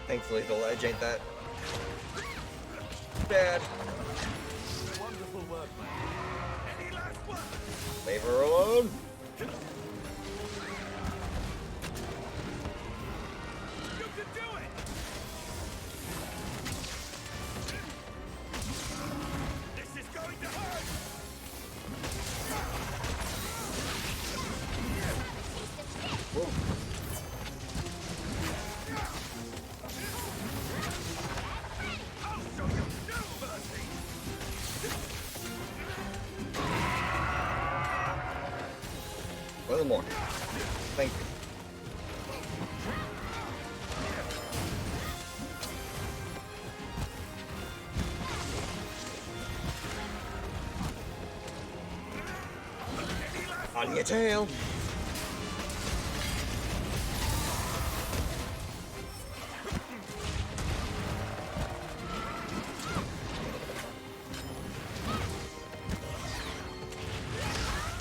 Thankfully the ledge ain't that bad. Wonderful work, man. Any last words? Leave her alone. You can do it! This is going to hurt! Woo. I'll show you no mercy! A little more. Thank you. On your tail.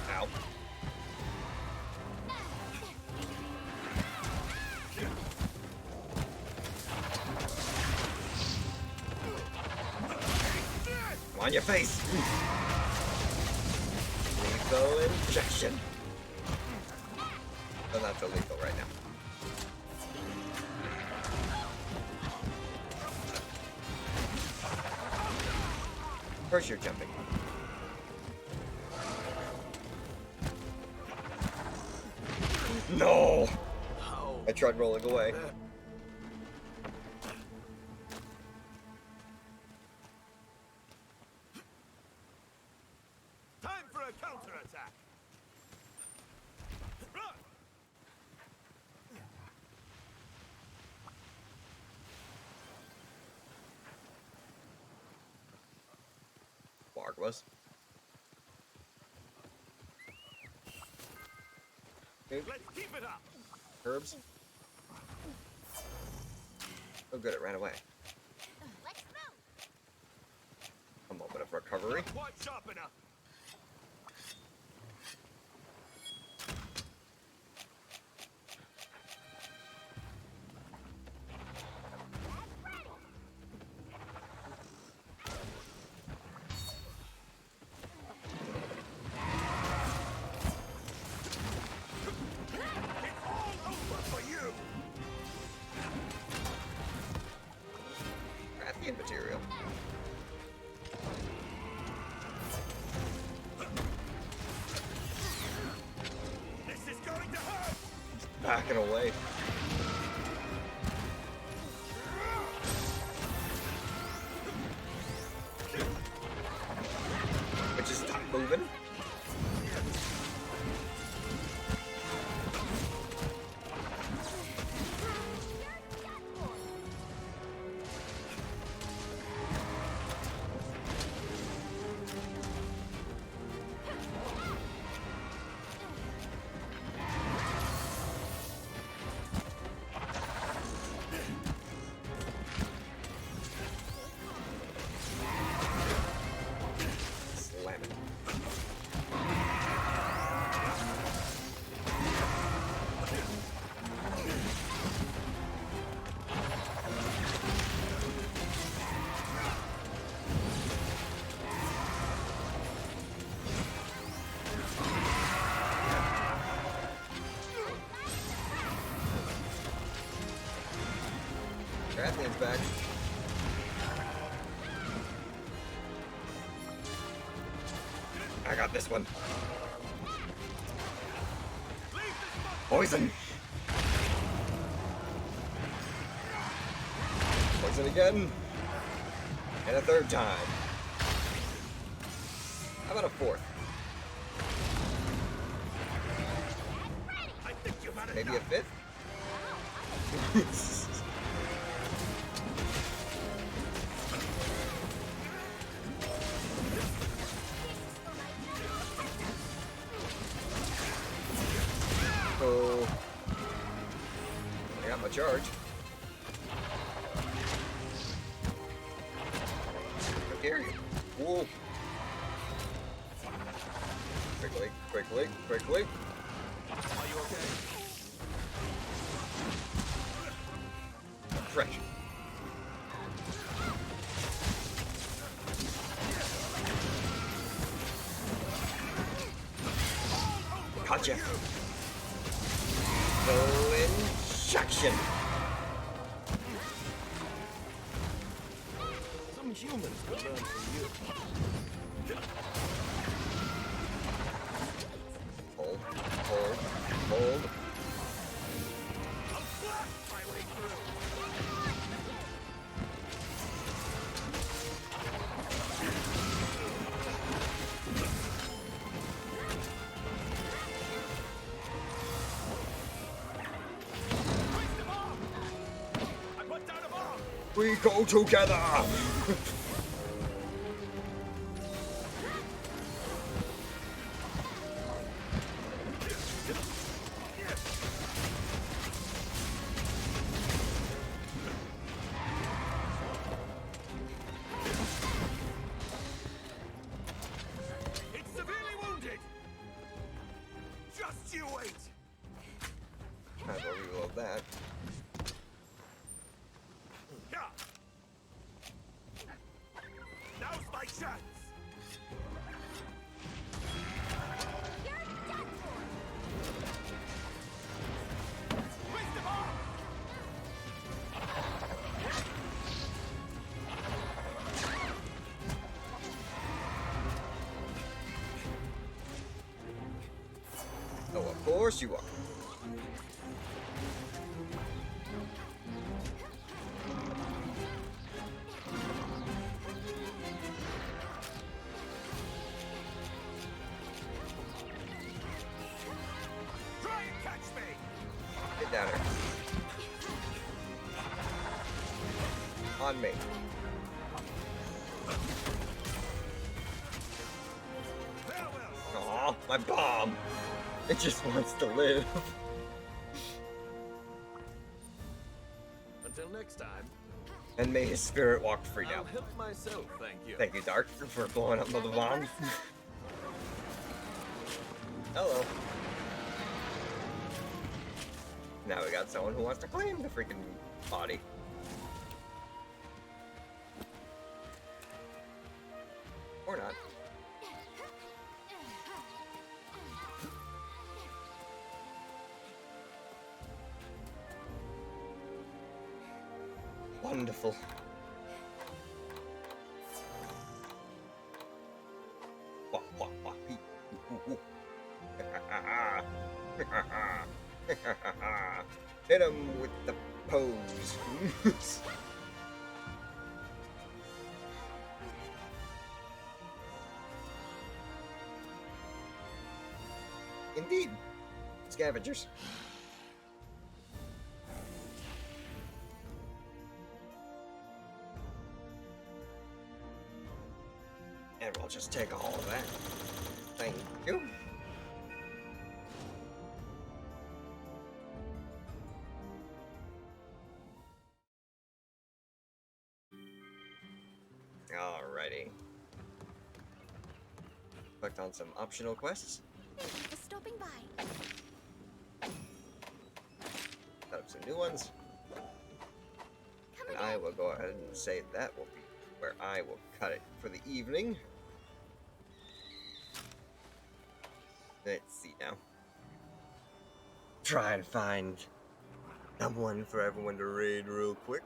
Ow. On your face. Lethal injection. Oh, not so lethal right now. First you're jumping. No! I tried rolling away. Time for a counterattack! Run! Marvelous. Let's keep it up! Herbs. Oh good, it ran away. Let's move. A moment of recovery. Not quite sharp enough! It's all over for you! Rathian material. This is going to hurt! Backing away. Batman's back. I got this one. Poison! Poison again. And a third time. How about a fourth? Maybe a fifth? Oh, I got my charge. How dare you? Whoa. Quickly, quickly, quickly. Are you okay? Fresh. Gotcha. Full injection. Some humans could learn from you. Hold, hold, hold. I'll blast my way through. Waste the bomb! I put down a bomb! We go together. It's severely wounded! Just you wait! Might as well reload that. Yeah. Now's my chance! Waste the bomb! Oh, of course you are. Try and catch me! Get down here. On me. Farewell! Aw, my bomb. It just wants to live. Until next time, And may his spirit walk free now. I'll help myself, thank you. Thank you, Dark, for blowing up the bomb. Hello. Now we got someone who wants to claim the freaking body. Or not. Wonderful. Wah, wah, wah, hee, ooh, ooh. Hit him with the pose. Indeed. Scavengers. And we'll just take all of that. Thank you. Alrighty. Clicked on some optional quests. Thank you for stopping by. Set up some new ones. And I will go ahead and say that will be where I will cut it for the evening. Let's see now. Try and find someone for everyone to raid real quick.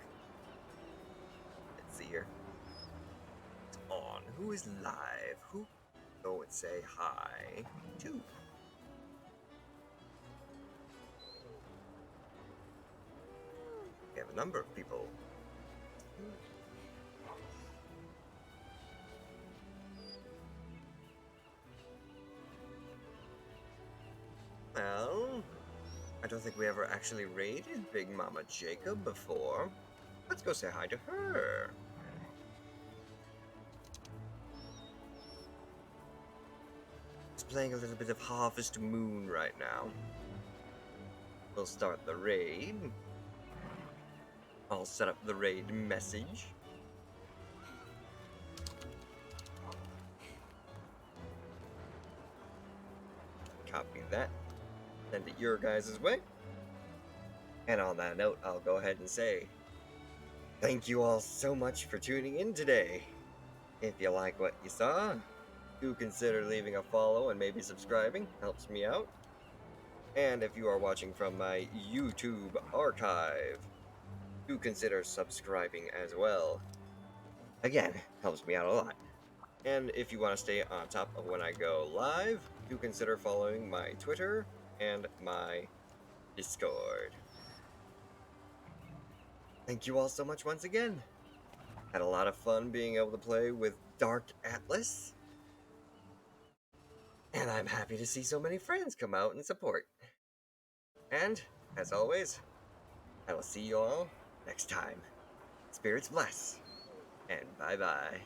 who is live? Who go and say hi to? We have a number of people. Well, I don't think we ever actually raided Big Mama Jacob before. Let's go say hi to her. He's playing a little bit of Harvest Moon right now. We'll start the raid. I'll set up the raid message. Copy that. Send it your guys' way. And on that note, I'll go ahead and say, thank you all so much for tuning in today. If you like what you saw, do consider leaving a follow and maybe subscribing. Helps me out. And if you are watching from my YouTube archive, do consider subscribing as well. Again, helps me out a lot. And if you want to stay on top of when I go live, do consider following my Twitter and my Discord. Thank you all so much once again. Had a lot of fun being able to play with Dark Atlas. And I'm happy to see so many friends come out and support. And, as always, I will see you all next time. Spirits bless, and bye-bye.